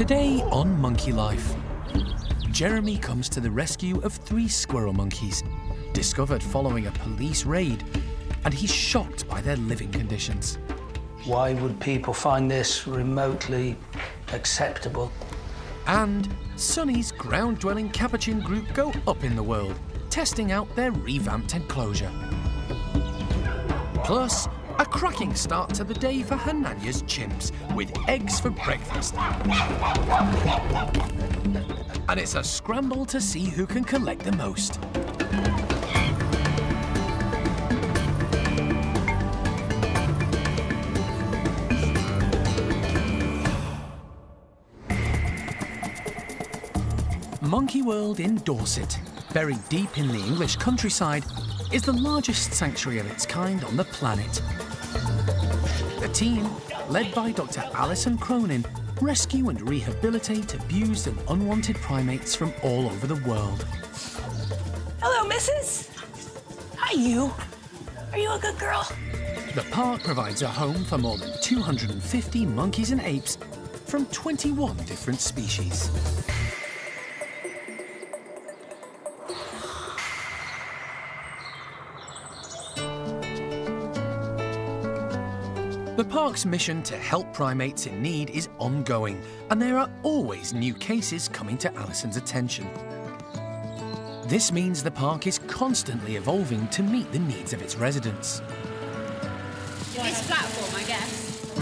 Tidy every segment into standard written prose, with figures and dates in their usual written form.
Today on Monkey Life, Jeremy comes to the rescue of 3 squirrel monkeys, discovered following a police raid, and he's shocked by their living conditions. Why would people find this remotely acceptable? And Sonny's ground-dwelling capuchin group go up in the world, testing out their revamped enclosure. Plus, a cracking start to the day for Hananya's chimps, with eggs for breakfast. And it's a scramble to see who can collect the most. Monkey World in Dorset, buried deep in the English countryside, is the largest sanctuary of its kind on the planet. The team, led by Dr. Alison, rescue and rehabilitate abused and unwanted primates from all over the world. Hello, missus. Hi, you. Are you a good girl? The park provides a home for more than 250 monkeys and apes from 21 different species. The park's mission to help primates in need is ongoing, and there are always new cases coming to Alison's attention. This means the park is constantly evolving to meet the needs of its residents. This platform, I guess.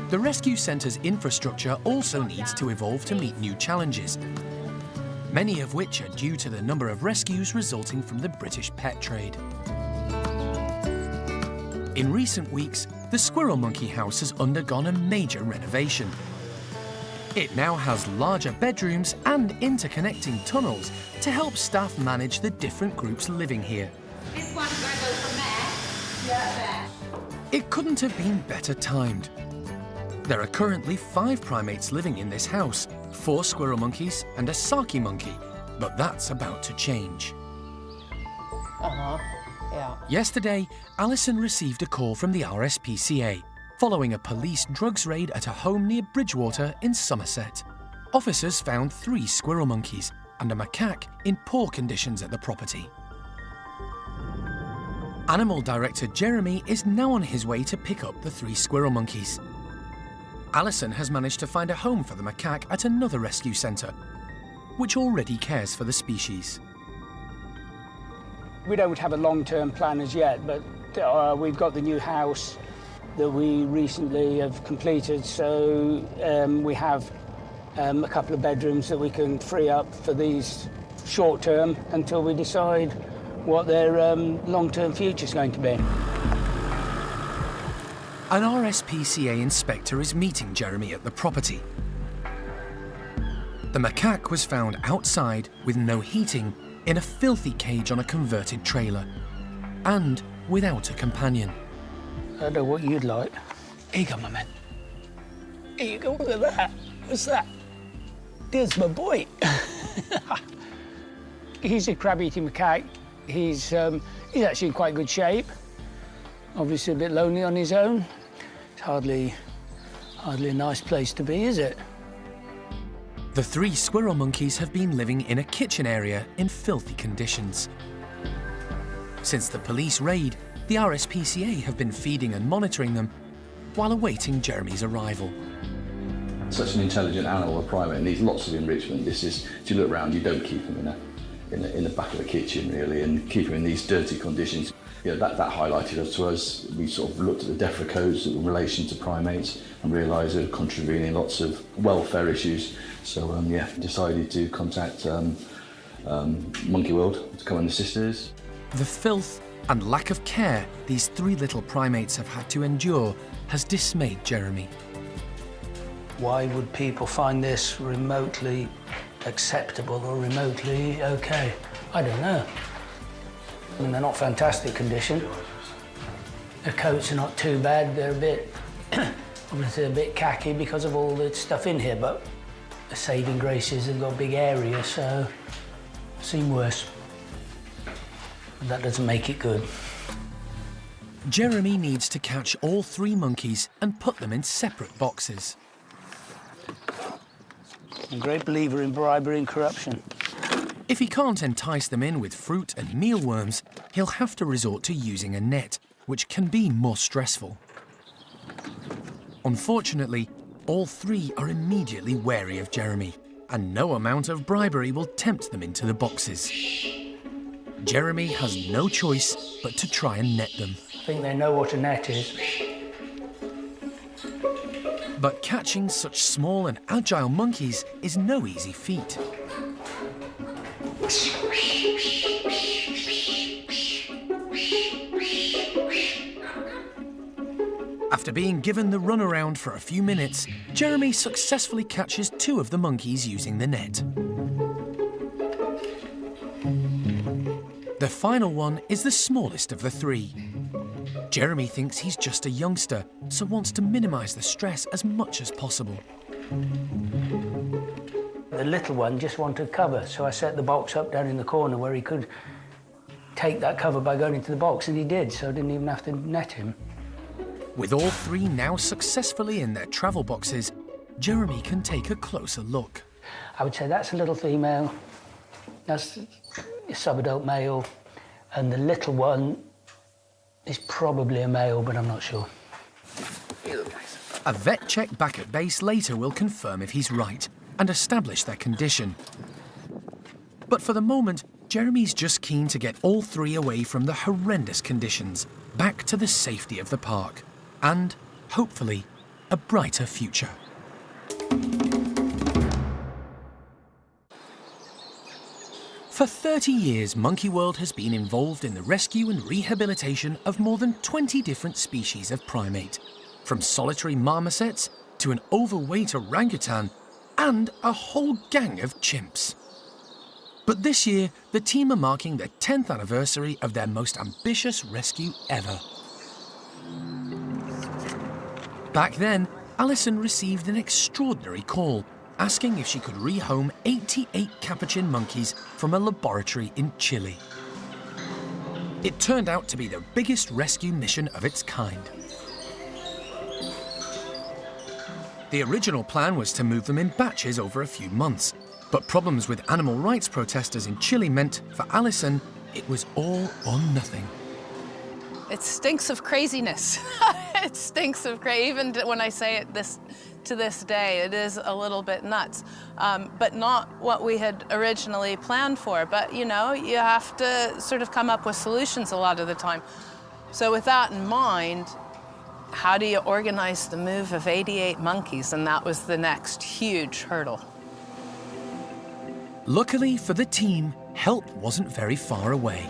The rescue centre's infrastructure also needs to evolve to meet new challenges, many of which are due to the number of rescues resulting from the British pet trade. In recent weeks, the squirrel monkey house has undergone a major renovation. It now has larger bedrooms and interconnecting tunnels to help staff manage the different groups living here. This one's going to go from there. Yeah, there. It couldn't have been better timed. There are currently 5 primates living in this house, 4 squirrel monkeys and a saki monkey, but that's about to change. Yeah. Yesterday, Alison received a call from the RSPCA following a police drugs raid at a home near Bridgewater in Somerset. Officers found 3 squirrel monkeys and a macaque in poor conditions at the property. Animal Director Jeremy is now on his way to pick up the 3 squirrel monkeys. Alison has managed to find a home for the macaque at another rescue centre, which already cares for the species. We don't have a long-term plan as yet, but we've got the new house that we recently have completed, so we have a couple of bedrooms that we can free up for these short-term until we decide what their long-term future is going to be. An RSPCA inspector is meeting Jeremy at the property. The macaque was found outside with no heating in a filthy cage on a converted trailer, and without a companion. I don't know what you'd like. Here you go, my man. Here you go, look at that. What's that? There's my boy. He's a crab-eating macaque. He's actually in quite good shape. Obviously a bit lonely on his own. It's hardly a nice place to be, is it? The 3 squirrel monkeys have been living in a kitchen area in filthy conditions. Since the police raid, the RSPCA have been feeding and monitoring them while awaiting Jeremy's arrival. Such an intelligent animal, a primate, needs lots of enrichment. This is, if you look around, you don't keep them in the back of the kitchen really, and keep them in these dirty conditions. You know, that highlighted us to us. We sort of looked at the DEFRA codes in relation to primates and realised they're contravening lots of welfare issues. So decided to contact Monkey World to come and assist us. The filth and lack of care these 3 little primates have had to endure has dismayed Jeremy. Why would people find this remotely acceptable or remotely okay? I don't know. I mean, they're not fantastic condition. Their coats are not too bad. They're a bit, obviously a bit khaki because of all the stuff in here, but the saving grace is they've got a big area, so I've seen worse. But that doesn't make it good. Jeremy needs to catch all 3 monkeys and put them in separate boxes. I'm a great believer in bribery and corruption. If he can't entice them in with fruit and mealworms, he'll have to resort to using a net, which can be more stressful. Unfortunately, all three are immediately wary of Jeremy, and no amount of bribery will tempt them into the boxes. Jeremy has no choice but to try and net them. I think they know what a net is. But catching such small and agile monkeys is no easy feat. After being given the runaround for a few minutes, Jeremy successfully catches 2 of the monkeys using the net. The final one is the smallest of the 3. Jeremy thinks he's just a youngster, so wants to minimise the stress as much as possible. The little one just wanted cover, so I set the box up down in the corner where he could take that cover by going into the box, and he did, so I didn't even have to net him. With all 3 now successfully in their travel boxes, Jeremy can take a closer look. I would say that's a little female, that's a sub-adult male, and the little one is probably a male, but I'm not sure. A vet check back at base later will confirm if he's right and establish their condition. But for the moment, Jeremy's just keen to get all 3 away from the horrendous conditions, back to the safety of the park, and, hopefully, a brighter future. For 30 years, Monkey World has been involved in the rescue and rehabilitation of more than 20 different species of primate, from solitary marmosets to an overweight orangutan and a whole gang of chimps. But this year, the team are marking the 10th anniversary of their most ambitious rescue ever. Back then, Alison received an extraordinary call asking if she could rehome 88 capuchin monkeys from a laboratory in Chile. It turned out to be the biggest rescue mission of its kind. The original plan was to move them in batches over a few months, but problems with animal rights protesters in Chile meant, for Alison, it was all or nothing. It stinks of craziness. It stinks of crazy. Even when I say it to this day, it is a little bit nuts, but not what we had originally planned for. But you know, you have to sort of come up with solutions a lot of the time. So with that in mind, how do you organize the move of 88 monkeys? And that was the next huge hurdle. Luckily for the team, help wasn't very far away.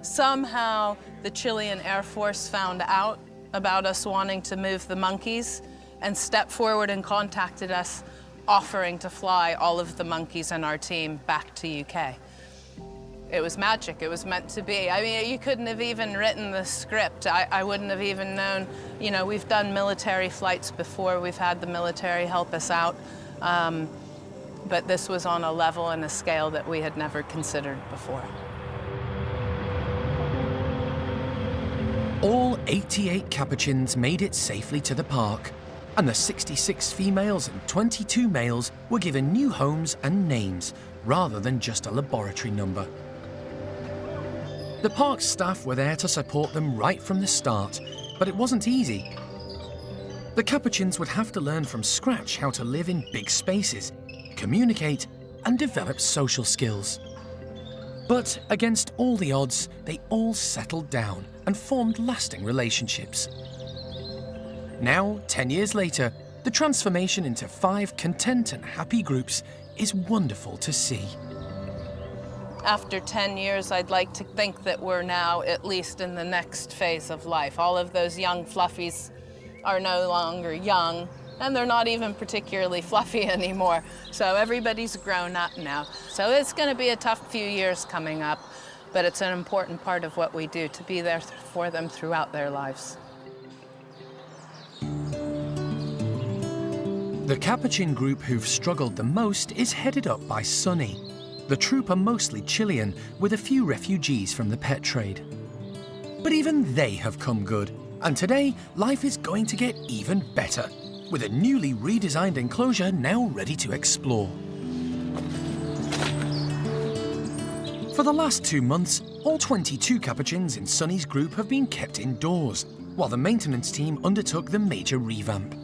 Somehow, the Chilean Air Force found out about us wanting to move the monkeys and stepped forward and contacted us, offering to fly all of the monkeys and our team back to UK. It was magic. It was meant to be. I mean, you couldn't have even written the script. I wouldn't have even known. You know, we've done military flights before. We've had the military help us out. But this was on a level and a scale that we had never considered before. All 88 capuchins made it safely to the park, and the 66 females and 22 males were given new homes and names, rather than just a laboratory number. The park's staff were there to support them right from the start, but it wasn't easy. The capuchins would have to learn from scratch how to live in big spaces, communicate, and develop social skills. But against all the odds, they all settled down and formed lasting relationships. Now, 10 years later, the transformation into 5 content and happy groups is wonderful to see. After 10 years, I'd like to think that we're now at least in the next phase of life. All of those young fluffies are no longer young, and they're not even particularly fluffy anymore. So everybody's grown up now. So it's going to be a tough few years coming up, but it's an important part of what we do, to be there for them throughout their lives. The capuchin group who've struggled the most is headed up by Sunny. The troop are mostly Chilean, with a few refugees from the pet trade. But even they have come good, and today life is going to get even better, with a newly redesigned enclosure now ready to explore. For the last 2 months, all 22 capuchins in Sonny's group have been kept indoors, while the maintenance team undertook the major revamp.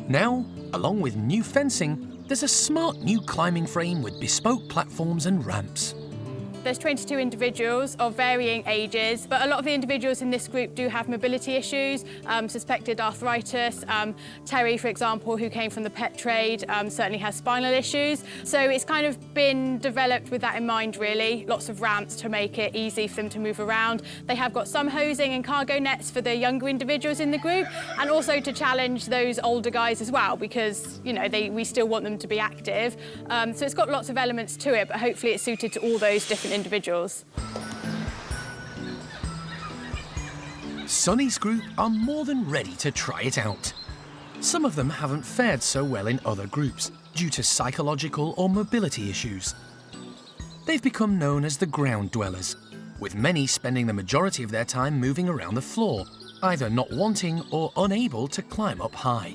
Now, along with new fencing, there's a smart new climbing frame with bespoke platforms and ramps. There's 22 individuals of varying ages, but a lot of the individuals in this group do have mobility issues, suspected arthritis. Terry, for example, who came from the pet trade, certainly has spinal issues. So it's kind of been developed with that in mind, really. Lots of ramps to make it easy for them to move around. They have got some hosing and cargo nets for the younger individuals in the group, and also to challenge those older guys as well, because, you know, we still want them to be active. So it's got lots of elements to it, but hopefully it's suited to all those different individuals. Sonny's group are more than ready to try it out. Some of them haven't fared so well in other groups due to psychological or mobility issues. They've become known as the ground dwellers, with many spending the majority of their time moving around the floor, either not wanting or unable to climb up high.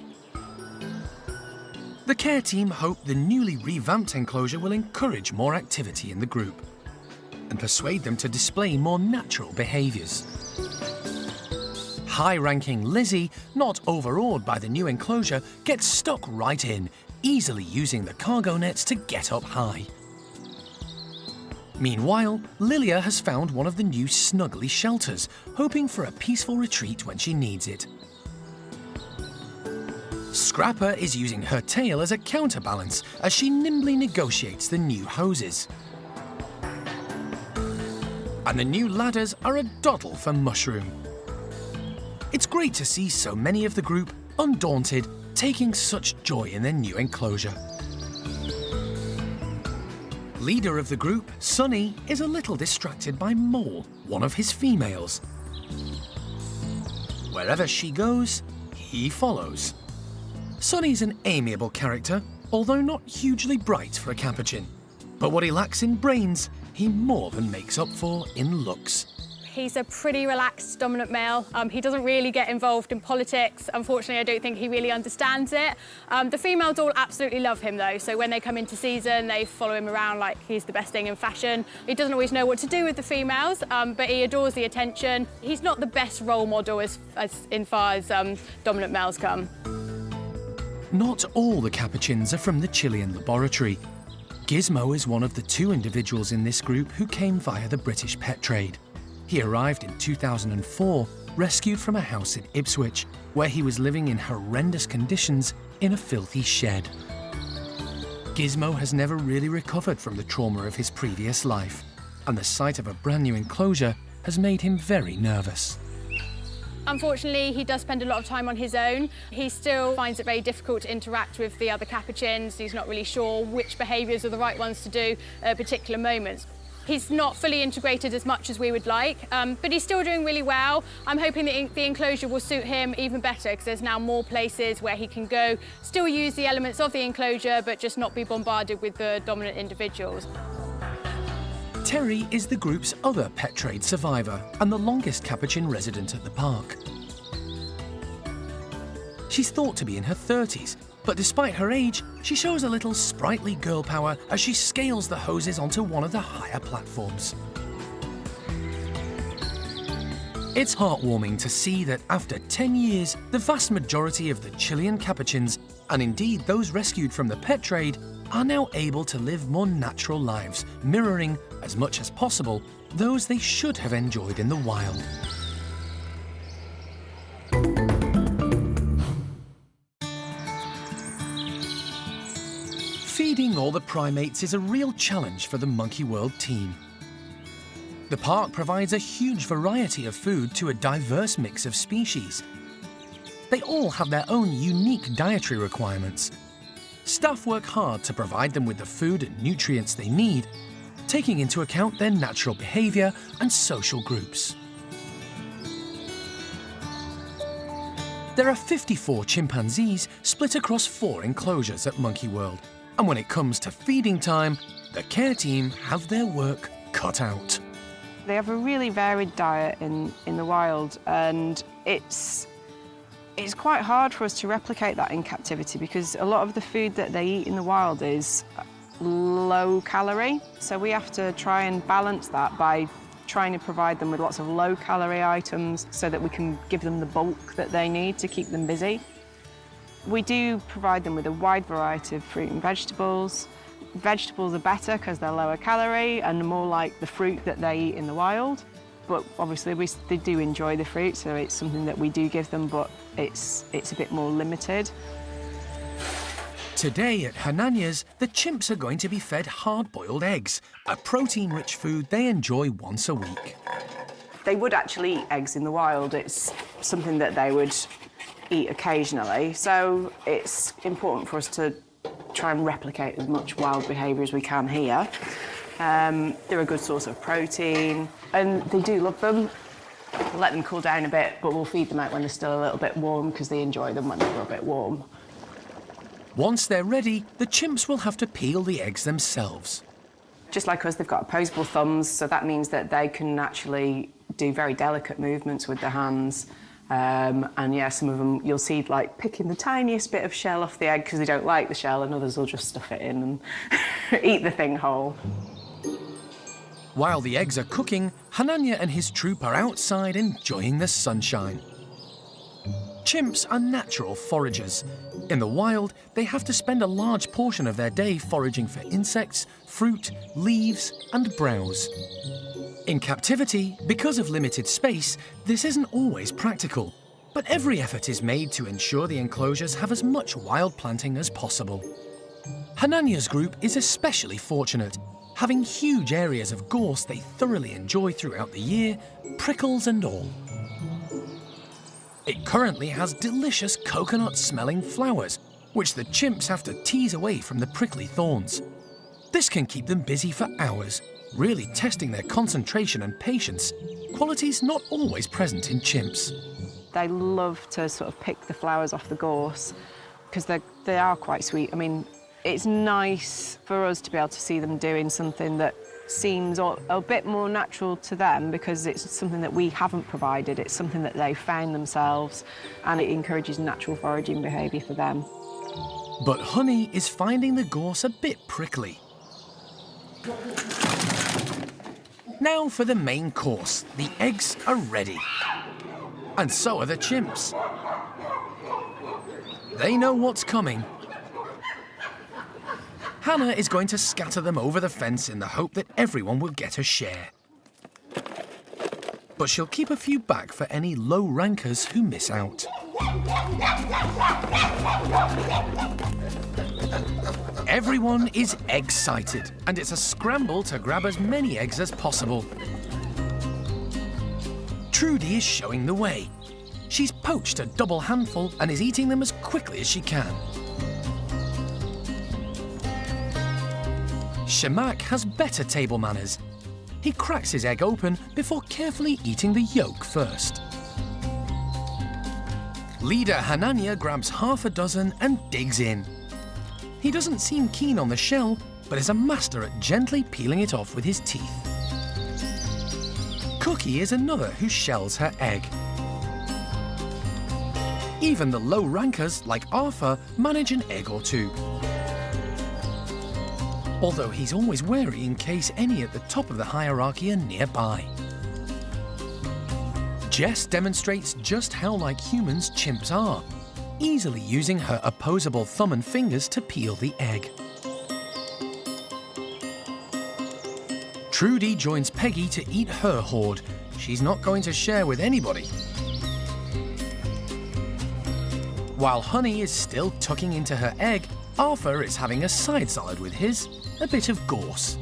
The care team hope the newly revamped enclosure will encourage more activity in the group and persuade them to display more natural behaviours. High-ranking Lizzie, not overawed by the new enclosure, gets stuck right in, easily using the cargo nets to get up high. Meanwhile, Lilia has found one of the new snuggly shelters, hoping for a peaceful retreat when she needs it. Scrapper is using her tail as a counterbalance as she nimbly negotiates the new hoses. And the new ladders are a doddle for Mushroom. It's great to see so many of the group, undaunted, taking such joy in their new enclosure. Leader of the group, Sonny, is a little distracted by Mole, one of his females. Wherever she goes, he follows. Sonny's an amiable character, although not hugely bright for a capuchin. But what he lacks in brains, he more than makes up for in looks. He's a pretty relaxed, dominant male. He doesn't really get involved in politics. Unfortunately, I don't think he really understands it. The females all absolutely love him, though, so when they come into season, they follow him around like he's the best thing in fashion. He doesn't always know what to do with the females, but he adores the attention. He's not the best role model as far as dominant males come. Not all the capuchins are from the Chilean laboratory. Gizmo is one of the 2 individuals in this group who came via the British pet trade. He arrived in 2004, rescued from a house in Ipswich, where he was living in horrendous conditions in a filthy shed. Gizmo has never really recovered from the trauma of his previous life, and the sight of a brand new enclosure has made him very nervous. Unfortunately, he does spend a lot of time on his own. He still finds it very difficult to interact with the other capuchins. He's not really sure which behaviours are the right ones to do at particular moments. He's not fully integrated as much as we would like, but he's still doing really well. I'm hoping that the enclosure will suit him even better because there's now more places where he can go, still use the elements of the enclosure, but just not be bombarded with the dominant individuals. Terry is the group's other pet trade survivor and the longest capuchin resident at the park. She's thought to be in her 30s, but despite her age, she shows a little sprightly girl power as she scales the hoses onto one of the higher platforms. It's heartwarming to see that after 10 years, the vast majority of the Chilean capuchins, and indeed those rescued from the pet trade, are now able to live more natural lives, mirroring, as much as possible, those they should have enjoyed in the wild. Feeding all the primates is a real challenge for the Monkey World team. The park provides a huge variety of food to a diverse mix of species. They all have their own unique dietary requirements. Staff work hard to provide them with the food and nutrients they need, taking into account their natural behaviour and social groups. There are 54 chimpanzees split across 4 enclosures at Monkey World, and when it comes to feeding time, the care team have their work cut out. They have a really varied diet in the wild, and it's It's quite hard for us to replicate that in captivity because a lot of the food that they eat in the wild is low calorie. So we have to try and balance that by trying to provide them with lots of low calorie items so that we can give them the bulk that they need to keep them busy. We do provide them with a wide variety of fruit and vegetables. Vegetables are better because they're lower calorie and more like the fruit that they eat in the wild. But obviously they do enjoy the fruit, so it's something that we do give them, but it's a bit more limited. Today at Hanania's, the chimps are going to be fed hard-boiled eggs, a protein-rich food they enjoy once a week. They would actually eat eggs in the wild. It's something that they would eat occasionally, so it's important for us to try and replicate as much wild behaviour as we can here. They're a good source of protein, and they do love them. We'll let them cool down a bit, but we'll feed them out when they're still a little bit warm because they enjoy them when they're a bit warm. Once they're ready, the chimps will have to peel the eggs themselves. Just like us, they've got opposable thumbs, so that means that they can actually do very delicate movements with their hands. And yeah, some of them you'll see like picking the tiniest bit of shell off the egg because they don't like the shell, and others will just stuff it in and eat the thing whole. While the eggs are cooking, Hanania and his troop are outside enjoying the sunshine. Chimps are natural foragers. In the wild, they have to spend a large portion of their day foraging for insects, fruit, leaves, and browse. In captivity, because of limited space, this isn't always practical, but every effort is made to ensure the enclosures have as much wild planting as possible. Hanania's group is especially fortunate, having huge areas of gorse they thoroughly enjoy throughout the year, prickles and all. It currently has delicious coconut-smelling flowers, which the chimps have to tease away from the prickly thorns. This can keep them busy for hours, really testing their concentration and patience, qualities not always present in chimps. They love to sort of pick the flowers off the gorse because they are quite sweet. I mean, it's nice for us to be able to see them doing something that seems a bit more natural to them because it's something that we haven't provided. It's something that they found themselves, and it encourages natural foraging behaviour for them. But Honey is finding the gorse a bit prickly. Now for the main course. The eggs are ready. And so are the chimps. They know what's coming. Hannah is going to scatter them over the fence in the hope that everyone will get a share. But she'll keep a few back for any low rankers who miss out. Everyone is egg-sighted, and it's a scramble to grab as many eggs as possible. Trudy is showing the way. She's poached a double handful and is eating them as quickly as she can. Shamak has better table manners. He cracks his egg open before carefully eating the yolk first. Leader Hanania grabs half a dozen and digs in. He doesn't seem keen on the shell, but is a master at gently peeling it off with his teeth. Cookie is another who shells her egg. Even the low rankers, like Arthur, manage an egg or two. Although he's always wary in case any at the top of the hierarchy are nearby. Jess demonstrates just how like humans chimps are, easily using her opposable thumb and fingers to peel the egg. Trudy joins Peggy to eat her hoard. She's not going to share with anybody. While Honey is still tucking into her egg, Arthur is having a side salad with his, a bit of gorse.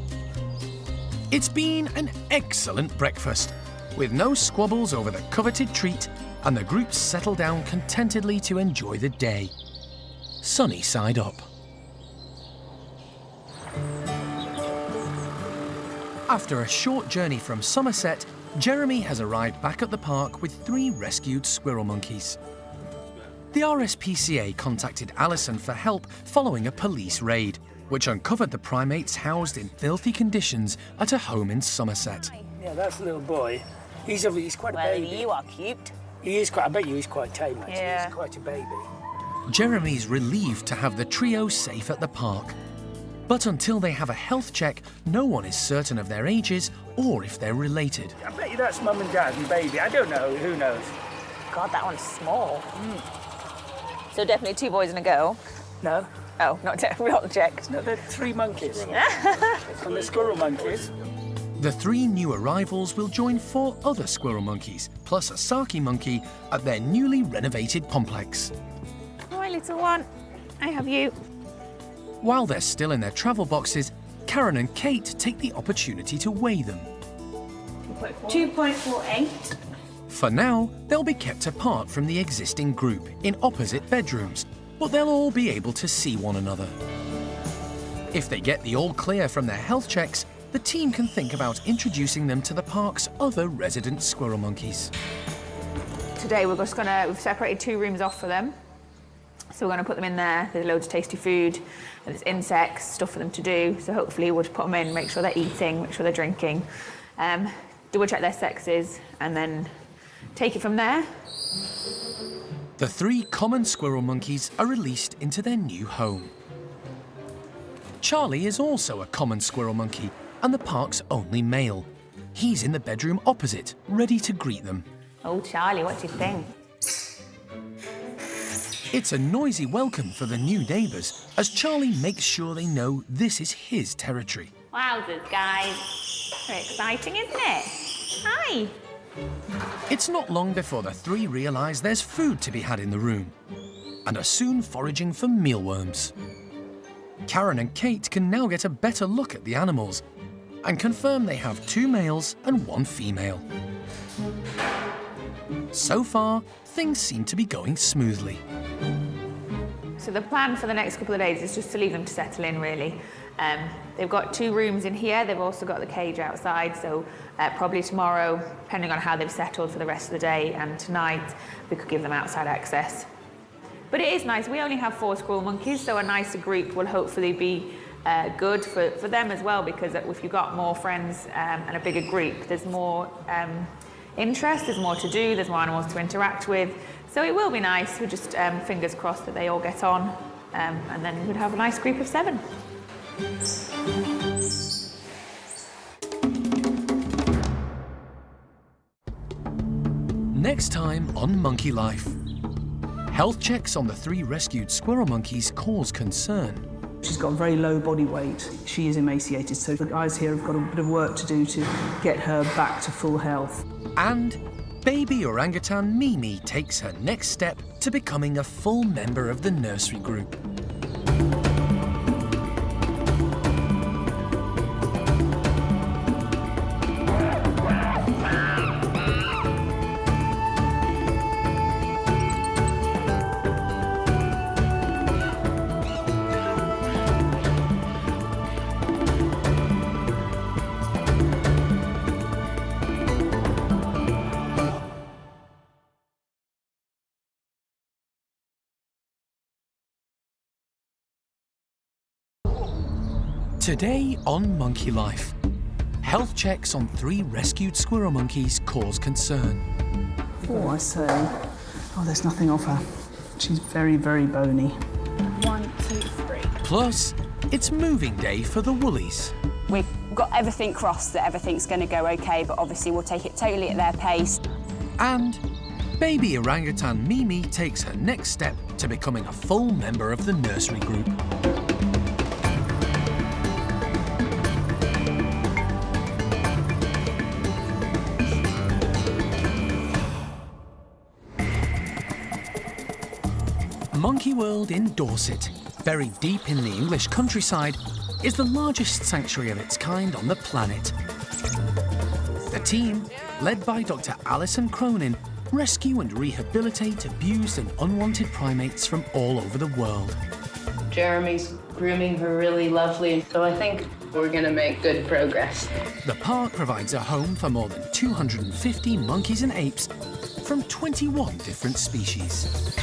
It's been an excellent breakfast, with no squabbles over the coveted treat, and the group settle down contentedly to enjoy the day. Sunny side up. After a short journey from Somerset, Jeremy has arrived back at the park with 3 rescued squirrel monkeys. The RSPCA contacted Alison for help following a police raid, which uncovered the primates housed in filthy conditions at a home in Somerset. Yeah, that's a little boy. He's quite a baby. You are cute. He is quite, I bet you he's quite tame, actually. Yeah. He's quite a baby. Jeremy's relieved to have the trio safe at the park. But until they have a health check, no one is certain of their ages or if they're related. I bet you that's mum and dad and baby. I don't know, who knows? God, that one's small. So definitely 2 boys and a girl. No. Oh, not checked. No, they're 3 monkeys. And the squirrel monkeys. The 3 new arrivals will join 4 other squirrel monkeys, plus a Saki monkey, at their newly renovated complex. Hi, little one. I have you. While they're still in their travel boxes, Karen and Kate take the opportunity to weigh them. 2.48. For now, they'll be kept apart from the existing group in opposite bedrooms, but they'll all be able to see one another. If they get the all clear from their health checks, the team can think about introducing them to the park's other resident squirrel monkeys. Today we've separated 2 rooms off for them. So we're going to put them in there. There's loads of tasty food, there's insects, stuff for them to do. So hopefully we'll just put them in, make sure they're eating, make sure they're drinking, double check their sexes, and then take it from there. The 3 common squirrel monkeys are released into their new home. Charlie is also a common squirrel monkey and the park's only male. He's in the bedroom opposite, ready to greet them. Oh, Charlie, what do you think? It's a noisy welcome for the new neighbours as Charlie makes sure they know this is his territory. Wowzers, guys. Very exciting, isn't it? Hi. It's not long before the 3 realise there's food to be had in the room and are soon foraging for mealworms. Karen and Kate can now get a better look at the animals and confirm they have 2 males and 1 female. So far, things seem to be going smoothly. So the plan for the next couple of days is just to leave them to settle in, really. They've got 2 rooms in here. They've also got the cage outside, so probably tomorrow, depending on how they've settled for the rest of the day, and tonight, we could give them outside access. But it is nice. We only have 4 squirrel monkeys, so a nicer group will hopefully be good for them as well, because if you've got more friends and a bigger group, there's more interest, there's more to do, there's more animals to interact with. So it will be nice. We're just fingers crossed that they all get on, and then we'd have a nice group of 7. Next time on Monkey Life. Health checks on the 3 rescued squirrel monkeys cause concern. She's got very low body weight. She is emaciated, so the guys here have got a bit of work to do to get her back to full health. And baby orangutan Mimi takes her next step to becoming a full member of the nursery group. Today on Monkey Life, health checks on 3 rescued squirrel monkeys cause concern. Oh, I say. Oh, there's nothing off her. She's very, very bony. 1, 2, 3. Plus, it's moving day for the Woolies. We've got everything crossed that everything's going to go okay, but obviously we'll take it totally at their pace. And baby orangutan Mimi takes her next step to becoming a full member of the nursery group. Monkey World in Dorset, buried deep in the English countryside, is the largest sanctuary of its kind on the planet. The team, led by Dr. Alison, rescue and rehabilitate abused and unwanted primates from all over the world. Jeremy's grooming her really lovely, so I think we're going to make good progress. The park provides a home for more than 250 monkeys and apes from 21 different species.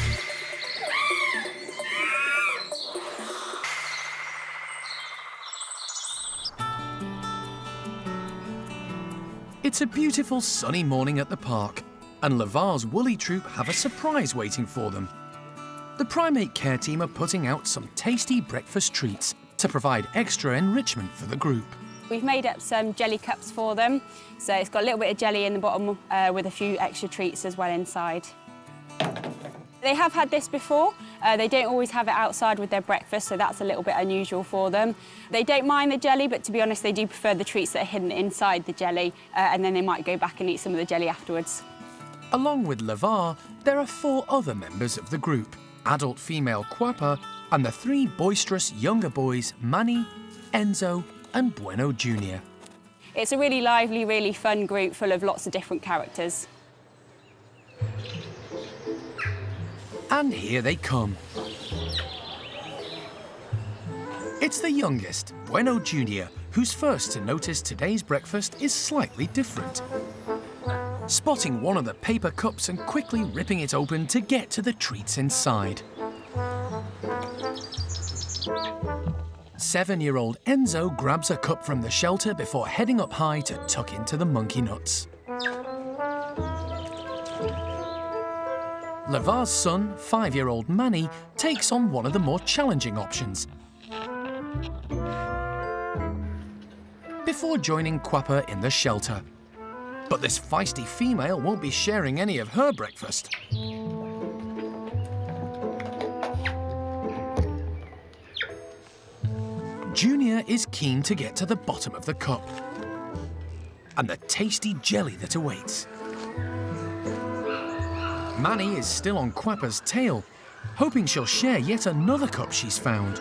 It's a beautiful sunny morning at the park, and Lavar's woolly troop have a surprise waiting for them. The primate care team are putting out some tasty breakfast treats to provide extra enrichment for the group. We've made up some jelly cups for them, so it's got a little bit of jelly in the bottom with a few extra treats as well inside. They have had this before. They don't always have it outside with their breakfast, so that's a little bit unusual for them. They don't mind the jelly, but to be honest, they do prefer the treats that are hidden inside the jelly, and then they might go back and eat some of the jelly afterwards. Along with Levar, there are 4 other members of the group: adult female Quapper and the 3 boisterous younger boys, Manny, Enzo and Bueno Jr. It's a really lively, really fun group full of lots of different characters. And here they come. It's the youngest, Bueno Jr., who's first to notice today's breakfast is slightly different. Spotting one of the paper cups and quickly ripping it open to get to the treats inside. 7-year-old Enzo grabs a cup from the shelter before heading up high to tuck into the monkey nuts. Levar's son, 5-year-old Manny, takes on one of the more challenging options. Before joining Quapper in the shelter. But this feisty female won't be sharing any of her breakfast. Junior is keen to get to the bottom of the cup and the tasty jelly that awaits. Manny is still on Quapper's tail, hoping she'll share yet another cup she's found.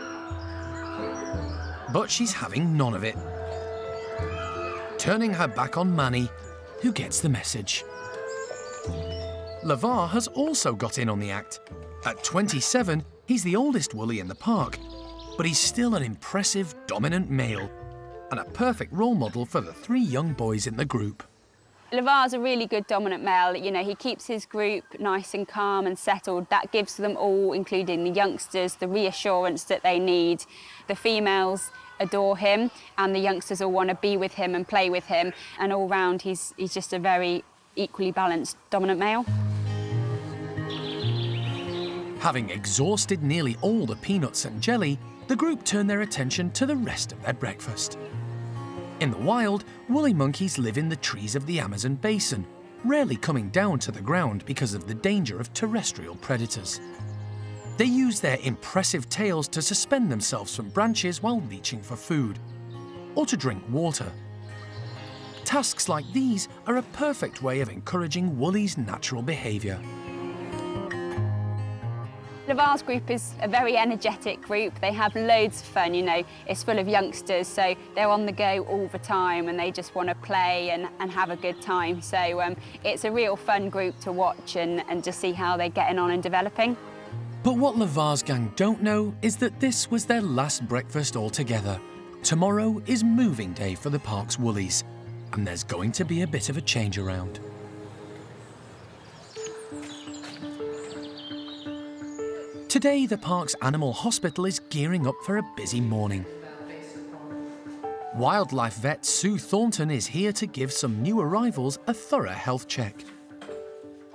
But she's having none of it, turning her back on Manny, who gets the message. Levar has also got in on the act. At 27, he's the oldest woolly in the park, but he's still an impressive, dominant male and a perfect role model for the 3 young boys in the group. Levar's a really good dominant male. You know, he keeps his group nice and calm and settled. That gives them all, including the youngsters, the reassurance that they need. The females adore him, and the youngsters all want to be with him and play with him. And all round, he's just a very equally balanced dominant male. Having exhausted nearly all the peanuts and jelly, the group turn their attention to the rest of their breakfast. In the wild, woolly monkeys live in the trees of the Amazon basin, rarely coming down to the ground because of the danger of terrestrial predators. They use their impressive tails to suspend themselves from branches while reaching for food, or to drink water. Tasks like these are a perfect way of encouraging woolly's natural behaviour. Levar's group is a very energetic group. They have loads of fun, you know. It's full of youngsters, so they're on the go all the time and they just want to play and have a good time. So it's a real fun group to watch and just see how they're getting on and developing. But what Levar's gang don't know is that this was their last breakfast altogether. Tomorrow is moving day for the park's woolies, and there's going to be a bit of a change around. Today, the park's animal hospital is gearing up for a busy morning. Wildlife vet Sue Thornton is here to give some new arrivals a thorough health check.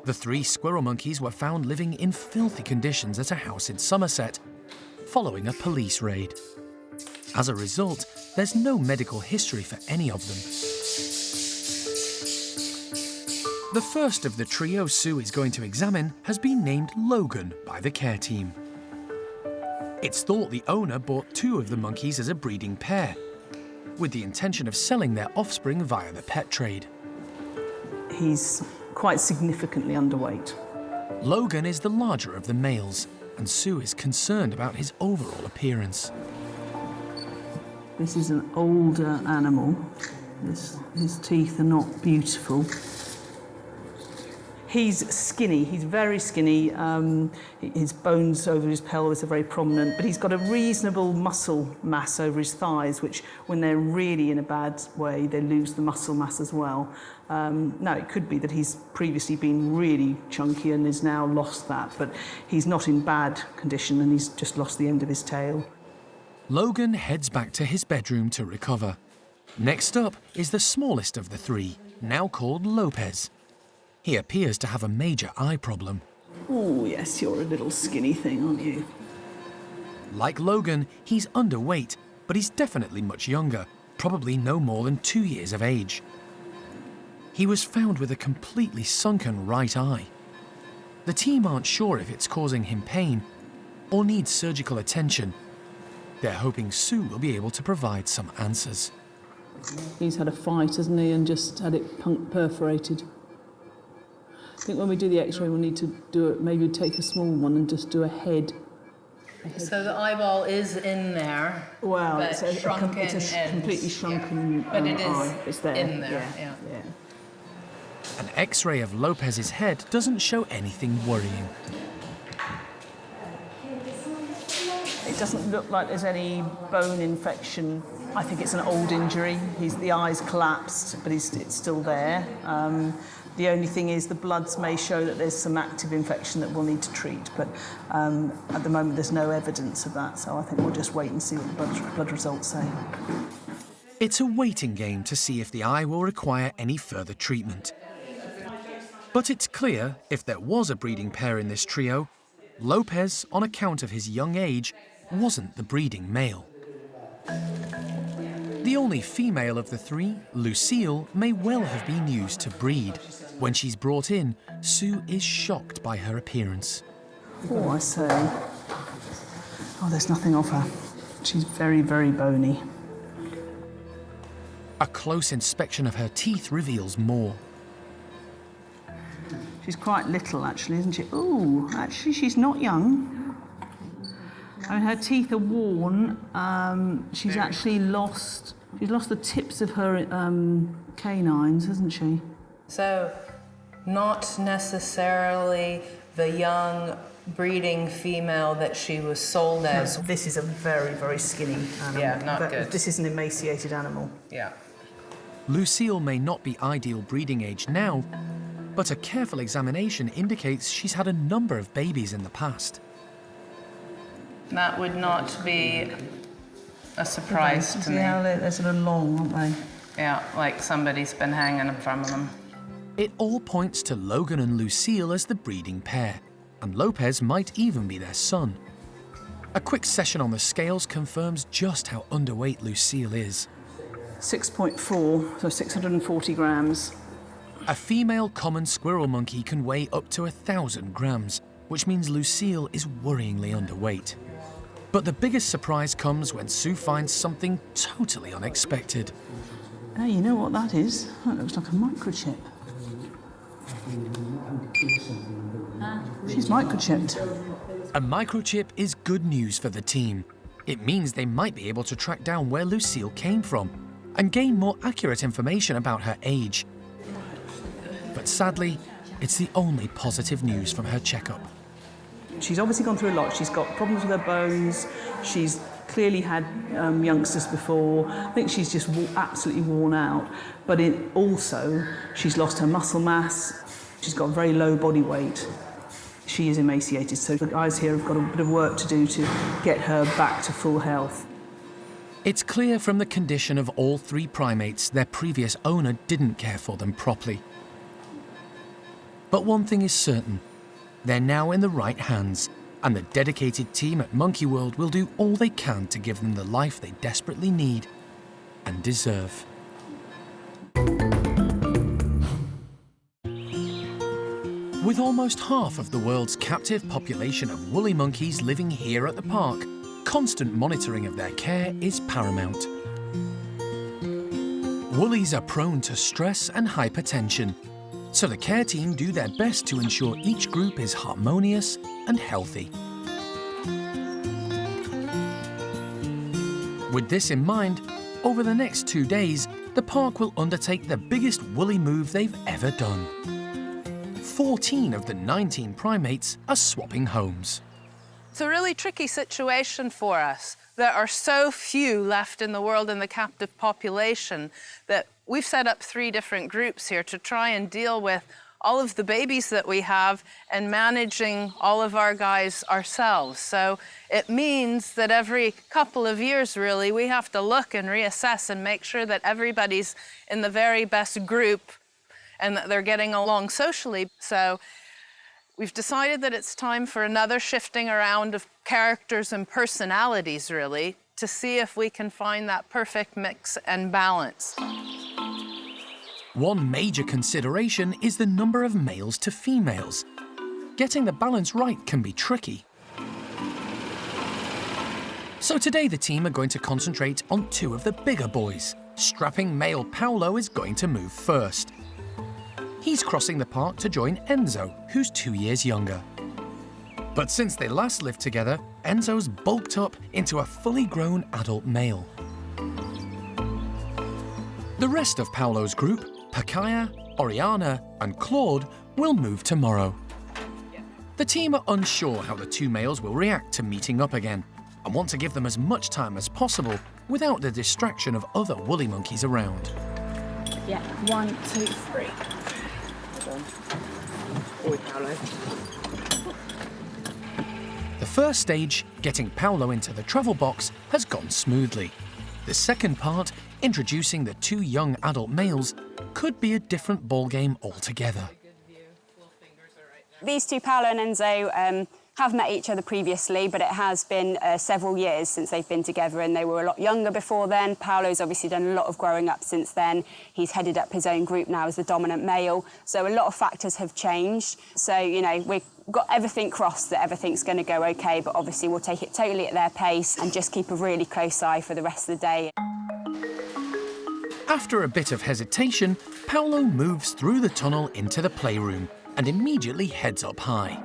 The 3 squirrel monkeys were found living in filthy conditions at a house in Somerset, following a police raid. As a result, there's no medical history for any of them. The first of the trio Sue is going to examine has been named Logan by the care team. It's thought the owner bought 2 of the monkeys as a breeding pair, with the intention of selling their offspring via the pet trade. He's quite significantly underweight. Logan is the larger of the males, and Sue is concerned about his overall appearance. This is an older animal. His teeth are not beautiful. He's skinny, he's very skinny. His bones over his pelvis are very prominent, but he's got a reasonable muscle mass over his thighs, which when they're really in a bad way, they lose the muscle mass as well. Now, it could be that he's previously been really chunky and has now lost that, but he's not in bad condition and he's just lost the end of his tail. Logan heads back to his bedroom to recover. Next up is the smallest of the 3, now called Lopez. He appears to have a major eye problem. Oh, yes, you're a little skinny thing, aren't you? Like Logan, he's underweight, but he's definitely much younger, probably no more than 2 years of age. He was found with a completely sunken right eye. The team aren't sure if it's causing him pain or needs surgical attention. They're hoping Sue will be able to provide some answers. He's had a fight, hasn't he, and just had it perforated. I think when we do the x-ray, we'll need to do it, maybe take a small one and just do a head. So the eyeball is in there. Well, but it's a completely shrunken but it is eye. It's there. in there. Yeah. An X-ray of Lopez's head doesn't show anything worrying. It doesn't look like there's any bone infection. I think it's an old injury. The eye's collapsed, but it's still there. The only thing is the bloods may show that there's some active infection that we'll need to treat, but at the moment there's no evidence of that, so I think we'll just wait and see what the blood results say. It's a waiting game to see if the eye will require any further treatment. But it's clear, if there was a breeding pair in this trio, Lopez, on account of his young age, wasn't the breeding male. The only female of the three, Lucille, may well have been used to breed. When she's brought in, Sue is shocked by her appearance. Oh, I say. Oh, there's nothing of her. She's very, very bony. A close inspection of her teeth reveals more. She's quite little, actually, isn't she? Oh, actually, she's not young. I mean, her teeth are worn. She's actually lost the tips of her canines, hasn't she? So, not necessarily the young breeding female that she was sold as. No, this is a very, very skinny animal. Yeah, not good. This is an emaciated animal. Yeah. Lucille may not be ideal breeding age now, but a careful examination indicates she's had a number of babies in the past. That would not be a surprise to me. Yeah, they're sort of long, aren't they? Yeah, like somebody's been hanging from them. It all points to Logan and Lucille as the breeding pair, and Lopez might even be their son. A quick session on the scales confirms just how underweight Lucille is. 6.4, so 640 grams. A female common squirrel monkey can weigh up to 1,000 grams, which means Lucille is worryingly underweight. But the biggest surprise comes when Sue finds something totally unexpected. Hey, you know what that is? That looks like a microchip. She's microchipped. A microchip is good news for the team. It means they might be able to track down where Lucille came from and gain more accurate information about her age. But sadly, it's the only positive news from her checkup. She's obviously gone through a lot. She's got problems with her bones. She's clearly had youngsters before. I think she's just absolutely worn out. But she's lost her muscle mass. She's got very low body weight. She is emaciated, so the guys here have got a bit of work to do to get her back to full health. It's clear from the condition of all three primates their previous owner didn't care for them properly. But one thing is certain, they're now in the right hands, and the dedicated team at Monkey World will do all they can to give them the life they desperately need and deserve. With almost half of the world's captive population of woolly monkeys living here at the park, constant monitoring of their care is paramount. Woolies are prone to stress and hypertension, so the care team do their best to ensure each group is harmonious and healthy. With this in mind, over the next 2 days, the park will undertake the biggest woolly move they've ever done. 14 of the 19 primates are swapping homes. It's a really tricky situation for us. There are so few left in the world in the captive population that we've set up 3 different groups here to try and deal with all of the babies that we have and managing all of our guys ourselves. So it means that every couple of years, really, we have to look and reassess and make sure that everybody's in the very best group and that they're getting along socially. So we've decided that it's time for another shifting around of characters and personalities, really, to see if we can find that perfect mix and balance. One major consideration is the number of males to females. Getting the balance right can be tricky. So today the team are going to concentrate on two of the bigger boys. Strapping male Paolo is going to move first. He's crossing the park to join Enzo, who's 2 years younger. But since they last lived together, Enzo's bulked up into a fully grown adult male. The rest of Paolo's group, Pakaya, Oriana and Claude, will move tomorrow. The team are unsure how the two males will react to meeting up again, and want to give them as much time as possible without the distraction of other woolly monkeys around. Yeah, 1, 2, 3. Oi, Paolo. The first stage, getting Paolo into the travel box, has gone smoothly. The second part, introducing the two young adult males, could be a different ballgame altogether. These two, Paolo and Enzo, have met each other previously, but it has been several years since they've been together, and they were a lot younger before then. Paolo's obviously done a lot of growing up since then. He's headed up his own group now as the dominant male, so a lot of factors have changed. So, you know, we've got everything crossed that everything's going to go okay, but obviously we'll take it totally at their pace and just keep a really close eye for the rest of the day. After a bit of hesitation, Paolo moves through the tunnel into the playroom and immediately heads up high.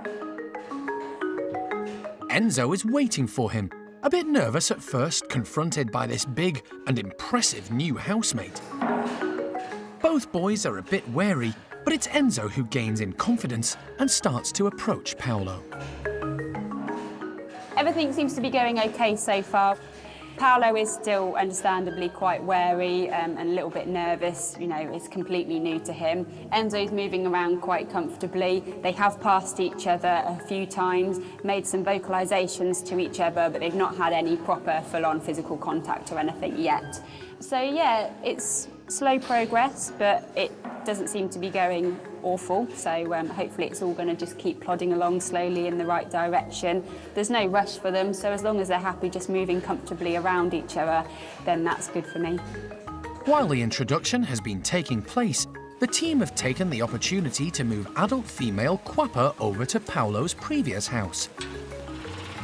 Enzo is waiting for him, a bit nervous at first, confronted by this big and impressive new housemate. Both boys are a bit wary, but it's Enzo who gains in confidence and starts to approach Paolo. Everything seems to be going okay so far. Paolo is still understandably quite wary and a little bit nervous. You know, it's completely new to him. Enzo's moving around quite comfortably. They have passed each other a few times, made some vocalisations to each other, but they've not had any proper full-on physical contact or anything yet. So yeah, it's slow progress, but it doesn't seem to be going awful. So hopefully it's all going to just keep plodding along slowly in the right direction. There's no rush for them, so as long as they're happy just moving comfortably around each other, then that's good for me. While the introduction has been taking place, the team have taken the opportunity to move adult female Quapper over to Paolo's previous house.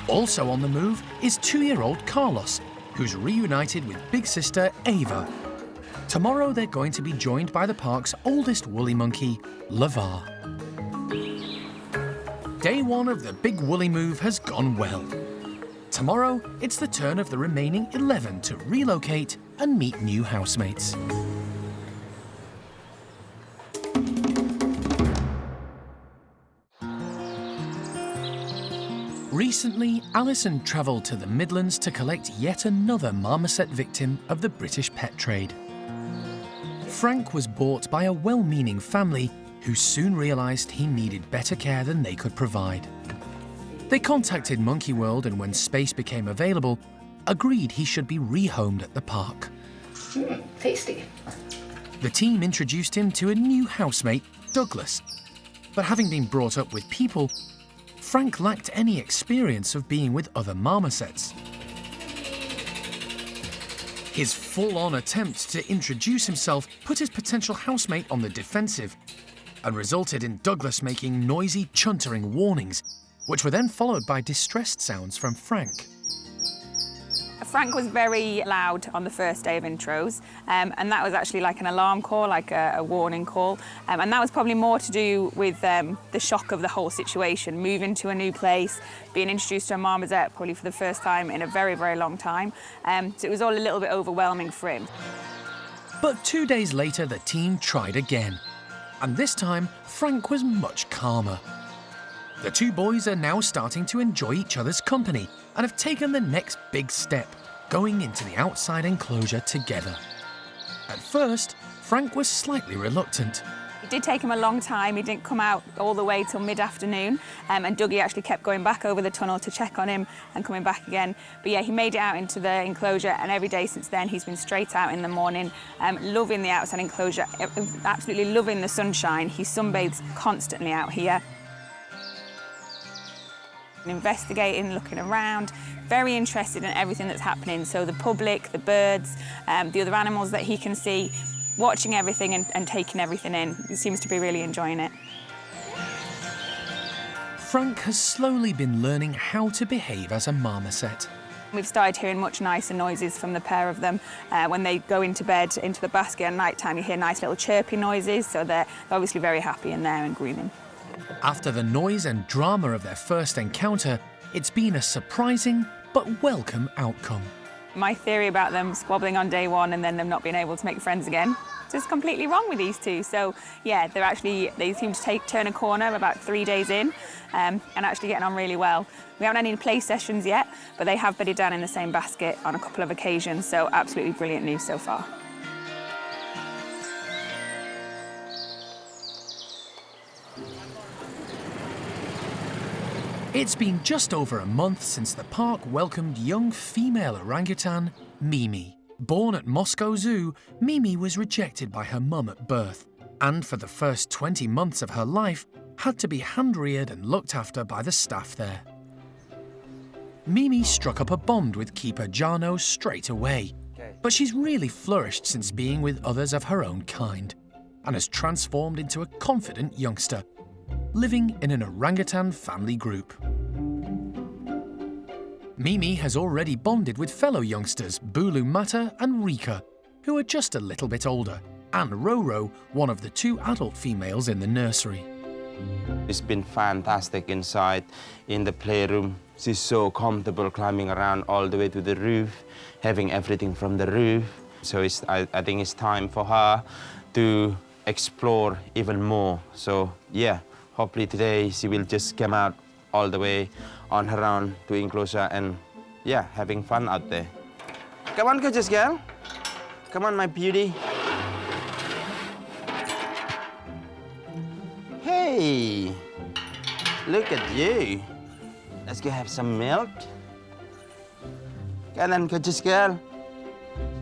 Also on the move is 2-year-old Carlos, who's reunited with big sister Ava. Tomorrow they're going to be joined by the park's oldest woolly monkey, Lavar. Day one of the big woolly move has gone well. Tomorrow, it's the turn of the remaining 11 to relocate and meet new housemates. Recently, Alison travelled to the Midlands to collect yet another marmoset victim of the British pet trade. Frank was bought by a well-meaning family who soon realised he needed better care than they could provide. They contacted Monkey World and when space became available, agreed he should be rehomed at the park. Tasty. The team introduced him to a new housemate, Douglas. But having been brought up with people, Frank lacked any experience of being with other marmosets. His full-on attempt to introduce himself put his potential housemate on the defensive and resulted in Douglas making noisy, chuntering warnings, which were then followed by distressed sounds from Frank. Frank was very loud on the first day of intros, and that was actually like an alarm call, like a warning call. And that was probably more to do with the shock of the whole situation, moving to a new place, being introduced to a marmoset probably for the first time in a very, very long time. So it was all a little bit overwhelming for him. But 2 days later, the team tried again. And this time, Frank was much calmer. The two boys are now starting to enjoy each other's company and have taken the next big step, going into the outside enclosure together. At first, Frank was slightly reluctant, It did take him a long time. He didn't come out all the way till mid-afternoon, and Dougie actually kept going back over the tunnel to check on him and coming back again. But yeah, he made it out into the enclosure, and every day since then he's been straight out in the morning, loving the outside enclosure, absolutely loving the sunshine. He sunbathes constantly out here. Investigating, looking around, very interested in everything that's happening. So the public, the birds, the other animals that he can see, watching everything and taking everything in. He seems to be really enjoying it. Frank has slowly been learning how to behave as a marmoset. We've started hearing much nicer noises from the pair of them. When they go into bed, into the basket at night time, you hear nice little chirpy noises, so they're obviously very happy in there and grooming. After the noise and drama of their first encounter, it's been a surprising but welcome outcome. My theory about them squabbling on day one and then them not being able to make friends again, just completely wrong with these two. So yeah, they seem to turn a corner about 3 days in and actually getting on really well. We haven't had any play sessions yet, but they have bedded down in the same basket on a couple of occasions, so absolutely brilliant news so far. It's been just over a month since the park welcomed young female orangutan, Mimi. Born at Moscow Zoo, Mimi was rejected by her mum at birth, and for the first 20 months of her life, had to be hand-reared and looked after by the staff there. Mimi struck up a bond with keeper Jarno straight away, but she's really flourished since being with others of her own kind, and has transformed into a confident youngster, living in an orangutan family group. Mimi has already bonded with fellow youngsters Bulu Mata and Rika, who are just a little bit older, and Roro, one of the 2 adult females in the nursery. It's been fantastic inside in the playroom. She's so comfortable climbing around all the way to the roof, having everything from the roof. So I think it's time for her to explore even more. So yeah. Hopefully today she will just come out all the way on her own to enclosure and, yeah, having fun out there. Come on, gorgeous girl. Come on, my beauty. Hey, look at you. Let's go have some milk. Come on, gorgeous girl.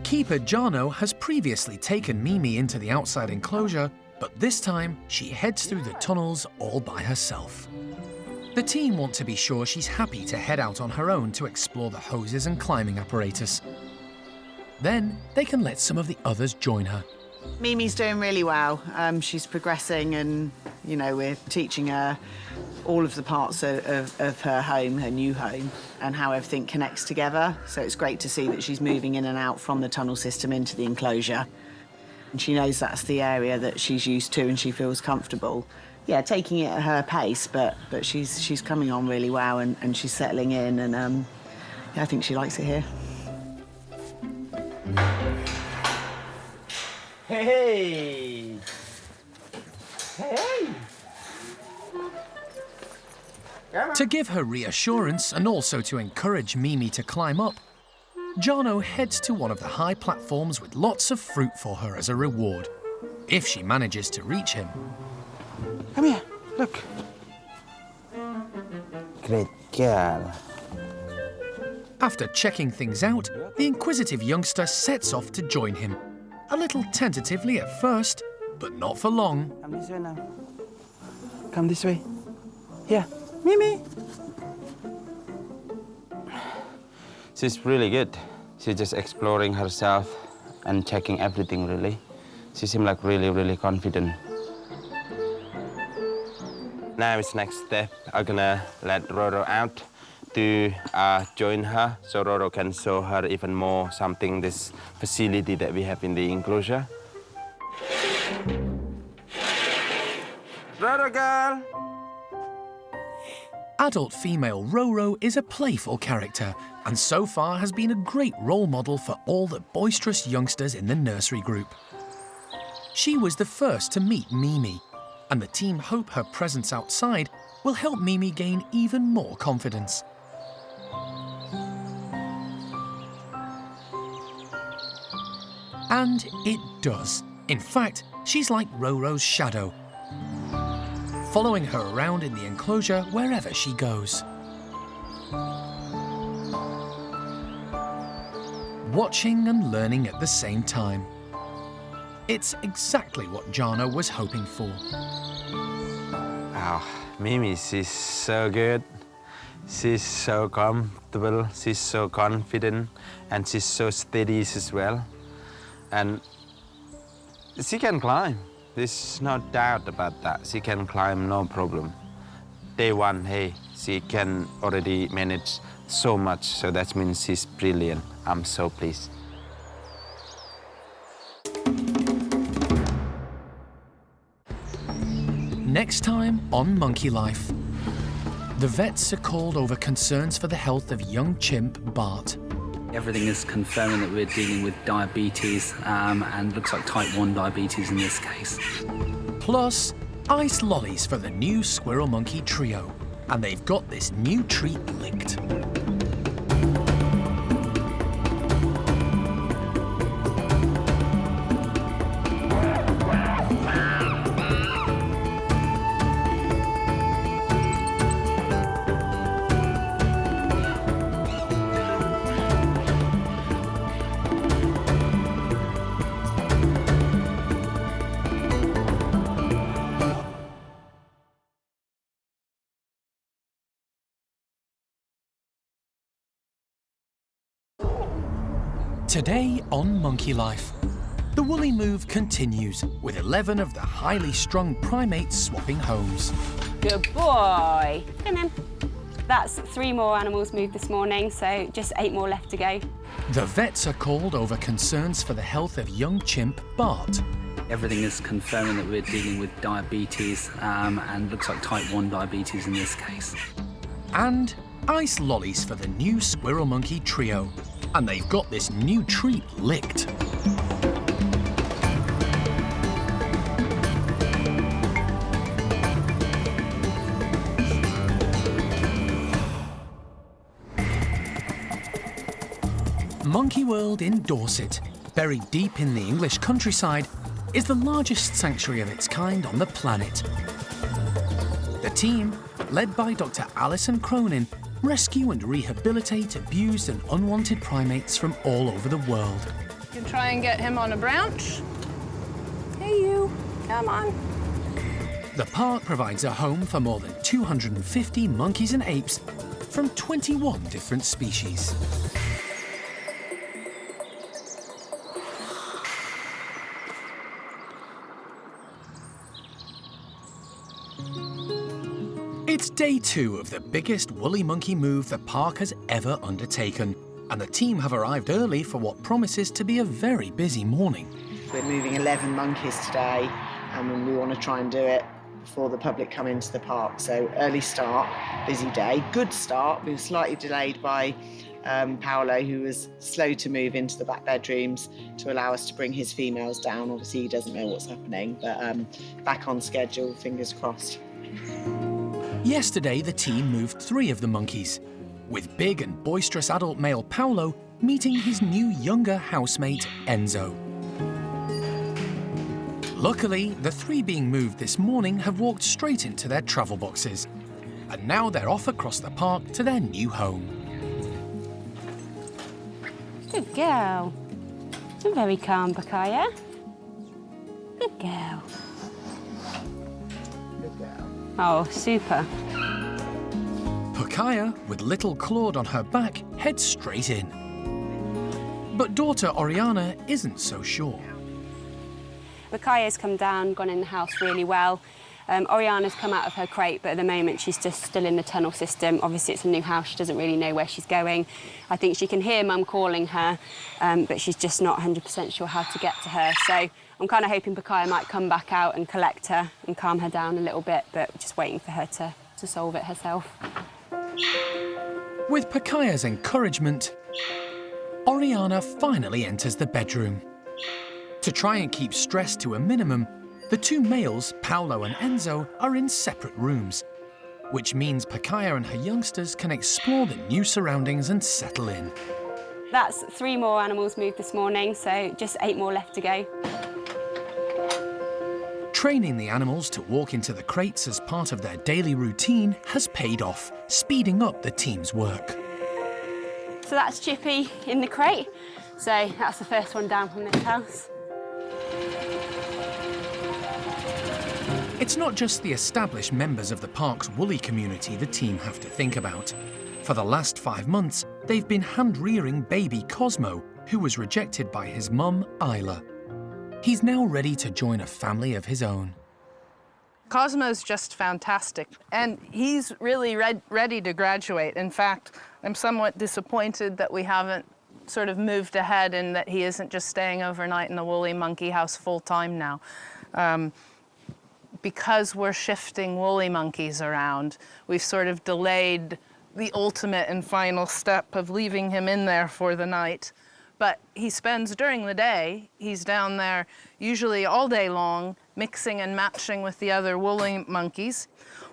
Keeper Jarno has previously taken Mimi into the outside enclosure, but this time she heads through the tunnels all by herself. The team want to be sure she's happy to head out on her own to explore the hoses and climbing apparatus. Then they can let some of the others join her. Mimi's doing really well. She's progressing and, you know, we're teaching her all of the parts of her home, her new home, and how everything connects together. So it's great to see that she's moving in and out from the tunnel system into the enclosure. And she knows that's the area that she's used to and she feels comfortable. Yeah, taking it at her pace, but she's coming on really well and she's settling in and yeah, I think she likes it here. Hey! Hey! To give her reassurance and also to encourage Mimi to climb up, Jarno heads to one of the high platforms with lots of fruit for her as a reward, if she manages to reach him. Come here, look. Great girl. After checking things out, the inquisitive youngster sets off to join him, a little tentatively at first, but not for long. Come this way now. Come this way. Here, Mimi. She's really good. She's just exploring herself and checking everything, really. She seems like really, really confident. Now it's next step. I'm gonna let Roro out to join her so Roro can show her even more something, this facility that we have in the enclosure. Roro girl! Adult female Roro is a playful character and so far has been a great role model for all the boisterous youngsters in the nursery group. She was the first to meet Mimi, and the team hope her presence outside will help Mimi gain even more confidence. And it does. In fact, she's like Roro's shadow, following her around in the enclosure wherever she goes. Watching and learning at the same time. It's exactly what Jana was hoping for. Oh, Mimi, she's so good. She's so comfortable, she's so confident, and she's so steady as well. And she can climb. There's no doubt about that. She can climb, no problem. Day one, hey, she can already manage so much, so that means she's brilliant. I'm so pleased. Next time on Monkey Life. The vets are called over concerns for the health of young chimp Bart. Everything is confirming that we're dealing with diabetes, and looks like type 1 diabetes in this case. Plus, ice lollies for the new squirrel monkey trio. And they've got this new treat licked. Today on Monkey Life, the woolly move continues with 11 of the highly strung primates swapping homes. Good boy. And then that's 3 more animals moved this morning, so just 8 more left to go. The vets are called over concerns for the health of young chimp Bart. Everything is confirming that we're dealing with diabetes, and looks like type 1 diabetes in this case. And ice lollies for the new squirrel monkey trio. And they've got this new treat licked. Monkey World in Dorset, buried deep in the English countryside, is the largest sanctuary of its kind on the planet. The team, led by Dr. Alison Cronin, rescue and rehabilitate abused and unwanted primates from all over the world. You can try and get him on a branch. Hey, you. Come on. The park provides a home for more than 250 monkeys and apes from 21 different species. It's day 2 of the biggest woolly monkey move the park has ever undertaken, and the team have arrived early for what promises to be a very busy morning. We're moving 11 monkeys today, and we want to try and do it before the public come into the park. So early start, busy day, good start. We were slightly delayed by Paolo, who was slow to move into the back bedrooms to allow us to bring his females down. Obviously, he doesn't know what's happening, but back on schedule, fingers crossed. Yesterday, the team moved 3 of the monkeys, with big and boisterous adult male Paolo meeting his new younger housemate, Enzo. Luckily, the 3 being moved this morning have walked straight into their travel boxes, and now they're off across the park to their new home. Good girl. You're very calm, Bakaya. Good girl. Oh, super. Pakaya, with little Claude on her back, heads straight in. But daughter Oriana isn't so sure. Bakaya's come down, gone in the house really well. Oriana's come out of her crate, but at the moment she's just still in the tunnel system. Obviously, it's a new house, she doesn't really know where she's going. I think she can hear Mum calling her, but she's just not 100% sure how to get to her. So I'm kind of hoping Bakaya might come back out and collect her and calm her down a little bit, but just waiting for her to solve it herself. With Pakaya's encouragement, Oriana finally enters the bedroom. To try and keep stress to a minimum, the 2 males, Paolo and Enzo, are in separate rooms, which means Pakaya and her youngsters can explore the new surroundings and settle in. That's 3 more animals moved this morning, so just 8 more left to go. Training the animals to walk into the crates as part of their daily routine has paid off, speeding up the team's work. So that's Chippy in the crate. So that's the first one down from this house. It's not just the established members of the park's woolly community the team have to think about. For the last 5 months, they've been hand-rearing baby Cosmo, who was rejected by his mum, Isla. He's now ready to join a family of his own. Cosmo's just fantastic, and he's really ready to graduate. In fact, I'm somewhat disappointed that we haven't sort of moved ahead and that he isn't just staying overnight in the woolly monkey house full-time now. Because we're shifting woolly monkeys around, we've sort of delayed the ultimate and final step of leaving him in there for the night. But he spends during the day, he's down there usually all day long, mixing and matching with the other woolly monkeys.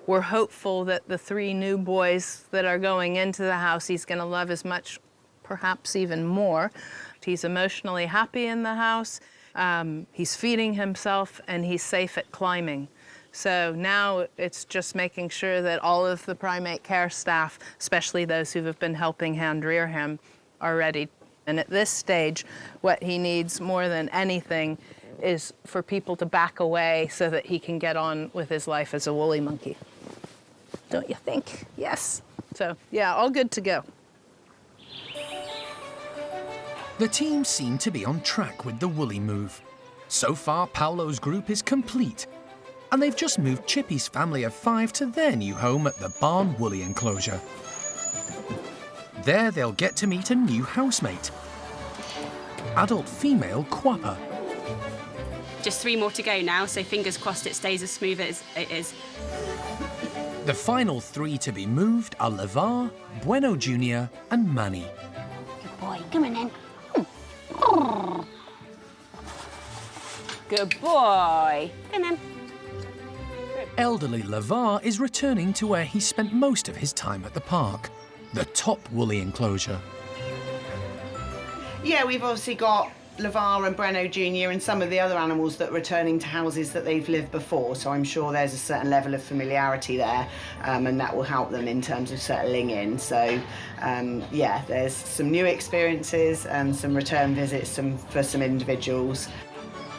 We're hopeful that the 3 new boys that are going into the house, he's gonna love as much, perhaps even more. He's emotionally happy in the house, he's feeding himself, and he's safe at climbing. So now it's just making sure that all of the primate care staff, especially those who have been helping hand rear him, are ready. And at this stage, what he needs more than anything is for people to back away so that he can get on with his life as a woolly monkey. Don't you think? Yes. So, yeah, all good to go. The team seem to be on track with the woolly move. So far, Paolo's group is complete, and they've just moved Chippy's family of 5 to their new home at the barn woolly enclosure. There they'll get to meet a new housemate, adult female Quapper. Just 3 more to go now, so fingers crossed it stays as smooth as it is. The final 3 to be moved are Levar, Bueno Jr. and Manny. Good boy, come on then. Good boy. Come on. Elderly Levar is returning to where he spent most of his time at the park, the top woolly enclosure. Yeah, we've obviously got Levar and Breno Jr. and some of the other animals that are returning to houses that they've lived before, so I'm sure there's a certain level of familiarity there, and that will help them in terms of settling in. So, yeah, there's some new experiences and some return visits for some individuals.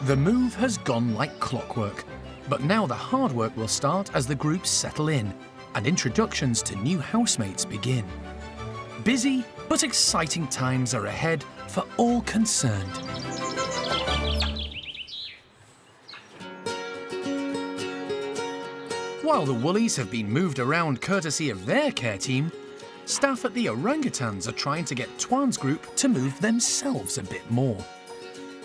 The move has gone like clockwork, but now the hard work will start as the groups settle in and introductions to new housemates begin. Busy but exciting times are ahead for all concerned. While the woolies have been moved around courtesy of their care team, staff at the orangutans are trying to get Tuan's group to move themselves a bit more.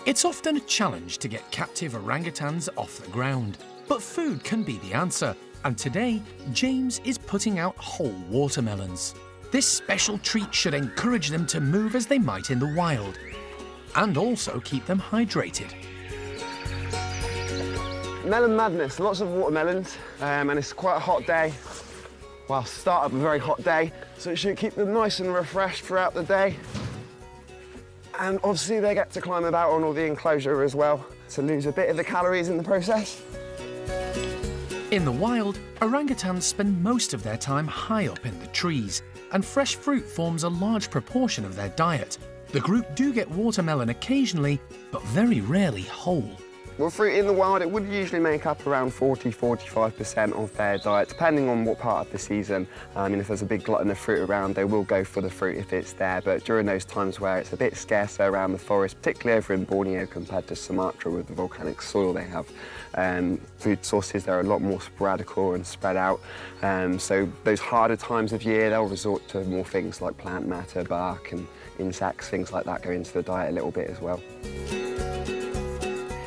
It's often a challenge to get captive orangutans off the ground, but food can be the answer, and today James is putting out whole watermelons. This special treat should encourage them to move as they might in the wild, and also keep them hydrated. Melon madness, lots of watermelons, and it's quite a hot day. Well, start of a very hot day, so it should keep them nice and refreshed throughout the day. And obviously they get to climb about on all the enclosure as well, to lose a bit of the calories in the process. In the wild, orangutans spend most of their time high up in the trees, and fresh fruit forms a large proportion of their diet. The group do get watermelon occasionally, but very rarely whole. Well, fruit in the wild, it would usually make up around 40–45% of their diet, depending on what part of the season. I mean, if there's a big glutton of fruit around, they will go for the fruit if it's there. But during those times where it's a bit scarcer around the forest, particularly over in Borneo compared to Sumatra with the volcanic soil they have, food sources there are a lot more sporadical and spread out. So those harder times of year, they'll resort to more things like plant matter, bark and insects, things like that go into the diet a little bit as well.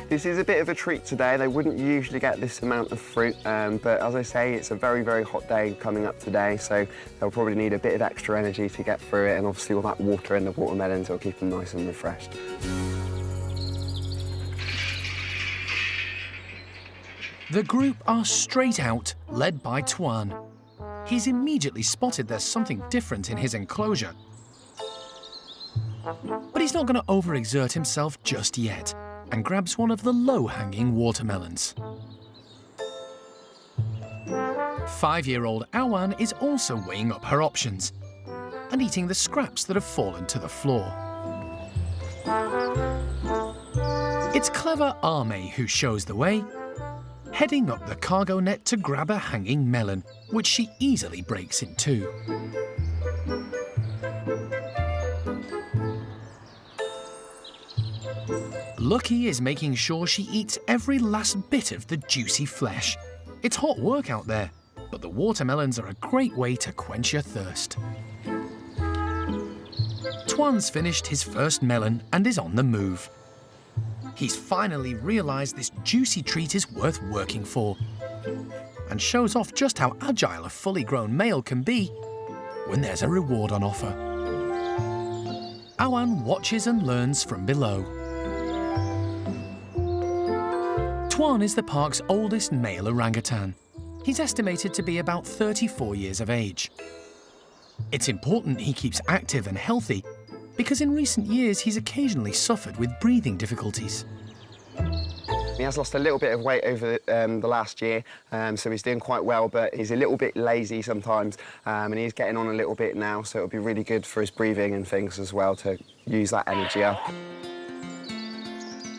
This is a bit of a treat today. They wouldn't usually get this amount of fruit, but as I say, it's a very, very hot day coming up today, so they'll probably need a bit of extra energy to get through it, and obviously all that water in the watermelons will keep them nice and refreshed. The group are straight out, led by Tuan. He's immediately spotted there's something different in his enclosure. But he's not going to overexert himself just yet, and grabs one of the low-hanging watermelons. 5-year-old Awan is also weighing up her options and eating the scraps that have fallen to the floor. It's clever Arme who shows the way, heading up the cargo net to grab a hanging melon, which she easily breaks in two. Lucky is making sure she eats every last bit of the juicy flesh. It's hot work out there, but the watermelons are a great way to quench your thirst. Twan's finished his first melon and is on the move. He's finally realised this juicy treat is worth working for, and shows off just how agile a fully grown male can be when there's a reward on offer. Awan watches and learns from below. Twan is the park's oldest male orangutan. He's estimated to be about 34 years of age. It's important he keeps active and healthy because in recent years he's occasionally suffered with breathing difficulties. He has lost a little bit of weight over the last year, so he's doing quite well, but he's a little bit lazy sometimes, and he's getting on a little bit now, so it'll be really good for his breathing and things as well to use that energy up.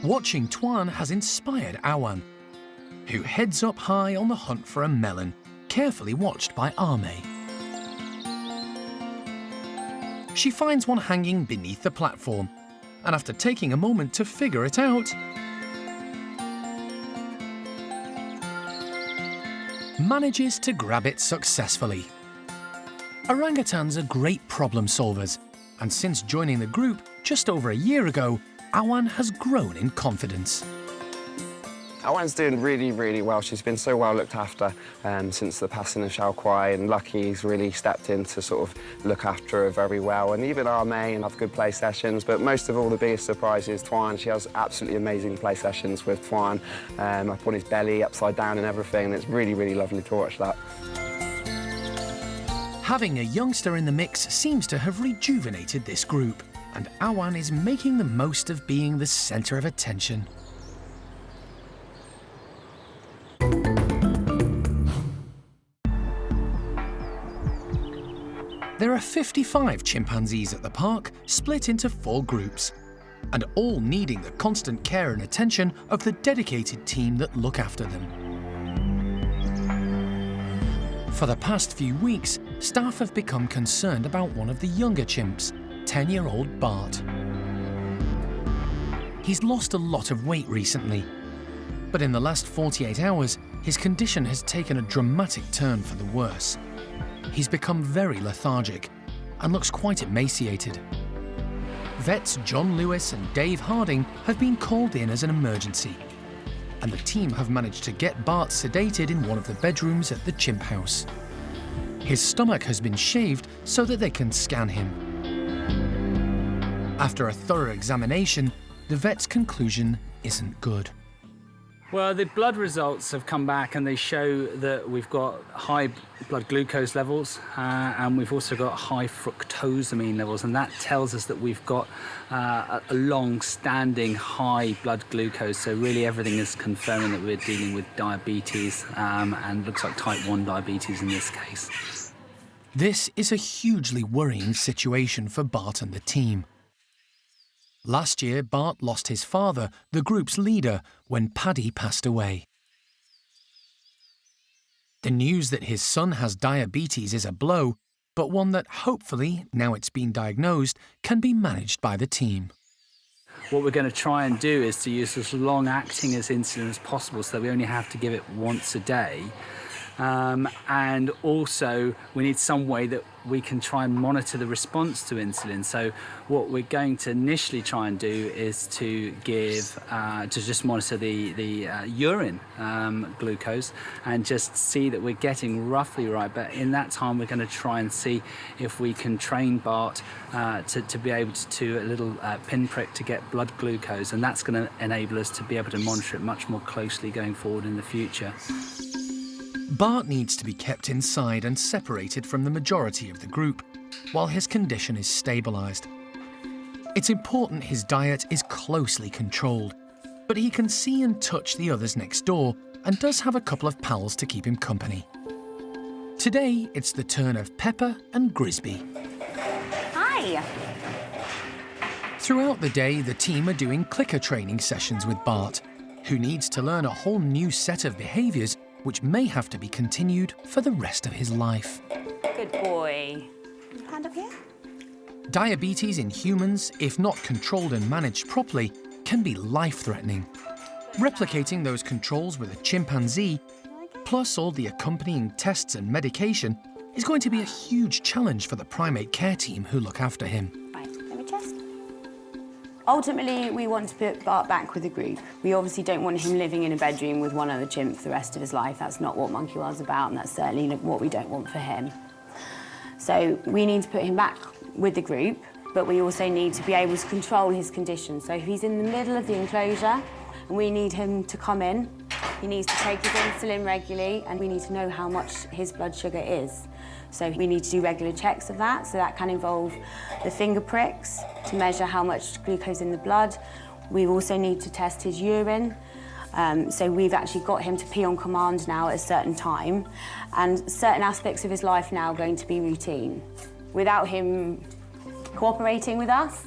Watching Twan has inspired Awan, who heads up high on the hunt for a melon, carefully watched by Arme. She finds one hanging beneath the platform, and after taking a moment to figure it out, manages to grab it successfully. Orangutans are great problem solvers, and since joining the group just over a year ago, Awan has grown in confidence. Awan's doing really, really well. She's been so well looked after since the passing of Xiao Kuai, and Lucky's really stepped in to sort of look after her very well. And even Arme and have good play sessions, but most of all, the biggest surprise is Twan. She has absolutely amazing play sessions with Twan, up on his belly, upside down and everything, and it's really, really lovely to watch that. Having a youngster in the mix seems to have rejuvenated this group, and Awan is making the most of being the centre of attention. There are 55 chimpanzees at the park, split into 4 groups, and all needing the constant care and attention of the dedicated team that look after them. For the past few weeks, staff have become concerned about one of the younger chimps, 10-year-old Bart. He's lost a lot of weight recently, but in the last 48 hours, his condition has taken a dramatic turn for the worse. He's become very lethargic and looks quite emaciated. Vets John Lewis and Dave Harding have been called in as an emergency, and the team have managed to get Bart sedated in one of the bedrooms at the chimp house. His stomach has been shaved so that they can scan him. After a thorough examination, the vet's conclusion isn't good. Well, the blood results have come back and they show that we've got high blood glucose levels and we've also got high fructosamine levels, and that tells us that we've got a long-standing high blood glucose. So really everything is confirming that we're dealing with diabetes and looks like type 1 diabetes in this case. This is a hugely worrying situation for Bart and the team. Last year, Bart lost his father, the group's leader, when Paddy passed away. The news that his son has diabetes is a blow, but one that hopefully, now it's been diagnosed, can be managed by the team. What we're going to try and do is to use as long-acting as insulin as possible so that we only have to give it once a day. And also we need some way that we can try and monitor the response to insulin. So what we're going to initially try and do is to give, to just monitor the urine glucose and just see that we're getting roughly right. But in that time, we're going to try and see if we can train Bart to be able to do a little pinprick to get blood glucose. And that's going to enable us to be able to monitor it much more closely going forward in the future. Bart needs to be kept inside and separated from the majority of the group while his condition is stabilised. It's important his diet is closely controlled, but he can see and touch the others next door and does have a couple of pals to keep him company. Today, it's the turn of Pepper and Grisby. Hi. Throughout the day, the team are doing clicker training sessions with Bart, who needs to learn a whole new set of behaviours which may have to be continued for the rest of his life. Good boy. Hand up here. Diabetes in humans, if not controlled and managed properly, can be life-threatening. Replicating those controls with a chimpanzee, plus all the accompanying tests and medication, is going to be a huge challenge for the primate care team who look after him. Right, let me test. Ultimately, we want to put Bart back with the group. We obviously don't want him living in a bedroom with one other chimp for the rest of his life. That's not what Monkey World's about, and that's certainly what we don't want for him. So we need to put him back with the group, but we also need to be able to control his condition. So if he's in the middle of the enclosure and we need him to come in, he needs to take his insulin regularly, and we need to know how much his blood sugar is. So we need to do regular checks of that. So that can involve the finger pricks to measure how much glucose in the blood. We also need to test his urine. So we've actually got him to pee on command now at a certain time, and certain aspects of his life now are going to be routine. Without him cooperating with us,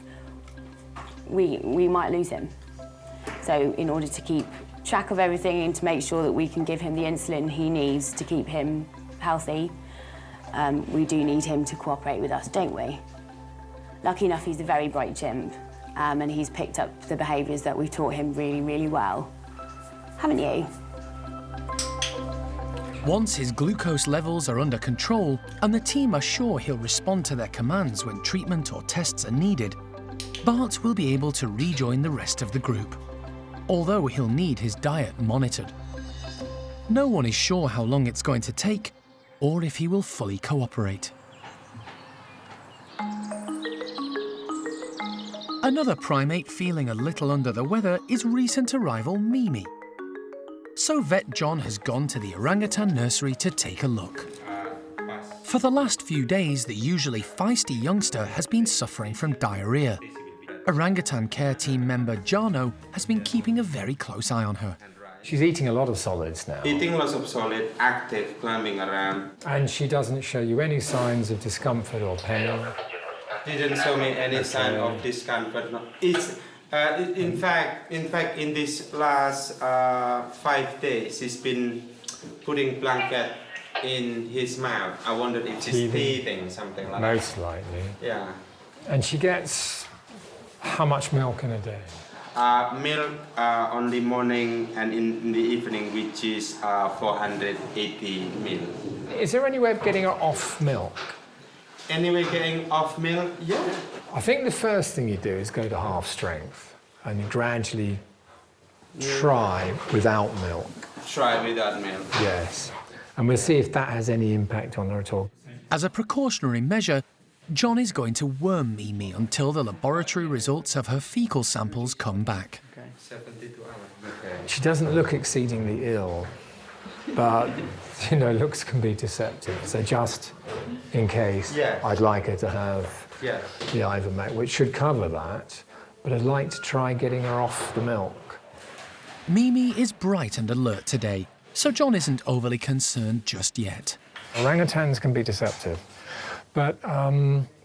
we might lose him. So in order to keep track of everything and to make sure that we can give him the insulin he needs to keep him healthy, we do need him to cooperate with us, don't we? Lucky enough, he's a very bright chimp, and he's picked up the behaviours that we've taught him really, really well. Haven't you? Once his glucose levels are under control and the team are sure he'll respond to their commands when treatment or tests are needed, Bart will be able to rejoin the rest of the group, although he'll need his diet monitored. No one is sure how long it's going to take or if he will fully cooperate. Another primate feeling a little under the weather is recent arrival Mimi. So vet John has gone to the orangutan nursery to take a look. For the last few days, the usually feisty youngster has been suffering from diarrhea. Orangutan care team member Jarno has been keeping a very close eye on her. She's eating a lot of solids now. Eating lots of solid, active, climbing around. And she doesn't show you any signs of discomfort or pain? Didn't show me any sign of discomfort. No. It's, in fact, in this last 5 days, he's been putting blanket in his mouth. I wondered if she's teething, something like that. Most likely. Yeah. And she gets how much milk in a day? Milk on the morning and in the evening, which is 480 ml. Is there any way of getting her off milk? Any way getting off milk? Yeah. I think the first thing you do is go to half strength and you gradually try without milk. Try without milk. Yes. And we'll see if that has any impact on her at all. As a precautionary measure, John is going to worm Mimi until the laboratory results of her fecal samples come back. Okay. 72 hours. Okay. She doesn't look exceedingly ill, but, you know, looks can be deceptive. So just in case, I'd like her to have the Ivermectin, which should cover that, but I'd like to try getting her off the milk. Mimi is bright and alert today, so John isn't overly concerned just yet. Orangutans can be deceptive, but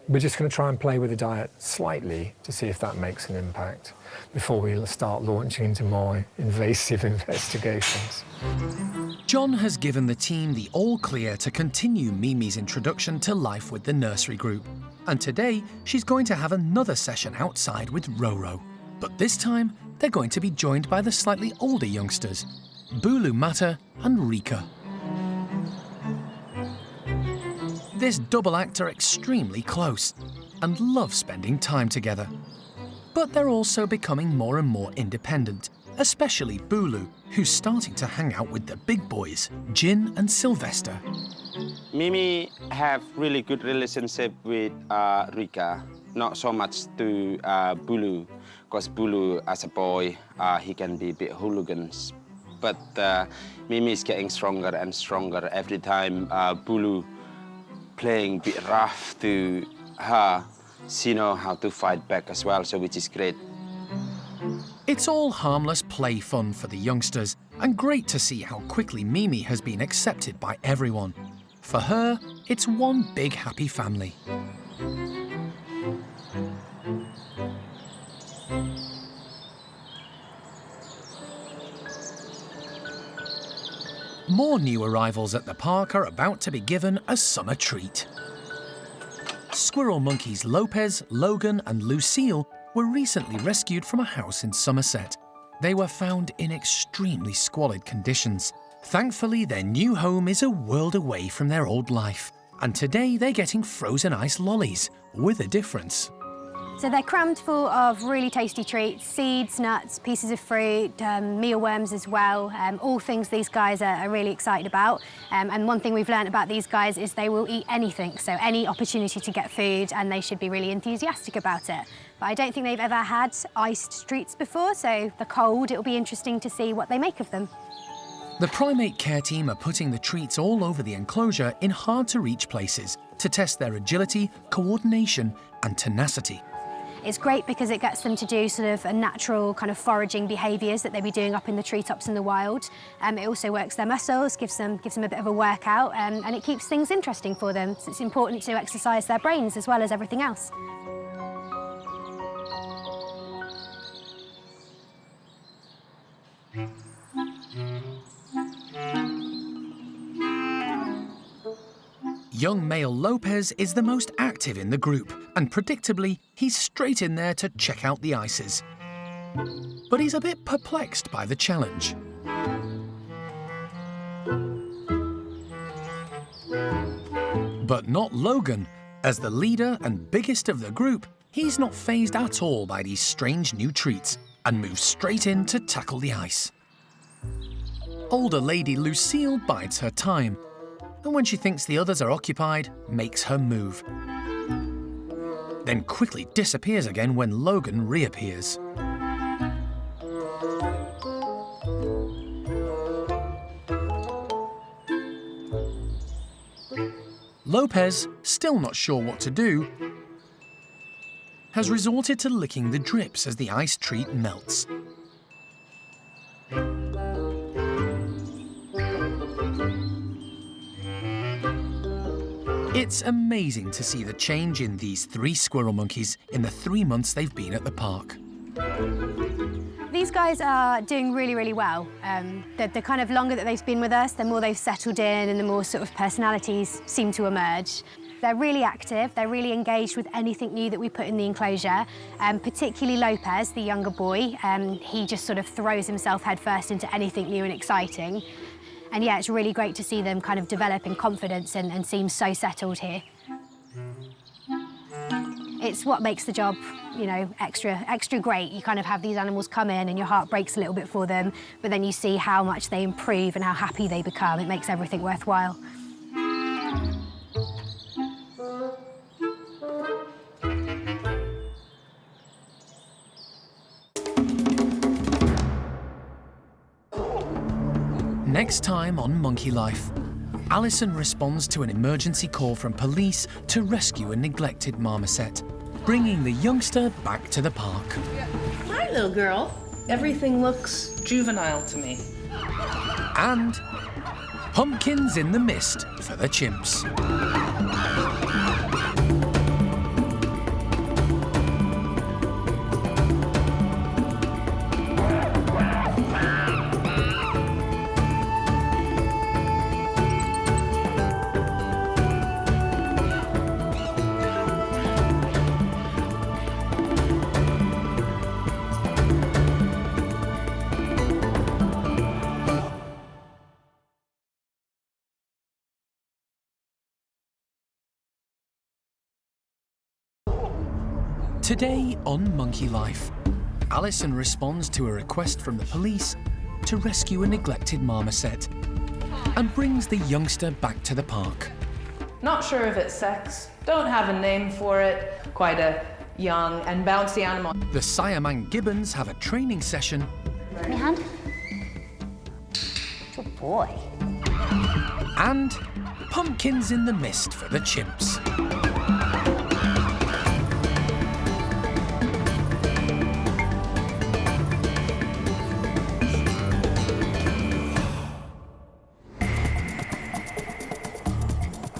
we're just going to try and play with the diet slightly to see if that makes an impact before we start launching into more invasive investigations. John has given the team the all-clear to continue Mimi's introduction to life with the nursery group, and today she's going to have another session outside with Roro. But this time, they're going to be joined by the slightly older youngsters, Bulu Mata and Rika. This double act are extremely close and love spending time together. But they're also becoming more and more independent, especially Bulu, who's starting to hang out with the big boys, Jin and Sylvester. Mimi have really good relationship with Rika, not so much to Bulu, because Bulu, as a boy, he can be a bit hooligans. But Mimi is getting stronger and stronger every time Bulu playing a bit rough to her. She knows how to fight back as well, so which is great. It's all harmless play fun for the youngsters, and great to see how quickly Mimi has been accepted by everyone. For her, it's one big happy family. More new arrivals at the park are about to be given a summer treat. Squirrel monkeys Lopez, Logan and Lucille were recently rescued from a house in Somerset. They were found in extremely squalid conditions. Thankfully, their new home is a world away from their old life. And today they're getting frozen ice lollies, with a difference. So they're crammed full of really tasty treats, seeds, nuts, pieces of fruit, mealworms as well, all things these guys are really excited about. And one thing we've learned about these guys is they will eat anything, so any opportunity to get food, and they should be really enthusiastic about it. But I don't think they've ever had iced treats before, so the cold, it'll be interesting to see what they make of them. The primate care team are putting the treats all over the enclosure in hard-to-reach places to test their agility, coordination and tenacity. It's great because it gets them to do sort of a natural kind of foraging behaviours that they'd be doing up in the treetops in the wild. It also works their muscles, gives them a bit of a workout, and it keeps things interesting for them. So it's important to exercise their brains as well as everything else. Young male Lopez is the most active in the group, and predictably, he's straight in there to check out the ices. But he's a bit perplexed by the challenge. But not Logan. As the leader and biggest of the group, he's not fazed at all by these strange new treats and moves straight in to tackle the ice. Older lady Lucille bides her time, and when she thinks the others are occupied, makes her move. Then quickly disappears again when Logan reappears. Lopez, still not sure what to do, has resorted to licking the drips as the ice treat melts. It's amazing to see the change in these 3 squirrel monkeys in the 3 months they've been at the park. These guys are doing really, really well. The kind of longer that they've been with us, the more they've settled in and the more sort of personalities seem to emerge. They're really active, they're really engaged with anything new that we put in the enclosure, particularly Lopez, the younger boy. He just sort of throws himself headfirst into anything new and exciting. And yeah, it's really great to see them kind of develop in confidence and seem so settled here. It's what makes the job, you know, extra great. You kind of have these animals come in and your heart breaks a little bit for them, but then you see how much they improve and how happy they become. It makes everything worthwhile. Next time on Monkey Life, Alison responds to an emergency call from police to rescue a neglected marmoset, bringing the youngster back to the park. Hi, little girl. Everything looks juvenile to me. And pumpkins in the mist for the chimps. Today on Monkey Life, Alison responds to a request from the police to rescue a neglected marmoset and brings the youngster back to the park. Not sure of its sex, don't have a name for it. Quite a young and bouncy animal. The Siamang gibbons have a training session. Give me a hand. Good boy. And pumpkins in the mist for the chimps.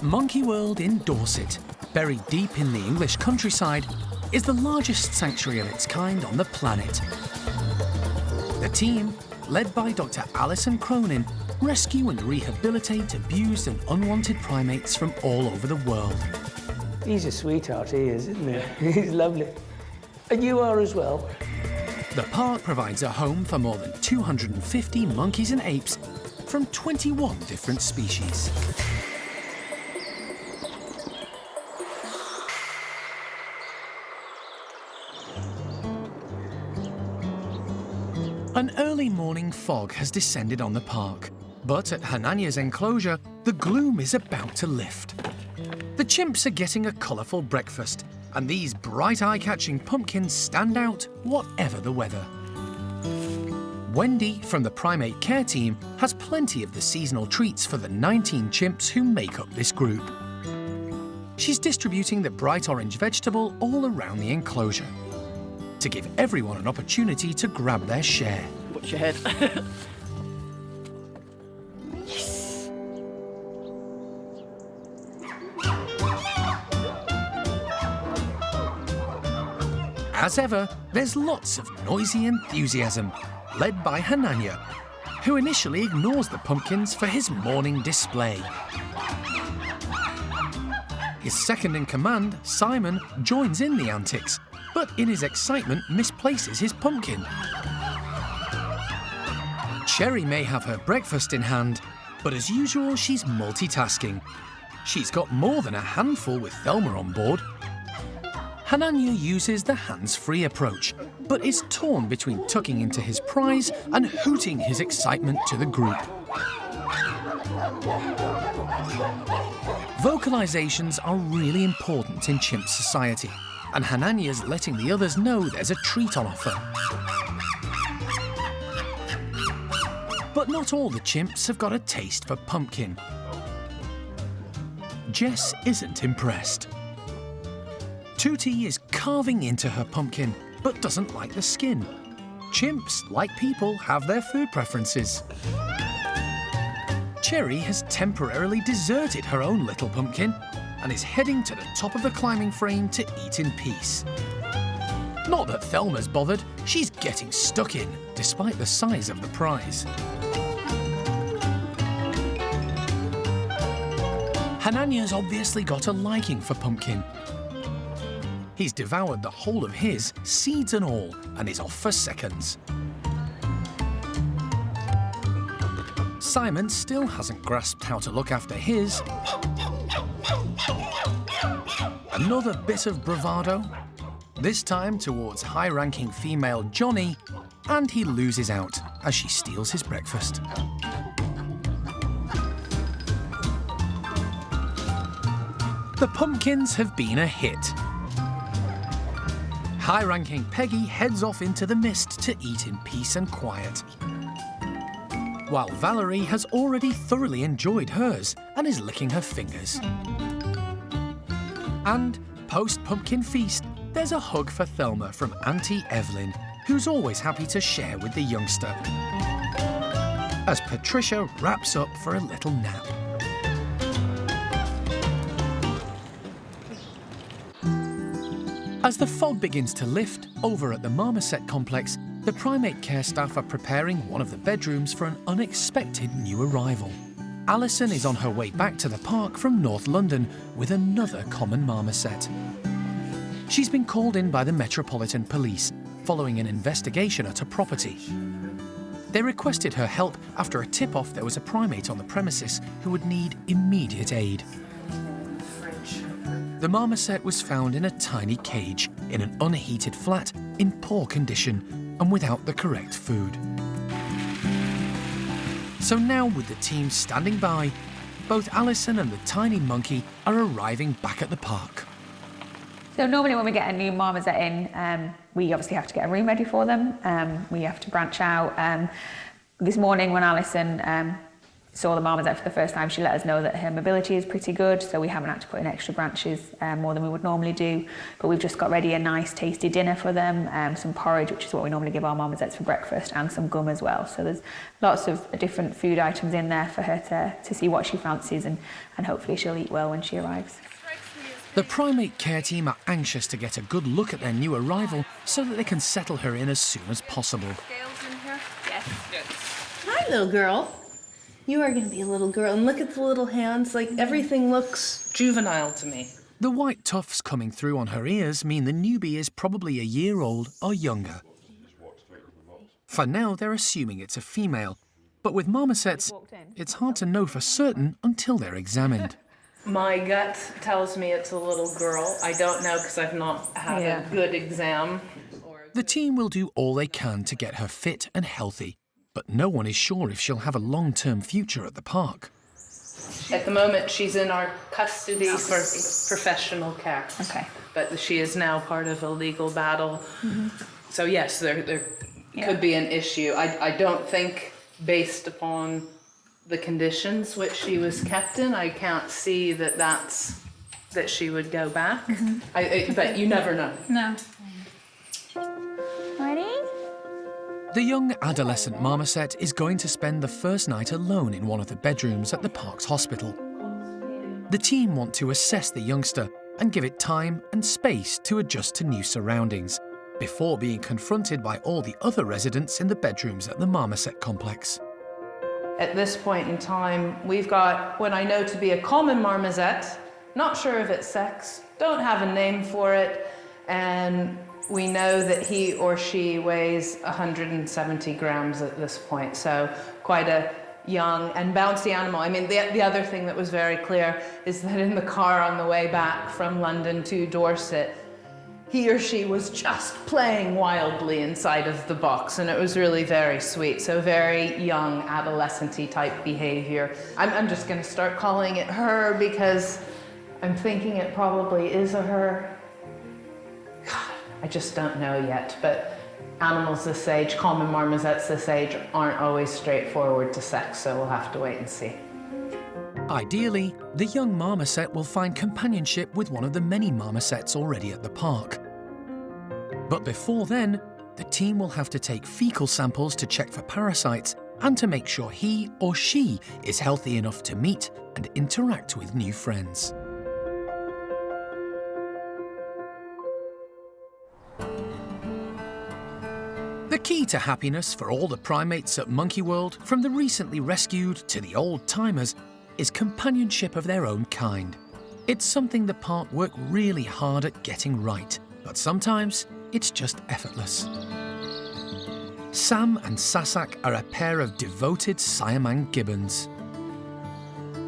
Monkey World in Dorset, buried deep in the English countryside, is the largest sanctuary of its kind on the planet. The team, led by Dr. Alison, rescue and rehabilitate abused and unwanted primates from all over the world. He's a sweetheart, he is, isn't he? He's lovely. And you are as well. The park provides a home for more than 250 monkeys and apes from 21 different species. An early morning fog has descended on the park, but at Hanania's enclosure, the gloom is about to lift. The chimps are getting a colourful breakfast, and these bright eye-catching pumpkins stand out whatever the weather. Wendy from the primate care team has plenty of the seasonal treats for the 19 chimps who make up this group. She's distributing the bright orange vegetable all around the enclosure to give everyone an opportunity to grab their share. Watch your head. Yes! As ever, there's lots of noisy enthusiasm, led by Hanania, who initially ignores the pumpkins for his morning display. His second in command, Simon, joins in the antics, but in his excitement misplaces his pumpkin. Cherry may have her breakfast in hand, but as usual she's multitasking. She's got more than a handful with Thelma on board. Hanania uses the hands-free approach, but is torn between tucking into his prize and hooting his excitement to the group. Vocalizations are really important in chimp society, and Hanania's letting the others know there's a treat on offer. But not all the chimps have got a taste for pumpkin. Jess isn't impressed. Tootie is carving into her pumpkin, but doesn't like the skin. Chimps, like people, have their food preferences. Cherry has temporarily deserted her own little pumpkin and is heading to the top of the climbing frame to eat in peace. Not that Thelma's bothered, she's getting stuck in, despite the size of the prize. Hanania's obviously got a liking for pumpkin. He's devoured the whole of his, seeds and all, and is off for seconds. Simon still hasn't grasped how to look after his. Another bit of bravado, this time towards high-ranking female Johnny, and he loses out as she steals his breakfast. The pumpkins have been a hit. High-ranking Peggy heads off into the mist to eat in peace and quiet, while Valerie has already thoroughly enjoyed hers and is licking her fingers. And post-pumpkin feast, there's a hug for Thelma from Auntie Evelyn, who's always happy to share with the youngster, as Patricia wraps up for a little nap. As the fog begins to lift over at the marmoset complex, the primate care staff are preparing one of the bedrooms for an unexpected new arrival. Alison is on her way back to the park from North London with another common marmoset. She's been called in by the Metropolitan Police following an investigation at a property. They requested her help after a tip-off there was a primate on the premises who would need immediate aid. The marmoset was found in a tiny cage in an unheated flat in poor condition and without the correct food. So now, with the team standing by, both Alison and the tiny monkey are arriving back at the park. So normally when we get a new marmoset in, we obviously have to get a room ready for them. We have to branch out. This morning when Alison saw the marmoset for the first time, she let us know that her mobility is pretty good, so we haven't had to put in extra branches more than we would normally do. But we've just got ready a nice tasty dinner for them, some porridge, which is what we normally give our marmosets for breakfast, and some gum as well. So there's lots of different food items in there for her to see what she fancies, and hopefully she'll eat well when she arrives. The primate care team are anxious to get a good look at their new arrival so that they can settle her in as soon as possible. Hi, little girl. You are going to be a little girl, and look at the little hands, like everything looks juvenile to me. The white tufts coming through on her ears mean the newbie is probably a year old or younger. For now, they're assuming it's a female, but with marmosets, it's hard to know for certain until they're examined. My gut tells me it's a little girl. I don't know because I've not had a good exam. The team will do all they can to get her fit and healthy, but no one is sure if she'll have a long-term future at the park. At the moment, she's in our custody for professional care. Okay. But she is now part of a legal battle. So yes, there could be an issue. I don't think, based upon the conditions which she was kept in, I can't see that she would go back. But you never know. No. Ready? The young adolescent marmoset is going to spend the first night alone in one of the bedrooms at the park's hospital. The team want to assess the youngster and give it time and space to adjust to new surroundings before being confronted by all the other residents in the bedrooms at the marmoset complex. At this point in time, we've got what I know to be a common marmoset, not sure of its sex, don't have a name for it, and we know that he or she weighs 170 grams at this point, so quite a young and bouncy animal. I mean, the other thing that was very clear is that in the car on the way back from London to Dorset, he or she was just playing wildly inside of the box, and it was really very sweet. So very young, adolescent-y type behavior. I'm just going to start calling it her because I'm thinking it probably is a her. God, I just don't know yet, but animals this age, common marmosets this age, aren't always straightforward to sex, so we'll have to wait and see. Ideally, the young marmoset will find companionship with one of the many marmosets already at the park. But before then, the team will have to take fecal samples to check for parasites and to make sure he or she is healthy enough to meet and interact with new friends. The key to happiness for all the primates at Monkey World, from the recently rescued to the old-timers, is companionship of their own kind. It's something the park work really hard at getting right, but sometimes it's just effortless. Sam and Sasak are a pair of devoted Siamang gibbons.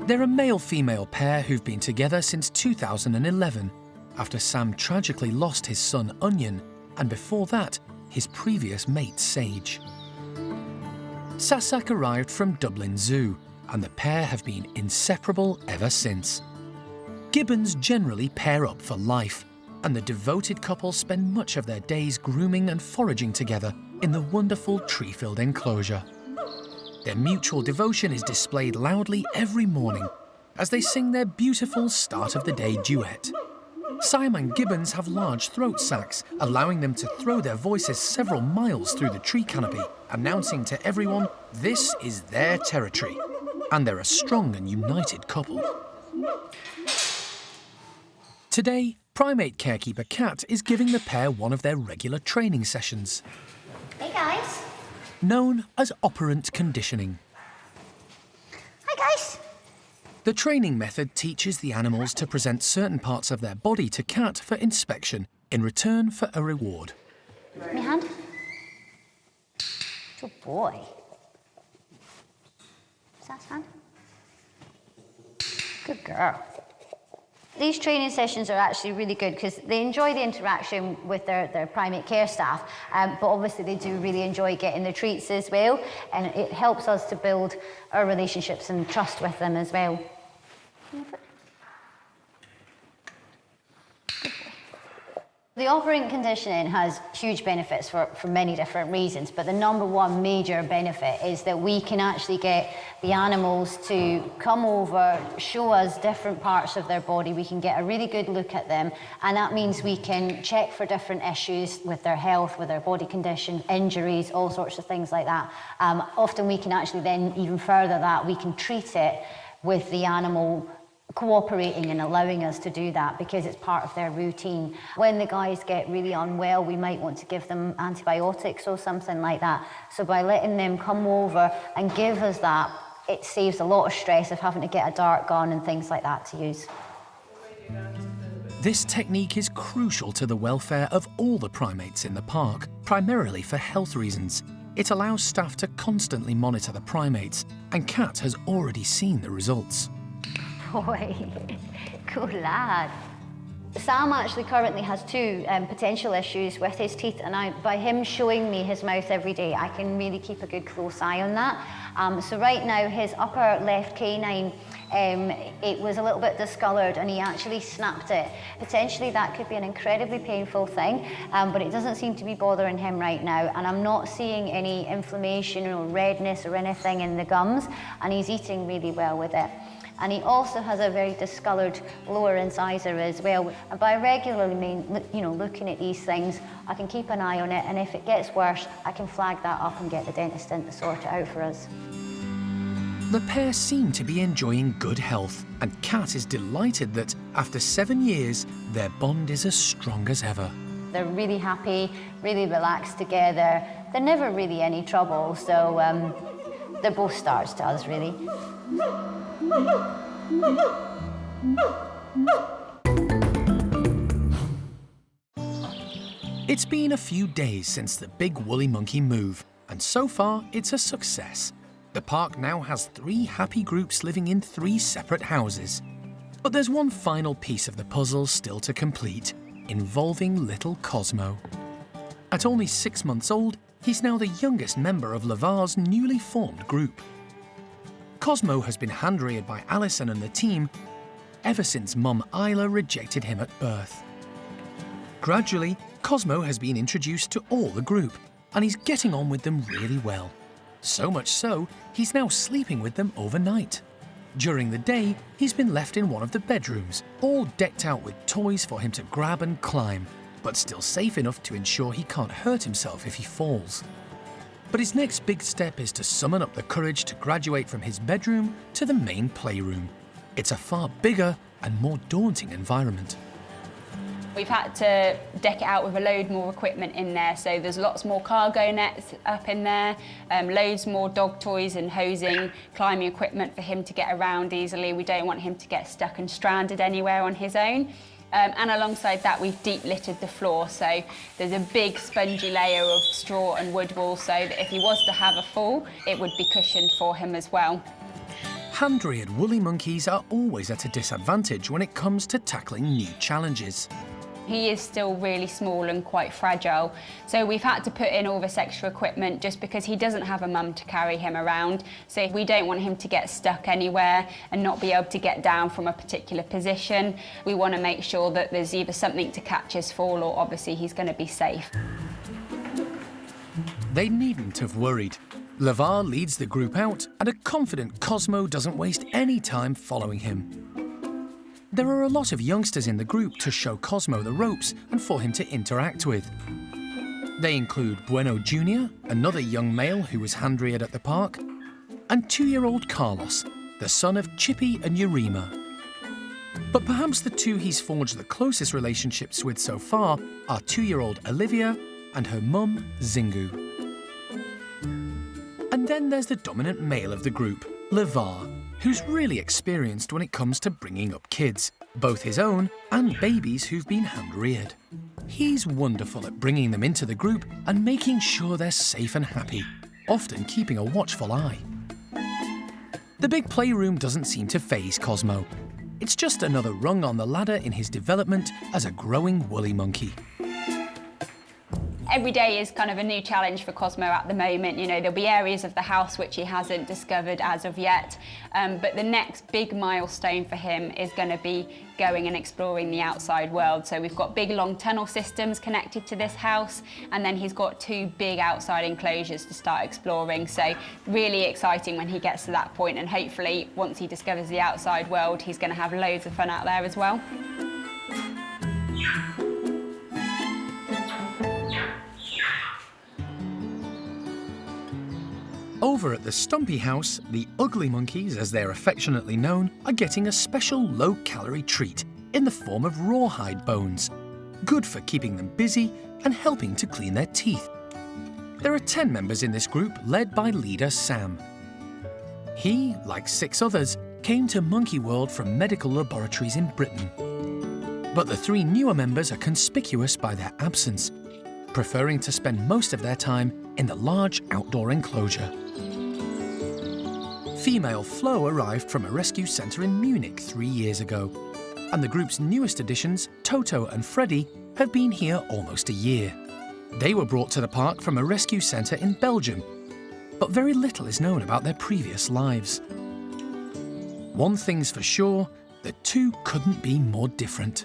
They're a male-female pair who've been together since 2011, after Sam tragically lost his son Onion, and before that, his previous mate Sage. Sasak arrived from Dublin Zoo, and the pair have been inseparable ever since. Gibbons generally pair up for life, and the devoted couple spend much of their days grooming and foraging together in the wonderful tree-filled enclosure. Their mutual devotion is displayed loudly every morning as they sing their beautiful start-of-the-day duet. Siamang gibbons have large throat sacs, allowing them to throw their voices several miles through the tree canopy, announcing to everyone this is their territory. And they're a strong and united couple. Today, primate carekeeper Kat is giving the pair one of their regular training sessions. Hey guys. Known as operant conditioning. Hi guys. The training method teaches the animals to present certain parts of their body to Kat for inspection in return for a reward. My hand. Good boy. Is that hand? Good girl. These training sessions are actually really good because they enjoy the interaction with their primate care staff, but obviously they do really enjoy getting the treats as well, and it helps us to build our relationships and trust with them as well. The operant conditioning has huge benefits for many different reasons, but the number one major benefit is that we can actually get the animals to come over, show us different parts of their body. We can get a really good look at them, and that means we can check for different issues with their health, with their body condition, injuries, all sorts of things like that. Often we can actually then even further that, we can treat it with the animal cooperating and allowing us to do that because it's part of their routine. When the guys get really unwell, we might want to give them antibiotics or something like that. So by letting them come over and give us that, it saves a lot of stress of having to get a dart gun and things like that to use. This technique is crucial to the welfare of all the primates in the park, primarily for health reasons. It allows staff to constantly monitor the primates, and Kat has already seen the results. Boy, cool lad. Sam actually currently has two potential issues with his teeth, and by him showing me his mouth every day, I can really keep a good close eye on that. So right now, his upper left canine, it was a little bit discoloured and he actually snapped it. Potentially that could be an incredibly painful thing, but it doesn't seem to be bothering him right now, and I'm not seeing any inflammation or redness or anything in the gums, and he's eating really well with it. And he also has a very discoloured lower incisor as well. And by regularly, looking at these things, I can keep an eye on it, and if it gets worse, I can flag that up and get the dentist in to sort it out for us. The pair seem to be enjoying good health, and Kat is delighted that, after 7 years, their bond is as strong as ever. They're really happy, really relaxed together. They're never really any trouble, so they're both stars to us, really. It's been a few days since the big woolly monkey move, and so far it's a success. The park now has 3 happy groups living in 3 separate houses. But there's one final piece of the puzzle still to complete, involving little Cosmo. At only 6 months old, he's now the youngest member of Levar's newly formed group. Cosmo has been hand-reared by Alison and the team ever since Mum Isla rejected him at birth. Gradually, Cosmo has been introduced to all the group, and he's getting on with them really well. So much so, he's now sleeping with them overnight. During the day, he's been left in one of the bedrooms, all decked out with toys for him to grab and climb, but still safe enough to ensure he can't hurt himself if he falls. But his next big step is to summon up the courage to graduate from his bedroom to the main playroom. It's a far bigger and more daunting environment. We've had to deck it out with a load more equipment in there, so there's lots more cargo nets up in there, loads more dog toys and hosing, climbing equipment for him to get around easily. We don't want him to get stuck and stranded anywhere on his own. And alongside that, we've deep littered the floor, so there's a big spongy layer of straw and wood wool, so that if he was to have a fall, it would be cushioned for him as well. Hand-reared woolly monkeys are always at a disadvantage when it comes to tackling new challenges. He is still really small and quite fragile, so we've had to put in all this extra equipment just because he doesn't have a mum to carry him around, so we don't want him to get stuck anywhere and not be able to get down from a particular position. We want to make sure that there's either something to catch his fall or obviously he's going to be safe. They needn't have worried. Levar leads the group out, and a confident Cosmo doesn't waste any time following him. There are a lot of youngsters in the group to show Cosmo the ropes and for him to interact with. They include Bueno Jr., another young male who was hand-reared at the park, and 2-year-old Carlos, the son of Chippy and Urema. But perhaps the two he's forged the closest relationships with so far are 2-year-old Olivia and her mum, Zingu. And then there's the dominant male of the group, Levar, who's really experienced when it comes to bringing up kids, both his own and babies who've been hand-reared. He's wonderful at bringing them into the group and making sure they're safe and happy, often keeping a watchful eye. The big playroom doesn't seem to faze Cosmo. It's just another rung on the ladder in his development as a growing woolly monkey. Every day is kind of a new challenge for Cosmo at the moment. You know, there'll be areas of the house which he hasn't discovered as of yet, but the next big milestone for him is going to be going and exploring the outside world. So we've got big long tunnel systems connected to this house, and then he's got 2 big outside enclosures to start exploring. So really exciting when he gets to that point, and hopefully once he discovers the outside world, he's going to have loads of fun out there as well. Over at the Stumpy house, the ugly monkeys, as they're affectionately known, are getting a special low-calorie treat in the form of rawhide bones, good for keeping them busy and helping to clean their teeth. There are 10 members in this group, led by leader Sam. He, like 6 others, came to Monkey World from medical laboratories in Britain. But the 3 newer members are conspicuous by their absence, preferring to spend most of their time in the large outdoor enclosure. Female Flo arrived from a rescue centre in Munich 3 years ago, and the group's newest additions, Toto and Freddy, have been here almost a year. They were brought to the park from a rescue centre in Belgium, but very little is known about their previous lives. One thing's for sure, the 2 couldn't be more different.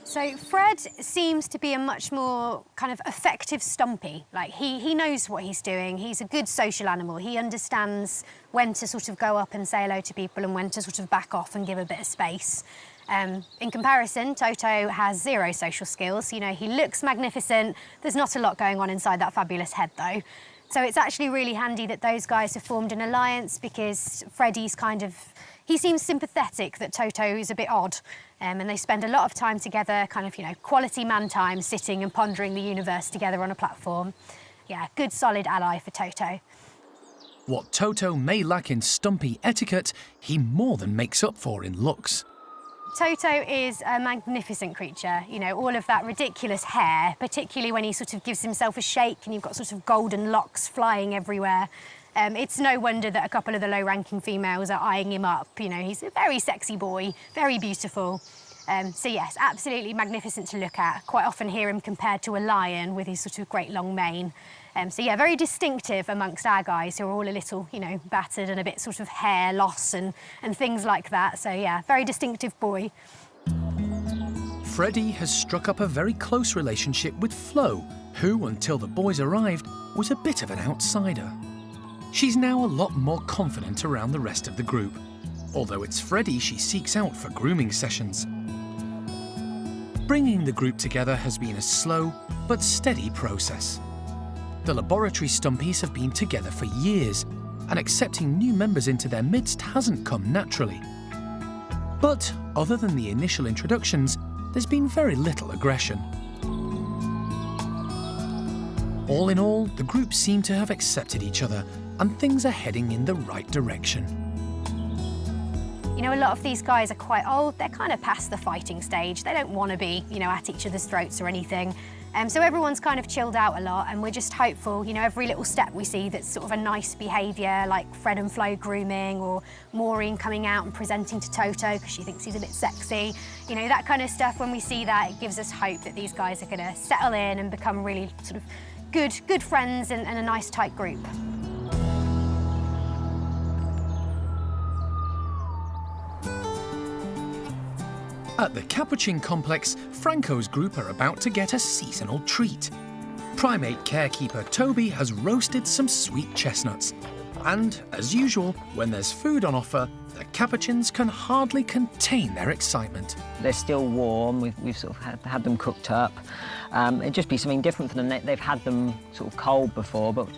So Fred seems to be a much more kind of effective Stumpy. Like, he knows what he's doing. He's a good social animal. He understands when to sort of go up and say hello to people and when to sort of back off and give a bit of space. In comparison, Toto has 0 social skills. You know, he looks magnificent. There's not a lot going on inside that fabulous head, though. So it's actually really handy that those guys have formed an alliance, because Freddy's he seems sympathetic that Toto is a bit odd, and they spend a lot of time together, kind of, you know, quality man time, sitting and pondering the universe together on a platform. Yeah, good solid ally for Toto. What Toto may lack in Stumpy etiquette, he more than makes up for in looks. Toto is a magnificent creature. You know, all of that ridiculous hair, particularly when he sort of gives himself a shake and you've got sort of golden locks flying everywhere. It's no wonder that a couple of the low-ranking females are eyeing him up. You know, he's a very sexy boy, very beautiful. So yes, absolutely magnificent to look at. Quite often hear him compared to a lion with his sort of great long mane. So yeah, very distinctive amongst our guys who are all a little, you know, battered and a bit sort of hair loss and things like that. So yeah, very distinctive boy. Freddy has struck up a very close relationship with Flo, who, until the boys arrived, was a bit of an outsider. She's now a lot more confident around the rest of the group, although it's Freddy she seeks out for grooming sessions. Bringing the group together has been a slow but steady process. The laboratory Stumpies have been together for years, and accepting new members into their midst hasn't come naturally. But other than the initial introductions, there's been very little aggression. All in all, the group seem to have accepted each other, and things are heading in the right direction. You know, a lot of these guys are quite old. They're kind of past the fighting stage. They don't want to be, you know, at each other's throats or anything. So everyone's kind of chilled out a lot, and we're just hopeful, you know, every little step we see that's sort of a nice behaviour, like Fred and Flo grooming, or Maureen coming out and presenting to Toto because she thinks he's a bit sexy. You know, that kind of stuff, when we see that, it gives us hope that these guys are going to settle in and become really sort of good friends and a nice, tight group. At the Capuchin complex, Franco's group are about to get a seasonal treat. Primate carekeeper Toby has roasted some sweet chestnuts. And, as usual, when there's food on offer, the Capuchins can hardly contain their excitement. They're still warm. We've sort of had them cooked up. It'd just be something different for them. They've had them sort of cold before, but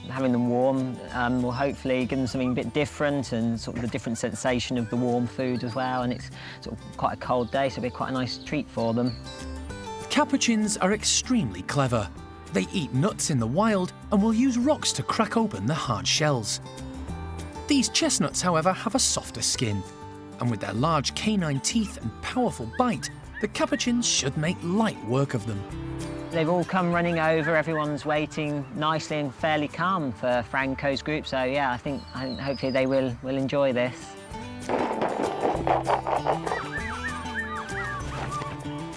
having them warm will hopefully give them something a bit different, and sort of the different sensation of the warm food as well. And it's sort of quite a cold day, so it'll be quite a nice treat for them. Capuchins are extremely clever. They eat nuts in the wild and will use rocks to crack open the hard shells. These chestnuts, however, have a softer skin, and with their large canine teeth and powerful bite, the Capuchins should make light work of them. They've all come running over. Everyone's waiting nicely and fairly calm for Franco's group. So yeah, I think hopefully they will enjoy this.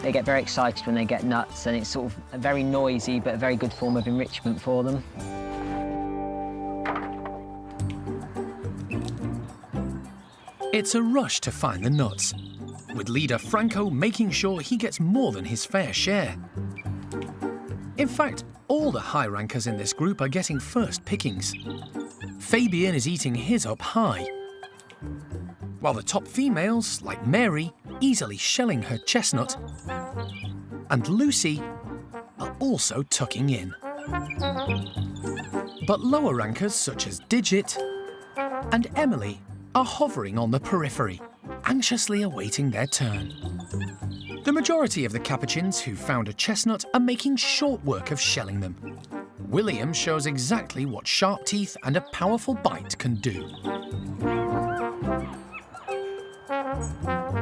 They get very excited when they get nuts, and it's sort of a very noisy but a very good form of enrichment for them. It's a rush to find the nuts, with leader Franco making sure he gets more than his fair share. In fact, all the high rankers in this group are getting first pickings. Fabian is eating his up high, while the top females, like Mary, easily shelling her chestnut, and Lucy are also tucking in. But lower rankers such as Digit and Emily are hovering on the periphery, anxiously awaiting their turn. The majority of the capuchins who found a chestnut are making short work of shelling them. William shows exactly what sharp teeth and a powerful bite can do.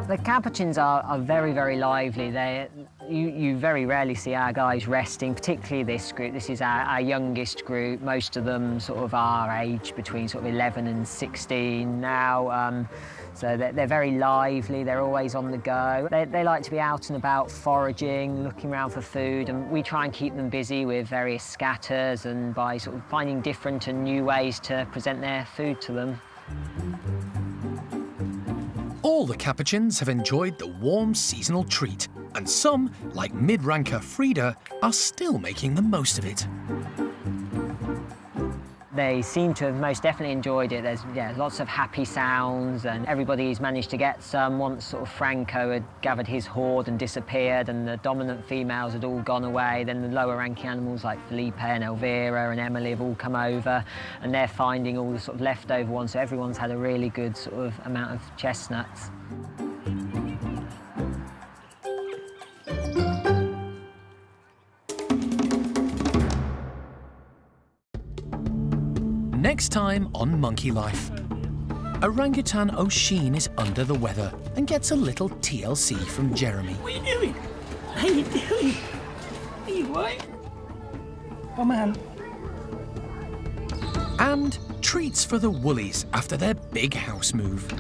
The capuchins are very, very lively. You very rarely see our guys resting, particularly this group. This is our youngest group. Most of them sort of our age, between sort of 11 and 16 now. So they're very lively, they're always on the go. They like to be out and about foraging, looking around for food, and we try and keep them busy with various scatters and by sort of finding different and new ways to present their food to them. All the capuchins have enjoyed the warm seasonal treat, and some, like mid-ranker Frida, are still making the most of it. They seem to have most definitely enjoyed it. There's lots of happy sounds, and everybody's managed to get some. Once sort of Franco had gathered his hoard and disappeared, and the dominant females had all gone away, then the lower ranking animals like Felipe and Elvira and Emily have all come over, and they're finding all the sort of leftover ones, so everyone's had a really good sort of amount of chestnuts. Next time on Monkey Life, orangutan O'Sheen is under the weather and gets a little TLC from Jeremy. What are you doing? How you doing? Are you right? Oh, man. And treats for the woolies after their big house move.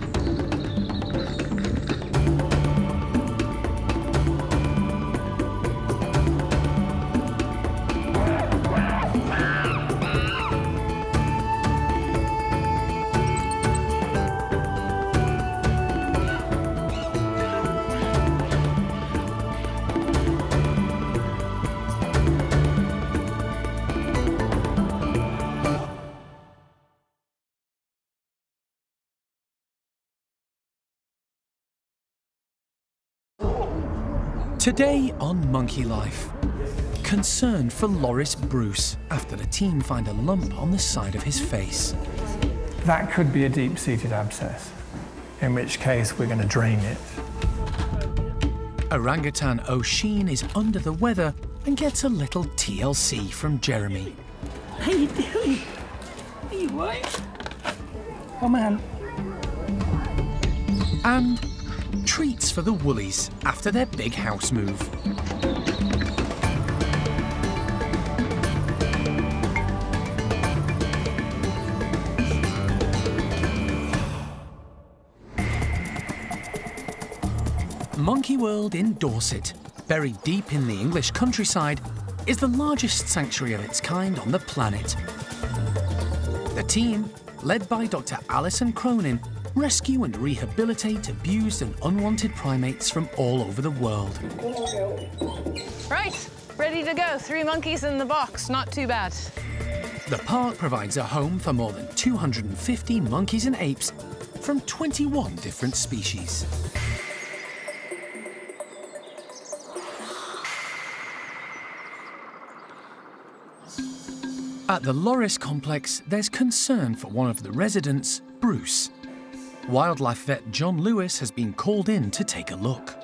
Today on Monkey Life, concern for Loris Bruce after the team find a lump on the side of his face. That could be a deep-seated abscess, in which case we're going to drain it. Orangutan O'Sheen is under the weather and gets a little TLC from Jeremy. How you doing? Are you right? Oh, man. And treats for the woolies after their big house move. Monkey World in Dorset, buried deep in the English countryside, is the largest sanctuary of its kind on the planet. The team, led by Dr. Alison Cronin, rescue and rehabilitate abused and unwanted primates from all over the world. Right, ready to go. 3 monkeys in the box, not too bad. The park provides a home for more than 250 monkeys and apes from 21 different species. At the Loris complex, there's concern for one of the residents, Bruce. Wildlife vet John Lewis has been called in to take a look.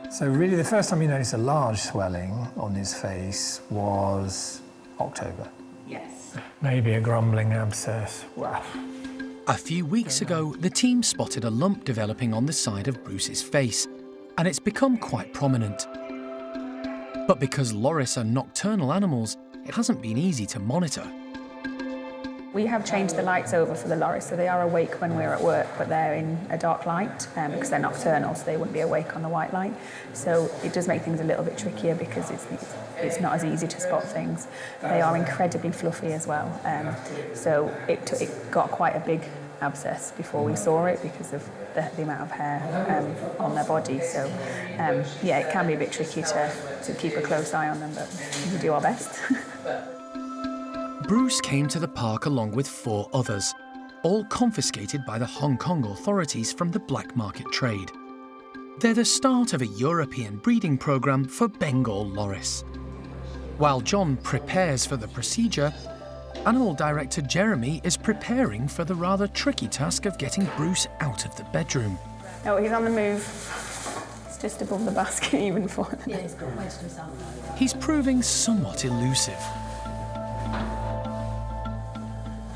So really the first time you noticed a large swelling on his face was October. Yes. Maybe a grumbling abscess. Wow. A few weeks ago, the team spotted a lump developing on the side of Bruce's face, and it's become quite prominent. But because loris are nocturnal animals, it hasn't been easy to monitor. We have changed the lights over for the loris, so they are awake when we're at work, but they're in a dark light because they're nocturnal, so they wouldn't be awake on the white light. So it does make things a little bit trickier because it's not as easy to spot things. They are incredibly fluffy as well, so it got quite a big abscess before we saw it because of the amount of hair on their body. So yeah, it can be a bit tricky to keep a close eye on them, but we do our best. Bruce came to the park along with 4 others, all confiscated by the Hong Kong authorities from the black market trade. They're the start of a European breeding programme for Bengal loris. While John prepares for the procedure, Animal Director Jeremy is preparing for the rather tricky task of getting Bruce out of the bedroom. Oh, he's on the move. It's just above the basket even for them. Yeah, he's got wedged himself. He's proving somewhat elusive.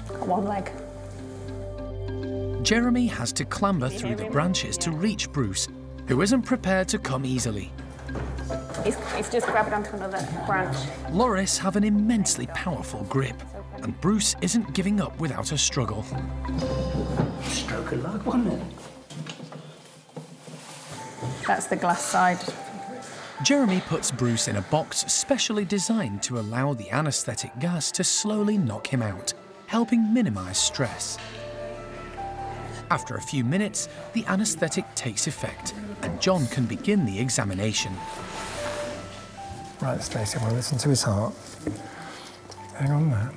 Got one leg. Jeremy has to clamber through the branches to reach Bruce, who isn't prepared to come easily. He's just grabbing onto another branch. Loris have an immensely powerful grip, and Bruce isn't giving up without a struggle. Stroke of luck, wasn't it? That's the glass side. Jeremy puts Bruce in a box specially designed to allow the anaesthetic gas to slowly knock him out, helping minimise stress. After a few minutes, the anaesthetic takes effect, and John can begin the examination. Right, Stacey, well, listen to his heart. Hang on there.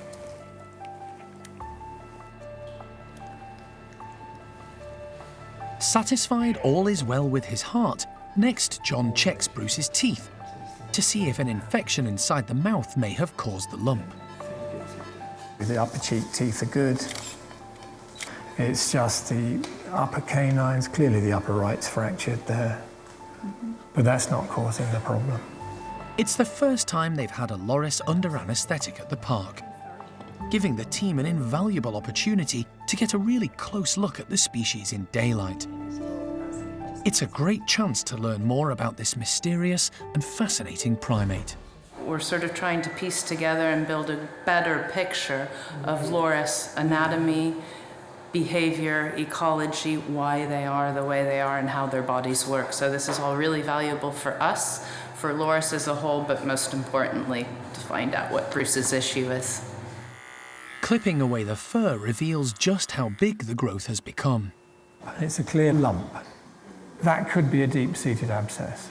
Satisfied all is well with his heart, next John checks Bruce's teeth to see if an infection inside the mouth may have caused the lump. The upper cheek teeth are good. It's just the upper canines, clearly the upper right's fractured there, but that's not causing the problem. It's the first time they've had a loris under anaesthetic at the park, giving the team an invaluable opportunity to get a really close look at the species in daylight. It's a great chance to learn more about this mysterious and fascinating primate. We're sort of trying to piece together and build a better picture of loris anatomy, behavior, ecology, why they are the way they are and how their bodies work. So this is all really valuable for us, for loris as a whole, but most importantly, to find out what Bruce's issue is. Clipping away the fur reveals just how big the growth has become. It's a clear lump. That could be a deep-seated abscess,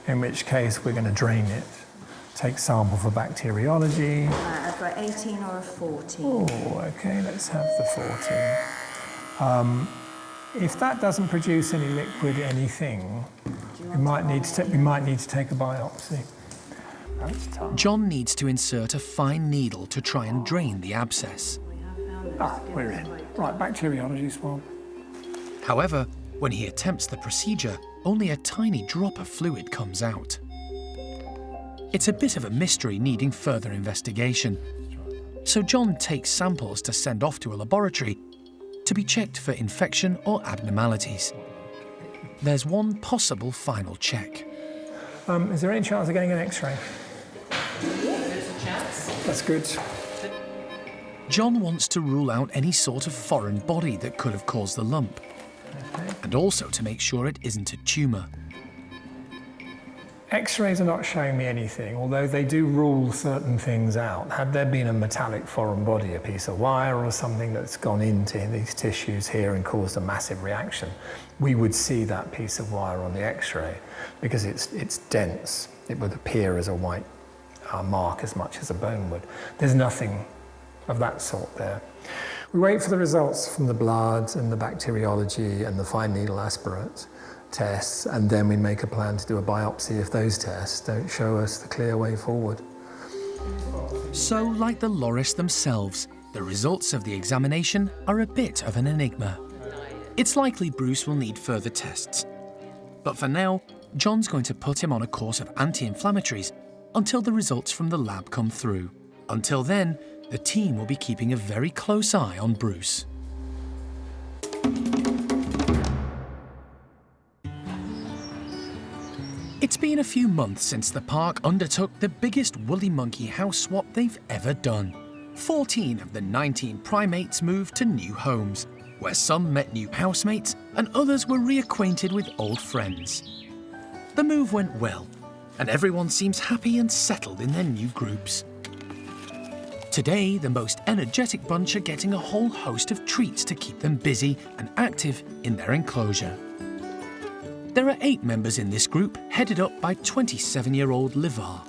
in which case we're going to drain it. Take sample for bacteriology. I've got 18 or a 14. Oh, okay, let's have the 14. If that doesn't produce any liquid anything, we might need to take a biopsy. That's tough. John needs to insert a fine needle to try and drain the abscess. We're in. Right, bacteriology swab. However, when he attempts the procedure, only a tiny drop of fluid comes out. It's a bit of a mystery needing further investigation. So John takes samples to send off to a laboratory to be checked for infection or abnormalities. There's one possible final check. Is there any chance of getting an X-ray? There's a chance. That's good. John wants to rule out any sort of foreign body that could have caused the lump, and also to make sure it isn't a tumour. X-rays are not showing me anything, although they do rule certain things out. Had there been a metallic foreign body, a piece of wire or something that's gone into these tissues here and caused a massive reaction, we would see that piece of wire on the X-ray because it's dense. It would appear as a white mark as much as a bone would. There's nothing of that sort there. We wait for the results from the blood and the bacteriology and the fine needle aspirate tests, and then we make a plan to do a biopsy if those tests don't show us the clear way forward. So, like the loris themselves, the results of the examination are a bit of an enigma. It's likely Bruce will need further tests. But for now, John's going to put him on a course of anti-inflammatories until the results from the lab come through. Until then, the team will be keeping a very close eye on Bruce. It's been a few months since the park undertook the biggest woolly monkey house swap they've ever done. 14 of the 19 primates moved to new homes, where some met new housemates and others were reacquainted with old friends. The move went well, and everyone seems happy and settled in their new groups. Today, the most energetic bunch are getting a whole host of treats to keep them busy and active in their enclosure. There are 8 members in this group, headed up by 27-year-old Levar.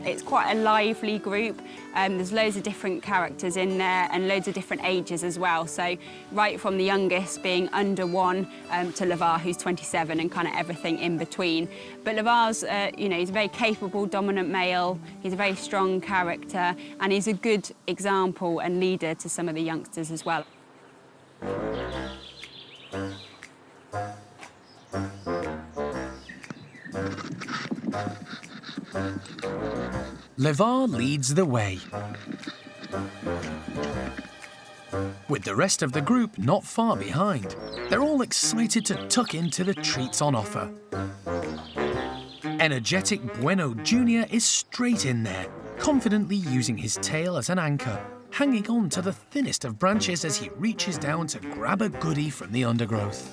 It's quite a lively group. There's loads of different characters in there and loads of different ages as well. So right from the youngest being under 1 to Levar, who's 27, and kind of everything in between. But Levar's, he's a very capable, dominant male. He's a very strong character, and he's a good example and leader to some of the youngsters as well. Levar leads the way, with the rest of the group not far behind. They're all excited to tuck into the treats on offer. Energetic Bueno Jr. is straight in there, confidently using his tail as an anchor, hanging on to the thinnest of branches as he reaches down to grab a goodie from the undergrowth.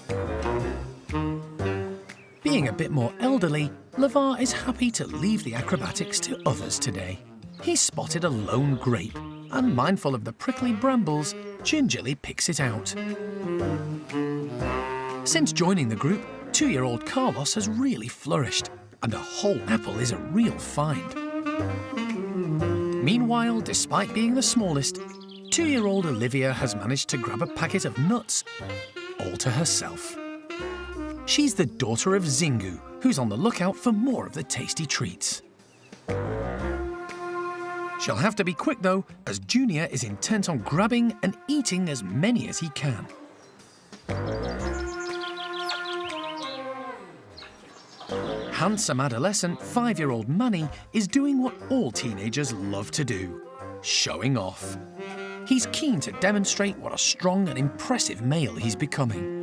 Being a bit more elderly, Levar is happy to leave the acrobatics to others today. He spotted a lone grape and, mindful of the prickly brambles, gingerly picks it out. Since joining the group, 2-year-old Carlos has really flourished, and a whole apple is a real find. Meanwhile, despite being the smallest, 2-year-old Olivia has managed to grab a packet of nuts all to herself. She's the daughter of Zingu, who's on the lookout for more of the tasty treats. She'll have to be quick though, as Junior is intent on grabbing and eating as many as he can. Handsome adolescent 5-year-old Manny is doing what all teenagers love to do, showing off. He's keen to demonstrate what a strong and impressive male he's becoming.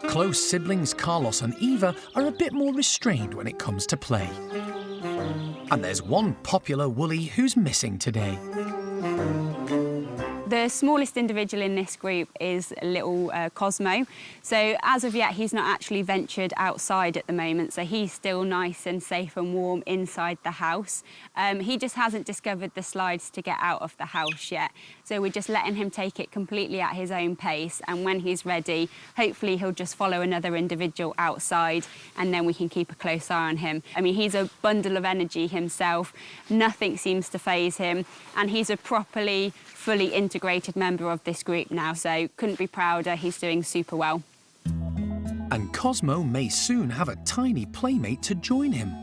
Close siblings Carlos and Eva are a bit more restrained when it comes to play. And there's one popular woolly who's missing today. The smallest individual in this group is little Cosmo. So as of yet, he's not actually ventured outside at the moment, so he's still nice and safe and warm inside the house. He just hasn't discovered the slides to get out of the house yet. So we're just letting him take it completely at his own pace, and when he's ready, hopefully he'll just follow another individual outside, and then we can keep a close eye on him. I mean, he's a bundle of energy himself. Nothing seems to faze him, and he's a properly, fully integrated member of this group now, so couldn't be prouder. He's doing super well. And Cosmo may soon have a tiny playmate to join him.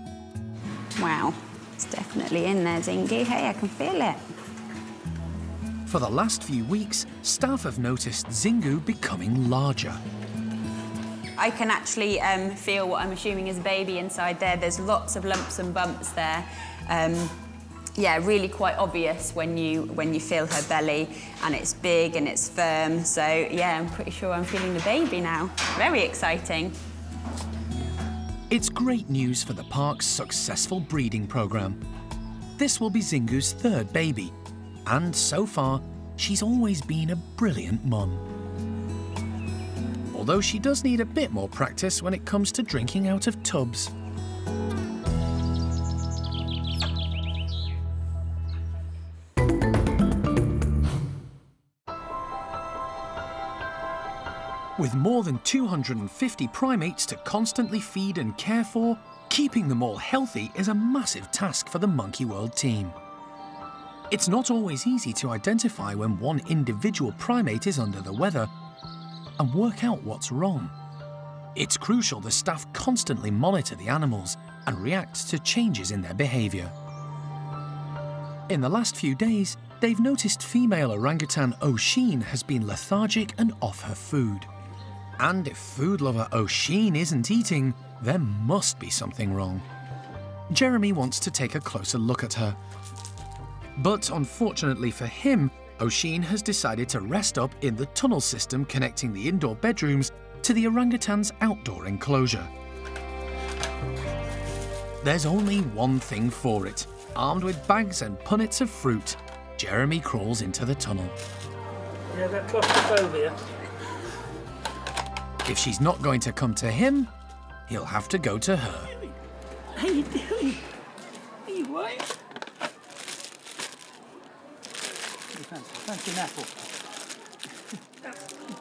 Wow, it's definitely in there, Zingy. Hey, I can feel it. For the last few weeks, staff have noticed Zingu becoming larger. I can actually feel what I'm assuming is a baby inside there. There's lots of lumps and bumps there. Yeah, really quite obvious when you feel her belly, and it's big and it's firm. So yeah, I'm pretty sure I'm feeling the baby now. Very exciting. It's great news for the park's successful breeding program. This will be Zingu's 3rd baby, and so far, she's always been a brilliant mum. Although she does need a bit more practice when it comes to drinking out of tubs. With more than 250 primates to constantly feed and care for, keeping them all healthy is a massive task for the Monkey World team. It's not always easy to identify when one individual primate is under the weather and work out what's wrong. It's crucial the staff constantly monitor the animals and react to changes in their behaviour. In the last few days, they've noticed female orangutan O'Sheen has been lethargic and off her food. And if food lover O'Sheen isn't eating, there must be something wrong. Jeremy wants to take a closer look at her. But unfortunately for him, O'Sheen has decided to rest up in the tunnel system connecting the indoor bedrooms to the orangutan's outdoor enclosure. There's only one thing for it. Armed with bags and punnets of fruit, Jeremy crawls into the tunnel. Yeah, that claustrophobia. If she's not going to come to him, he'll have to go to her. How you doing? Are you all right? Fancy an apple?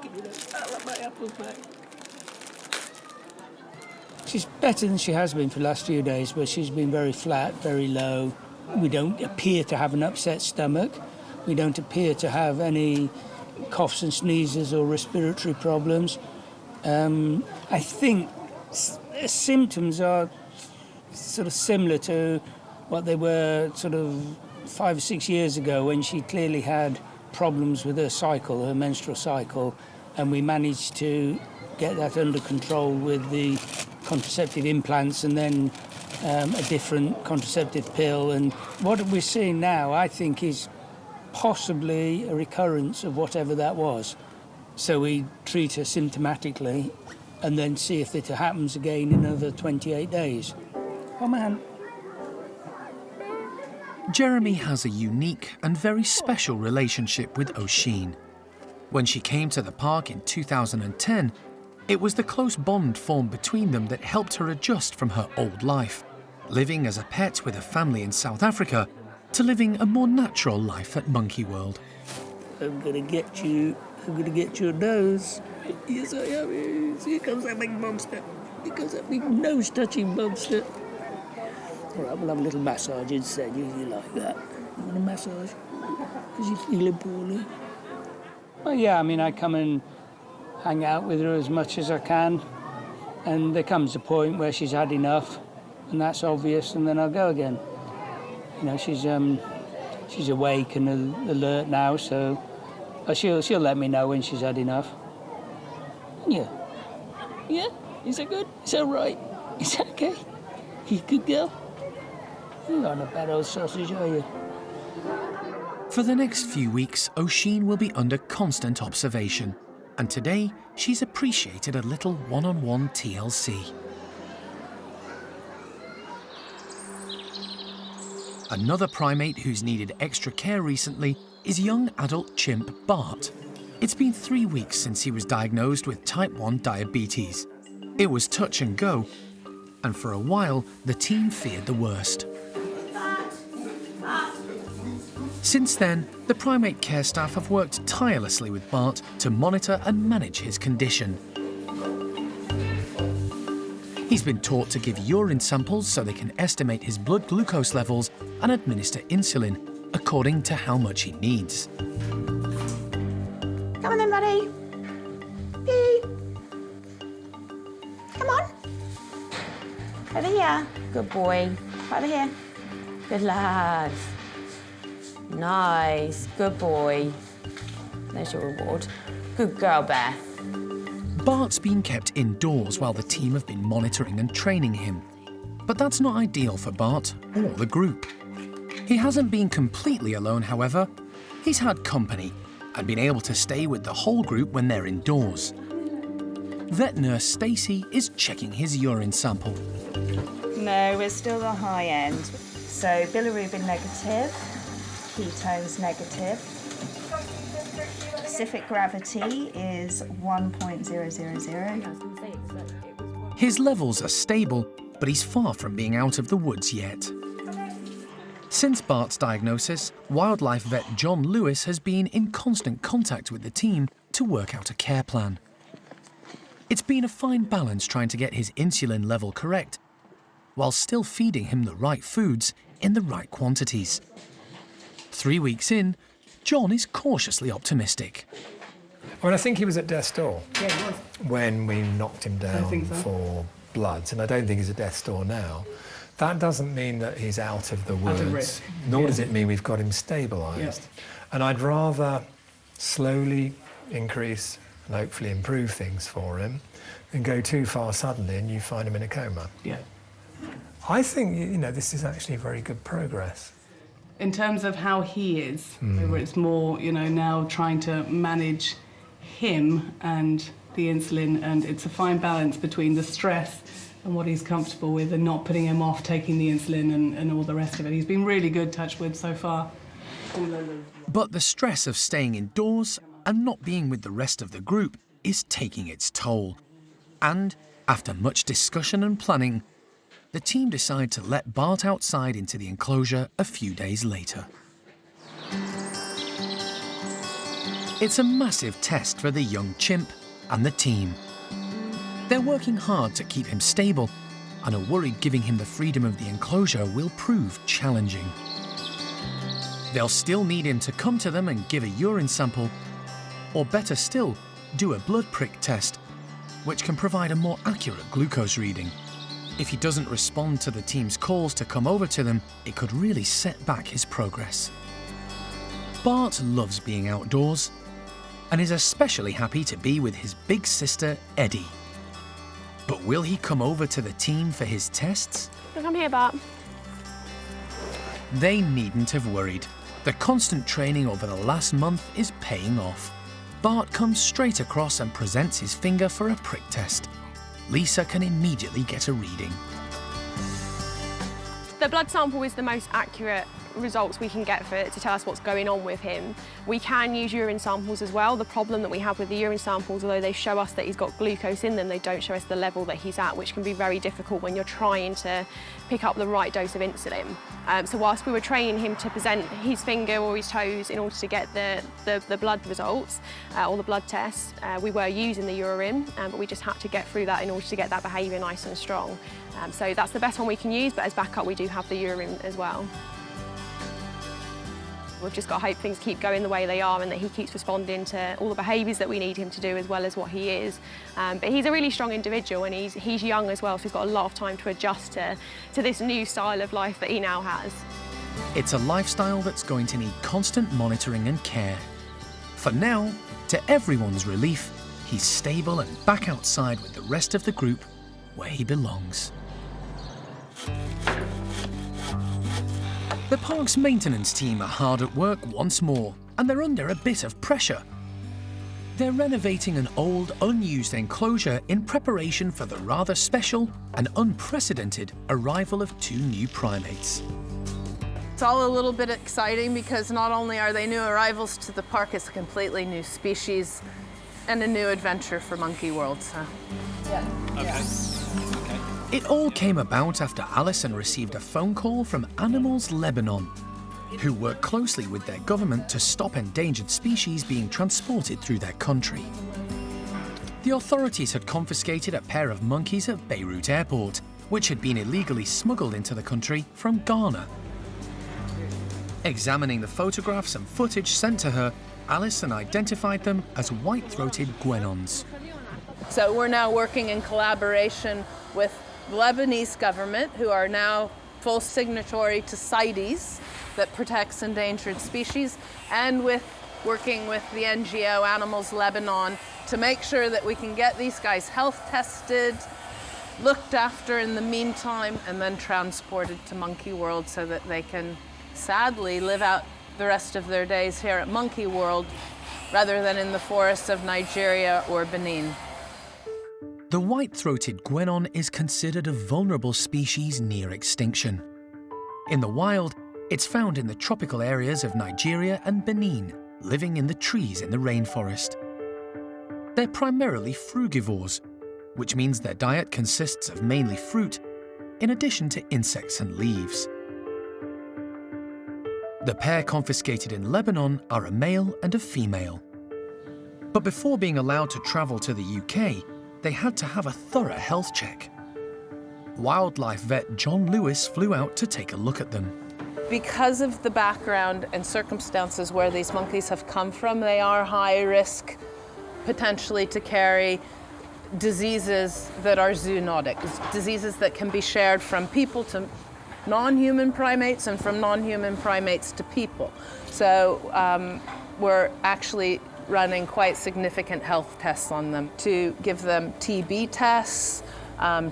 Give me that. I love my apples back. She's better than she has been for the last few days, but she's been very flat, very low. We don't appear to have an upset stomach. We don't appear to have any coughs and sneezes or respiratory problems. I think symptoms are sort of similar to what they were sort of 5 or 6 years ago, when she clearly had problems with her cycle, her menstrual cycle, and we managed to get that under control with the contraceptive implants and then a different contraceptive pill. And what we're seeing now, I think, is possibly a recurrence of whatever that was. So we treat her symptomatically and then see if it happens again in another 28 days. Oh, man. Jeremy has a unique and very special relationship with Oisin. When she came to the park in 2010, it was the close bond formed between them that helped her adjust from her old life, living as a pet with a family in South Africa, to living a more natural life at Monkey World. I'm gonna get you. I'm gonna get your nose. Yes, I am. Here comes that big monster. Here comes that big nose-touching monster. All right, we'll have a little massage instead. You like that? You want a massage? Because you're feeling poorly? Well, yeah, I mean, I come and hang out with her as much as I can, and there comes a point where she's had enough, and that's obvious, and then I'll go again. You know, she's awake and alert now, so she'll let me know when she's had enough. Yeah. Yeah? Is that good? Is that right? Is that okay? You good girl? You're not a bad old sausage, are you? For the next few weeks, Oisin will be under constant observation, and today she's appreciated a little one-on-one TLC. Another primate who's needed extra care recently is young adult chimp Bart. It's been 3 weeks since he was diagnosed with type 1 diabetes. It was touch and go, and for a while the team feared the worst. Since then, the primate care staff have worked tirelessly with Bart to monitor and manage his condition. He's been taught to give urine samples so they can estimate his blood glucose levels and administer insulin according to how much he needs. Come on then, buddy. Pee. Come on. Over here. Good boy. Over here. Good lad. Nice. Good boy. There's your reward. Good girl, Beth. Bart's been kept indoors while the team have been monitoring and training him. But that's not ideal for Bart or the group. He hasn't been completely alone, however. He's had company and been able to stay with the whole group when they're indoors. Vet nurse Stacey is checking his urine sample. No, we're still the high end. So bilirubin negative, ketones negative. Specific gravity is 1.000. His levels are stable, but he's far from being out of the woods yet. Since Bart's diagnosis, wildlife vet John Lewis has been in constant contact with the team to work out a care plan. It's been a fine balance trying to get his insulin level correct, while still feeding him the right foods in the right quantities. 3 weeks in, John is cautiously optimistic. Well, I think he was at death's door. Yeah, he was. When we knocked him down for bloods, and I don't think he's at death's door now. That doesn't mean that he's out of the woods, nor does it mean we've got him stabilised. Yeah. And I'd rather slowly increase and hopefully improve things for him than go too far suddenly and you find him in a coma. Yeah. I think, you know, this is actually very good progress. In terms of how he is, where it's more, you know, now trying to manage him and the insulin, and it's a fine balance between the stress and what he's comfortable with, and not putting him off taking the insulin and all the rest of it. He's been really good, touch wood, so far. But the stress of staying indoors and not being with the rest of the group is taking its toll. And after much discussion and planning, the team decide to let Bart outside into the enclosure a few days later. It's a massive test for the young chimp and the team. They're working hard to keep him stable and are worried giving him the freedom of the enclosure will prove challenging. They'll still need him to come to them and give a urine sample, or better still, do a blood prick test, which can provide a more accurate glucose reading. If he doesn't respond to the team's calls to come over to them, it could really set back his progress. Bart loves being outdoors and is especially happy to be with his big sister, Eddie. But will he come over to the team for his tests? Come here, Bart. They needn't have worried. The constant training over the last month is paying off. Bart comes straight across and presents his finger for a prick test. Lisa can immediately get a reading. The blood sample is the most accurate results we can get to tell us what's going on with him. We can use urine samples as well. The problem that we have with the urine samples, although they show us that he's got glucose in them, they don't show us the level that he's at, which can be very difficult when you're trying to pick up the right dose of insulin. So whilst we were training him to present his finger or his toes in order to get the blood results or the blood tests, we were using the urine, but we just had to get through that in order to get that behaviour nice and strong. So that's the best one we can use, but as backup we do have the urine as well. We've just got to hope things keep going the way they are and that he keeps responding to all the behaviours that we need him to do as well as what he is. But he's a really strong individual and he's young as well, so he's got a lot of time to adjust to this new style of life that he now has. It's a lifestyle that's going to need constant monitoring and care. For now, to everyone's relief, he's stable and back outside with the rest of the group where he belongs. The park's maintenance team are hard at work once more, and they're under a bit of pressure. They're renovating an old, unused enclosure in preparation for the rather special and unprecedented arrival of 2 new primates. It's all a little bit exciting because not only are they new arrivals to the park, it's a completely new species and a new adventure for Monkey World. So. Yeah. Okay. It all came about after Alison received a phone call from Animals Lebanon, who work closely with their government to stop endangered species being transported through their country. The authorities had confiscated a pair of monkeys at Beirut Airport, which had been illegally smuggled into the country from Ghana. Examining the photographs and footage sent to her, Alison identified them as white-throated guenons. So we're now working in collaboration with the Lebanese government, who are now full signatory to CITES that protects endangered species, and working with the NGO Animals Lebanon to make sure that we can get these guys health tested, looked after in the meantime, and then transported to Monkey World so that they can sadly live out the rest of their days here at Monkey World rather than in the forests of Nigeria or Benin. The white-throated guenon is considered a vulnerable species near extinction. In the wild, it's found in the tropical areas of Nigeria and Benin, living in the trees in the rainforest. They're primarily frugivores, which means their diet consists of mainly fruit, in addition to insects and leaves. The pair confiscated in Lebanon are a male and a female. But before being allowed to travel to the UK, they had to have a thorough health check. Wildlife vet John Lewis flew out to take a look at them. Because of the background and circumstances where these monkeys have come from, they are high risk potentially to carry diseases that are zoonotic, diseases that can be shared from people to non-human primates and from non-human primates to people. So we're actually running quite significant health tests on them to give them TB tests,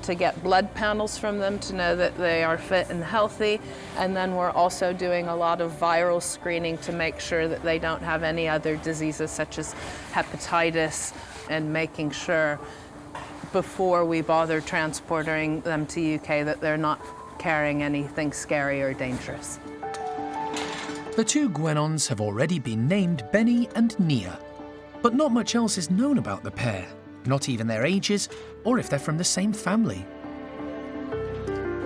to get blood panels from them to know that they are fit and healthy. And then we're also doing a lot of viral screening to make sure that they don't have any other diseases such as hepatitis, and making sure before we bother transporting them to UK that they're not carrying anything scary or dangerous. The two guenons have already been named Benny and Nia, but not much else is known about the pair, not even their ages or if they're from the same family.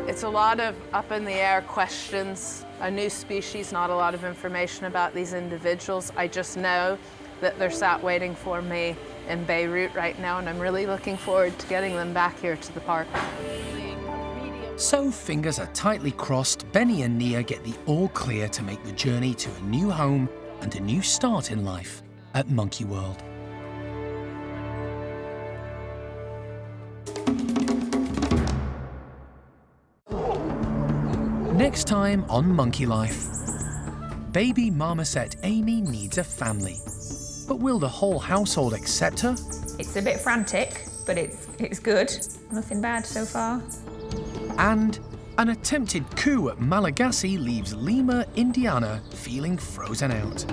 It's a lot of up in the air questions, a new species, not a lot of information about these individuals. I just know that they're sat waiting for me in Beirut right now, and I'm really looking forward to getting them back here to the park. So fingers are tightly crossed, Benny and Nia get the all clear to make the journey to a new home and a new start in life at Monkey World. Next time on Monkey Life, baby marmoset Amy needs a family. But will the whole household accept her? It's a bit frantic, but it's good. Nothing bad so far. And an attempted coup at Malagasy leaves lemur Indiana feeling frozen out.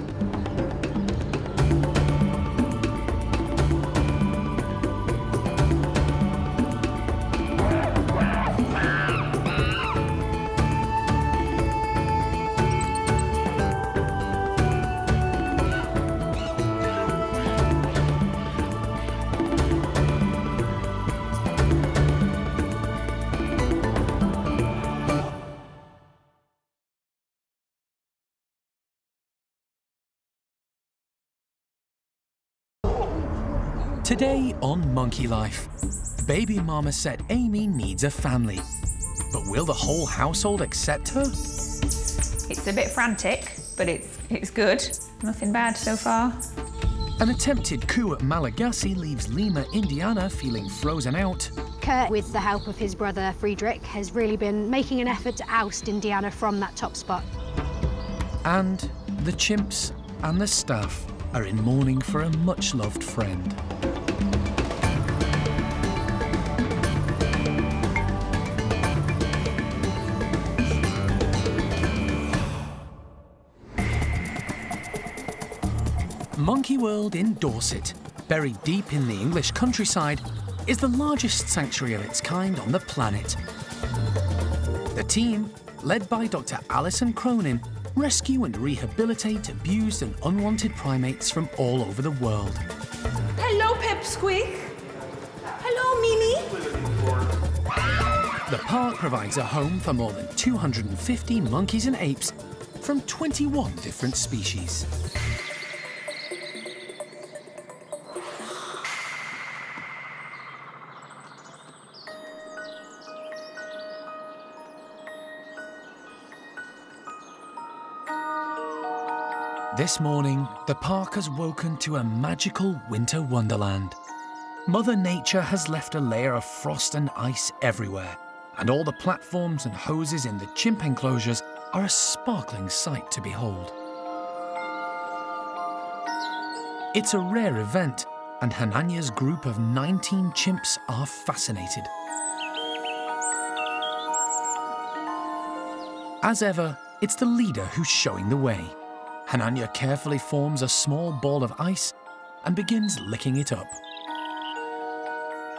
Today on Monkey Life, baby marmoset Amy needs a family. But will the whole household accept her? It's a bit frantic, but it's good. Nothing bad so far. An attempted coup at Malagasy leaves lemur Indiana feeling frozen out. Kurt, with the help of his brother Friedrich, has really been making an effort to oust Indiana from that top spot. And the chimps and the staff are in mourning for a much-loved friend. Monkey World in Dorset, buried deep in the English countryside, is the largest sanctuary of its kind on the planet. The team, led by Dr. Alison, rescue and rehabilitate abused and unwanted primates from all over the world. Hello, Pipsqueak. Hello, Mimi. The park provides a home for more than 250 monkeys and apes from 21 different species. This morning, the park has woken to a magical winter wonderland. Mother Nature has left a layer of frost and ice everywhere, and all the platforms and hoses in the chimp enclosures are a sparkling sight to behold. It's a rare event, and Hananya's group of 19 chimps are fascinated. As ever, it's the leader who's showing the way. Hananya carefully forms a small ball of ice and begins licking it up.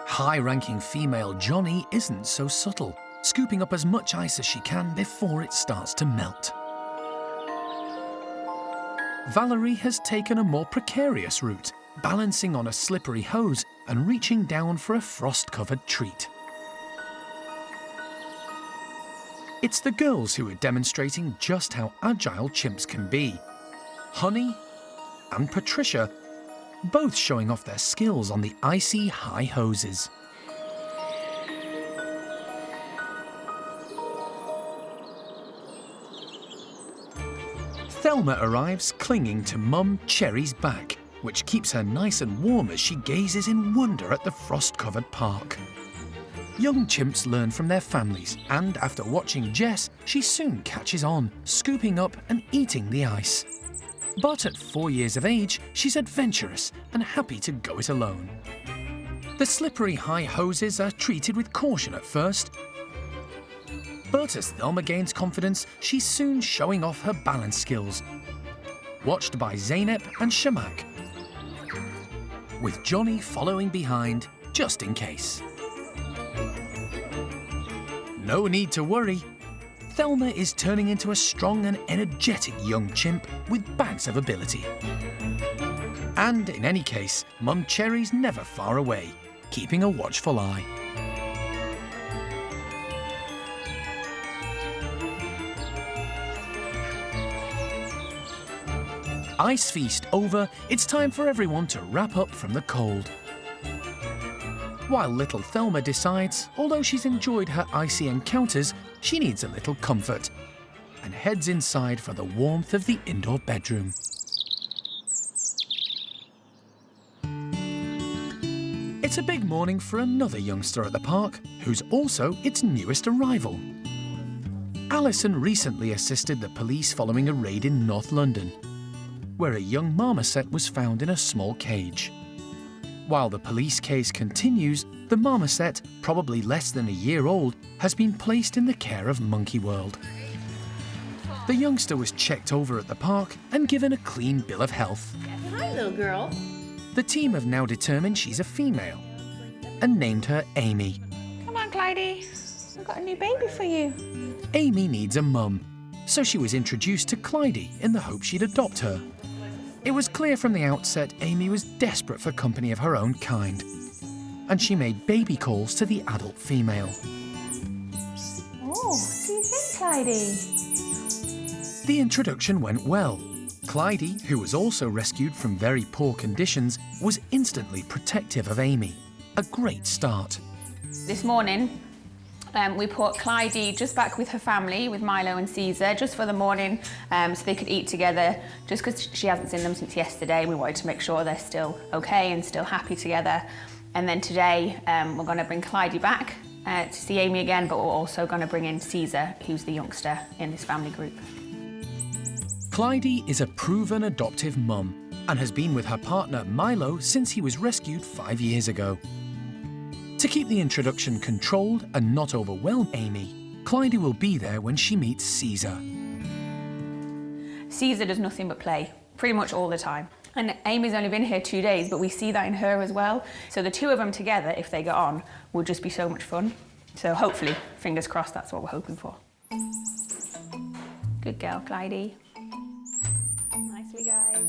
High-ranking female Johnny isn't so subtle, scooping up as much ice as she can before it starts to melt. Valerie has taken a more precarious route, balancing on a slippery hose and reaching down for a frost-covered treat. It's the girls who are demonstrating just how agile chimps can be. Honey and Patricia, both showing off their skills on the icy high hoses. Thelma arrives clinging to Mum Cherry's back, which keeps her nice and warm as she gazes in wonder at the frost-covered park. Young chimps learn from their families, and after watching Jess, she soon catches on, scooping up and eating the ice. But at 4 years of age, she's adventurous and happy to go it alone. The slippery high hoses are treated with caution at first, but as Thelma gains confidence, she's soon showing off her balance skills, watched by Zeynep and Shamak, with Johnny following behind just in case. No need to worry. Thelma is turning into a strong and energetic young chimp with bags of ability. And in any case, Mum Cherry's never far away, keeping a watchful eye. Ice feast over, it's time for everyone to wrap up from the cold. While little Thelma decides, although she's enjoyed her icy encounters, she needs a little comfort, and heads inside for the warmth of the indoor bedroom. It's a big morning for another youngster at the park, who's also its newest arrival. Alison recently assisted the police following a raid in North London, where a young marmoset was found in a small cage. While the police case continues, the marmoset, probably less than a year old, has been placed in the care of Monkey World. The youngster was checked over at the park and given a clean bill of health. Hi, little girl. The team have now determined she's a female and named her Amy. Come on, Clydie. We've got a new baby for you. Amy needs a mum, so she was introduced to Clydie in the hope she'd adopt her. It was clear from the outset Amy was desperate for company of her own kind, and she made baby calls to the adult female. Oh, what do you think, Clydie? The introduction went well. Clydie, who was also rescued from very poor conditions, was instantly protective of Amy. A great start. This morning, we put Clydie just back with her family, with Milo and Caesar, just for the morning, so they could eat together, just because she hasn't seen them since yesterday. We wanted to make sure they're still okay and still happy together. And then today, we're going to bring Clydie back to see Amy again, but we're also going to bring in Caesar, who's the youngster in this family group. Clydie is a proven adoptive mum and has been with her partner Milo since he was rescued 5 years ago. To keep the introduction controlled and not overwhelm Amy, Clydie will be there when she meets Caesar. Caesar does nothing but play, pretty much all the time. And Amy's only been here 2 days, but we see that in her as well. So the two of them together, if they get on, will just be so much fun. So hopefully, fingers crossed, that's what we're hoping for. Good girl, Clydie. Nicely, guys.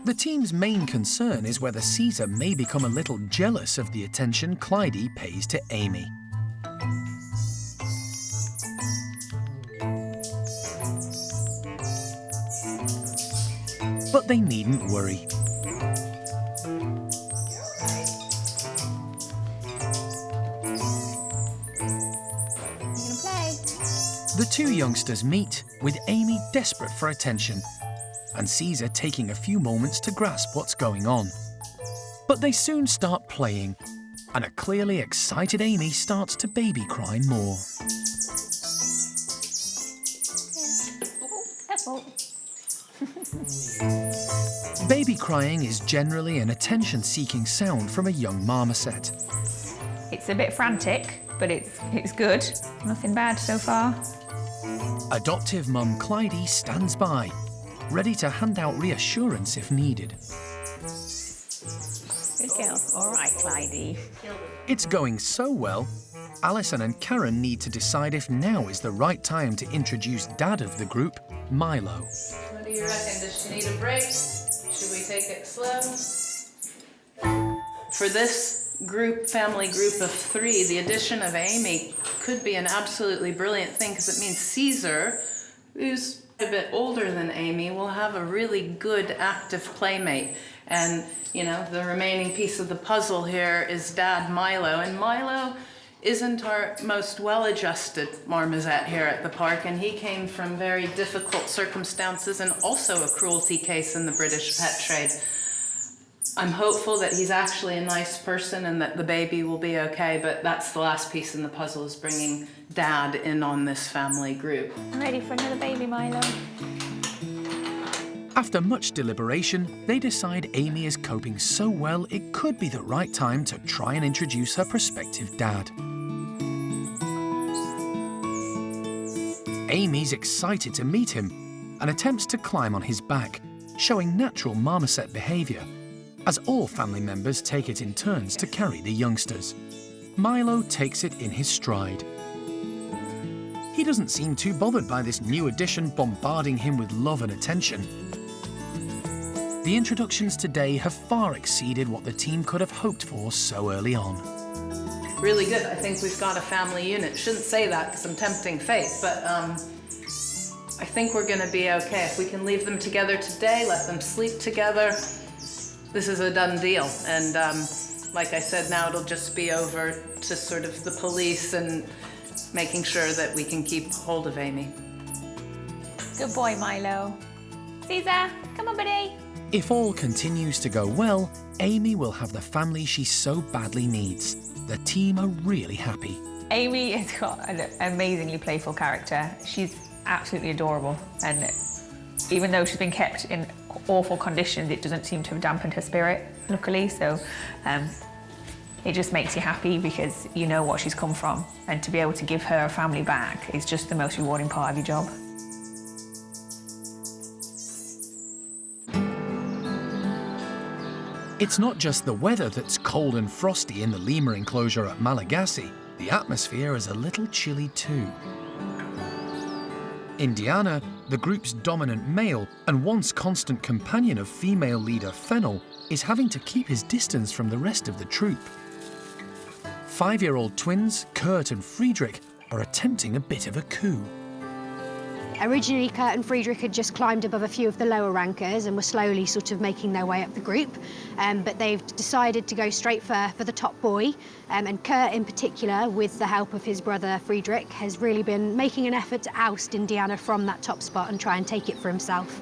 The team's main concern is whether Caesar may become a little jealous of the attention Clydie pays to Amy. But they needn't worry. The two youngsters meet, with Amy desperate for attention, and Caesar taking a few moments to grasp what's going on. But they soon start playing, and a clearly excited Amy starts to baby cry more. Baby crying is generally an attention-seeking sound from a young marmoset. It's a bit frantic, but it's good. Nothing bad so far. Adoptive mum Clydie stands by, ready to hand out reassurance if needed. Good girl. All right, Clydie. It's going so well, Alison and Karen need to decide if now is the right time to introduce dad of the group, Milo. What do you reckon? Does she need a break? Should we take it slow? For this family group of 3, the addition of Amy could be an absolutely brilliant thing, because it means Caesar, who's a bit older than Amy, will have a really good active playmate. And, you know, the remaining piece of the puzzle here is Dad Milo. And Milo isn't our most well-adjusted marmoset here at the park, and he came from very difficult circumstances and also a cruelty case in the British pet trade. I'm hopeful that he's actually a nice person and that the baby will be okay, but that's the last piece in the puzzle, is bringing Dad in on this family group. I'm ready for another baby, Milo. After much deliberation, they decide Amy is coping so well it could be the right time to try and introduce her prospective dad. Amy's excited to meet him and attempts to climb on his back, showing natural marmoset behaviour, as all family members take it in turns to carry the youngsters. Milo takes it in his stride. He doesn't seem too bothered by this new addition bombarding him with love and attention. The introductions today have far exceeded what the team could have hoped for so early on. Really good. I think we've got a family unit. Shouldn't say that because I'm tempting fate, but I think we're gonna be okay. If we can leave them together today, let them sleep together, this is a done deal. And like I said, now it'll just be over to sort of the police and making sure that we can keep hold of Amy. Good boy, Milo. Caesar, come on, buddy. If all continues to go well, Amy will have the family she so badly needs. The team are really happy. Amy has got an amazingly playful character. She's absolutely adorable, and even though she's been kept in awful conditions, it doesn't seem to have dampened her spirit, luckily, so it just makes you happy because you know what she's come from, and to be able to give her family back is just the most rewarding part of your job. It's not just the weather that's cold and frosty in the lemur enclosure at Malagasy. The atmosphere is a little chilly too. Indiana, the group's dominant male and once constant companion of female leader Fennel, is having to keep his distance from the rest of the troop. 5-year-old twins, Kurt and Friedrich, are attempting a bit of a coup. Originally, Kurt and Friedrich had just climbed above a few of the lower rankers and were slowly sort of making their way up the group. But they've decided to go straight for the top boy. And Kurt, in particular, with the help of his brother Friedrich, has really been making an effort to oust Indiana from that top spot and try and take it for himself.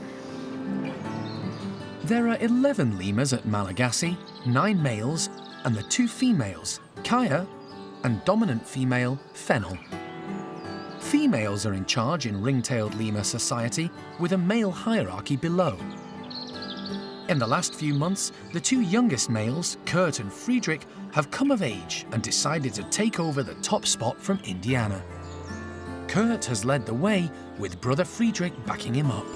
There are 11 lemurs at Malagasy, 9 males, and the 2 females, Kaya and dominant female Fennel. Females are in charge in ring-tailed lemur society, with a male hierarchy below. In the last few months, the 2 youngest males, Kurt and Friedrich, have come of age and decided to take over the top spot from Indiana. Kurt has led the way, with brother Friedrich backing him up.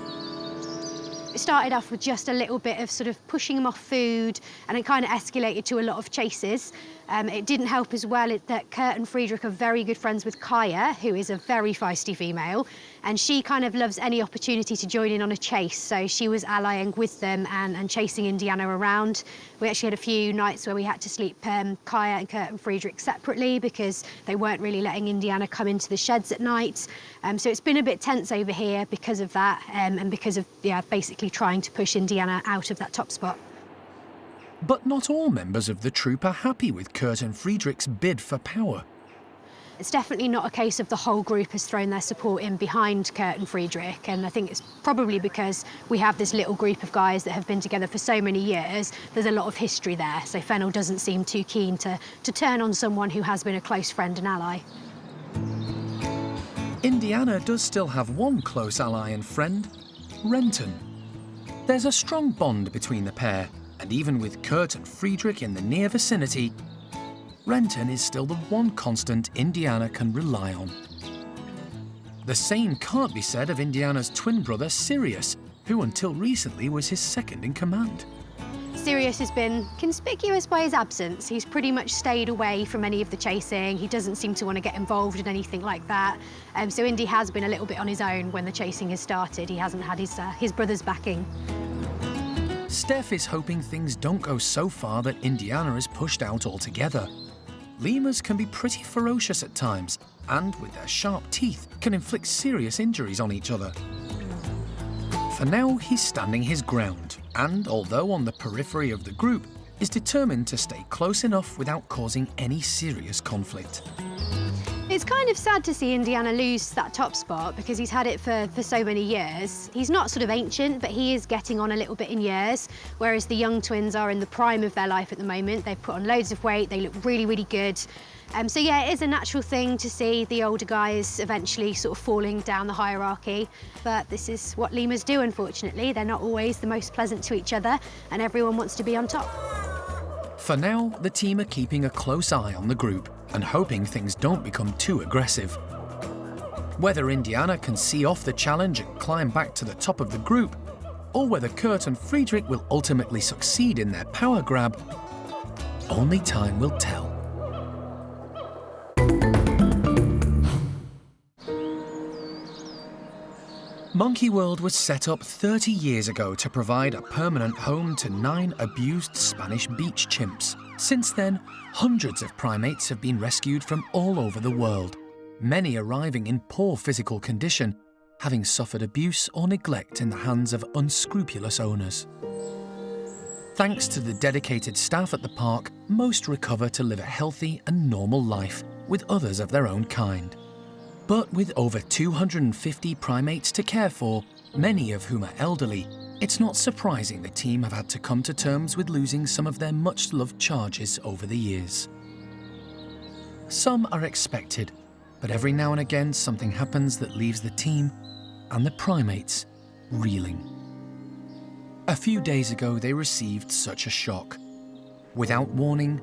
It started off with just a little bit of sort of pushing him off food, and it kind of escalated to a lot of chases. It didn't help as well that Kurt and Friedrich are very good friends with Kaya, who is a very feisty female, and she kind of loves any opportunity to join in on a chase, so she was allying with them and chasing Indiana around. We actually had a few nights where we had to sleep Kaya and Kurt and Friedrich separately because they weren't really letting Indiana come into the sheds at night. So it's been a bit tense over here because of that, and because of, basically trying to push Indiana out of that top spot. But not all members of the troop are happy with Kurt and Friedrich's bid for power. It's definitely not a case of the whole group has thrown their support in behind Kurt and Friedrich, and I think it's probably because we have this little group of guys that have been together for so many years. There's a lot of history there, so Fennel doesn't seem too keen to turn on someone who has been a close friend and ally. Indiana does still have one close ally and friend, Renton. There's a strong bond between the pair, and even with Kurt and Friedrich in the near vicinity, Renton is still the one constant Indiana can rely on. The same can't be said of Indiana's twin brother Sirius, who until recently was his second in command. Sirius has been conspicuous by his absence. He's pretty much stayed away from any of the chasing. He doesn't seem to want to get involved in anything like that. So Indy has been a little bit on his own when the chasing has started. He hasn't had his brother's backing. Steph is hoping things don't go so far that Indiana is pushed out altogether. Lemurs can be pretty ferocious at times, and with their sharp teeth, can inflict serious injuries on each other. For now, he's standing his ground, and although on the periphery of the group, is determined to stay close enough without causing any serious conflict. It's kind of sad to see Indiana lose that top spot because he's had it for so many years. He's not sort of ancient, but he is getting on a little bit in years, whereas the young twins are in the prime of their life at the moment. They've put on loads of weight, they look really, really good. So yeah, it is a natural thing to see the older guys eventually sort of falling down the hierarchy, but this is what lemurs do, unfortunately. They're not always the most pleasant to each other, and everyone wants to be on top. For now, the team are keeping a close eye on the group and hoping things don't become too aggressive. Whether Indiana can see off the challenge and climb back to the top of the group or whether Kurt and Friedrich will ultimately succeed in their power grab, only time will tell. Monkey World was set up 30 years ago to provide a permanent home to 9 abused Spanish beach chimps. Since then, hundreds of primates have been rescued from all over the world, many arriving in poor physical condition, having suffered abuse or neglect in the hands of unscrupulous owners. Thanks to the dedicated staff at the park, most recover to live a healthy and normal life with others of their own kind. But with over 250 primates to care for, many of whom are elderly, it's not surprising the team have had to come to terms with losing some of their much-loved charges over the years. Some are expected, but every now and again something happens that leaves the team and the primates reeling. A few days ago they received such a shock. Without warning,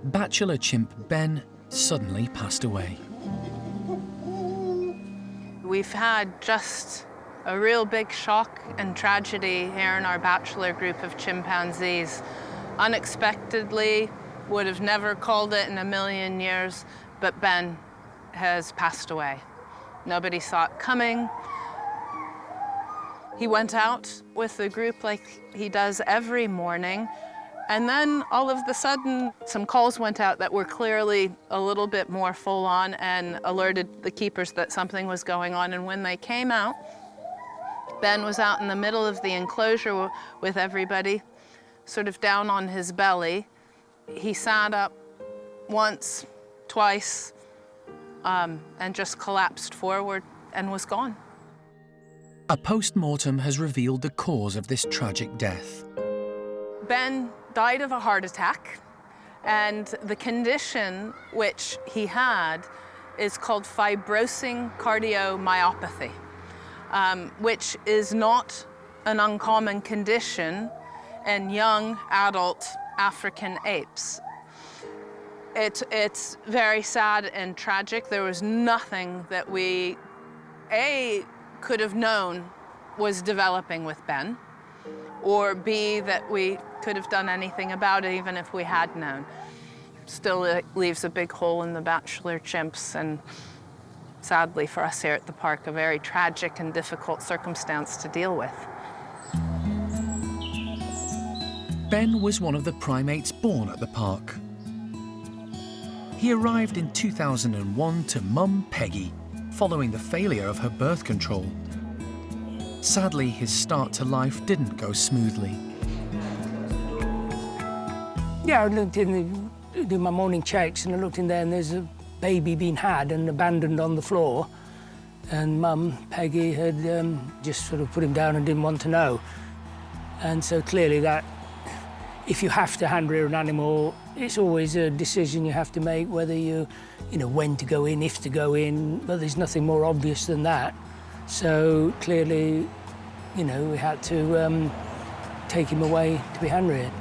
bachelor chimp Ben suddenly passed away. We've had just a real big shock and tragedy here in our bachelor group of chimpanzees. Unexpectedly, would have never called it in a million years, but Ben has passed away. Nobody saw it coming. He went out with the group like he does every morning, and then all of a sudden, some calls went out that were clearly a little bit more full on and alerted the keepers that something was going on. And when they came out, Ben was out in the middle of the enclosure with everybody, sort of down on his belly. He sat up once, twice, and just collapsed forward and was gone. A post-mortem has revealed the cause of this tragic death. Ben died of a heart attack, and the condition which he had is called fibrosing cardiomyopathy, which is not an uncommon condition in young adult African apes. It's very sad and tragic. There was nothing that we, could have known was developing with Ben, or B, that we could have done anything about it even if we had known. Still, it leaves a big hole in the bachelor chimps, and sadly for us here at the park, a very tragic and difficult circumstance to deal with. Ben was one of the primates born at the park. He arrived in 2001 to Mum Peggy, following the failure of her birth control. Sadly, his start to life didn't go smoothly. Yeah, I looked in, did my morning checks, and I looked in there, and there's a baby being had and abandoned on the floor. And Mum, Peggy, had just sort of put him down and didn't want to know. And so clearly that, if you have to hand rear an animal, it's always a decision you have to make, whether you know, when to go in, if to go in, but there's nothing more obvious than that. So clearly, you know, we had to take him away to be hand reared.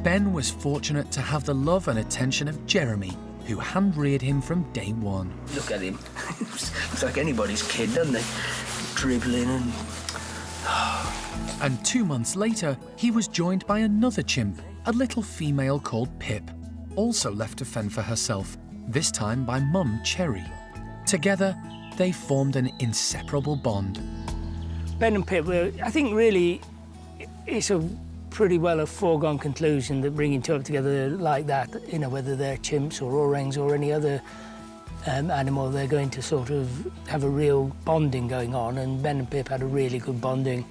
Ben was fortunate to have the love and attention of Jeremy, who hand-reared him from day one. Look at him. Looks like anybody's kid, doesn't he? Dribbling and... And 2 months later, he was joined by another chimp, a little female called Pip, also left to fend for herself, this time by Mum Cherry. Together, they formed an inseparable bond. Ben and Pip were, I think, really, it's a pretty well a foregone conclusion that bringing two up together like that, you know, whether they're chimps or orangs or any other animal, they're going to sort of have a real bonding going on, and Ben and Pip had a really good bonding.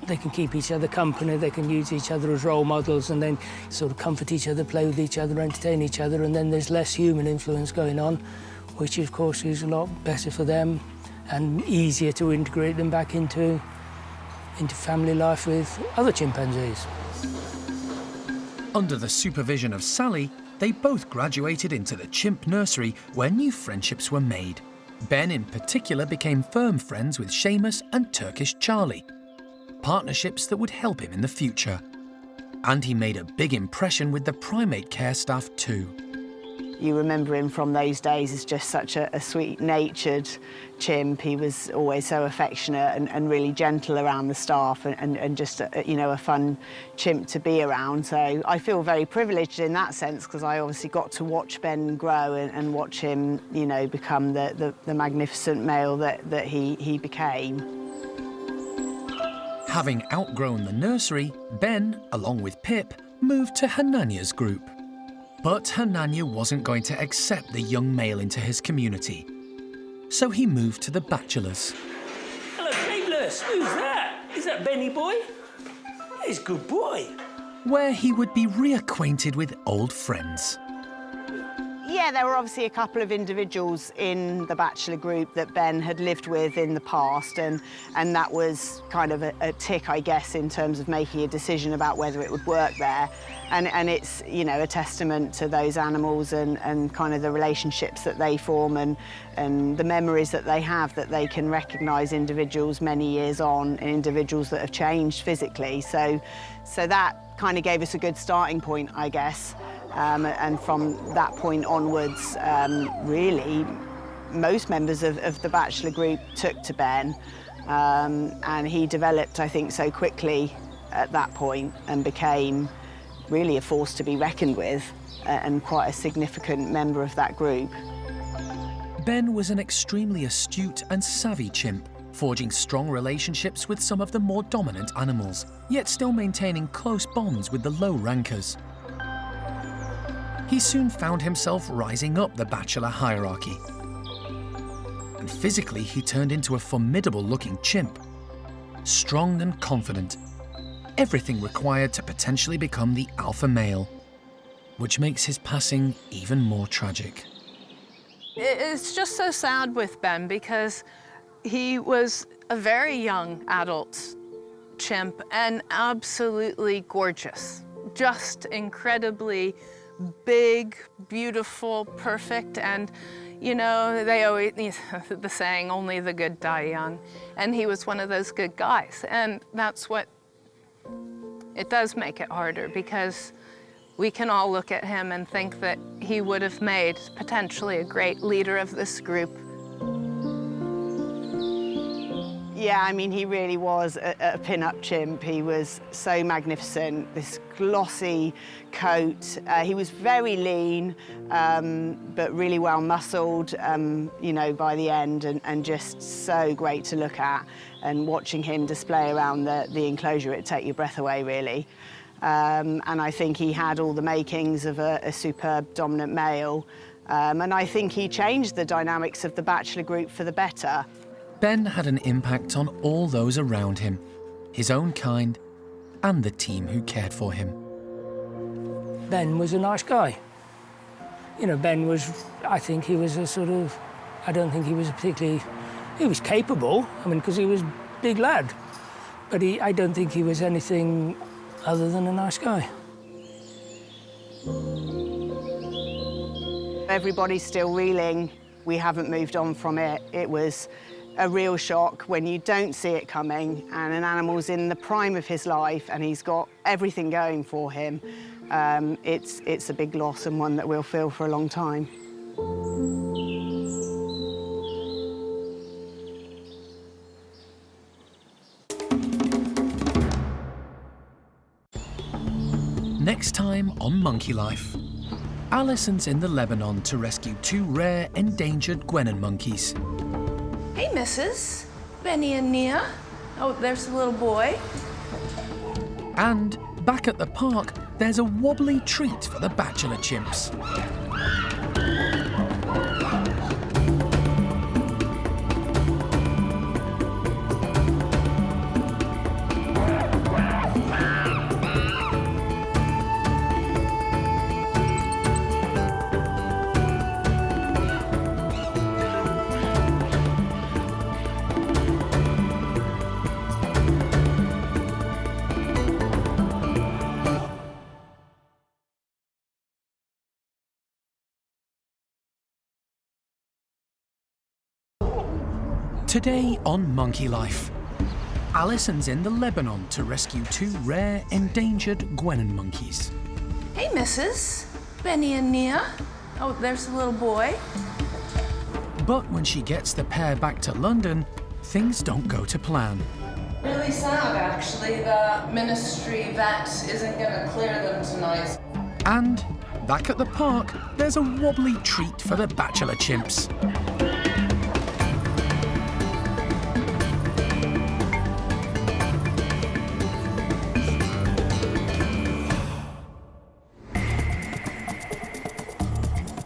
They can keep each other company, they can use each other as role models, and then sort of comfort each other, play with each other, entertain each other, and then there's less human influence going on, which of course is a lot better for them and easier to integrate them back into family life with other chimpanzees. Under the supervision of Sally, they both graduated into the chimp nursery where new friendships were made. Ben in particular became firm friends with Seamus and Turkish Charlie, partnerships that would help him in the future. And he made a big impression with the primate care staff too. You remember him from those days as just such a sweet-natured chimp. He was always so affectionate and really gentle around the staff and just, a fun chimp to be around. So I feel very privileged in that sense because I obviously got to watch Ben grow and watch him, become the magnificent male that he became. Having outgrown the nursery, Ben, along with Pip, moved to Hananya's group. But Hananya wasn't going to accept the young male into his community. So he moved to the bachelors. Hello, Nameless. Who's that? Is that Benny boy? He's a good boy. Where he would be reacquainted with old friends. Yeah, there were obviously a couple of individuals in the bachelor group that Ben had lived with in the past, and that was kind of a tick, I guess, in terms of making a decision about whether it would work there. And it's, a testament to those animals and kind of the relationships that they form and the memories that they have, that they can recognise individuals many years on, and individuals that have changed physically. So that kind of gave us a good starting point, I guess. And from that point onwards, really, most members of the bachelor group took to Ben, and he developed, I think, so quickly at that point and became really a force to be reckoned with and quite a significant member of that group. Ben was an extremely astute and savvy chimp, forging strong relationships with some of the more dominant animals, yet still maintaining close bonds with the low rankers. He soon found himself rising up the bachelor hierarchy. And physically, he turned into a formidable-looking chimp. Strong and confident. Everything required to potentially become the alpha male, which makes his passing even more tragic. It's just so sad with Ben because he was a very young adult chimp and absolutely gorgeous. Just incredibly big, beautiful, perfect, and they always, the saying, only the good die young. And he was one of those good guys. And that's what, it does make it harder because we can all look at him and think that he would have made potentially a great leader of this group. Yeah, I mean, he really was a pin-up chimp. He was so magnificent, this glossy coat. He was very lean, but really well muscled, by the end, and just so great to look at. And watching him display around the enclosure, it'd take your breath away, really. And I think he had all the makings of a superb dominant male. And I think he changed the dynamics of the bachelor group for the better. Ben had an impact on all those around him, his own kind, and the team who cared for him. Ben was a nice guy. Ben was, I think he was I don't think he was he was capable, because he was a big lad, but I don't think he was anything other than a nice guy. Everybody's still reeling. We haven't moved on from it. It was a real shock when you don't see it coming and an animal's in the prime of his life and he's got everything going for him. It's a big loss and one that we'll feel for a long time. Next time on Monkey Life, Alison's in the Lebanon to rescue 2 rare endangered guenon monkeys. Hey, Mrs. Benny and Nia. Oh, there's the little boy. And back at the park, there's a wobbly treat for the bachelor chimps. Today on Monkey Life, Alison's in the Lebanon to rescue 2 rare endangered guenon monkeys. Hey, Mrs. Benny and Nia. Oh, there's a little boy. But when she gets the pair back to London, things don't go to plan. Really sad, actually. The ministry vet isn't gonna clear them tonight. And back at the park, there's a wobbly treat for the bachelor chimps.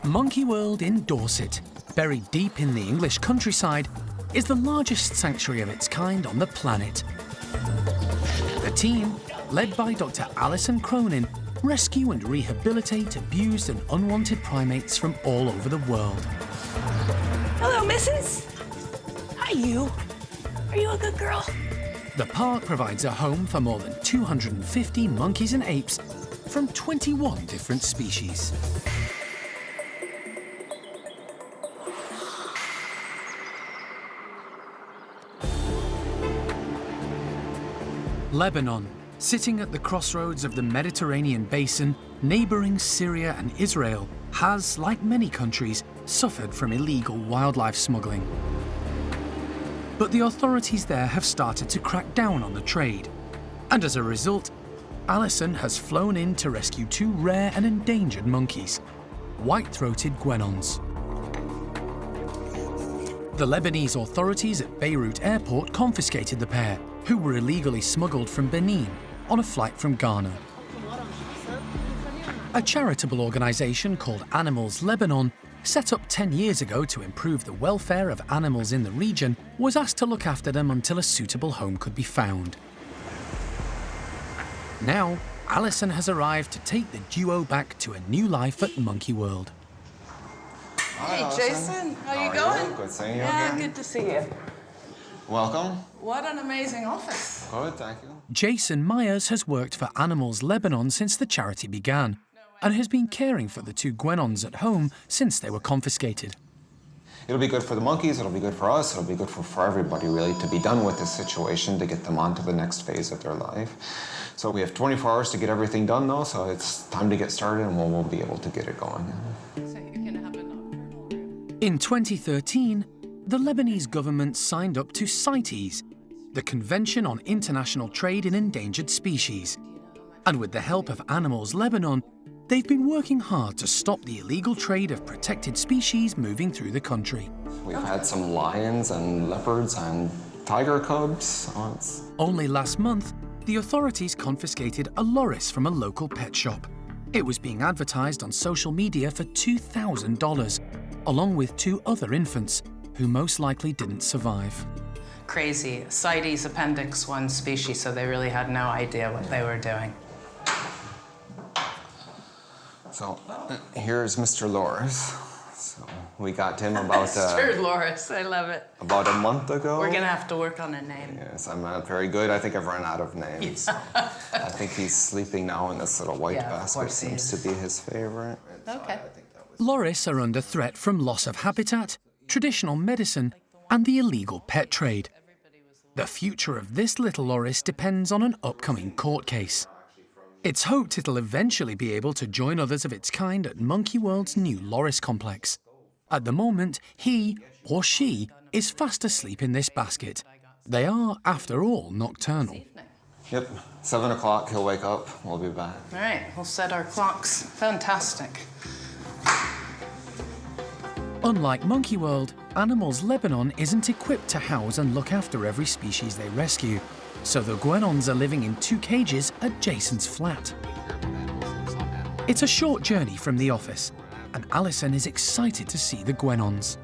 Monkey World in Dorset, buried deep in the English countryside, is the largest sanctuary of its kind on the planet. The team, led by Dr. Alison, rescue and rehabilitate abused and unwanted primates from all over the world. Hello, missus. Hi, you. Are you a good girl? The park provides a home for more than 250 monkeys and apes from 21 different species. Lebanon, sitting at the crossroads of the Mediterranean basin, neighbouring Syria and Israel, has, like many countries, suffered from illegal wildlife smuggling. But the authorities there have started to crack down on the trade. And as a result, Alison has flown in to rescue two rare and endangered monkeys, white-throated guenons. The Lebanese authorities at Beirut Airport confiscated the pair, who were illegally smuggled from Benin on a flight from Ghana. A charitable organisation called Animals Lebanon, set up 10 years ago to improve the welfare of animals in the region, was asked to look after them until a suitable home could be found. Now, Alison has arrived to take the duo back to a new life at Monkey World. Hey, Jason, how you going? Good seeing you Yeah, again. good to see you. Welcome. What an amazing office. Good, thank you. Jason Myers has worked for Animals Lebanon since the charity began, and has been caring for the two guenons at home since they were confiscated. It'll be good for the monkeys, it'll be good for us, it'll be good for everybody, really, to be done with this situation, to get them on to the next phase of their life. So we have 24 hours to get everything done, though, so it's time to get started, and we'll be able to get it going. In 2013, the Lebanese government signed up to CITES, the Convention on International Trade in Endangered Species. And with the help of Animals Lebanon, they've been working hard to stop the illegal trade of protected species moving through the country. We've had some lions and leopards and tiger cubs. So Only last month, the authorities confiscated a loris from a local pet shop. It was being advertised on social media for $2,000, along with two other infants, who most likely didn't survive. Crazy. CITES Appendix 1 species, so they really had no idea what they were doing. So here's Mr. Loris. So we got him about Mr. Loris, I love it. about a month ago. We're gonna have to work on a name. Yes, I'm not very good. I think I've run out of names. I think he's sleeping now in this little white Yeah, of basket. course he Seems to be his favorite. Okay. Loris are under threat from loss of habitat, traditional medicine, and the illegal pet trade. The future of this little loris depends on an upcoming court case. It's hoped it'll eventually be able to join others of its kind at Monkey World's new loris complex. At the moment, he, or she, is fast asleep in this basket. They are, after all, nocturnal. Yep, 7 o'clock, he'll wake up. We'll be back. All right, we'll set our clocks. Fantastic. Unlike Monkey World, Animals Lebanon isn't equipped to house and look after every species they rescue, so the guenons are living in 2 cages at Jason's flat. It's a short journey from the office, and Alison is excited to see the guenons.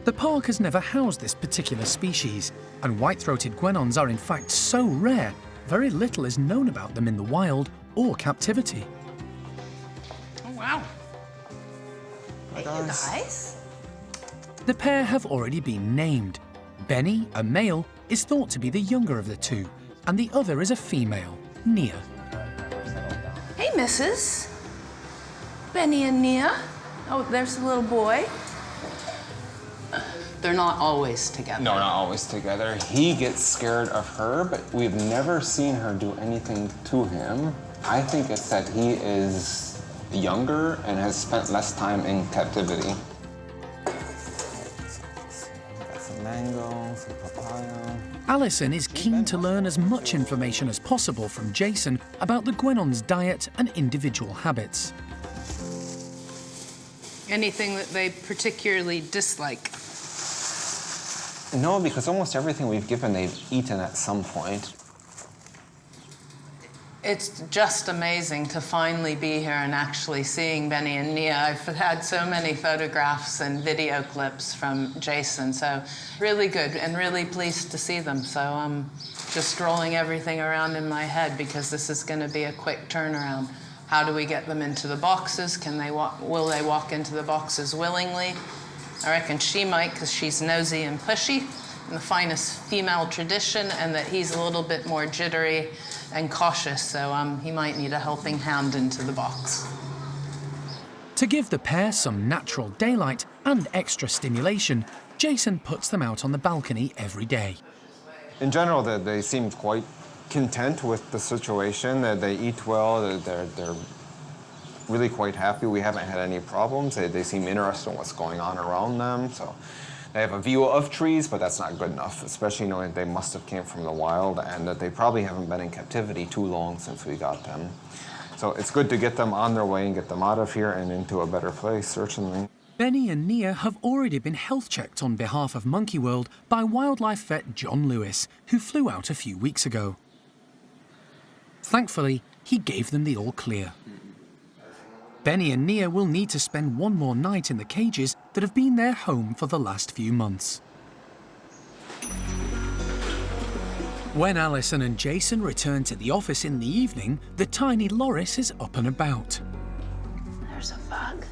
The park has never housed this particular species, and white-throated guenons are in fact so rare, very little is known about them in the wild or captivity. Oh, wow. Hey, guys. The pair have already been named. Benny, a male, is thought to be the younger of the two, and the other is a female, Nia. Hey, Mrs. Benny and Nia. Oh, there's a little boy. They're not always together. No, not always together. He gets scared of her, but we've never seen her do anything to him. I think it's that he is younger and has spent less time in captivity. Some mango, some papaya. Alison is keen to learn as much information as possible from Jason about the guenons' diet and individual habits. Anything that they particularly dislike? No, because almost everything we've given they've eaten at some point. It's just amazing to finally be here and actually seeing Benny and Nia. I've had so many photographs and video clips from Jason, so really good and really pleased to see them. So I'm just rolling everything around in my head because this is going to be a quick turnaround. How do we get them into the boxes? Will they walk into the boxes willingly? I reckon she might, because she's nosy and pushy, in the finest female tradition, and that he's a little bit more jittery and cautious, so he might need a helping hand into the box. To give the pair some natural daylight and extra stimulation, Jason puts them out on the balcony every day. In general, they seem quite content with the situation. They eat well. They're really quite happy. We haven't had any problems. They seem interested in what's going on around them. So they have a view of trees, but that's not good enough, especially knowing they must have came from the wild and that they probably haven't been in captivity too long since we got them. So it's good to get them on their way and get them out of here and into a better place, certainly. Benny and Nia have already been health checked on behalf of Monkey World by wildlife vet John Lewis, who flew out a few weeks ago. Thankfully, he gave them the all clear. Benny and Nia will need to spend one more night in the cages that have been their home for the last few months. When Alison and Jason return to the office in the evening, the tiny Loris is up and about. There's a bug.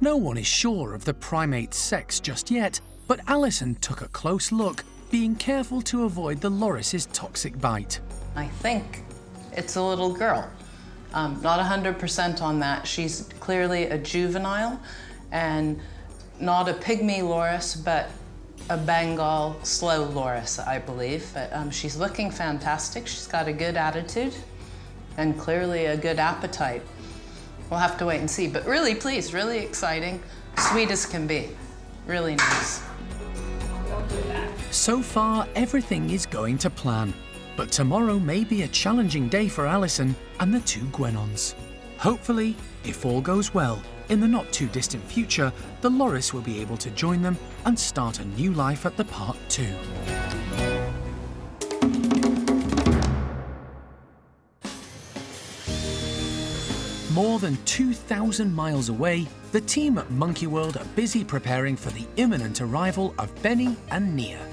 No one is sure of the primate's sex just yet, but Alison took a close look, being careful to avoid the Loris's toxic bite. I think it's a little girl. Not 100% on that. She's clearly a juvenile and not a pygmy loris, but a Bengal slow loris, I believe. But she's looking fantastic. She's got a good attitude and clearly a good appetite. We'll have to wait and see, but really pleased, really exciting, sweet as can be. Really nice. So far, everything is going to plan. But tomorrow may be a challenging day for Alison and the two guenons. Hopefully, if all goes well, in the not too distant future, the Loris will be able to join them and start a new life at the park too. More than 2,000 miles away, the team at Monkey World are busy preparing for the imminent arrival of Benny and Nia.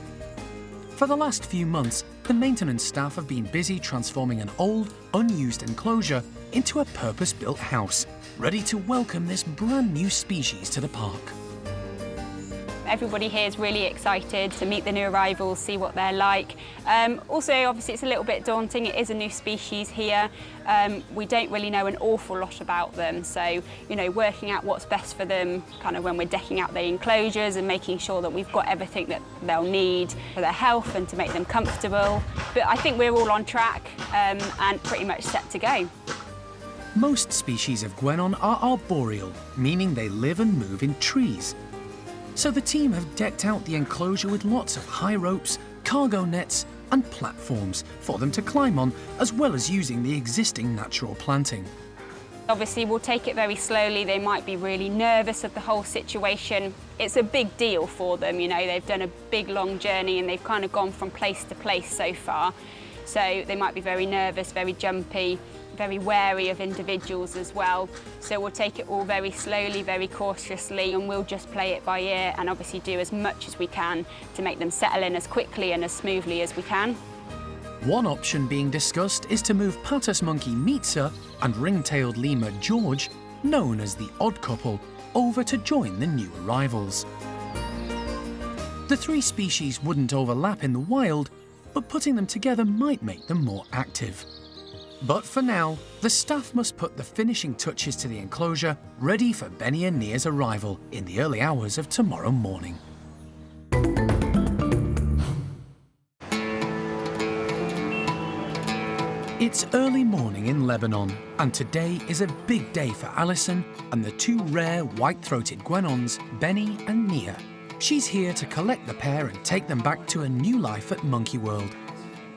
For the last few months, the maintenance staff have been busy transforming an old, unused enclosure into a purpose-built house, ready to welcome this brand new species to the park. Everybody here is really excited to meet the new arrivals, see what they're like. Also, obviously, it's a little bit daunting. It is a new species here. We don't really know an awful lot about them. So, you know, working out what's best for them kind of when we're decking out the enclosures and making sure that we've got everything that they'll need for their health and to make them comfortable. But I think we're all on track and pretty much set to go. Most species of guenon are arboreal, meaning they live and move in trees. So the team have decked out the enclosure with lots of high ropes, cargo nets and platforms for them to climb on, as well as using the existing natural planting. Obviously, we'll take it very slowly. They might be really nervous of the whole situation. It's a big deal for them, you know, they've done a big, long journey and they've kind of gone from place to place so far. So they might be very nervous, very jumpy, very wary of individuals as well. So we'll take it all very slowly, very cautiously, and we'll just play it by ear and obviously do as much as we can to make them settle in as quickly and as smoothly as we can. One option being discussed is to move Patas monkey Mitza and ring-tailed lemur George, known as the odd couple, over to join the new arrivals. The three species wouldn't overlap in the wild, but putting them together might make them more active. But for now, the staff must put the finishing touches to the enclosure, ready for Benny and Nia's arrival in the early hours of tomorrow morning. It It's early morning in Lebanon, and today is a big day for Alison and the two rare white-throated guenons, Benny and Nia. She's here to collect the pair and take them back to a new life at Monkey World.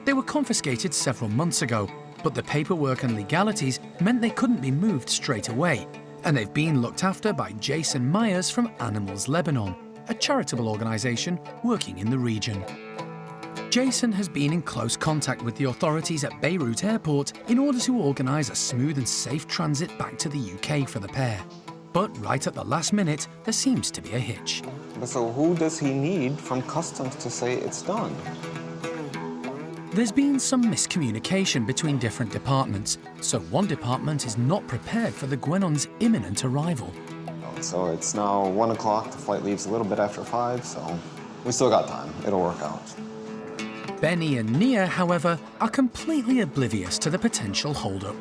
They were confiscated several months ago, but the paperwork and legalities meant they couldn't be moved straight away, and they've been looked after by Jason Myers from Animals Lebanon, a charitable organisation working in the region. Jason has been in close contact with the authorities at Beirut Airport in order to organise a smooth and safe transit back to the UK for the pair. But right at the last minute, there seems to be a hitch. So who does he need from customs to say it's done? There's been some miscommunication between different departments, so one department is not prepared for the guenons' imminent arrival. So it's now 1 o'clock, the flight leaves a little bit after 5, so we still got time. It'll work out. Benny and Nia, however, are completely oblivious to the potential hold-up.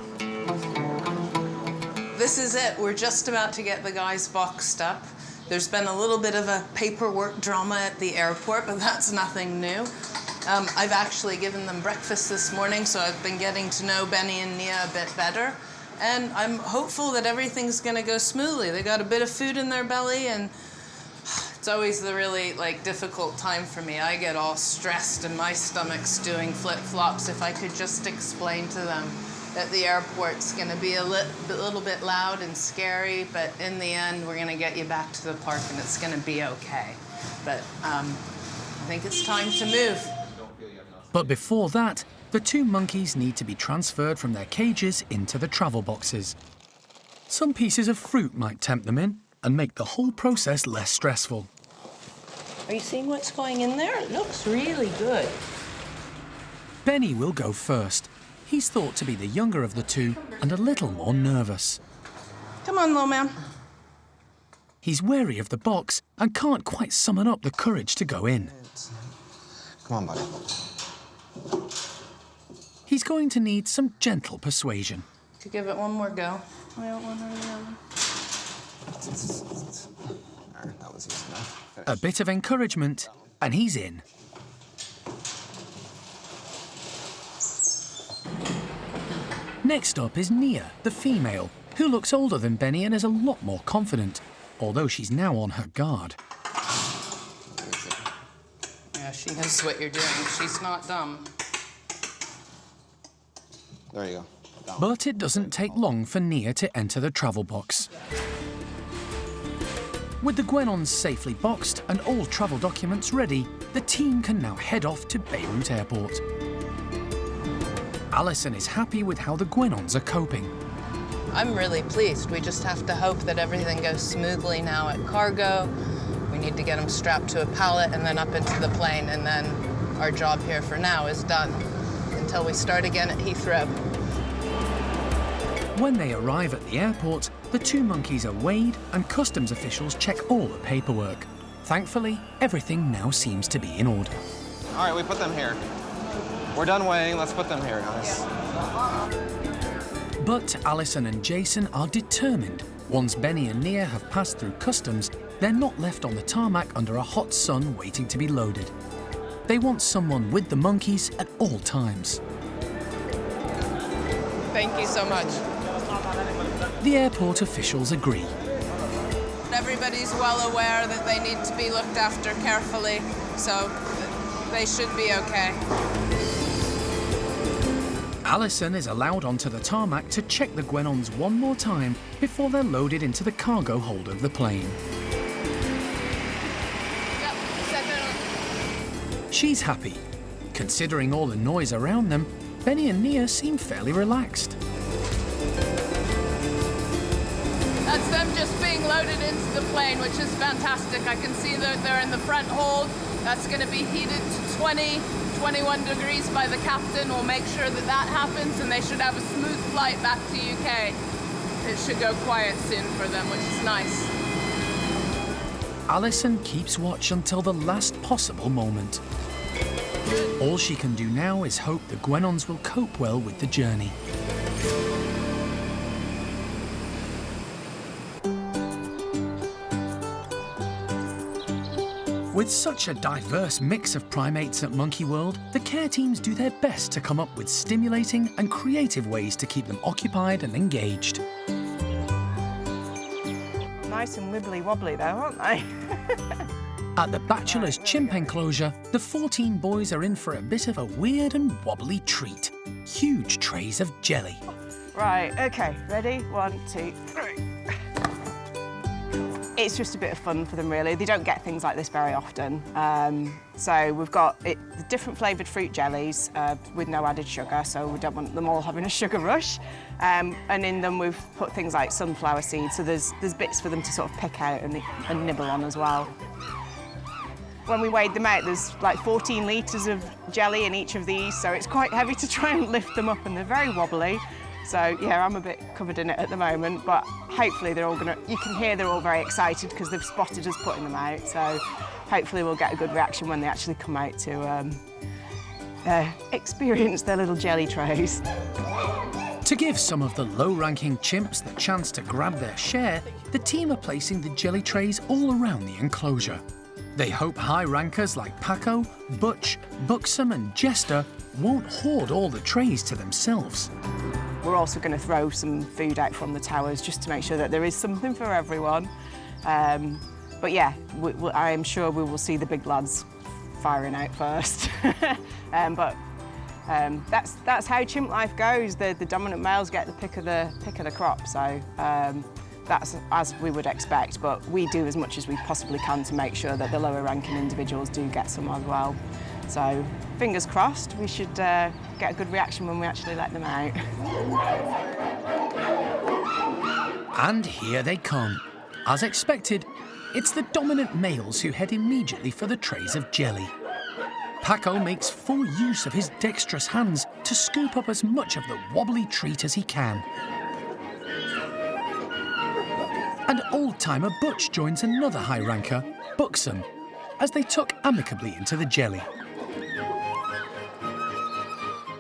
This is it. We're just about to get the guys boxed up. There's been a little bit of a paperwork drama at the airport, but that's nothing new. I've actually given them breakfast this morning, so I've been getting to know Benny and Nia a bit better. And I'm hopeful that everything's going to go smoothly. They got a bit of food in their belly, and it's always the really difficult time for me. I get all stressed and my stomach's doing flip-flops. If I could just explain to them that the airport's going to be a little bit loud and scary, but in the end, we're going to get you back to the park and it's going to be okay. But I think it's time to move. But before that, the two monkeys need to be transferred from their cages into the travel boxes. Some pieces of fruit might tempt them in and make the whole process less stressful. Are you seeing what's going in there? It looks really good. Benny will go first. He's thought to be the younger of the two and a little more nervous. Come on, little man. He's wary of the box and can't quite summon up the courage to go in. Come on, buddy. He's going to need some gentle persuasion. Could give it one more go. I don't want to That was easy enough. A bit of encouragement, and he's in. Next up is Nia, the female, who looks older than Benny and is a lot more confident, although she's now on her guard. Yeah, she knows what you're doing. She's not dumb. There you go. But it doesn't take long for Nia to enter the travel box. With the guenons safely boxed and all travel documents ready, the team can now head off to Beirut Airport. Alison is happy with how the guenons are coping. I'm really pleased. We just have to hope that everything goes smoothly now at cargo. We need to get them strapped to a pallet and then up into the plane, and then our job here for now is done until we start again at Heathrow. When they arrive at the airport, the two monkeys are weighed and customs officials check all the paperwork. Thankfully, everything now seems to be in order. All right, we put them here. We're done weighing, let's put them here, guys. But Alison and Jason are determined. Once Benny and Nia have passed through customs, they're not left on the tarmac under a hot sun waiting to be loaded. They want someone with the monkeys at all times. Thank you so much. The airport officials agree. Everybody's well aware that they need to be looked after carefully, so they should be okay. Alison is allowed onto the tarmac to check the guenons one more time before they're loaded into the cargo hold of the plane. She's happy. Considering all the noise around them, Benny and Nia seem fairly relaxed. That's them just being loaded into the plane, which is fantastic. I can see that they're in the front hold. That's going to be heated to 20, 21 degrees by the captain. We'll make sure that that happens, and they should have a smooth flight back to UK. It should go quiet soon for them, which is nice. Alison keeps watch until the last possible moment. All she can do now is hope the guenons will cope well with the journey. With such a diverse mix of primates at Monkey World, the care teams do their best to come up with stimulating and creative ways to keep them occupied and engaged. Nice and wibbly wobbly though, aren't they? At the Bachelor's Chimp enclosure, the 14 boys are in for a bit of a weird and wobbly treat. Huge trays of jelly. Right, okay, ready? 1, 2, 3. It's just a bit of fun for them, really. They don't get things like this very often. So we've got the different flavoured fruit jellies with no added sugar, so we don't want them all having a sugar rush. And in them we've put things like sunflower seeds, so there's bits for them to sort of pick out and nibble on as well. When we weighed them out, there's like 14 litres of jelly in each of these, so it's quite heavy to try and lift them up, and they're very wobbly. So yeah, I'm a bit covered in it at the moment, but hopefully they're all gonna, you can hear they're all very excited because they've spotted us putting them out. So hopefully we'll get a good reaction when they actually come out to experience their little jelly trays. To give some of the low-ranking chimps the chance to grab their share, the team are placing the jelly trays all around the enclosure. They hope high rankers like Paco, Butch, Buxom and Jester won't hoard all the trays to themselves. We're also going to throw some food out from the towers just to make sure that there is something for everyone. But yeah, I am sure we will see the big lads firing out first. That's how chimp life goes. The dominant males get the pick of the crop. So that's as we would expect. But we do as much as we possibly can to make sure that the lower ranking individuals do get some as well. So fingers crossed, we should get a good reaction when we actually let them out. And here they come. As expected, it's the dominant males who head immediately for the trays of jelly. Paco makes full use of his dexterous hands to scoop up as much of the wobbly treat as he can. And old-timer Butch joins another high ranker, Buxom, as they tuck amicably into the jelly.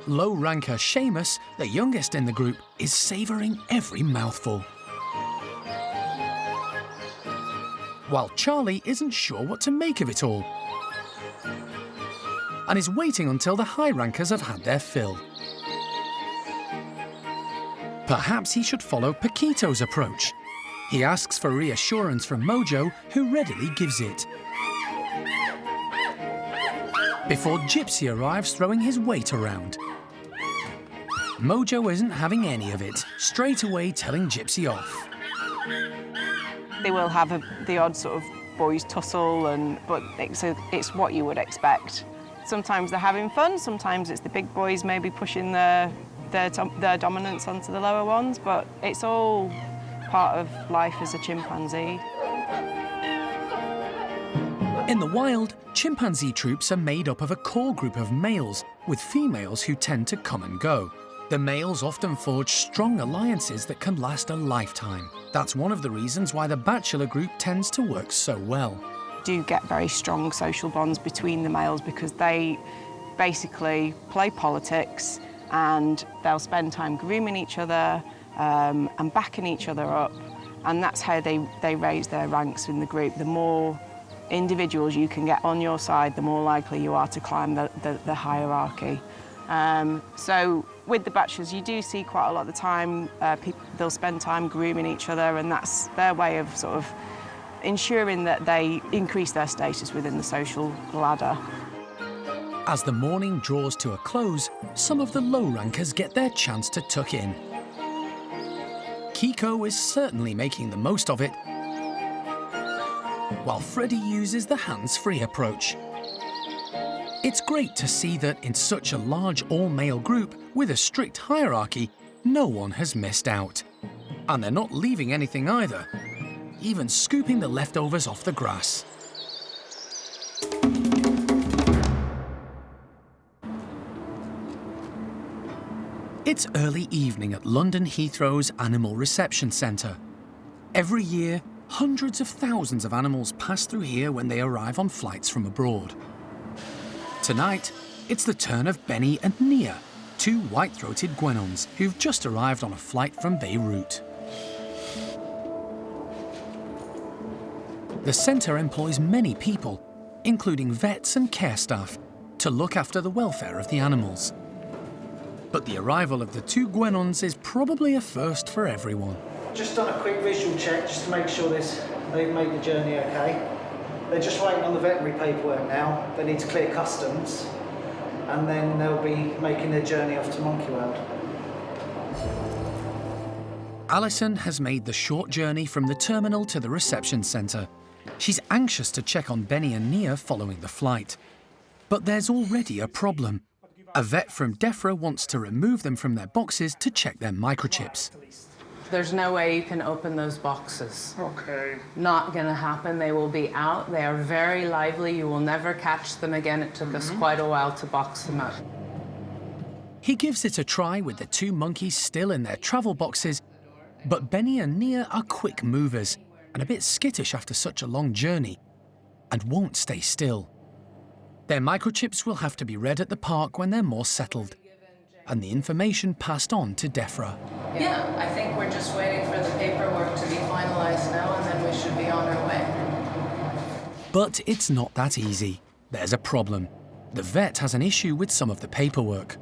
Low ranker Seamus, the youngest in the group, is savouring every mouthful. While Charlie isn't sure what to make of it all and is waiting until the high rankers have had their fill. Perhaps he should follow Paquito's approach. He asks for reassurance from Mojo, who readily gives it. Before Gypsy arrives throwing his weight around. Mojo isn't having any of it, straight away telling Gypsy off. They will have the odd sort of boys tussle, but it's what you would expect. Sometimes they're having fun, sometimes it's the big boys maybe pushing their dominance onto the lower ones, but it's all part of life as a chimpanzee. In the wild, chimpanzee troops are made up of a core group of males, with females who tend to come and go. The males often forge strong alliances that can last a lifetime. That's one of the reasons why the bachelor group tends to work so well. Do get very strong social bonds between the males because they basically play politics and they'll spend time grooming each other and backing each other up, and that's how they raise their ranks in the group. The more individuals you can get on your side, the more likely you are to climb the hierarchy. So with the bachelors, you do see quite a lot of the time they'll spend time grooming each other, and that's their way of sort of ensuring that they increase their status within the social ladder. As the morning draws to a close, some of the low rankers get their chance to tuck in. Kiko is certainly making the most of it, while Freddie uses the hands-free approach. It's great to see that in such a large all-male group with a strict hierarchy, no one has missed out. And they're not leaving anything either, even scooping the leftovers off the grass. It's early evening at London Heathrow's Animal Reception Centre. Every year, hundreds of thousands of animals pass through here when they arrive on flights from abroad. Tonight, it's the turn of Benny and Nia, two white-throated guenons who've just arrived on a flight from Beirut. The centre employs many people, including vets and care staff, to look after the welfare of the animals. But the arrival of the 2 guenons is probably a first for everyone. Just done a quick visual check just to make sure they've made the journey okay. They're just waiting on the veterinary paperwork now. They need to clear customs, and then they'll be making their journey off to Monkey World. Alison has made the short journey from the terminal to the reception centre. She's anxious to check on Benny and Nia following the flight. But there's already a problem. A vet from DEFRA wants to remove them from their boxes to check their microchips. There's no way you can open those boxes. Okay. Not gonna happen. They will be out. They are very lively. You will never catch them again. It took us quite a while to box them out. He gives it a try with the 2 monkeys still in their travel boxes, but Benny and Nia are quick movers and a bit skittish after such a long journey, and won't stay still. Their microchips will have to be read at the park when they're more settled, and the information passed on to DEFRA. Yeah, I think we're just waiting for the paperwork to be finalized now, and then we should be on our way. But it's not that easy. There's a problem. The vet has an issue with some of the paperwork.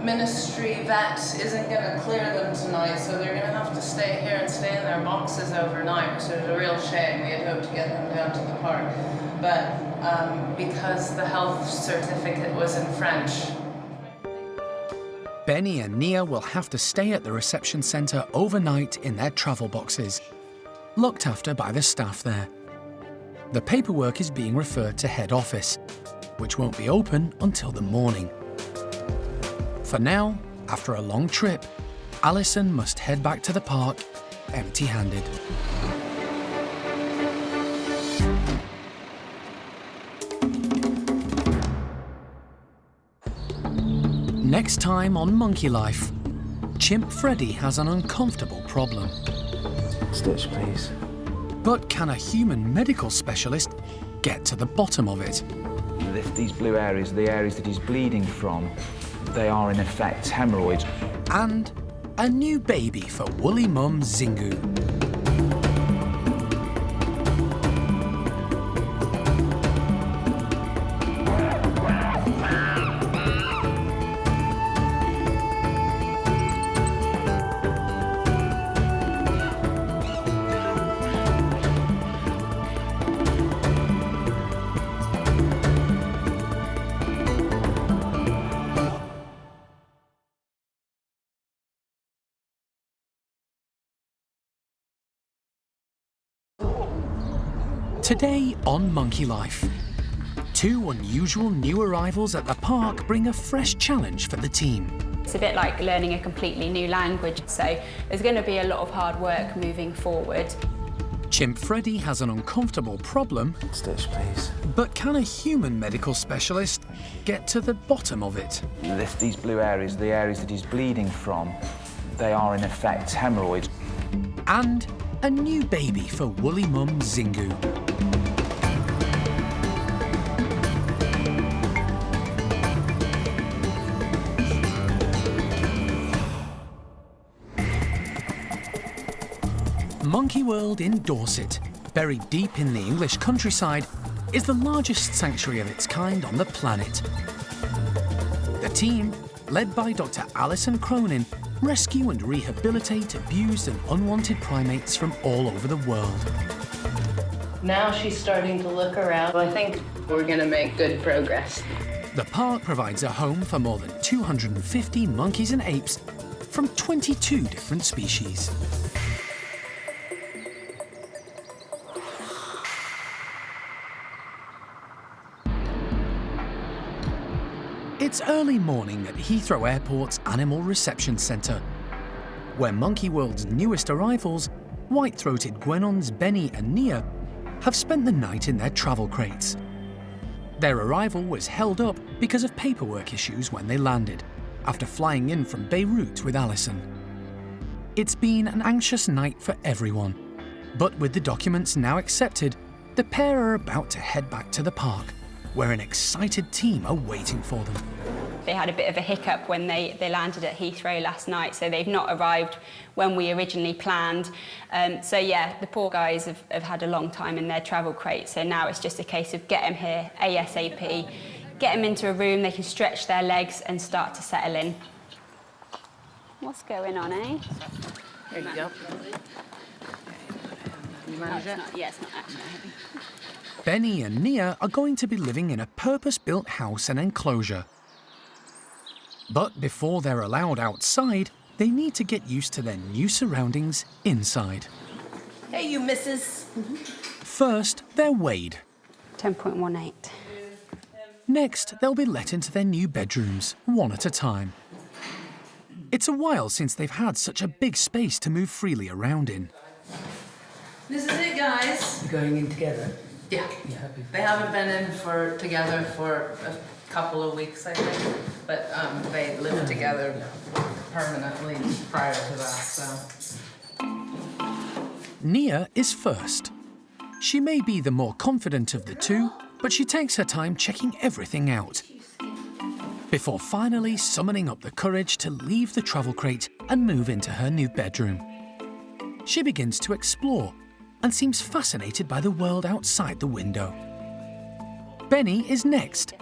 Ministry vet isn't going to clear them tonight, so they're going to have to stay here and stay in their boxes overnight, which is a real shame. We had hoped to get them down to the park. But because the health certificate was in French. Benny and Nia will have to stay at the reception centre overnight in their travel boxes, looked after by the staff there. The paperwork is being referred to head office, which won't be open until the morning. For now, after a long trip, Alison must head back to the park empty-handed. Next time on Monkey Life, Chimp Freddy has an uncomfortable problem. Stitch, please. But can a human medical specialist get to the bottom of it? If these blue areas are the areas that he's bleeding from, they are in effect hemorrhoids. And a new baby for woolly mum Zingu. Today on Monkey Life, 2 unusual new arrivals at the park bring a fresh challenge for the team. It's a bit like learning a completely new language, so there's going to be a lot of hard work moving forward. Chimp Freddy has an uncomfortable problem. Stitch, please. But can a human medical specialist get to the bottom of it? If these blue areas are the areas that he's bleeding from, they are in effect hemorrhoids. And a new baby for woolly mum Zingu. Monkey World in Dorset, buried deep in the English countryside, is the largest sanctuary of its kind on the planet. The team, led by Dr. Alison Cronin, rescue and rehabilitate abused and unwanted primates from all over the world. Now she's starting to look around. I think we're going to make good progress. The park provides a home for more than 250 monkeys and apes from 22 different species. It's early morning at Heathrow Airport's Animal Reception Centre, where Monkey World's newest arrivals, white-throated guenons Benny and Nia, have spent the night in their travel crates. Their arrival was held up because of paperwork issues when they landed, after flying in from Beirut with Alison. It's been an anxious night for everyone, but with the documents now accepted, the pair are about to head back to the park, where an excited team are waiting for them. They had a bit of a hiccup when they landed at Heathrow last night, so they've not arrived when we originally planned. So yeah, the poor guys have had a long time in their travel crate, so now it's just a case of get them here ASAP, get them into a room, they can stretch their legs and start to settle in. What's going on, eh? There you go. You manage it? It's not actually heavy. Benny and Nia are going to be living in a purpose-built house and enclosure. But before they're allowed outside, they need to get used to their new surroundings inside. Hey, you missus. First, they're weighed. 10.18. Next, they'll be let into their new bedrooms, one at a time. It's a while since they've had such a big space to move freely around in. This is it, guys. You're going in together? Yeah. You happy? They haven't been in together for a couple of weeks, I think, but they lived together permanently prior to that, so. Nia is first. She may be the more confident of the two, but she takes her time checking everything out before finally summoning up the courage to leave the travel crate and move into her new bedroom. She begins to explore and seems fascinated by the world outside the window. Benny is next.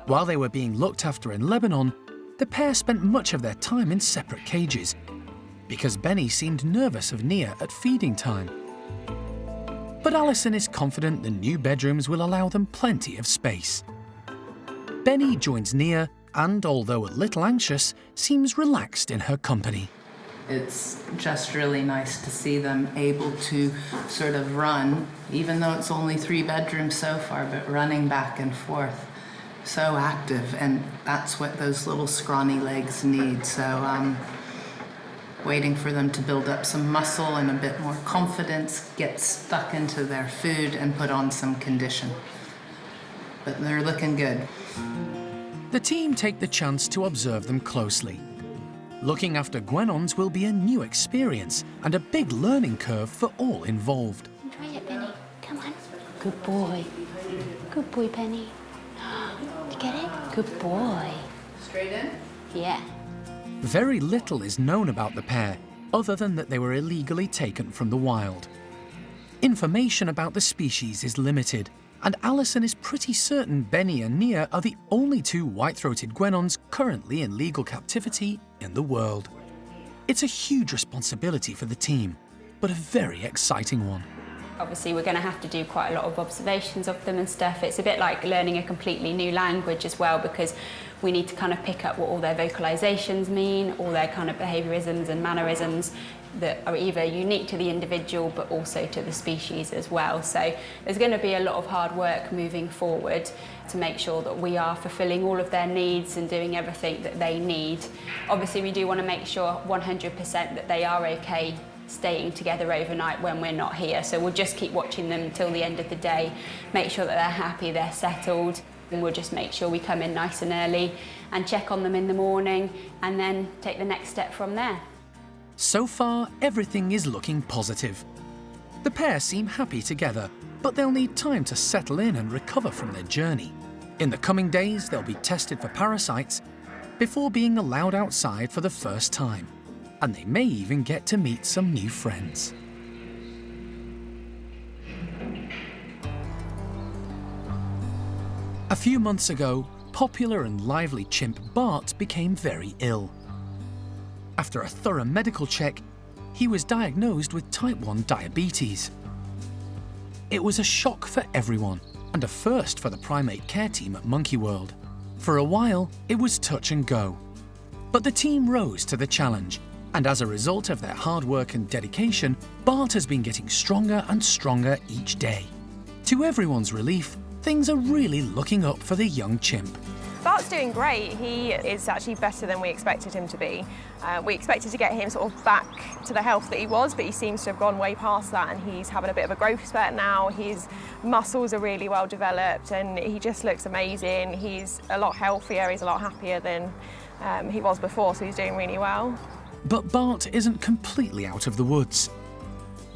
While they were being looked after in Lebanon, the pair spent much of their time in separate cages because Benny seemed nervous of Nia at feeding time. But Alison is confident the new bedrooms will allow them plenty of space. Benny joins Nia and, although a little anxious, seems relaxed in her company. It's just really nice to see them able to sort of run, even though it's only 3 bedrooms so far, but running back and forth. So active, and that's what those little scrawny legs need. So waiting for them to build up some muscle and a bit more confidence, get stuck into their food and put on some condition. But they're looking good. The team take the chance to observe them closely. Looking after guenons will be a new experience and a big learning curve for all involved. Try it, Benny. Come on. Good boy. Good boy, Benny. Did you get it? Good boy. Straight in? Yeah. Very little is known about the pair, other than that they were illegally taken from the wild. Information about the species is limited, and Alison is pretty certain Benny and Nia are the only 2 white-throated guenons currently in legal captivity in the world. It's a huge responsibility for the team, but a very exciting one. Obviously, we're going to have to do quite a lot of observations of them and stuff. It's a bit like learning a completely new language as well, because we need to kind of pick up what all their vocalizations mean, all their kind of behaviorisms and mannerisms that are either unique to the individual but also to the species as well. So there's going to be a lot of hard work moving forward to make sure that we are fulfilling all of their needs and doing everything that they need. Obviously, we do want to make sure 100% that they are okay staying together overnight when we're not here. So we'll just keep watching them until the end of the day, make sure that they're happy, they're settled, and we'll just make sure we come in nice and early and check on them in the morning and then take the next step from there. So far, everything is looking positive. The pair seem happy together, but they'll need time to settle in and recover from their journey. In the coming days, they'll be tested for parasites before being allowed outside for the first time. And they may even get to meet some new friends. A few months ago, popular and lively chimp Bart became very ill. After a thorough medical check, he was diagnosed with type 1 diabetes. It was a shock for everyone, and a first for the primate care team at Monkey World. For a while, it was touch and go. But the team rose to the challenge, and as a result of their hard work and dedication, Bart has been getting stronger and stronger each day. To everyone's relief, things are really looking up for the young chimp. Bart's doing great. He is actually better than we expected him to be. We expected to get him sort of back to the health that he was, but he seems to have gone way past that, and he's having a bit of a growth spurt now. His muscles are really well developed and he just looks amazing. He's a lot healthier, he's a lot happier than he was before, so he's doing really well. But Bart isn't completely out of the woods.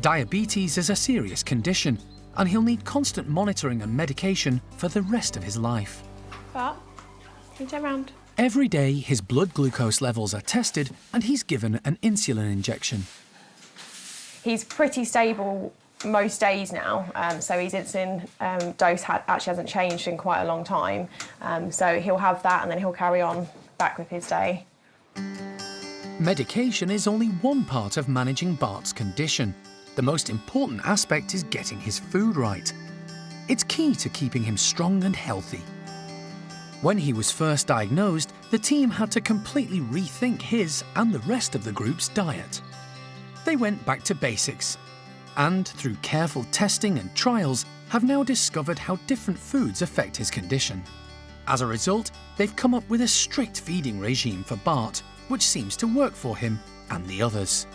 Diabetes is a serious condition, and he'll need constant monitoring and medication for the rest of his life. Bart, can you turn around? Every day, his blood glucose levels are tested and he's given an insulin injection. He's pretty stable most days now, so his insulin dose actually hasn't changed in quite a long time. So he'll have that and then he'll carry on back with his day. Medication is only one part of managing Bart's condition. The most important aspect is getting his food right. It's key to keeping him strong and healthy. When he was first diagnosed, the team had to completely rethink his and the rest of the group's diet. They went back to basics, and through careful testing and trials, have now discovered how different foods affect his condition. As a result, they've come up with a strict feeding regime for Bart, which seems to work for him and the others.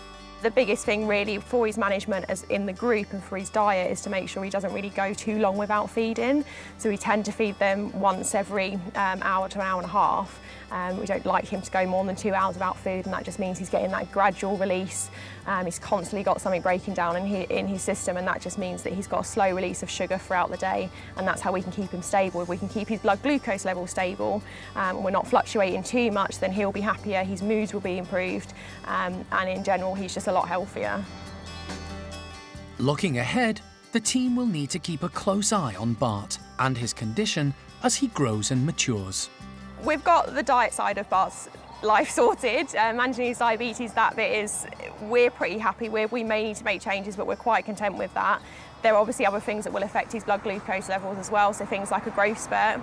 The biggest thing really for his management as in the group and for his diet is to make sure he doesn't really go too long without feeding. So we tend to feed them once every hour to an hour and a half. We don't like him to go more than 2 hours without food, and that just means he's getting that gradual release. He's constantly got something breaking down in his system, and that just means that he's got a slow release of sugar throughout the day, and that's how we can keep him stable. If we can keep his blood glucose level stable, we're not fluctuating too much, then he'll be happier, his moods will be improved, and in general he's just a lot healthier. Looking ahead, the team will need to keep a close eye on Bart and his condition as he grows and matures. We've got the diet side of Bart's life sorted. Managing his diabetes, that bit is, we're pretty happy with. We may need to make changes, but we're quite content with that. There are obviously other things that will affect his blood glucose levels as well, so things like a growth spurt.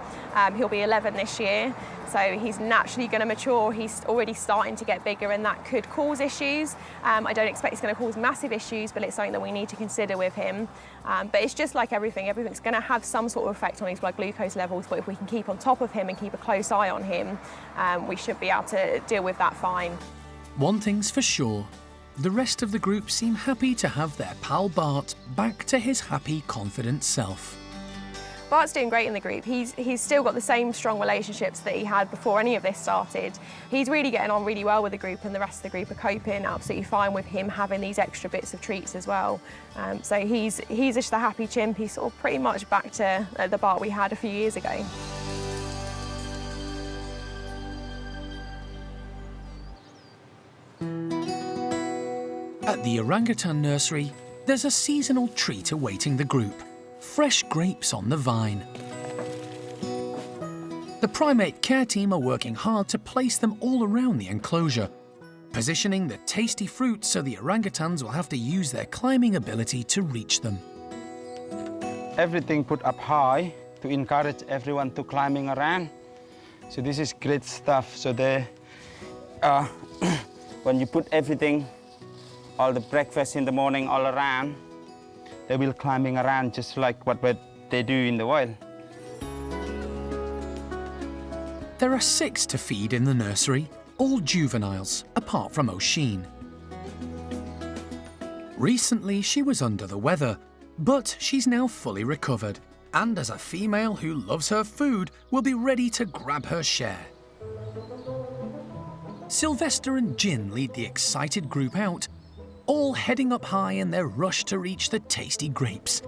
He'll be 11 this year, so he's naturally going to mature. He's already starting to get bigger, and that could cause issues. I don't expect it's going to cause massive issues, but it's something that we need to consider with him. But it's just like everything. Everything's going to have some sort of effect on his blood glucose levels, but if we can keep on top of him and keep a close eye on him, we should be able to deal with that fine. One thing's for sure, the rest of the group seem happy to have their pal Bart back to his happy, confident self. Bart's doing great in the group. He's still got the same strong relationships that he had before any of this started. He's really getting on really well with the group, and the rest of the group are coping absolutely fine with him having these extra bits of treats as well. So he's just a happy chimp. He's sort of pretty much back to the Bart we had a few years ago. At the orangutan nursery, there's a seasonal treat awaiting the group: fresh grapes on the vine. The primate care team are working hard to place them all around the enclosure, positioning the tasty fruit so the orangutans will have to use their climbing ability to reach them. Everything put up high to encourage everyone to climbing around. So this is great stuff. So when you put everything, all the breakfast in the morning all around, they will climbing around just like what they do in the wild. There are 6 to feed in the nursery, all juveniles, apart from O'Sheen. Recently, she was under the weather, but she's now fully recovered, and as a female who loves her food, will be ready to grab her share. Sylvester and Jin lead the excited group out, all heading up high in their rush to reach the tasty grapes.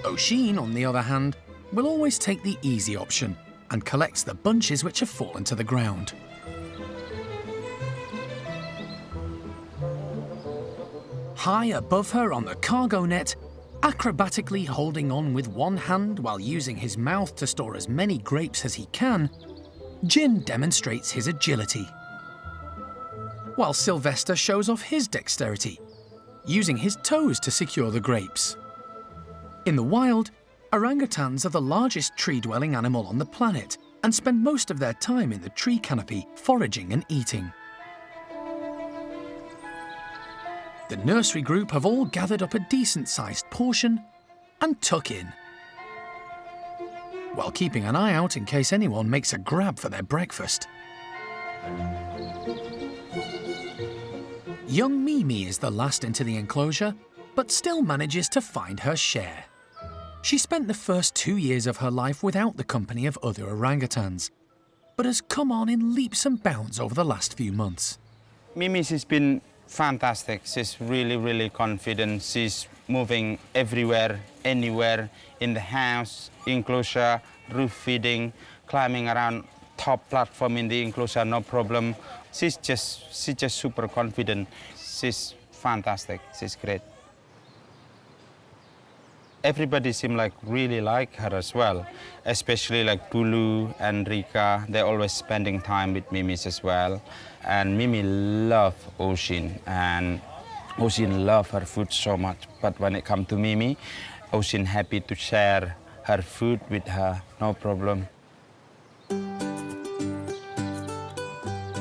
O'Sheen, on the other hand, will always take the easy option and collects the bunches which have fallen to the ground. High above her on the cargo net, acrobatically holding on with one hand while using his mouth to store as many grapes as he can, Jin demonstrates his agility, while Sylvester shows off his dexterity, using his toes to secure the grapes. In the wild, orangutans are the largest tree-dwelling animal on the planet and spend most of their time in the tree canopy, foraging and eating. The nursery group have all gathered up a decent-sized portion and tuck in, while keeping an eye out in case anyone makes a grab for their breakfast. Young Mimi is the last into the enclosure, but still manages to find her share. She spent the first 2 years of her life without the company of other orangutans, but has come on in leaps and bounds over the last few months. Mimi has been fantastic. She's really, really confident. She's moving everywhere, anywhere, in the house, enclosure, roof feeding, climbing around top platform in the enclosure, no problem. She's just super confident. She's fantastic. She's great. Everybody seems like really like her as well, especially like Bulu and Rika. They're always spending time with Mimi's as well. And Mimi loves Ocean, and Ocean loves her food so much. But when it comes to Mimi, Ocean happy to share her food with her, no problem.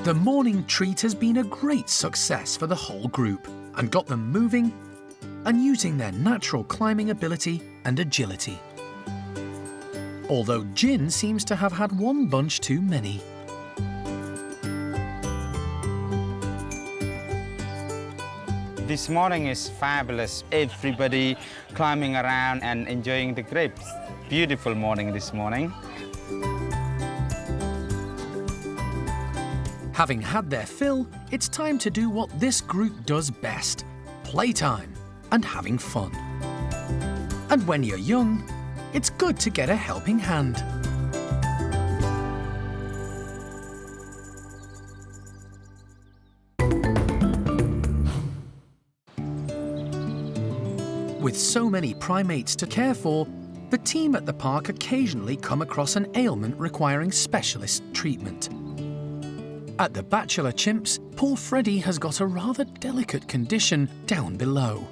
The morning treat has been a great success for the whole group and got them moving and using their natural climbing ability and agility. Although Jin seems to have had one bunch too many. This morning is fabulous. Everybody climbing around and enjoying the grapes. Beautiful morning this morning. Having had their fill, it's time to do what this group does best: playtime and having fun. And when you're young, it's good to get a helping hand. With so many primates to care for, the team at the park occasionally come across an ailment requiring specialist treatment. At the bachelor chimps, poor Freddie has got a rather delicate condition down below.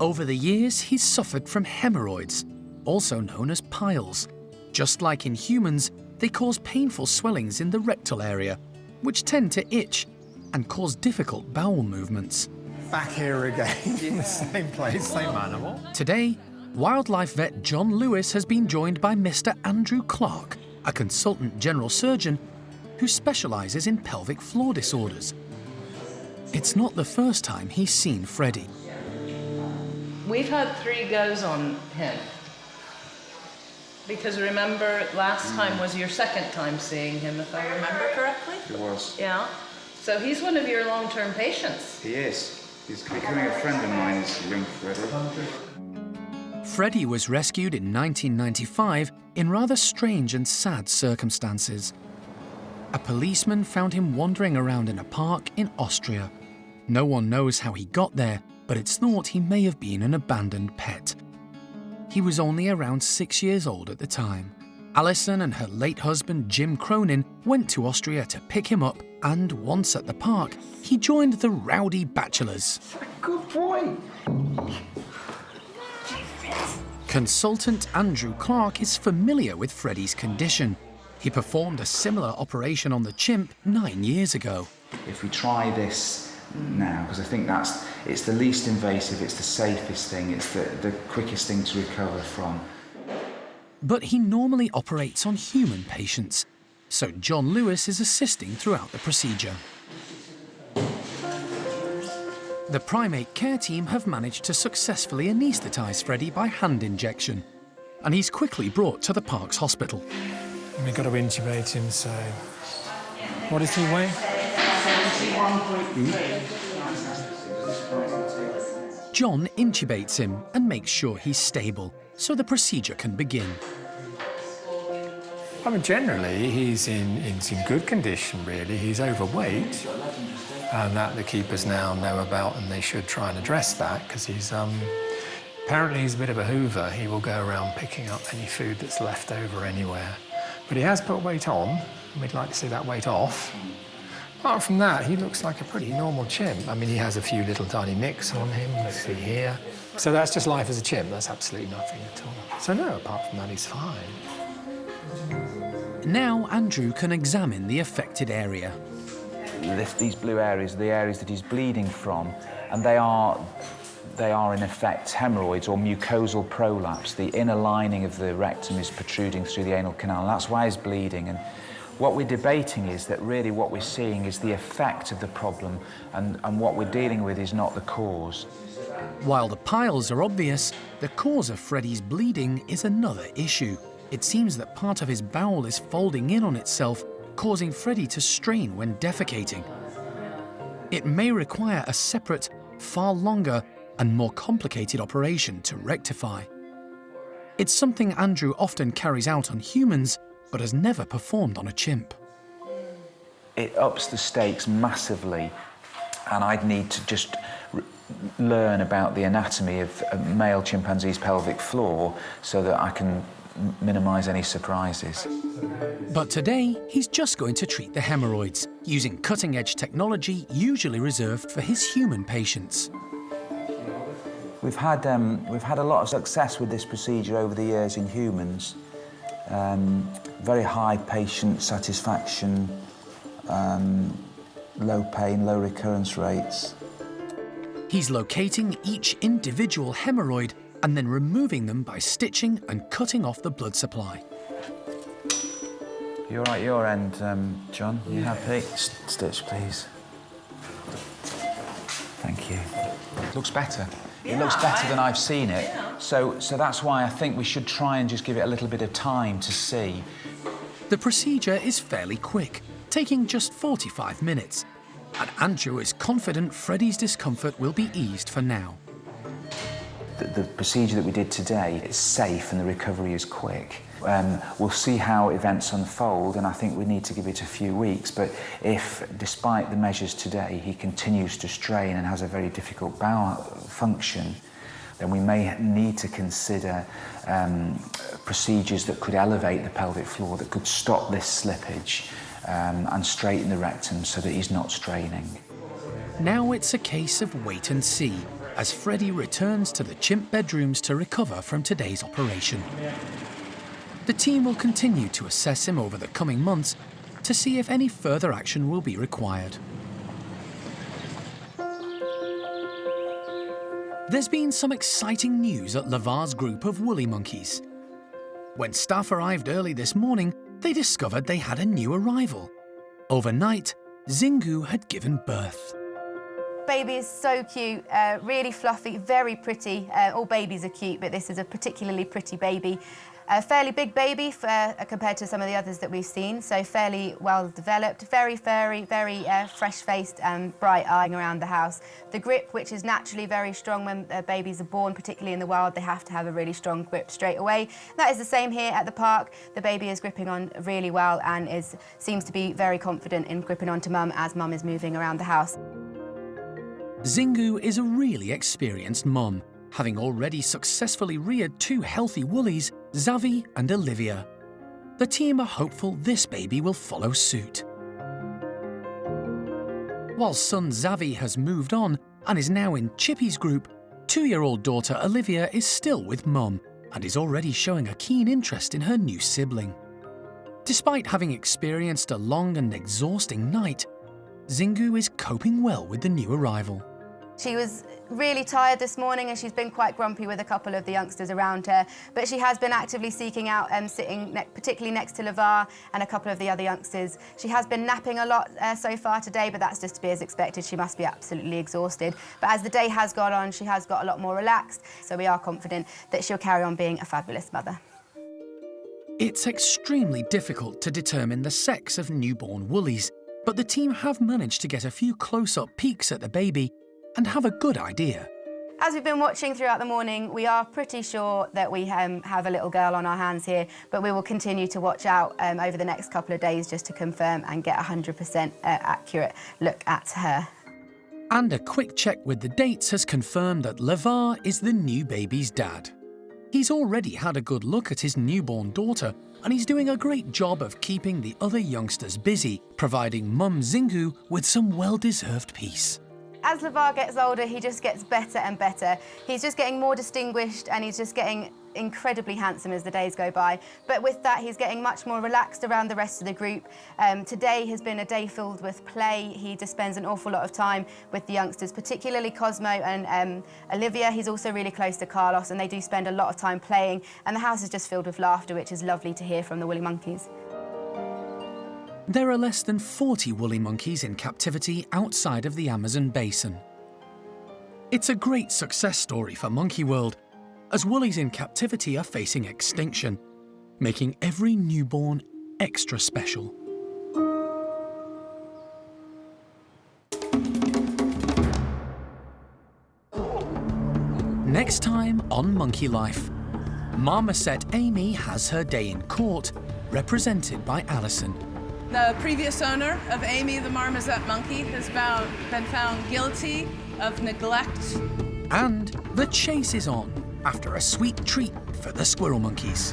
Over the years, he's suffered from hemorrhoids, also known as piles. Just like in humans, they cause painful swellings in the rectal area, which tend to itch and cause difficult bowel movements. Back here again, in the same place, same animal. Today, wildlife vet John Lewis has been joined by Mr. Andrew Clark, a consultant general surgeon who specialises in pelvic floor disorders. It's not the first time he's seen Freddie. We've had 3 goes on him. Because remember, last time was your second time seeing him, if I remember correctly? It was. Yeah. So he's one of your long-term patients. He is. He's becoming a friend of mine, is young Freddie. Freddie was rescued in 1995 in rather strange and sad circumstances. A policeman found him wandering around in a park in Austria. No one knows how he got there, but it's thought he may have been an abandoned pet. He was only around 6 years old at the time. Alison and her late husband Jim Cronin went to Austria to pick him up, and once at the park, he joined the rowdy bachelors. Good boy. Consultant Andrew Clark is familiar with Freddie's condition. He performed a similar operation on the chimp 9 years ago. If we try this now, because I think it's the least invasive, it's the safest thing, it's the quickest thing to recover from. But he normally operates on human patients, so John Lewis is assisting throughout the procedure. The primate care team have managed to successfully anaesthetise Freddie by hand injection, and he's quickly brought to the park's hospital. We've got to intubate him, so... What does he weigh? 71.3. John intubates him and makes sure he's stable, so the procedure can begin. I mean, generally, he's in good condition, really. He's overweight, and that the keepers now know about, and they should try and address that, because he's, apparently he's a bit of a hoover. He will go around picking up any food that's left over anywhere. But he has put weight on, and we'd like to see that weight off. Apart from that, he looks like a pretty normal chimp. I mean, he has a few little tiny nicks on him, let's see here. So that's just life as a chimp, that's absolutely nothing at all. So no, apart from that, he's fine. Now Andrew can examine the affected area. These blue areas are the areas that he's bleeding from, and they are in effect hemorrhoids or mucosal prolapse. The inner lining of the rectum is protruding through the anal canal, and that's why he's bleeding. And what we're debating is that really what we're seeing is the effect of the problem, and what we're dealing with is not the cause. While the piles are obvious, the cause of Freddie's bleeding is another issue. It seems that part of his bowel is folding in on itself, causing Freddie to strain when defecating. It may require a separate, far longer and more complicated operation to rectify. It's something Andrew often carries out on humans, but has never performed on a chimp. It ups the stakes massively, and I'd need to just learn about the anatomy of a male chimpanzee's pelvic floor so that I can minimise any surprises. But today, he's just going to treat the hemorrhoids, using cutting-edge technology usually reserved for his human patients. We've had a lot of success with this procedure over the years in humans. Very high patient satisfaction, low pain, low recurrence rates. He's locating each individual hemorrhoid and then removing them by stitching and cutting off the blood supply. You all right, your end, John? You happy? Stitch, please. Thank you. Looks better. It looks better than I've seen it. So that's why I think we should try and just give it a little bit of time to see. The procedure is fairly quick, taking just 45 minutes. And Andrew is confident Freddie's discomfort will be eased for now. The procedure that we did today is safe and the recovery is quick. We'll see how events unfold, and I think we need to give it a few weeks. But if, despite the measures today, he continues to strain and has a very difficult bowel function, then we may need to consider procedures that could elevate the pelvic floor, that could stop this slippage and straighten the rectum so that he's not straining. Now it's a case of wait and see, as Freddie returns to the chimp bedrooms to recover from today's operation. The team will continue to assess him over the coming months to see if any further action will be required. There's been some exciting news at Lavar's group of woolly monkeys. When staff arrived early this morning, they discovered they had a new arrival. Overnight, Zingu had given birth. Baby is so cute, really fluffy, very pretty. All babies are cute, but this is a particularly pretty baby. A fairly big baby compared to some of the others that we've seen, so fairly well developed, very furry, very fresh-faced and bright-eyeing around the house. The grip, which is naturally very strong when babies are born, particularly in the wild, they have to have a really strong grip straight away. That is the same here at the park. The baby is gripping on really well and seems to be very confident in gripping onto mum as mum is moving around the house. Zingu is a really experienced mum, having already successfully reared 2 healthy woolies, Xavi and Olivia. The team are hopeful this baby will follow suit. While son Xavi has moved on and is now in Chippy's group, 2-year-old daughter Olivia is still with mum and is already showing a keen interest in her new sibling. Despite having experienced a long and exhausting night, Zingu is coping well with the new arrival. She was really tired this morning and she's been quite grumpy with a couple of the youngsters around her, but she has been actively seeking out sitting particularly next to Lavar and a couple of the other youngsters. She has been napping a lot so far today, but that's just to be as expected. She must be absolutely exhausted. But as the day has gone on, she has got a lot more relaxed, so we are confident that she'll carry on being a fabulous mother. It's extremely difficult to determine the sex of newborn woolies, but the team have managed to get a few close-up peeks at the baby and have a good idea. As we've been watching throughout the morning, we are pretty sure that we have a little girl on our hands here, but we will continue to watch out over the next couple of days just to confirm and get a 100% accurate look at her. And a quick check with the dates has confirmed that Lavar is the new baby's dad. He's already had a good look at his newborn daughter, and he's doing a great job of keeping the other youngsters busy, providing Mum Zingu with some well-deserved peace. As Lavar gets older, he just gets better and better. He's just getting more distinguished and he's just getting incredibly handsome as the days go by. But with that, he's getting much more relaxed around the rest of the group. Today has been a day filled with play. He just spends an awful lot of time with the youngsters, particularly Cosmo and Olivia. He's also really close to Carlos and they do spend a lot of time playing. And the house is just filled with laughter, which is lovely to hear from the woolly monkeys. There are less than 40 woolly monkeys in captivity outside of the Amazon basin. It's a great success story for Monkey World, as woolies in captivity are facing extinction, making every newborn extra special. Next time on Monkey Life, marmoset Amy has her day in court, represented by Alison. The previous owner of Amy, the marmoset monkey, has been found guilty of neglect. And the chase is on after a sweet treat for the squirrel monkeys.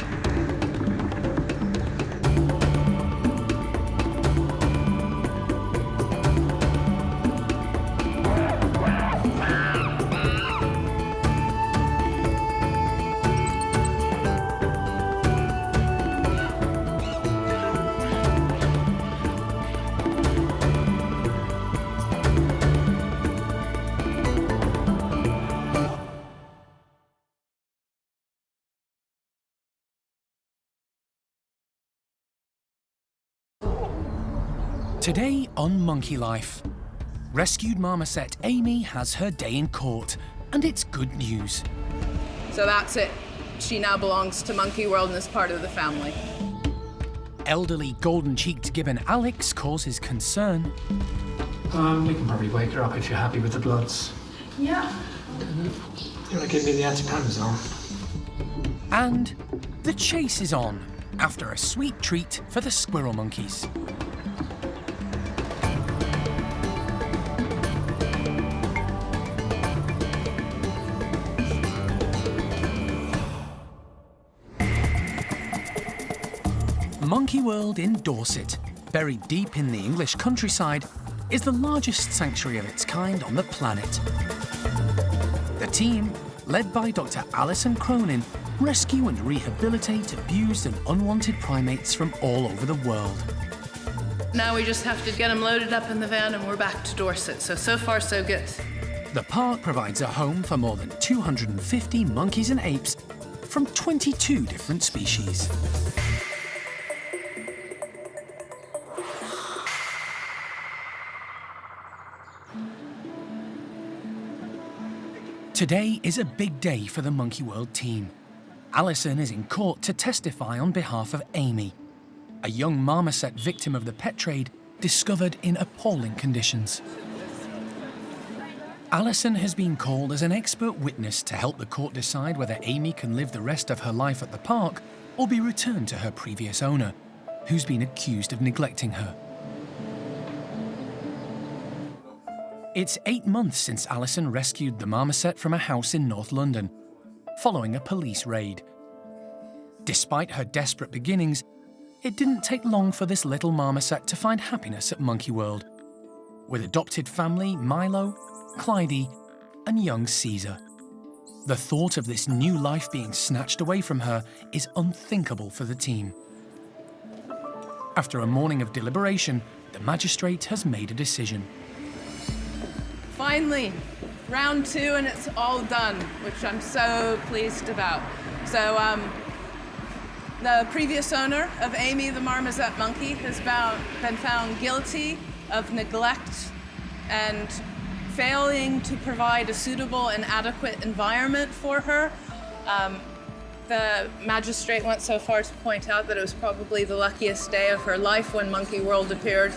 Today on Monkey Life, rescued marmoset Amy has her day in court, and it's good news. So that's it. She now belongs to Monkey World and is part of the family. Elderly golden-cheeked gibbon Alex causes concern. We can probably wake her up if you're happy with the bloods. Yeah. You want to give me the antipranazole? And the chase is on after a sweet treat for the squirrel monkeys. Monkey World in Dorset, buried deep in the English countryside, is the largest sanctuary of its kind on the planet. The team, led by Dr. Alison Cronin, rescue and rehabilitate abused and unwanted primates from all over the world. Now we just have to get them loaded up in the van and we're back to Dorset. So far, so good. The park provides a home for more than 250 monkeys and apes from 22 different species. Today is a big day for the Monkey World team. Alison is in court to testify on behalf of Amy, a young marmoset victim of the pet trade discovered in appalling conditions. Alison has been called as an expert witness to help the court decide whether Amy can live the rest of her life at the park or be returned to her previous owner, who's been accused of neglecting her. It's 8 months since Alison rescued the marmoset from a house in North London, following a police raid. Despite her desperate beginnings, it didn't take long for this little marmoset to find happiness at Monkey World, with adopted family Milo, Clydie, and young Caesar. The thought of this new life being snatched away from her is unthinkable for the team. After a morning of deliberation, the magistrate has made a decision. Finally, round 2 and it's all done, which I'm so pleased about. So the previous owner of Amy, the marmoset monkey, has been found guilty of neglect and failing to provide a suitable and adequate environment for her. The magistrate went so far to point out that it was probably the luckiest day of her life when Monkey World appeared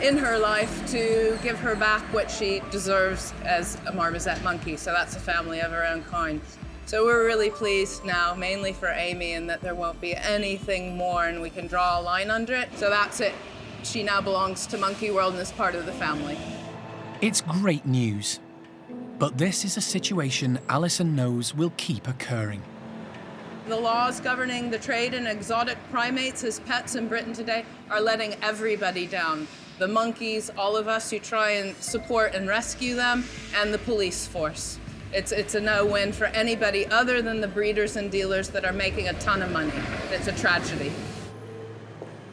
in her life to give her back what she deserves as a marmoset monkey. So that's a family of her own kind. So we're really pleased now, mainly for Amy, and that there won't be anything more and we can draw a line under it. So that's it. She now belongs to Monkey World and is part of the family. It's great news, but this is a situation Alison knows will keep occurring. The laws governing the trade in exotic primates as pets in Britain today are letting everybody down. The monkeys, all of us who try and support and rescue them, and the police force. It's a no-win for anybody other than the breeders and dealers that are making a ton of money. It's a tragedy.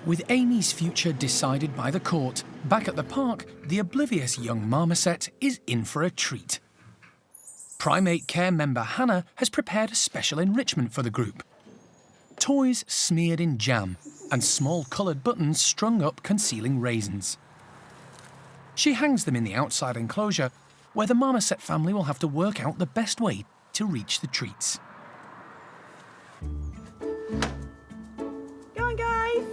With Amy's future decided by the court, back at the park, the oblivious young marmoset is in for a treat. Primate Care member Hannah has prepared a special enrichment for the group. Toys smeared in jam and small coloured buttons strung up concealing raisins. She hangs them in the outside enclosure where the marmoset family will have to work out the best way to reach the treats. Go on, guys!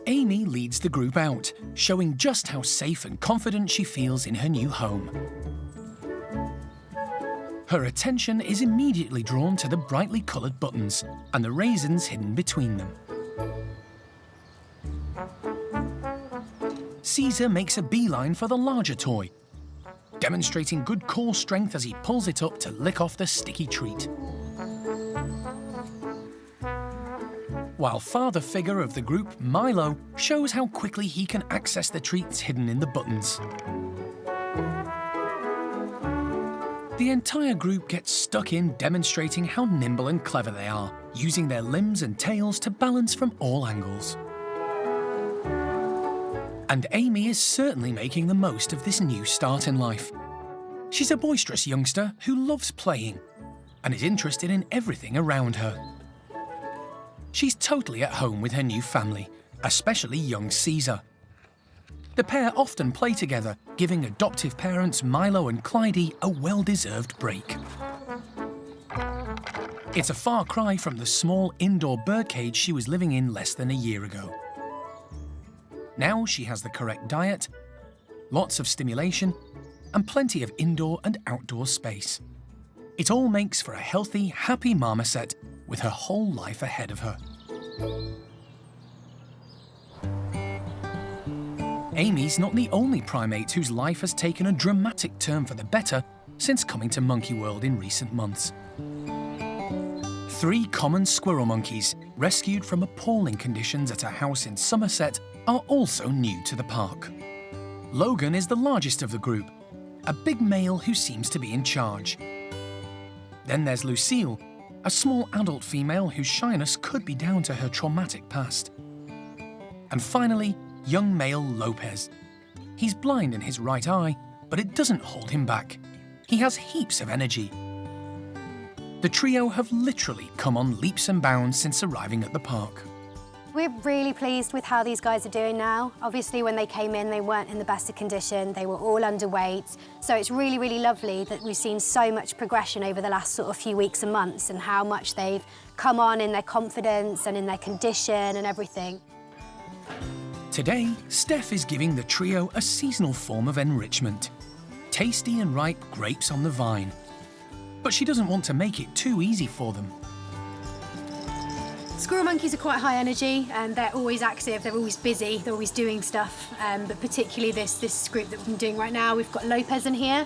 Amy leads the group out, showing just how safe and confident she feels in her new home. Her attention is immediately drawn to the brightly coloured buttons and the raisins hidden between them. Caesar makes a beeline for the larger toy, demonstrating good core strength as he pulls it up to lick off the sticky treat. While father figure of the group, Milo, shows how quickly he can access the treats hidden in the buttons. The entire group gets stuck in demonstrating how nimble and clever they are, using their limbs and tails to balance from all angles. And Amy is certainly making the most of this new start in life. She's a boisterous youngster who loves playing and is interested in everything around her. She's totally at home with her new family, especially young Caesar. The pair often play together, giving adoptive parents Milo and Clydie a well-deserved break. It's a far cry from the small indoor birdcage she was living in less than a year ago. Now she has the correct diet, lots of stimulation, and plenty of indoor and outdoor space. It all makes for a healthy, happy marmoset with her whole life ahead of her. Amy's not the only primate whose life has taken a dramatic turn for the better since coming to Monkey World in recent months. 3 common squirrel monkeys, rescued from appalling conditions at a house in Somerset, are also new to the park. Logan is the largest of the group, a big male who seems to be in charge. Then there's Lucille, a small adult female whose shyness could be down to her traumatic past. And finally, young male Lopez. He's blind in his right eye, but it doesn't hold him back. He has heaps of energy. The trio have literally come on leaps and bounds since arriving at the park. We're really pleased with how these guys are doing now. Obviously, when they came in, they weren't in the best of condition. They were all underweight. So it's really, really lovely that we've seen so much progression over the last sort of few weeks and months and how much they've come on in their confidence and in their condition and everything. Today, Steph is giving the trio a seasonal form of enrichment. Tasty and ripe grapes on the vine. But she doesn't want to make it too easy for them. Squirrel monkeys are quite high energy and they're always active, they're always busy, they're always doing stuff. But particularly this group that we've been doing right now, we've got Lopez in here.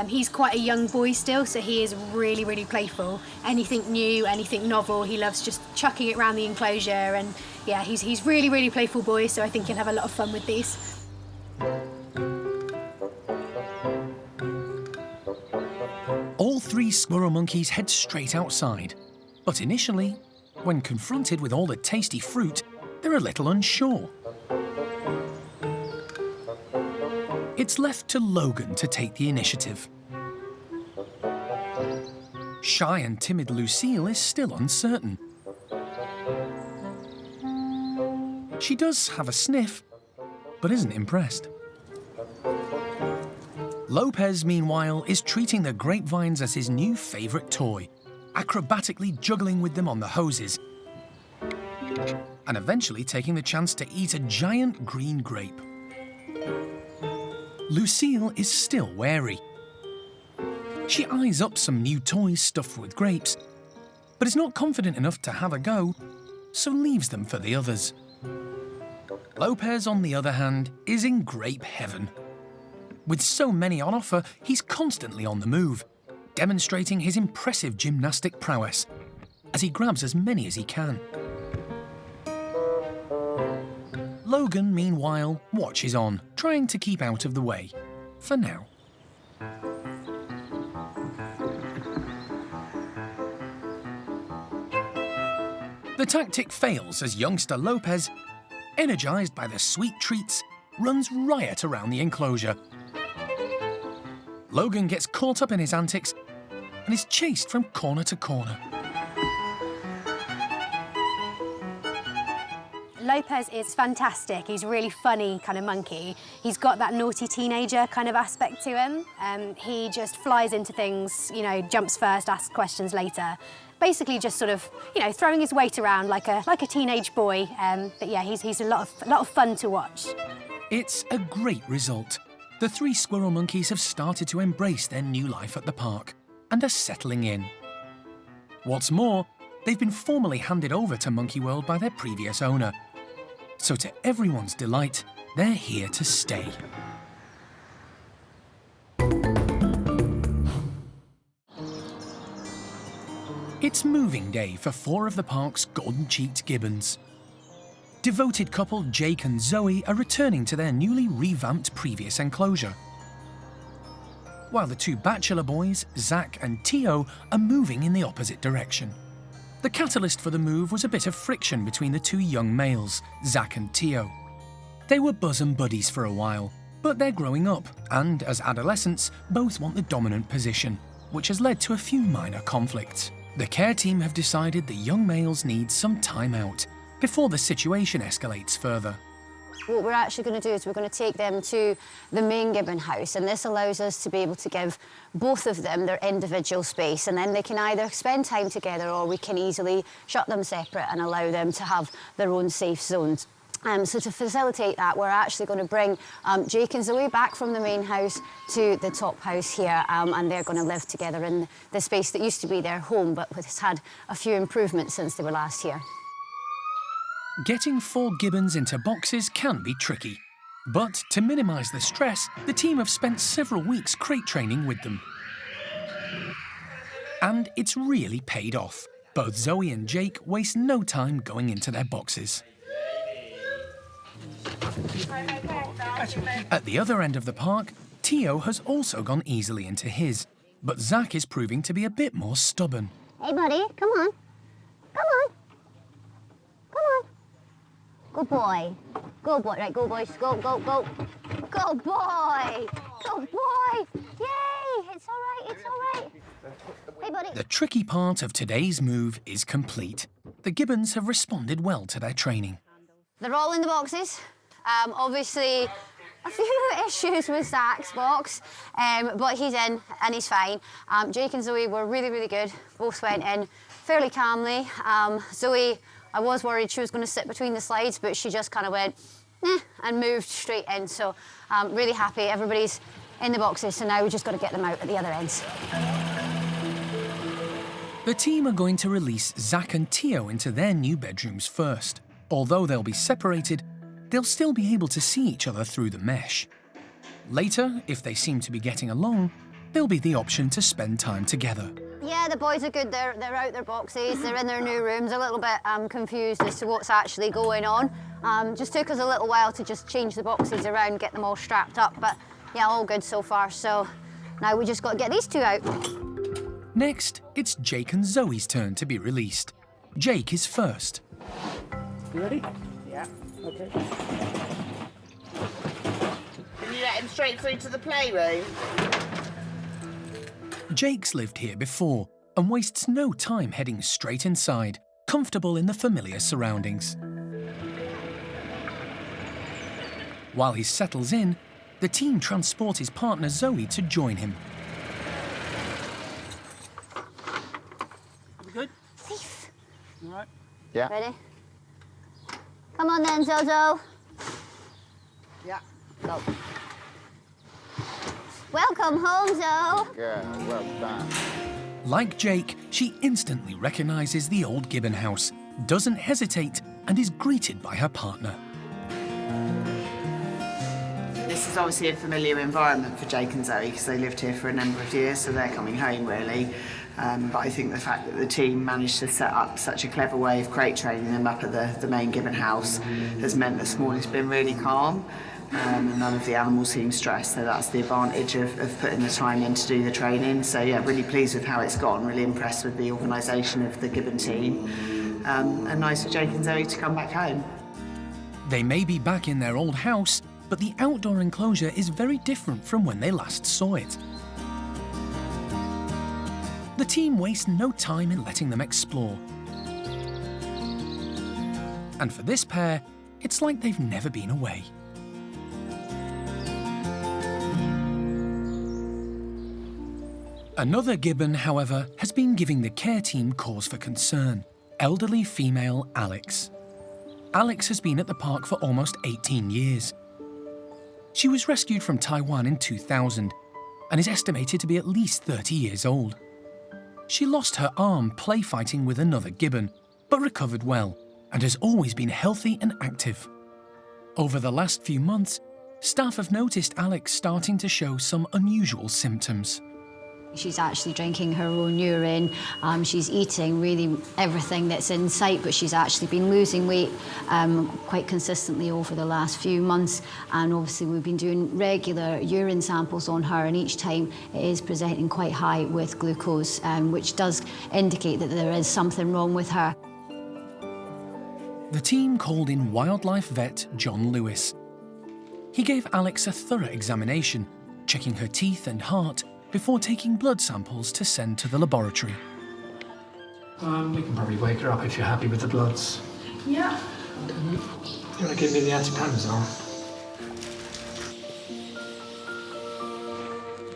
He's quite a young boy still, so he is really, really playful. Anything new, anything novel, he loves just chucking it around the enclosure. And yeah, he's really, really playful boy, so I think he'll have a lot of fun with these. All 3 squirrel monkeys head straight outside, but initially, when confronted with all the tasty fruit, they're a little unsure. It's left to Logan to take the initiative. Shy and timid Lucille is still uncertain. She does have a sniff, but isn't impressed. Lopez, meanwhile, is treating the grapevines as his new favourite toy, acrobatically juggling with them on the hoses, and eventually taking the chance to eat a giant green grape. Lucille is still wary. She eyes up some new toys stuffed with grapes, but is not confident enough to have a go, so leaves them for the others. Lopez, on the other hand, is in grape heaven. With so many on offer, he's constantly on the move, demonstrating his impressive gymnastic prowess as he grabs as many as he can. Logan, meanwhile, watches on, trying to keep out of the way, for now. The tactic fails as youngster Lopez, energised by the sweet treats, runs riot around the enclosure. Logan gets caught up in his antics and is chased from corner to corner. Lopez is fantastic. He's a really funny kind of monkey. He's got that naughty teenager kind of aspect to him. He just flies into things, you know, jumps first, asks questions later. Basically just sort of, you know, throwing his weight around like a teenage boy. But yeah, he's a lot of fun to watch. It's a great result. The 3 squirrel monkeys have started to embrace their new life at the park, and are settling in. What's more, they've been formally handed over to Monkey World by their previous owner. So to everyone's delight, they're here to stay. It's moving day for 4 of the park's golden-cheeked gibbons. Devoted couple Jake and Zoe are returning to their newly revamped previous enclosure, while the 2 bachelor boys, Zach and Tio, are moving in the opposite direction. The catalyst for the move was a bit of friction between the 2 young males, Zach and Tio. They were bosom buddies for a while, but they're growing up, and as adolescents, both want the dominant position, which has led to a few minor conflicts. The care team have decided the young males need some time out before the situation escalates further. What we're actually going to do is we're going to take them to the main gibbon house, and this allows us to be able to give both of them their individual space, and then they can either spend time together or we can easily shut them separate and allow them to have their own safe zones. So to facilitate that, we're actually going to bring Jake and Zoe back from the main house to the top house here, and they're going to live together in the space that used to be their home, but has had a few improvements since they were last here. Getting 4 gibbons into boxes can be tricky, but to minimise the stress, the team have spent several weeks crate training with them. And it's really paid off. Both Zoe and Jake waste no time going into their boxes. At the other end of the park, Tio has also gone easily into his, but Zach is proving to be a bit more stubborn. Hey, buddy, come on. Come on. Come on. Good boy. Good boy. Right, go, boys. Go, go, go. Good boy. Good boy. Yay. It's all right. It's all right. Hey, buddy. The tricky part of today's move is complete. The gibbons have responded well to their training. They're all in the boxes. Obviously, a few issues with Zach's box, but he's in and he's fine. Jake and Zoe were really, really good. Both went in fairly calmly. Zoe, I was worried she was going to sit between the slides, but she just kind of went, eh, and moved straight in. So really happy. Everybody's in the boxes, so now we've just got to get them out at the other ends. The team are going to release Zach and Tio into their new bedrooms first. Although they'll be separated, they'll still be able to see each other through the mesh. Later, if they seem to be getting along, there'll be the option to spend time together. Yeah, the boys are good. They're out their boxes. They're in their new rooms. A little bit confused as to what's actually going on. Just took us a little while to just change the boxes around, get them all strapped up. But yeah, all good so far. So now we just got to get these 2 out. Next, it's Jake and Zoe's turn to be released. Jake is first. You ready? Yeah. Okay. Can you let him straight through to the playroom? Jake's lived here before and wastes no time heading straight inside, comfortable in the familiar surroundings. While he settles in, the team transport his partner Zoe to join him. We good? Safe. All right. Yeah. Ready? Come on then, Zozo. Yeah. Go. Welcome home, Zo. Good, well done. Like Jake, she instantly recognises the old gibbon house, doesn't hesitate, and is greeted by her partner. This is obviously a familiar environment for Jake and Zoe because they lived here for a number of years, so they're coming home really. But I think the fact that the team managed to set up such a clever way of crate training them up at the main gibbon house has meant this morning's been really calm. And none of the animals seem stressed, so that's the advantage of putting the time in to do the training. So yeah, really pleased with how it's gone, really impressed with the organisation of the gibbon team. And nice for Jake and Zoe to come back home. They may be back in their old house, but the outdoor enclosure is very different from when they last saw it. The team wastes no time in letting them explore. And for this pair, it's like they've never been away. Another gibbon, however, has been giving the care team cause for concern. Elderly female Alex. Alex has been at the park for almost 18 years. She was rescued from Taiwan in 2000 and is estimated to be at least 30 years old. she lost her arm play fighting with another gibbon, but recovered well and has always been healthy and active. Over the last few months, staff have noticed Alex starting to show some unusual symptoms. She's actually drinking her own urine, she's eating really everything that's in sight, but she's actually been losing weight quite consistently over the last few months, and obviously we've been doing regular urine samples on her, and each time it is presenting quite high with glucose, which does indicate that there is something wrong with her. The team called in wildlife vet John Lewis. He gave Alex a thorough examination, checking her teeth and heart before taking blood samples to send to the laboratory. We can probably wake her up if you're happy with the bloods. Yeah. You want to give me the antipranazole?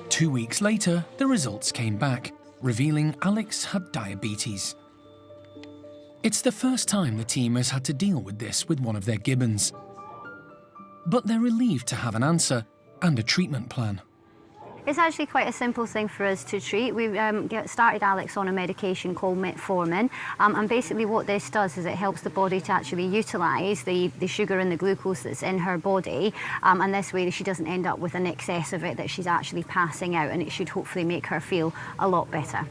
2 weeks later, the results came back, revealing Alex had diabetes. It's the first time the team has had to deal with this with one of their gibbons. But they're relieved to have an answer and a treatment plan. It's actually quite a simple thing for us to treat. We've started Alex on a medication called metformin, and basically what this does is it helps the body to actually utilise the sugar and the glucose that's in her body, and this way she doesn't end up with an excess of it that she's actually passing out, and it should hopefully make her feel a lot better.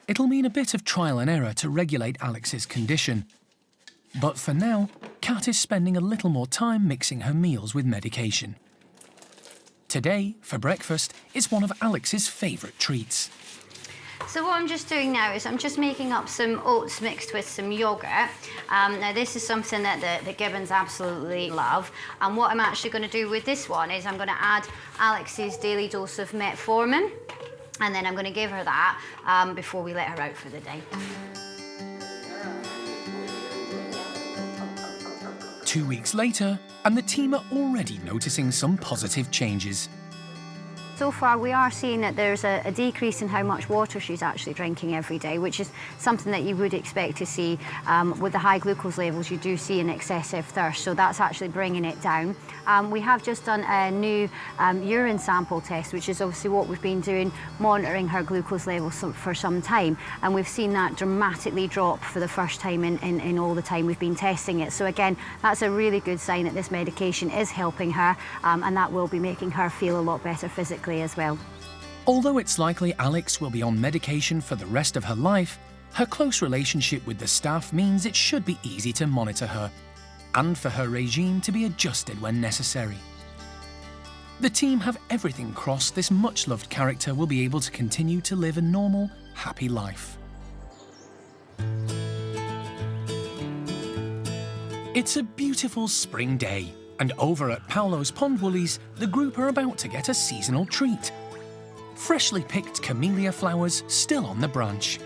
It'll mean a bit of trial and error to regulate Alex's condition. But for now, Kat is spending a little more time mixing her meals with medication. Today, for breakfast, is one of Alex's favourite treats. So what I'm just doing now is I'm just making up some oats mixed with some yoghurt. Now this is something that the gibbons absolutely love. And what I'm actually going to do with this one is I'm going to add Alex's daily dose of metformin. And then I'm going to give her that before we let her out for the day. 2 weeks later, and the team are already noticing some positive changes. So far, we are seeing that there's a decrease in how much water she's actually drinking every day, which is something that you would expect to see. With the high glucose levels, you do see an excessive thirst, so that's actually bringing it down. We have just done a new urine sample test, which is obviously what we've been doing, monitoring her glucose levels for some time, and we've seen that dramatically drop for the first time in all the time we've been testing it. So again, that's a really good sign that this medication is helping her, and that will be making her feel a lot better physically as well. Although it's likely Alex will be on medication for the rest of her life, her close relationship with the staff means it should be easy to monitor her, and for her regime to be adjusted when necessary. The team have everything crossed this much-loved character will be able to continue to live a normal, happy life. It's a beautiful spring day, and over at Paolo's Pond Woolies, the group are about to get a seasonal treat. Freshly picked camellia flowers still on the branch.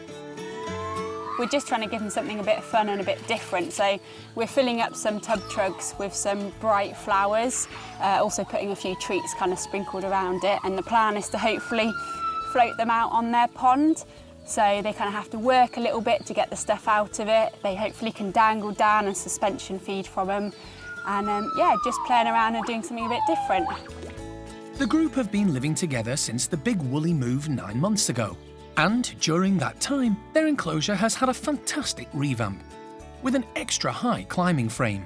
We're just trying to give them something a bit fun and a bit different, so we're filling up some tub trugs with some bright flowers, also putting a few treats kind of sprinkled around it, and the plan is to hopefully float them out on their pond. So they kind of have to work a little bit to get the stuff out of it. They hopefully can dangle down and suspension feed from them. And yeah, just playing around and doing something a bit different. The group have been living together since the big woolly move 9 months ago. And during that time, their enclosure has had a fantastic revamp, with an extra high climbing frame,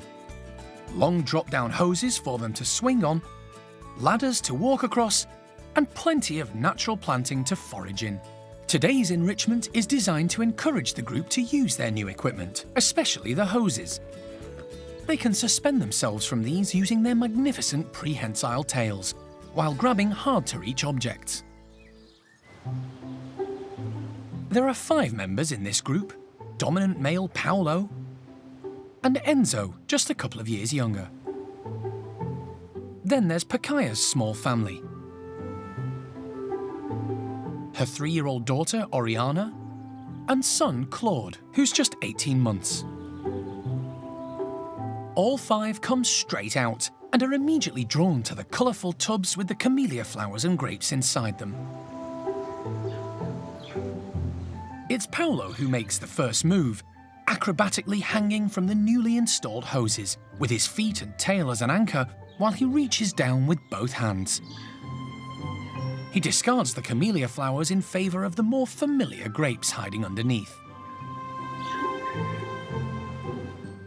long drop-down hoses for them to swing on, ladders to walk across, and plenty of natural planting to forage in. Today's enrichment is designed to encourage the group to use their new equipment, especially the hoses. They can suspend themselves from these using their magnificent prehensile tails, while grabbing hard-to-reach objects. There are 5 members in this group: dominant male Paolo, and Enzo, just a couple of years younger. Then there's Pakaya's small family. Her 3-year-old daughter, Oriana, and son, Claude, who's just 18 months. All 5 come straight out and are immediately drawn to the colourful tubs with the camellia flowers and grapes inside them. It's Paolo who makes the first move, acrobatically hanging from the newly installed hoses, with his feet and tail as an anchor, while he reaches down with both hands. He discards the camellia flowers in favour of the more familiar grapes hiding underneath.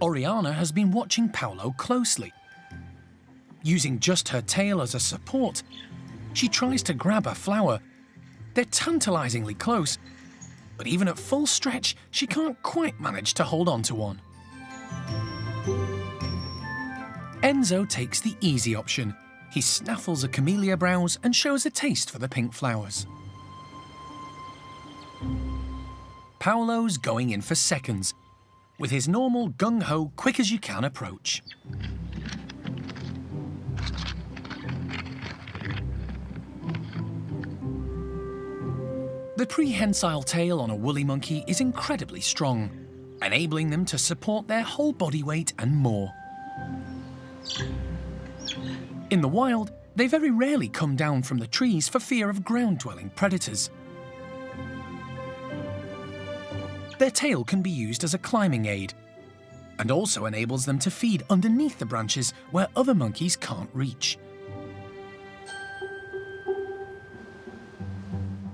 Oriana has been watching Paolo closely. Using just her tail as a support, she tries to grab a flower. They're tantalisingly close, but even at full stretch, she can't quite manage to hold on to one. Enzo takes the easy option. He snaffles a camellia browse and shows a taste for the pink flowers. Paolo's going in for seconds, with his normal gung-ho, quick-as-you-can approach. The prehensile tail on a woolly monkey is incredibly strong, enabling them to support their whole body weight and more. In the wild, they very rarely come down from the trees for fear of ground-dwelling predators. Their tail can be used as a climbing aid, and also enables them to feed underneath the branches where other monkeys can't reach.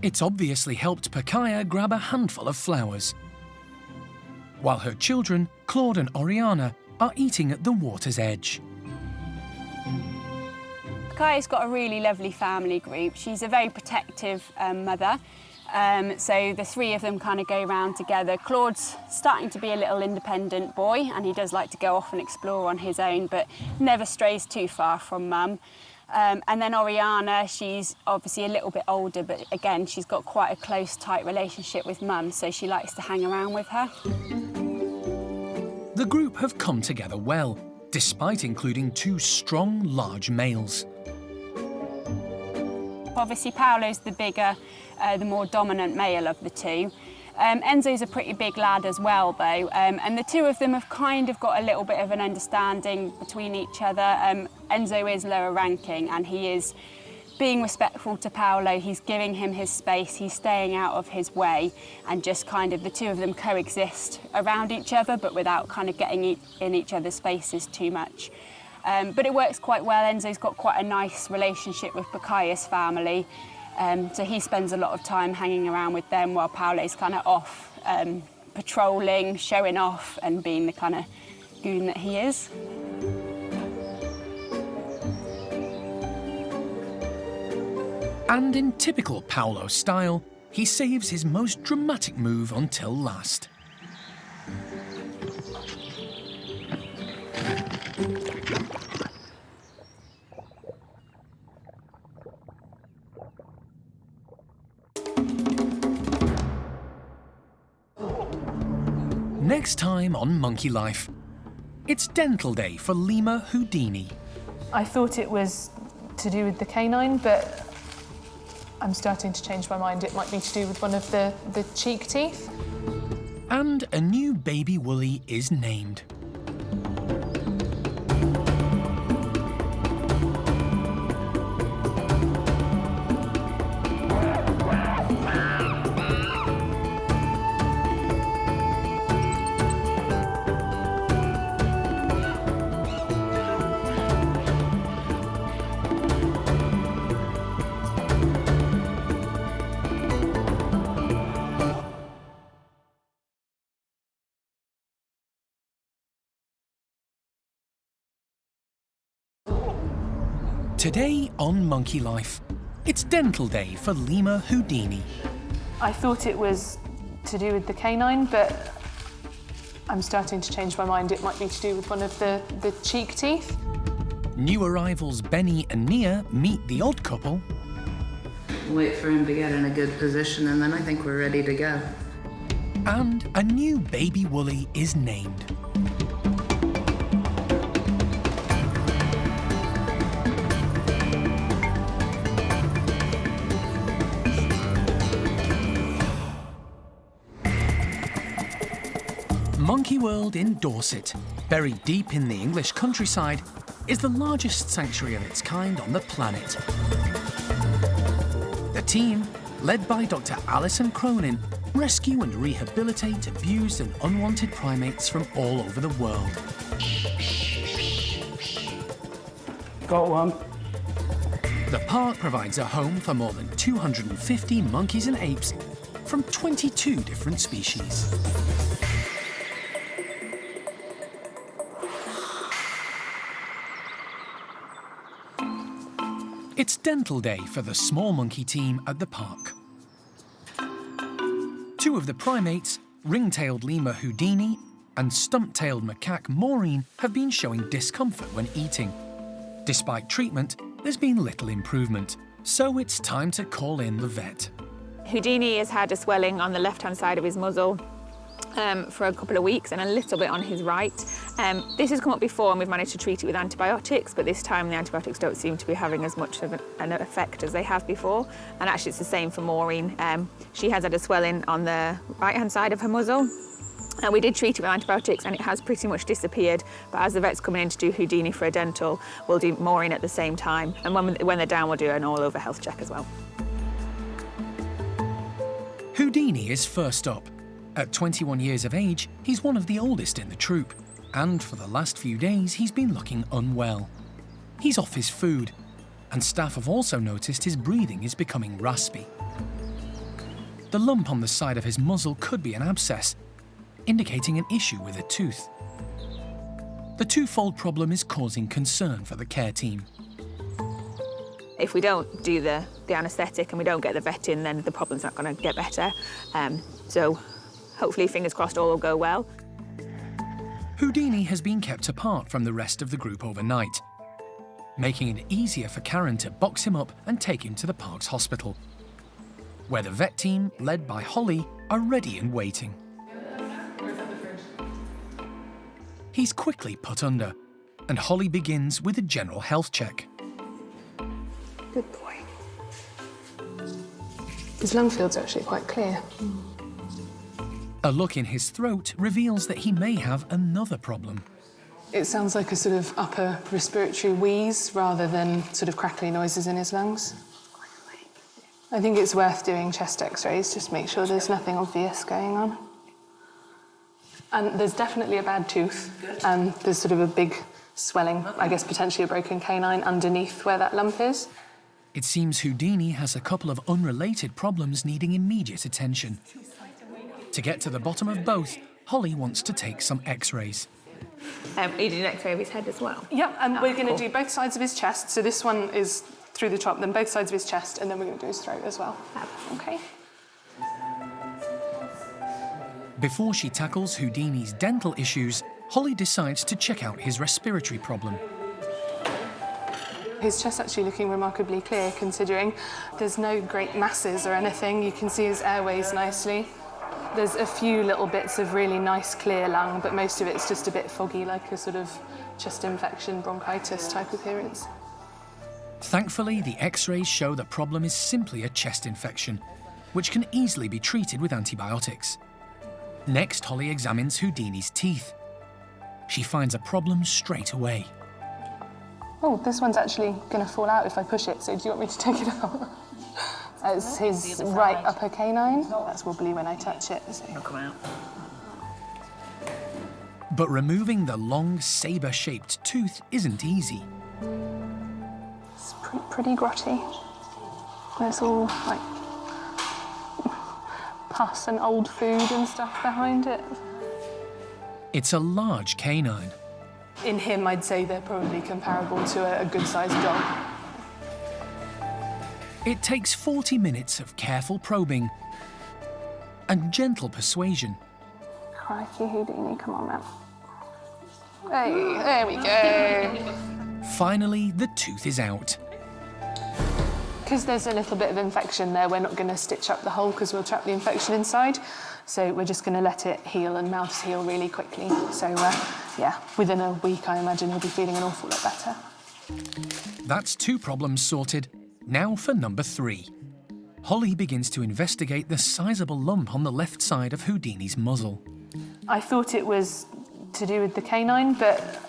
It's obviously helped Pacaya grab a handful of flowers, while her children, Claude and Oriana, are eating at the water's edge. Pacaya's got a really lovely family group. She's a very protective mother. So the three of them kind of go around together. Claude's starting to be a little independent boy, and he does like to go off and explore on his own, but never strays too far from mum. And then Oriana, she's obviously a little bit older, but again, she's got quite a close, tight relationship with mum, so she likes to hang around with her. The group have come together well, despite including two strong, large males. Obviously, Paolo's the bigger, the more dominant male of the two. Enzo's a pretty big lad as well, though, and the two of them have kind of got a little bit of an understanding between each other. Enzo is lower ranking, and he is being respectful to Paolo. He's giving him his space, he's staying out of his way, and just kind of the two of them coexist around each other, but without kind of getting in each other's spaces too much. But it works quite well. Enzo's got quite a nice relationship with Pacaya's family. So he spends a lot of time hanging around with them while Paolo's kind of off patrolling, showing off, and being the kind of goon that he is. And in typical Paolo style, he saves his most dramatic move until last. Next time on Monkey Life, it's dental day for Lemur Houdini. I thought it was to do with the canine, but I'm starting to change my mind. It might be to do with one of the cheek teeth. And a new baby woolly is named. Today on Monkey Life, it's dental day for Lemur Houdini. I thought it was to do with the canine, but I'm starting to change my mind. It might be to do with one of the cheek teeth. New arrivals Benny and Nia meet the odd couple. Wait for him to get in a good position, and then I think we're ready to go. And a new baby woolly is named. Monkey World in Dorset, buried deep in the English countryside, is the largest sanctuary of its kind on the planet. The team, led by Dr. Alison Cronin, rescue and rehabilitate abused and unwanted primates from all over the world. Got one. The park provides a home for more than 250 monkeys and apes from 22 different species. It's dental day for the small monkey team at the park. Two of the primates, ring-tailed lemur Houdini and stump-tailed macaque Maureen, have been showing discomfort when eating. Despite treatment, there's been little improvement, so it's time to call in the vet. Houdini has had a swelling on the left-hand side of his muzzle for a couple of weeks and a little bit on his right. This has come up before and we've managed to treat it with antibiotics, but this time the antibiotics don't seem to be having as much of an effect as they have before. And actually it's the same for Maureen. She has had a swelling on the right-hand side of her muzzle. And we did treat it with antibiotics and it has pretty much disappeared. But as the vet's coming in to do Houdini for a dental, we'll do Maureen at the same time. And when they're down, we'll do an all-over health check as well. Houdini is first up. At 21 years of age, he's one of the oldest in the troop. And for the last few days, he's been looking unwell. He's off his food. And staff have also noticed his breathing is becoming raspy. The lump on the side of his muzzle could be an abscess, indicating an issue with a tooth. The twofold problem is causing concern for the care team. If we don't do the anaesthetic and we don't get the vet in, then the problem's not going to get better. So hopefully, fingers crossed, all will go well. Houdini has been kept apart from the rest of the group overnight, making it easier for Karen to box him up and take him to the park's hospital, where the vet team, led by Holly, are ready and waiting. He's quickly put under, and Holly begins with a general health check. Good boy. His lung field's actually quite clear. A look in his throat reveals that he may have another problem. It sounds like a sort of upper respiratory wheeze rather than sort of crackly noises in his lungs. I think it's worth doing chest x-rays just to make sure there's nothing obvious going on. And there's definitely a bad tooth, and there's sort of a big swelling, I guess potentially a broken canine underneath where that lump is. It seems Houdini has a couple of unrelated problems needing immediate attention. To get to the bottom of both, Holly wants to take some x-rays. You did an x-ray of his head as well? Yep, and we're going to do both sides of his chest. So this one is through the top, then both sides of his chest, and then we're going to do his throat as well. Okay. Before she tackles Houdini's dental issues, Holly decides to check out his respiratory problem. His chest's actually looking remarkably clear, considering there's no great masses or anything. You can see his airways nicely. There's a few little bits of really nice clear lung, but most of it's just a bit foggy, like a sort of chest infection, bronchitis type appearance. Thankfully, the x-rays show the problem is simply a chest infection, which can easily be treated with antibiotics. Next, Holly examines Houdini's teeth. She finds a problem straight away. Oh, this one's actually going to fall out if I push it, so do you want me to take it out? It's his right upper canine. That's wobbly when I touch it, so it'll come out. But removing the long, saber-shaped tooth isn't easy. It's pretty grotty. There's all, like, pus and old food and stuff behind it. It's a large canine. In him, I'd say they're probably comparable to a good-sized dog. It takes 40 minutes of careful probing and gentle persuasion. Crikey, Houdini, come on, man. Hey, there we go. Finally, the tooth is out. Because there's a little bit of infection there, we're not going to stitch up the hole because we'll trap the infection inside. So we're just going to let it heal and mouths heal really quickly. So, yeah, within a week, I imagine he'll be feeling an awful lot better. That's 2 problems sorted. Now for number 3. Holly begins to investigate the sizable lump on the left side of Houdini's muzzle. I thought it was to do with the canine, but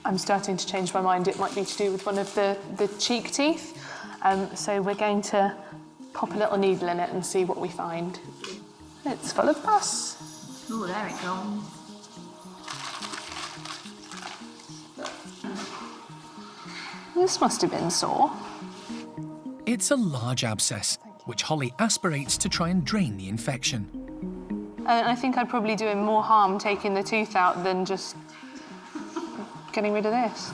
I'm starting to change my mind. It might be to do with one of the cheek teeth. So we're going to pop a little needle in it and see what we find. It's full of pus. Oh, there it goes. This must have been sore. It's a large abscess, which Holly aspirates to try and drain the infection. I think I'd probably do him more harm taking the tooth out than just getting rid of this.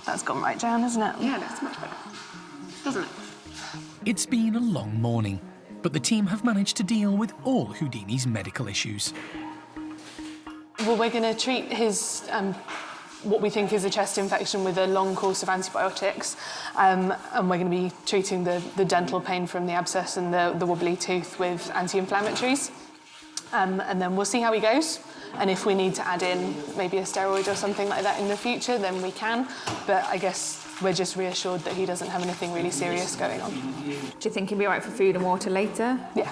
That's gone right down, isn't it? Yeah, that's much better, doesn't it? It's been a long morning, but the team have managed to deal with all Houdini's medical issues. Well, we're going to treat his what we think is a chest infection with a long course of antibiotics, and we're going to be treating the dental pain from the abscess and the wobbly tooth with anti-inflammatories, and then we'll see how he goes. And if we need to add in maybe a steroid or something like that in the future, then we can. But I guess we're just reassured that he doesn't have anything really serious going on. Do you think he'll be all right for food and water later? Yeah.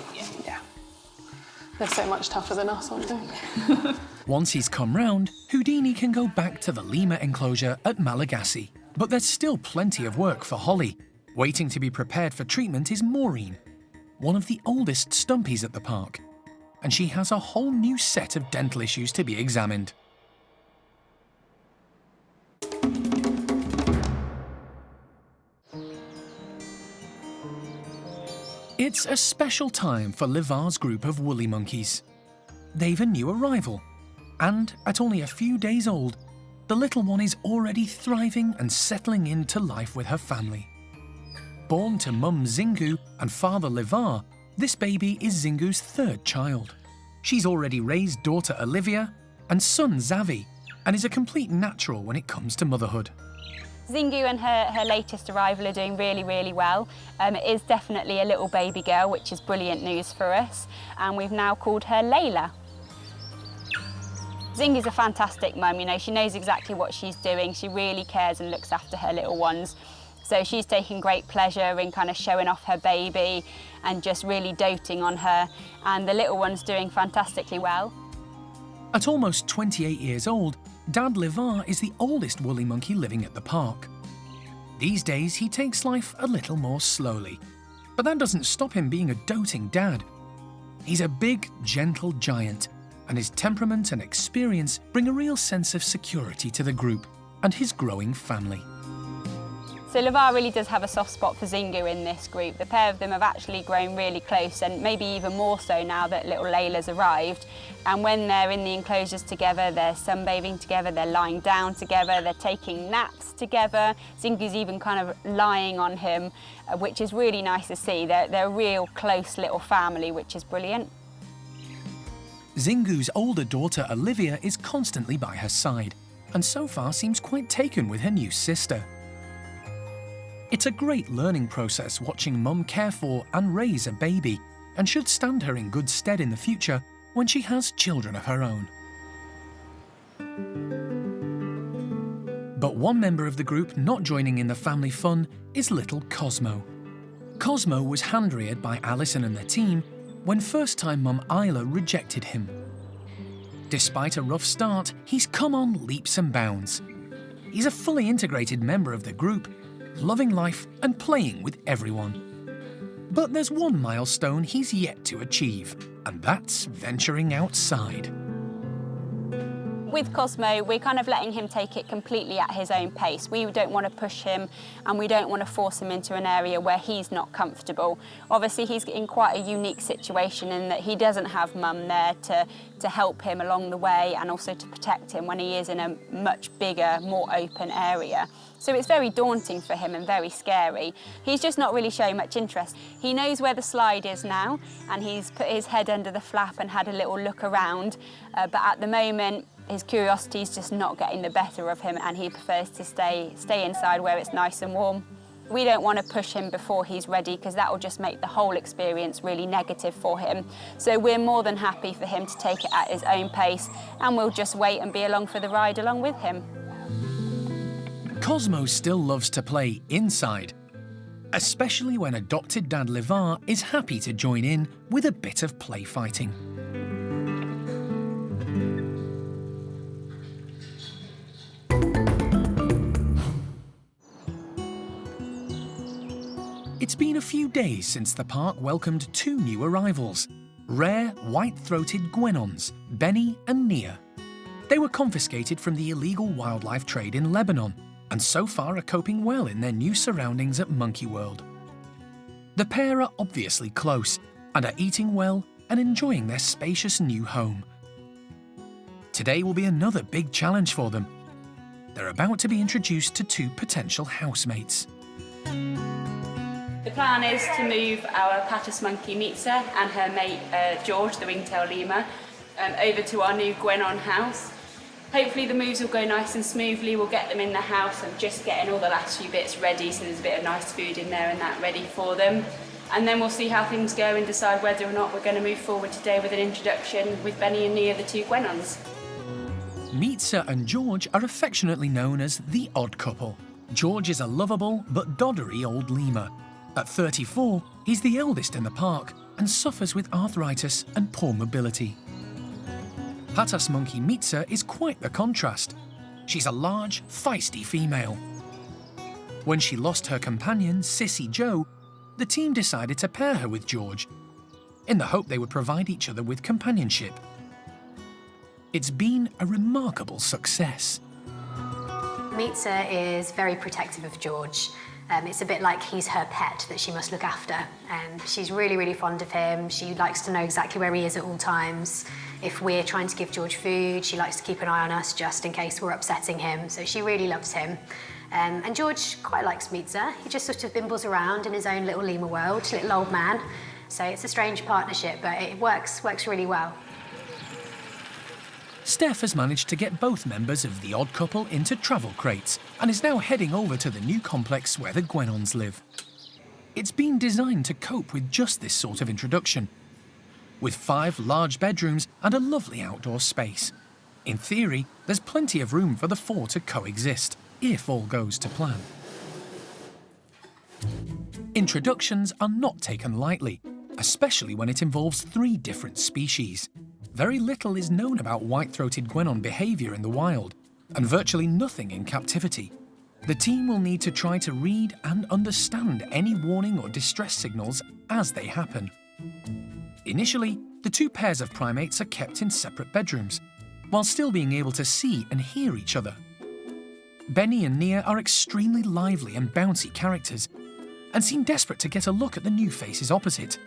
They're so much tougher than us, aren't they? Once he's come round, Houdini can go back to the lemur enclosure at Malagasy. But there's still plenty of work for Holly. Waiting to be prepared for treatment is Maureen, one of the oldest stumpies at the park. And she has a whole new set of dental issues to be examined. It's a special time for Levar's group of woolly monkeys. They've a new arrival, and at only a few days old, the little one is already thriving and settling into life with her family. Born to mum Zingu and father Levar, this baby is Zingu's third child. She's already raised daughter Olivia and son Zavi, and is a complete natural when it comes to motherhood. Zingu and her latest arrival are doing really, really well. It is definitely a little baby girl, which is brilliant news for us, and we've now called her Layla. Zingu's a fantastic mum, you know, she knows exactly what she's doing. She really cares and looks after her little ones. So she's taking great pleasure in kind of showing off her baby and just really doting on her, and the little one's doing fantastically well. At almost 28 years old, Dad Levar is the oldest woolly monkey living at the park. These days, he takes life a little more slowly, but that doesn't stop him being a doting dad. He's a big, gentle giant, and his temperament and experience bring a real sense of security to the group and his growing family. So Levar really does have a soft spot for Zingu in this group. The pair of them have actually grown really close, and maybe even more so now that little Layla's arrived. And when they're in the enclosures together, they're sunbathing together, they're lying down together, they're taking naps together. Zingu's even kind of lying on him, which is really nice to see. They're a real close little family, which is brilliant. Zingu's older daughter Olivia is constantly by her side, and so far seems quite taken with her new sister. It's a great learning process watching mum care for and raise a baby, and should stand her in good stead in the future when she has children of her own. But one member of the group not joining in the family fun is little Cosmo. Cosmo was hand-reared by Alison and the team when first-time mum Isla rejected him. Despite a rough start, he's come on leaps and bounds. He's a fully integrated member of the group, loving life and playing with everyone. But there's one milestone he's yet to achieve, and that's venturing outside. With Cosmo, we're kind of letting him take it completely at his own pace. We don't want to push him, and we don't want to force him into an area where he's not comfortable. Obviously, he's in quite a unique situation in that he doesn't have mum there to help him along the way and also to protect him when he is in a much bigger, more open area. So it's very daunting for him and very scary. He's just not really showing much interest. He knows where the slide is now, and he's put his head under the flap and had a little look around, but at the moment, his curiosity is just not getting the better of him, and he prefers to stay inside where it's nice and warm. We don't want to push him before he's ready, because that will just make the whole experience really negative for him. So we're more than happy for him to take it at his own pace, and we'll just wait and be along for the ride along with him. Cosmo still loves to play inside, especially when adopted dad Levar is happy to join in with a bit of play fighting. It's been a few days since the park welcomed two new arrivals, rare white-throated guenons, Benny and Nia. They were confiscated from the illegal wildlife trade in Lebanon and so far are coping well in their new surroundings at Monkey World. The pair are obviously close and are eating well and enjoying their spacious new home. Today will be another big challenge for them. They're about to be introduced to 2 potential housemates. The plan is to move our Patus monkey Mitza and her mate George, the ringtail lemur, over to our new Guenon house. Hopefully the moves will go nice and smoothly. We'll get them in the house and just getting all the last few bits ready, so there's a bit of nice food in there and that ready for them. And then we'll see how things go and decide whether or not we're going to move forward today with an introduction with Benny and Nia, the 2 guenons. Mitza and George are affectionately known as the odd couple. George is a lovable but doddery old lemur. At 34, he's the eldest in the park and suffers with arthritis and poor mobility. Patus monkey Mitza is quite the contrast. She's a large, feisty female. When she lost her companion, Sissy Joe, the team decided to pair her with George, in the hope they would provide each other with companionship. It's been a remarkable success. Mitza is very protective of George. It's a bit like he's her pet that she must look after. She's really, really fond of him. She likes to know exactly where he is at all times. If we're trying to give George food, she likes to keep an eye on us just in case we're upsetting him. So she really loves him. And George quite likes Mitza. He just sort of bimbles around in his own little lemur world, little old man. So it's a strange partnership, but it works really well. Steph has managed to get both members of the odd couple into travel crates and is now heading over to the new complex where the guenons live. It's been designed to cope with just this sort of introduction, with 5 large bedrooms and a lovely outdoor space. In theory, there's plenty of room for the 4 to coexist, if all goes to plan. Introductions are not taken lightly, especially when it involves 3 different species. Very little is known about white-throated guenon behaviour in the wild, and virtually nothing in captivity. The team will need to try to read and understand any warning or distress signals as they happen. Initially, the 2 pairs of primates are kept in separate bedrooms, while still being able to see and hear each other. Benny and Nia are extremely lively and bouncy characters, and seem desperate to get a look at the new faces opposite.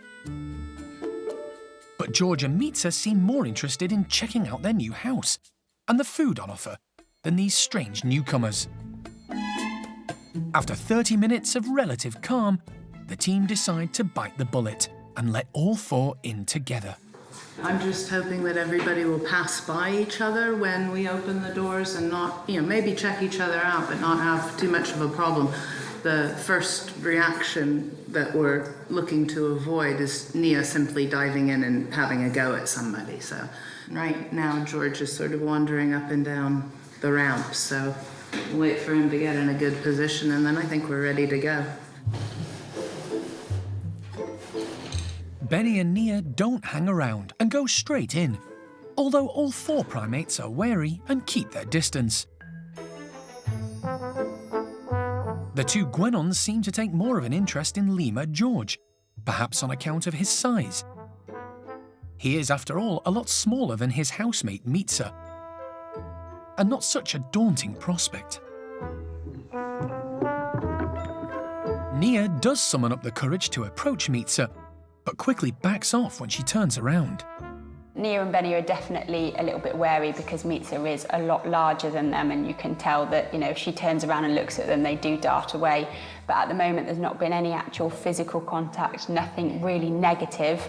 But George and Mitza seem more interested in checking out their new house and the food on offer than these strange newcomers. After 30 minutes of relative calm, the team decide to bite the bullet and let all 4 in together. I'm just hoping that everybody will pass by each other when we open the doors and not, maybe check each other out, but not have too much of a problem. The first reaction that we're looking to avoid is Nia simply diving in and having a go at somebody. So right now, George is sort of wandering up and down the ramp, so we'll wait for him to get in a good position, and then I think we're ready to go. Benny and Nia don't hang around and go straight in, although all 4 primates are wary and keep their distance. The 2 guenons seem to take more of an interest in lemur George, perhaps on account of his size. He is, after all, a lot smaller than his housemate Mitza, and not such a daunting prospect. Nia does summon up the courage to approach Mitza, but quickly backs off when she turns around. Nia and Benny are definitely a little bit wary because Mitza is a lot larger than them, and you can tell that, if she turns around and looks at them, they do dart away. But at the moment, there's not been any actual physical contact, nothing really negative.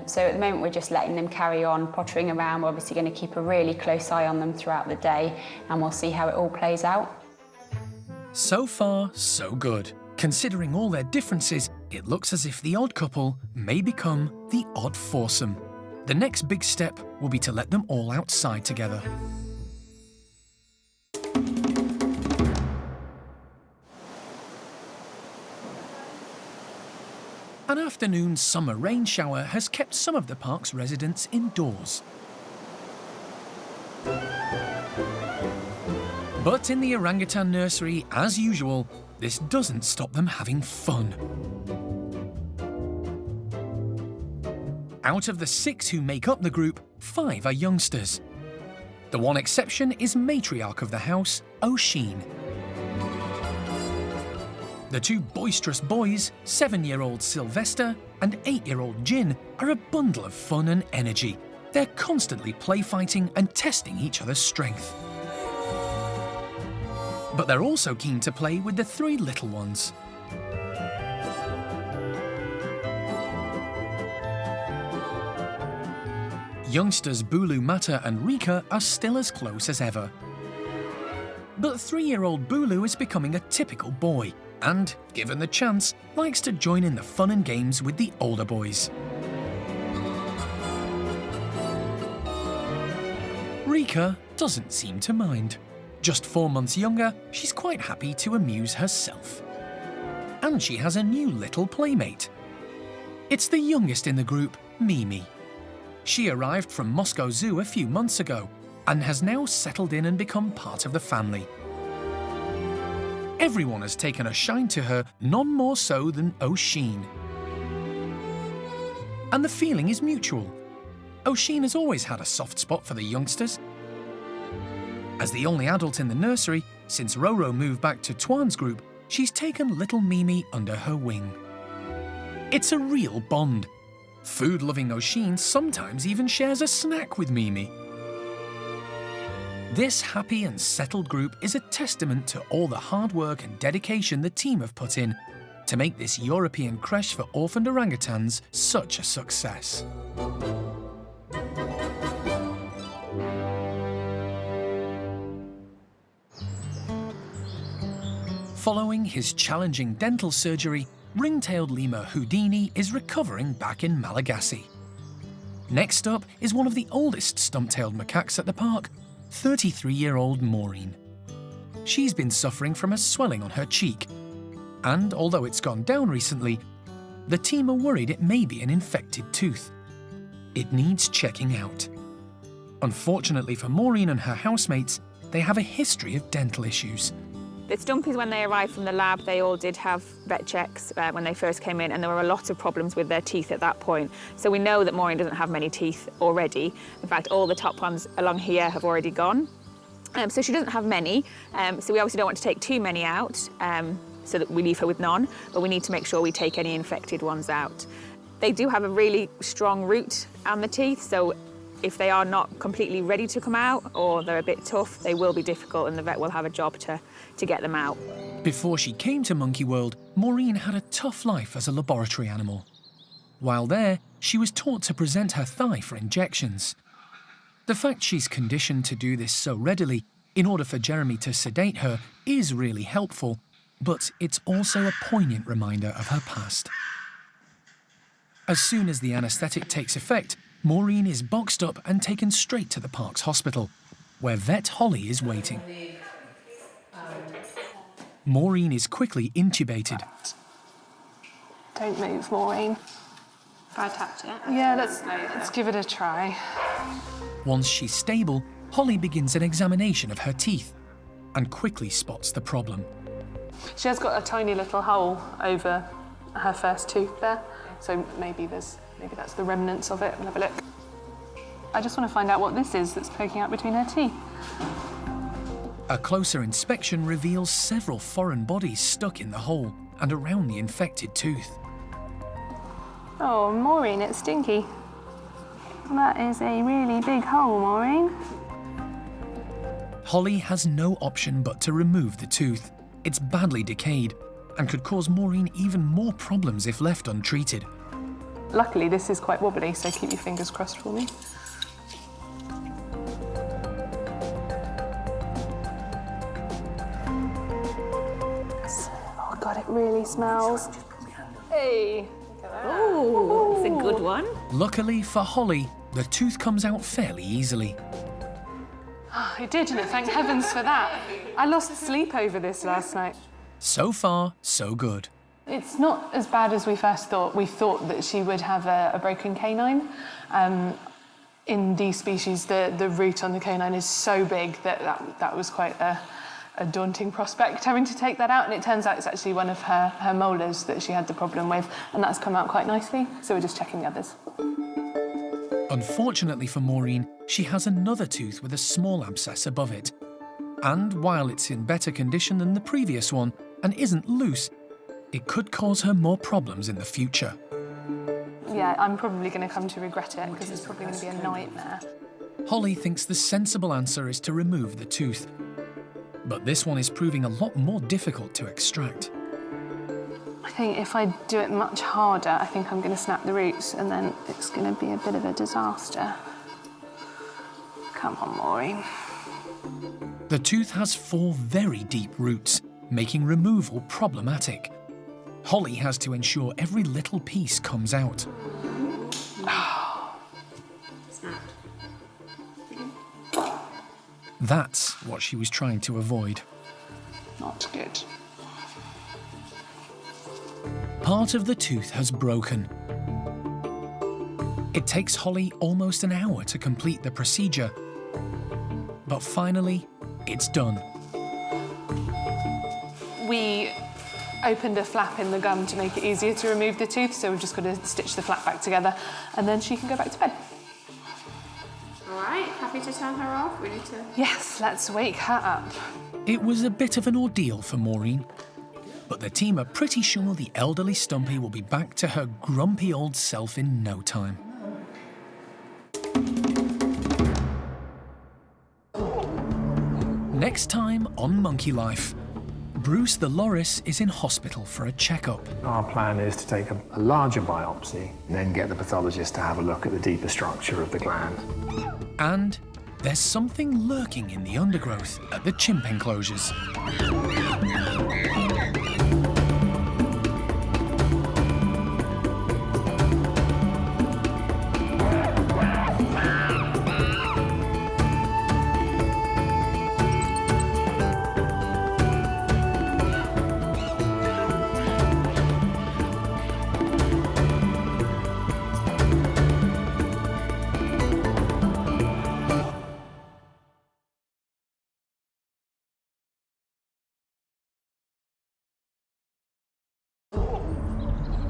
So at the moment, we're just letting them carry on pottering around. We're obviously going to keep a really close eye on them throughout the day, and we'll see how it all plays out. So far, so good. Considering all their differences, it looks as if the odd couple may become the odd foursome. The next big step will be to let them all outside together. An afternoon summer rain shower has kept some of the park's residents indoors. But in the orangutan nursery, as usual, this doesn't stop them having fun. Out of the 6 who make up the group, 5 are youngsters. The one exception is matriarch of the house, O'Sheen. The two boisterous boys, 7-year-old Sylvester and 8-year-old Jin, are a bundle of fun and energy. They're constantly play fighting and testing each other's strength. But they're also keen to play with the 3 little ones. Youngsters Bulu Mata and Rika are still as close as ever. But 3-year-old Bulu is becoming a typical boy and, given the chance, likes to join in the fun and games with the older boys. Rika doesn't seem to mind. Just 4 months younger, she's quite happy to amuse herself. And she has a new little playmate. It's the youngest in the group, Mimi. She arrived from Moscow Zoo a few months ago and has now settled in and become part of the family. Everyone has taken a shine to her, none more so than O'Sheen. And the feeling is mutual. O'Sheen has always had a soft spot for the youngsters. As the only adult in the nursery, since Roro moved back to Tuan's group, she's taken little Mimi under her wing. It's a real bond. Food-loving O'Sheen sometimes even shares a snack with Mimi. This happy and settled group is a testament to all the hard work and dedication the team have put in to make this European creche for orphaned orangutans such a success. Following his challenging dental surgery, ring-tailed lemur Houdini is recovering back in Malagasy. Next up is one of the oldest stump-tailed macaques at the park, 33-year-old Maureen. She's been suffering from a swelling on her cheek, and although it's gone down recently, the team are worried it may be an infected tooth. It needs checking out. Unfortunately for Maureen and her housemates, they have a history of dental issues. The Stumpies, when they arrived from the lab, they all did have vet checks when they first came in, and there were a lot of problems with their teeth at that point. So we know that Maureen doesn't have many teeth already. In fact, all the top ones along here have already gone. So she doesn't have many, so we obviously don't want to take too many out, so that we leave her with none, but we need to make sure we take any infected ones out. They do have a really strong root on the teeth, so if they are not completely ready to come out or they're a bit tough, they will be difficult and the vet will have a job to get them out. Before she came to Monkey World, Maureen had a tough life as a laboratory animal. While there, she was taught to present her thigh for injections. The fact she's conditioned to do this so readily in order for Jeremy to sedate her is really helpful, but it's also a poignant reminder of her past. As soon as the anaesthetic takes effect, Maureen is boxed up and taken straight to the park's hospital, where vet Holly is waiting. Maureen is quickly intubated. Don't move, Maureen. If I tapped it? Yeah, let's give it a try. Once she's stable, Holly begins an examination of her teeth and quickly spots the problem. She has got a tiny little hole over her first tooth there, so maybe that's the remnants of it. We'll have a look. I just want to find out what this is that's poking out between her teeth. A closer inspection reveals several foreign bodies stuck in the hole and around the infected tooth. Oh, Maureen, it's stinky. That is a really big hole, Maureen. Holly has no option but to remove the tooth. It's badly decayed and could cause Maureen even more problems if left untreated. Luckily, this is quite wobbly, so keep your fingers crossed for me. Oh God, it really smells. Hey. Oh, it's a good one. Luckily for Holly, the tooth comes out fairly easily. Oh, it did, and thank heavens for that. I lost sleep over this last night. So far, so good. It's not as bad as we first thought. We thought that she would have a broken canine. In these species, the root on the canine is so big that was quite a daunting prospect, having to take that out. And it turns out it's actually one of her molars that she had the problem with, and that's come out quite nicely. So we're just checking the others. Unfortunately for Maureen, she has another tooth with a small abscess above it. And while it's in better condition than the previous one and isn't loose, it could cause her more problems in the future. Yeah, I'm probably going to come to regret it because it's probably going to be a nightmare. Holly thinks the sensible answer is to remove the tooth. But this one is proving a lot more difficult to extract. I think if I do it much harder, I think I'm going to snap the roots and then it's going to be a bit of a disaster. Come on, Maureen. The tooth has 4 very deep roots, making removal problematic. Holly has to ensure every little piece comes out. That's what she was trying to avoid. Not good. Part of the tooth has broken. It takes Holly almost an hour to complete the procedure. But finally, it's done. We opened a flap in the gum to make it easier to remove the tooth, so we've just got to stitch the flap back together and then she can go back to bed. All right, happy to turn her off? We need to... Yes, let's wake her up. It was a bit of an ordeal for Maureen, but the team are pretty sure the elderly Stumpy will be back to her grumpy old self in no time. Next time on Monkey Life, Bruce the loris is in hospital for a checkup. Our plan is to take a larger biopsy and then get the pathologist to have a look at the deeper structure of the gland. And there's something lurking in the undergrowth at the chimp enclosures.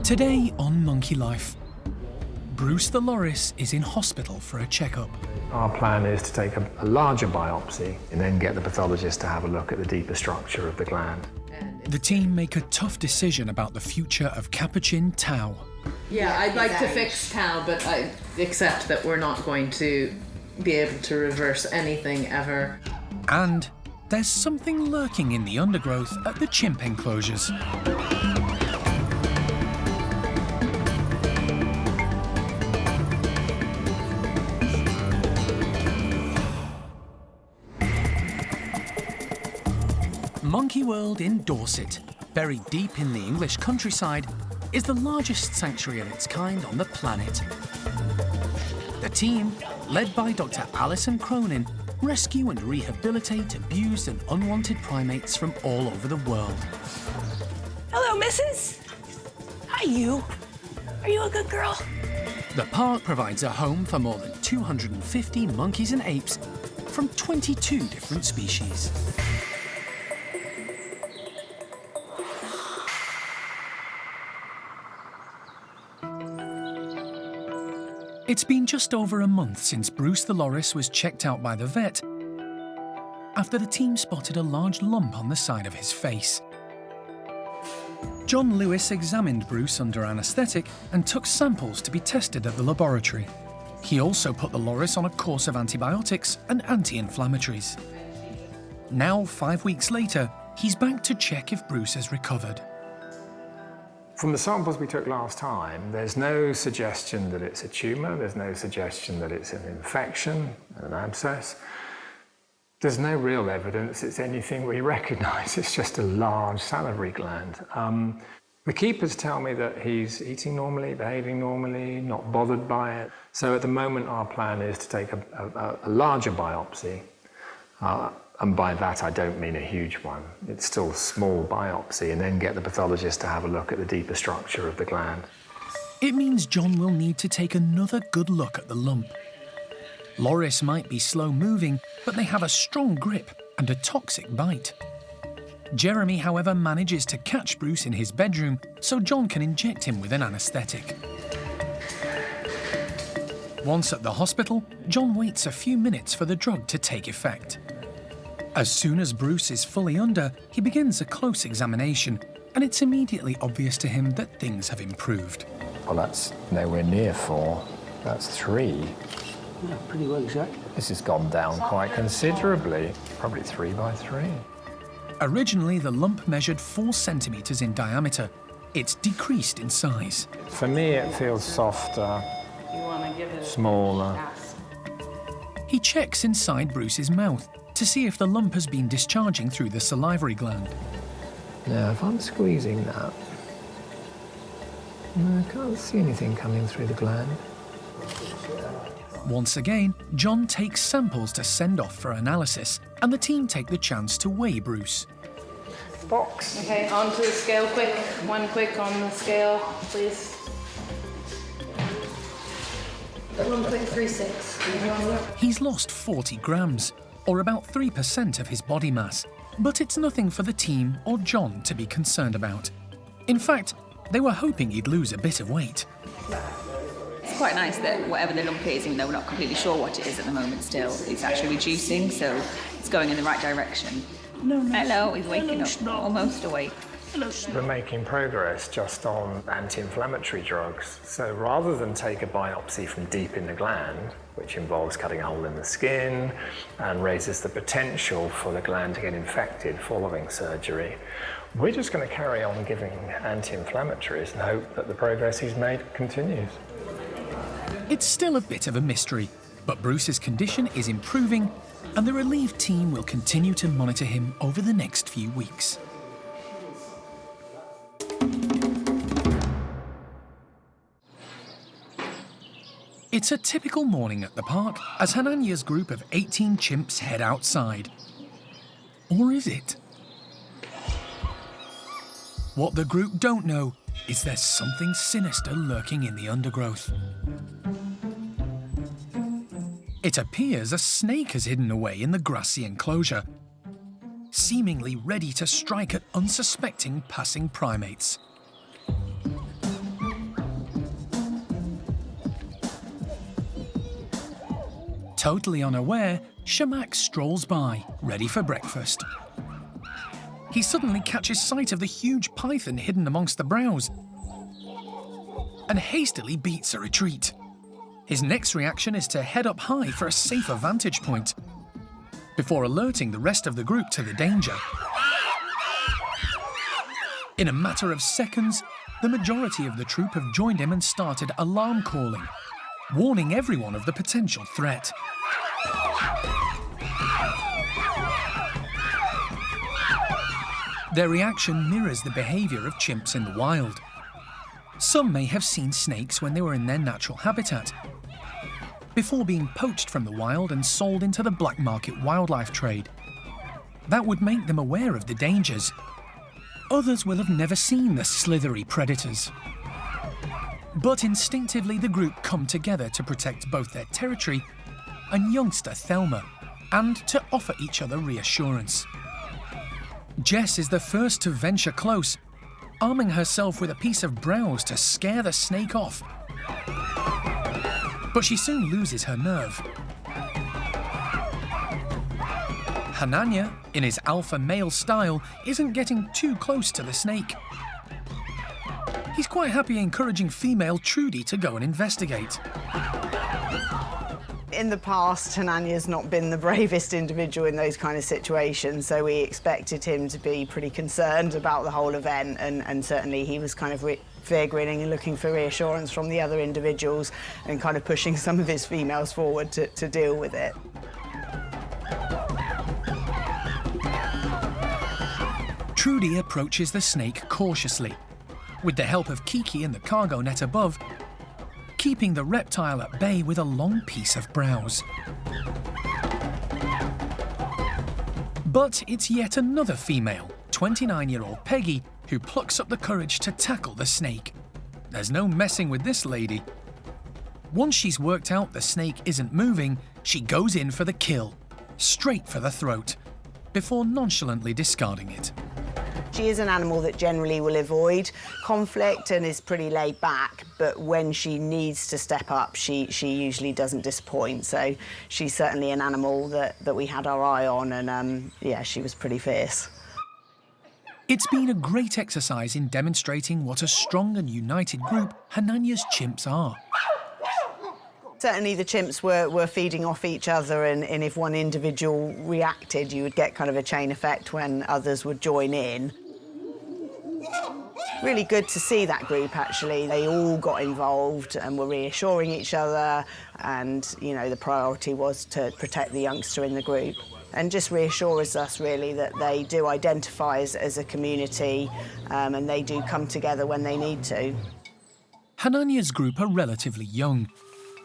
Today on Monkey Life, Bruce the loris is in hospital for a checkup. Our plan is to take a larger biopsy and then get the pathologist to have a look at the deeper structure of the gland. The team make a tough decision about the future of capuchin Tao. Yeah, I'd like to fix Tao, but I accept that we're not going to be able to reverse anything ever. And there's something lurking in the undergrowth at the chimp enclosures. Monkey World in Dorset, buried deep in the English countryside, is the largest sanctuary of its kind on the planet. The team, led by Dr. Alison Cronin, rescue and rehabilitate abused and unwanted primates from all over the world. Hello, missus. Hi, you. Are you a good girl? The park provides a home for more than 250 monkeys and apes from 22 different species. It's been just over a month since Bruce the loris was checked out by the vet after the team spotted a large lump on the side of his face. John Lewis examined Bruce under anaesthetic and took samples to be tested at the laboratory. He also put the loris on a course of antibiotics and anti-inflammatories. Now, 5 weeks later, he's back to check if Bruce has recovered. From the samples we took last time, there's no suggestion that it's a tumour, there's no suggestion that it's an infection, an abscess. There's no real evidence it's anything we recognise, it's just a large salivary gland. The keepers tell me that he's eating normally, behaving normally, not bothered by it. So at the moment our plan is to take a larger biopsy. And by that, I don't mean a huge one. It's still a small biopsy, and then get the pathologist to have a look at the deeper structure of the gland. It means John will need to take another good look at the lump. Loris might be slow-moving, but they have a strong grip and a toxic bite. Jeremy, however, manages to catch Bruce in his bedroom so John can inject him with an anaesthetic. Once at the hospital, John waits a few minutes for the drug to take effect. As soon as Bruce is fully under, he begins a close examination, and it's immediately obvious to him that things have improved. Well, that's nowhere near 4. That's 3. Yeah, pretty well exact. This has gone down quite considerably, probably 3 by 3. Originally, the lump measured 4 centimetres in diameter. It's decreased in size. For me, it feels softer, smaller. He checks inside Bruce's mouth to see if the lump has been discharging through the salivary gland. Now, if I'm squeezing that, I can't see anything coming through the gland. Once again, John takes samples to send off for analysis, and the team take the chance to weigh Bruce. Box. Okay, onto the scale quick. One quick on the scale, please. 1.36. He's lost 40 grams, or about 3% of his body mass, but it's nothing for the team or John to be concerned about. In fact, they were hoping he'd lose a bit of weight. It's quite nice that whatever the lump is, even though we're not completely sure what it is at the moment still, it's actually reducing, so it's going in the right direction. Hello, he's waking up, almost awake. We're making progress just on anti-inflammatory drugs. So rather than take a biopsy from deep in the gland, which involves cutting a hole in the skin and raises the potential for the gland to get infected following surgery, we're just going to carry on giving anti-inflammatories and hope that the progress he's made continues. It's still a bit of a mystery, but Bruce's condition is improving, and the relieved team will continue to monitor him over the next few weeks. It's a typical morning at the park as Hananya's group of 18 chimps head outside. Or is it? What the group don't know is there's something sinister lurking in the undergrowth. It appears a snake has hidden away in the grassy enclosure, seemingly ready to strike at unsuspecting passing primates. Totally unaware, Shamak strolls by, ready for breakfast. He suddenly catches sight of the huge python hidden amongst the browse and hastily beats a retreat. His next reaction is to head up high for a safer vantage point, before alerting the rest of the group to the danger. In a matter of seconds, the majority of the troop have joined him and started alarm calling, warning everyone of the potential threat. Their reaction mirrors the behaviour of chimps in the wild. Some may have seen snakes when they were in their natural habitat, before being poached from the wild and sold into the black market wildlife trade. That would make them aware of the dangers. Others will have never seen the slithery predators. But instinctively the group come together to protect both their territory and youngster Thelma, and to offer each other reassurance. Jess is the first to venture close, arming herself with a piece of browse to scare the snake off. But she soon loses her nerve. Hananya, in his alpha male style, isn't getting too close to the snake. He's quite happy encouraging female Trudy to go and investigate. In the past, Hananya's not been the bravest individual in those kind of situations, so we expected him to be pretty concerned about the whole event, and certainly he was kind of fear-grinning and looking for reassurance from the other individuals and kind of pushing some of his females forward to deal with it. Trudy approaches the snake cautiously, with the help of Kiki and the cargo net above, keeping the reptile at bay with a long piece of browse. But it's yet another female, 29-year-old Peggy, who plucks up the courage to tackle the snake. There's no messing with this lady. Once she's worked out the snake isn't moving, she goes in for the kill, straight for the throat, before nonchalantly discarding it. She is an animal that generally will avoid conflict and is pretty laid back, but when she needs to step up, she usually doesn't disappoint. So she's certainly an animal that we had our eye on, and yeah, she was pretty fierce. It's been a great exercise in demonstrating what a strong and united group Hanania's chimps are. Certainly the chimps were feeding off each other, and if one individual reacted, you would get kind of a chain effect when others would join in. Really good to see that group, actually. They all got involved and were reassuring each other, and, you know, the priority was to protect the youngster in the group. And just reassures us, really, that they do identify as a community, and they do come together when they need to. Hanania's group are relatively young,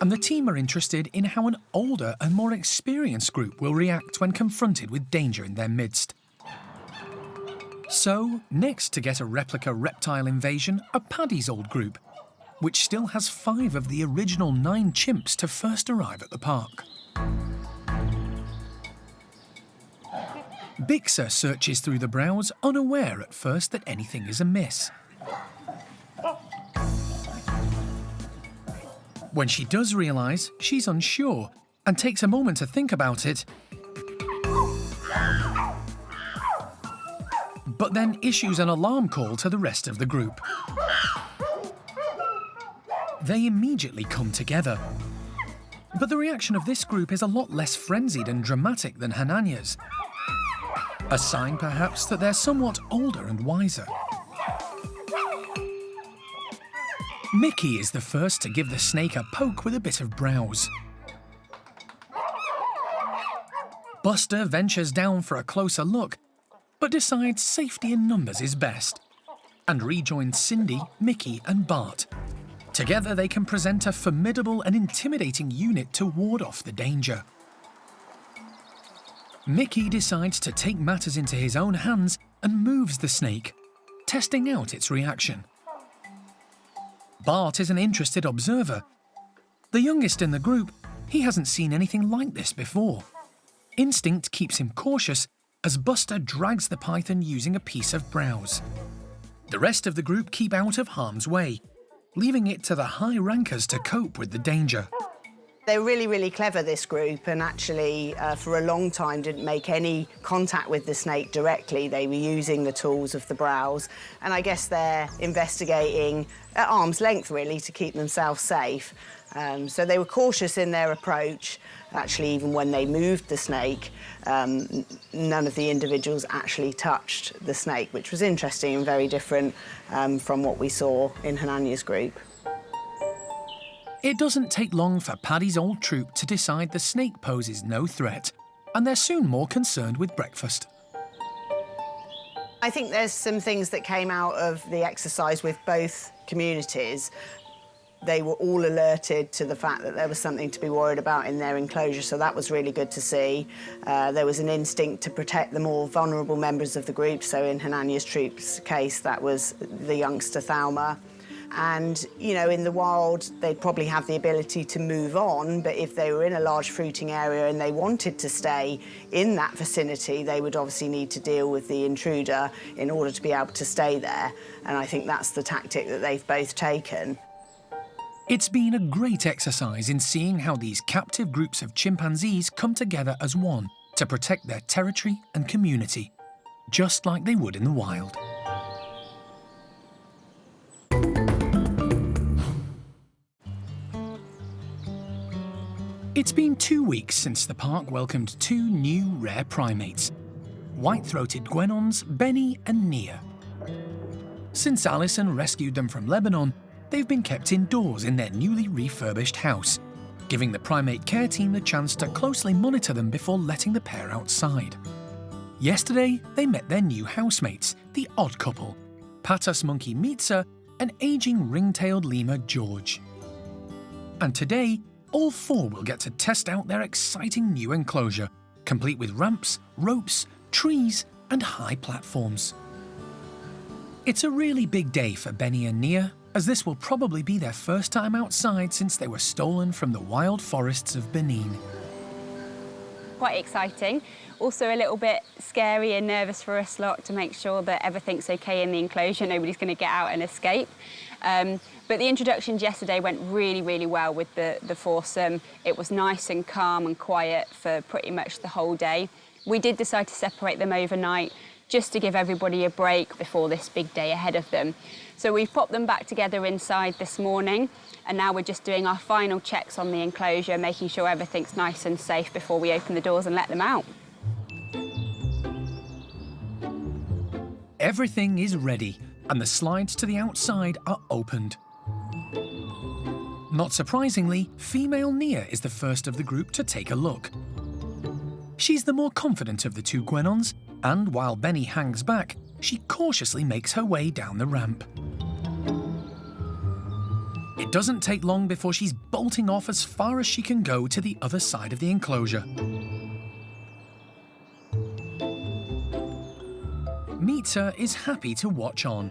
and the team are interested in how an older and more experienced group will react when confronted with danger in their midst. So, next to get a replica reptile invasion are Paddy's old group, which still has 5 of the original 9 chimps to first arrive at the park. Bixa searches through the browse, unaware at first that anything is amiss. When she does realise, she's unsure and takes a moment to think about it, but then issues an alarm call to the rest of the group. They immediately come together. But the reaction of this group is a lot less frenzied and dramatic than Hanania's. A sign, perhaps, that they're somewhat older and wiser. Mickey is the first to give the snake a poke with a bit of browse. Buster ventures down for a closer look, but decides safety in numbers is best, and rejoins Cindy, Mickey and Bart. Together they can present a formidable and intimidating unit to ward off the danger. Mickey decides to take matters into his own hands and moves the snake, testing out its reaction. Bart is an interested observer. The youngest in the group, he hasn't seen anything like this before. Instinct keeps him cautious as Buster drags the python using a piece of browse. The rest of the group keep out of harm's way, leaving it to the high rankers to cope with the danger. They're really, really clever, this group, and actually for a long time didn't make any contact with the snake directly. They were using the tools of the browse, and I guess they're investigating at arm's length, really, to keep themselves safe. So they were cautious in their approach. Actually, even when they moved the snake, none of the individuals actually touched the snake, which was interesting and very different from what we saw in Hanania's group. It doesn't take long for Paddy's old troop to decide the snake poses no threat, and they're soon more concerned with breakfast. I think there's some things that came out of the exercise with both communities. They were all alerted to the fact that there was something to be worried about in their enclosure, so that was really good to see. There was an instinct to protect the more vulnerable members of the group, so in Hanania's troop's case, that was the youngster Thalma. And, you know, in the wild, they'd probably have the ability to move on, but if they were in a large fruiting area and they wanted to stay in that vicinity, they would obviously need to deal with the intruder in order to be able to stay there. And I think that's the tactic that they've both taken. It's been a great exercise in seeing how these captive groups of chimpanzees come together as one to protect their territory and community, just like they would in the wild. It's been 2 weeks since the park welcomed 2 new rare primates, white-throated guenons, Benny and Nia. Since Alison rescued them from Lebanon, they've been kept indoors in their newly refurbished house, giving the primate care team the chance to closely monitor them before letting the pair outside. Yesterday, they met their new housemates, the odd couple, Patas monkey Mitza and aging ring-tailed lemur George. And today, all 4 will get to test out their exciting new enclosure, complete with ramps, ropes, trees and high platforms. It's a really big day for Benny and Nia, as this will probably be their first time outside since they were stolen from the wild forests of Benin. Quite exciting, also a little bit scary and nervous for us lot to make sure that everything's okay in the enclosure, nobody's going to get out and escape. But the introductions yesterday went really, really well with the foursome. It was nice and calm and quiet for pretty much the whole day. We did decide to separate them overnight just to give everybody a break before this big day ahead of them. So we've popped them back together inside this morning, and now we're just doing our final checks on the enclosure, making sure everything's nice and safe before we open the doors and let them out. Everything is ready, and the slides to the outside are opened. Not surprisingly, female Nia is the first of the group to take a look. She's the more confident of the two guenons, and while Benny hangs back, she cautiously makes her way down the ramp. It doesn't take long before she's bolting off as far as she can go to the other side of the enclosure. Mita is happy to watch on.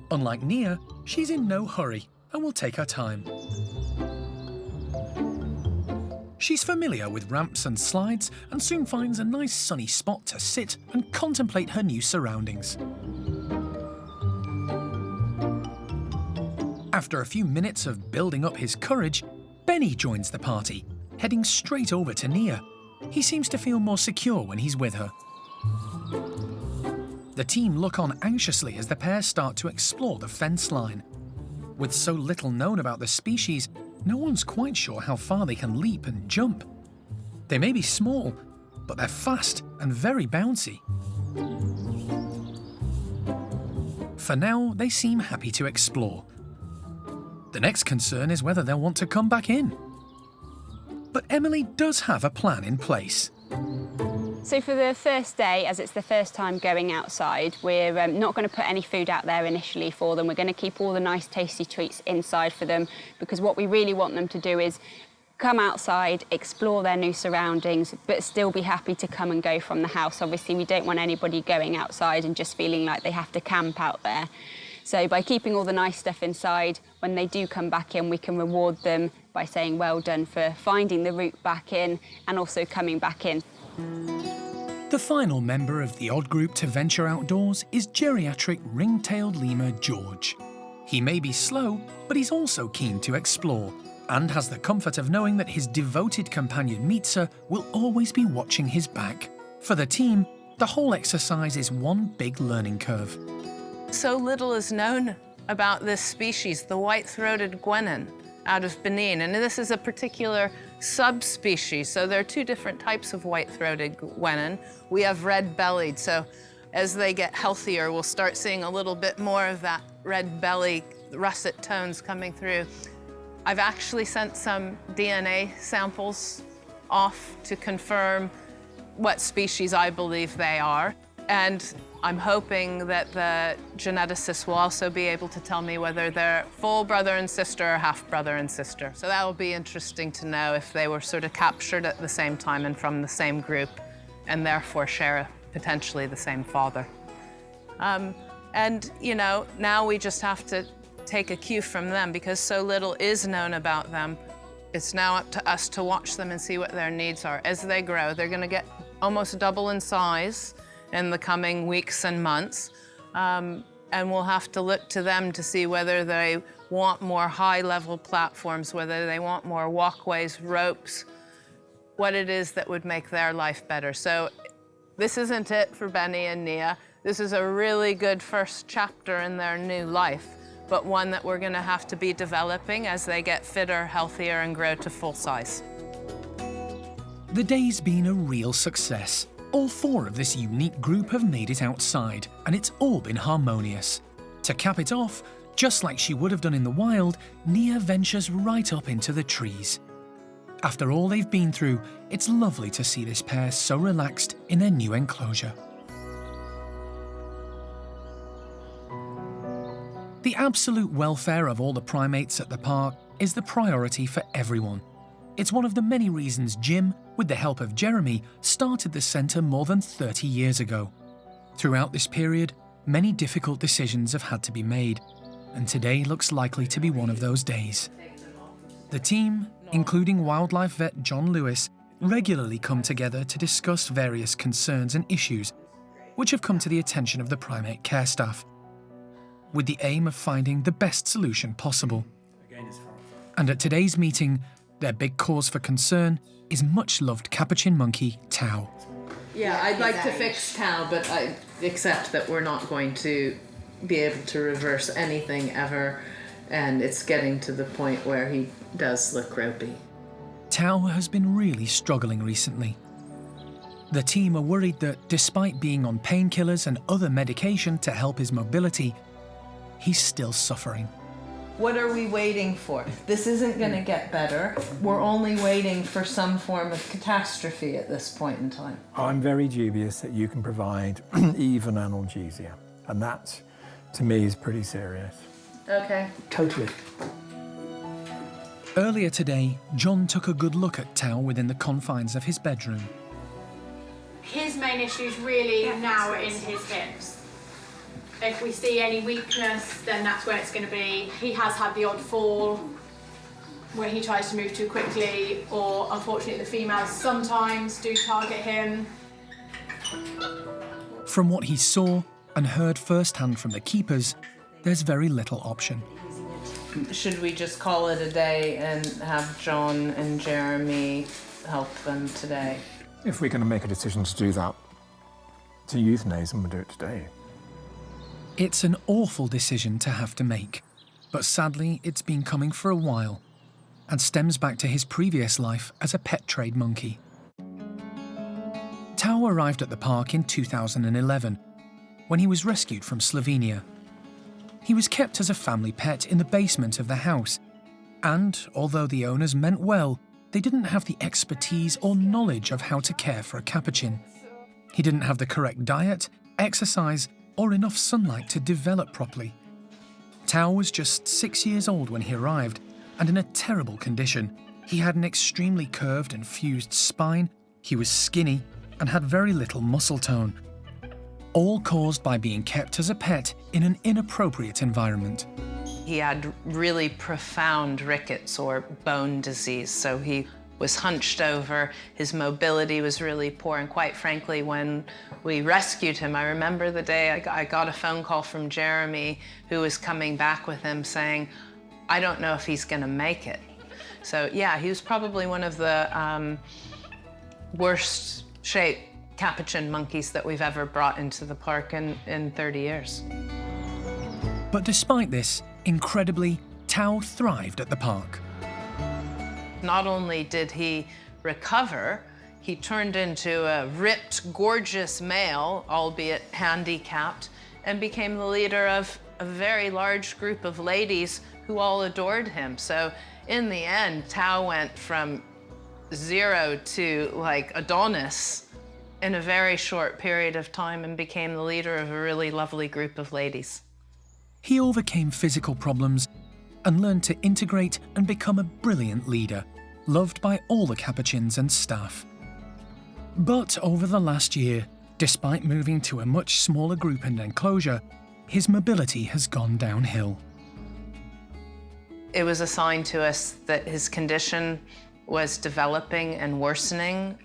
Unlike Nia, she's in no hurry and will take her time. She's familiar with ramps and slides and soon finds a nice sunny spot to sit and contemplate her new surroundings. After a few minutes of building up his courage, Benny joins the party, heading straight over to Nia. He seems to feel more secure when he's with her. The team look on anxiously as the pair start to explore the fence line. With so little known about the species, no one's quite sure how far they can leap and jump. They may be small, but they're fast and very bouncy. For now, they seem happy to explore. The next concern is whether they'll want to come back in. But Emily does have a plan in place. So for the first day, as it's the first time going outside, we're not going to put any food out there initially for them. We're going to keep all the nice tasty treats inside for them, because what we really want them to do is come outside, explore their new surroundings, but still be happy to come and go from the house. Obviously, we don't want anybody going outside and just feeling like they have to camp out there. So by keeping all the nice stuff inside, when they do come back in, we can reward them by saying well done for finding the route back in and also coming back in. The final member of the odd group to venture outdoors is geriatric ring-tailed lemur George. He may be slow, but he's also keen to explore and has the comfort of knowing that his devoted companion Mita will always be watching his back. For the team, the whole exercise is one big learning curve. So little is known about this species, the white-throated guenon out of Benin, and this is a particular subspecies. So there are two different types of white-throated guenon. We have red-bellied, so as they get healthier, we'll start seeing a little bit more of that red belly, russet tones coming through. I've actually sent some DNA samples off to confirm what species I believe they are. And I'm hoping that the geneticists will also be able to tell me whether they're full brother and sister or half brother and sister. So that will be interesting to know if they were sort of captured at the same time and from the same group and therefore share potentially the same father. And, you know, now we just have to take a cue from them because so little is known about them. It's now up to us to watch them and see what their needs are. As they grow, they're going to get almost double in size in the coming weeks and months. And we'll have to look to them to see whether they want more high-level platforms, whether they want more walkways, ropes, what it is that would make their life better. So this isn't it for Benny and Nia. This is a really good first chapter in their new life, but one that we're going to have to be developing as they get fitter, healthier, and grow to full size. The day's been a real success. All four of this unique group have made it outside, and it's all been harmonious. To cap it off, just like she would have done in the wild, Nia ventures right up into the trees. After all they've been through, it's lovely to see this pair so relaxed in their new enclosure. The absolute welfare of all the primates at the park is the priority for everyone. It's one of the many reasons Jim, with the help of Jeremy, started the centre more than 30 years ago. Throughout this period, many difficult decisions have had to be made, and today looks likely to be one of those days. The team, including wildlife vet John Lewis, regularly come together to discuss various concerns and issues which have come to the attention of the primate care staff, with the aim of finding the best solution possible. And at today's meeting, their big cause for concern is much-loved capuchin monkey, Tao. Yeah, I'd like to fix Tao, but I accept that we're not going to be able to reverse anything ever, and it's getting to the point where he does look ropey. Tao has been really struggling recently. The team are worried that despite being on painkillers and other medication to help his mobility, he's still suffering. What are we waiting for? This isn't going to get better. We're only waiting for some form of catastrophe at this point in time. I'm very dubious that you can provide even analgesia, and that, to me, is pretty serious. Okay. Totally. Earlier today, John took a good look at Tao within the confines of his bedroom. His main issues really now are in his hips. If we see any weakness, then that's where it's going to be. He has had the odd fall where he tries to move too quickly, or unfortunately the females sometimes do target him. From what he saw and heard firsthand from the keepers, there's very little option. Should we just call it a day and have John and Jeremy help them today? If we're going to make a decision to do that, to euthanize them, we'll do it today. It's an awful decision to have to make, but sadly it's been coming for a while and stems back to his previous life as a pet trade monkey. Tao arrived at the park in 2011 when he was rescued from Slovenia. He was kept as a family pet in the basement of the house, and although the owners meant well, they didn't have the expertise or knowledge of how to care for a capuchin. He didn't have the correct diet, exercise, or enough sunlight to develop properly. Tao was just 6 years old when he arrived, and in a terrible condition. He had an extremely curved and fused spine, he was skinny, and had very little muscle tone. All caused by being kept as a pet in an inappropriate environment. He had really profound rickets or bone disease, so he was hunched over, his mobility was really poor, and quite frankly, when we rescued him, I remember the day I got a phone call from Jeremy, who was coming back with him saying, I don't know if he's gonna make it. So yeah, he was probably one of the worst shaped capuchin monkeys that we've ever brought into the park in 30 years. But despite this, incredibly, Tao thrived at the park. Not only did he recover, he turned into a ripped, gorgeous male, albeit handicapped, and became the leader of a very large group of ladies who all adored him. So in the end, Tao went from 0 to like Adonis in a very short period of time and became the leader of a really lovely group of ladies. He overcame physical problems and learned to integrate and become a brilliant leader, loved by all the capuchins and staff. But over the last year, despite moving to a much smaller group and enclosure, his mobility has gone downhill. It was a sign to us that his condition was developing and worsening,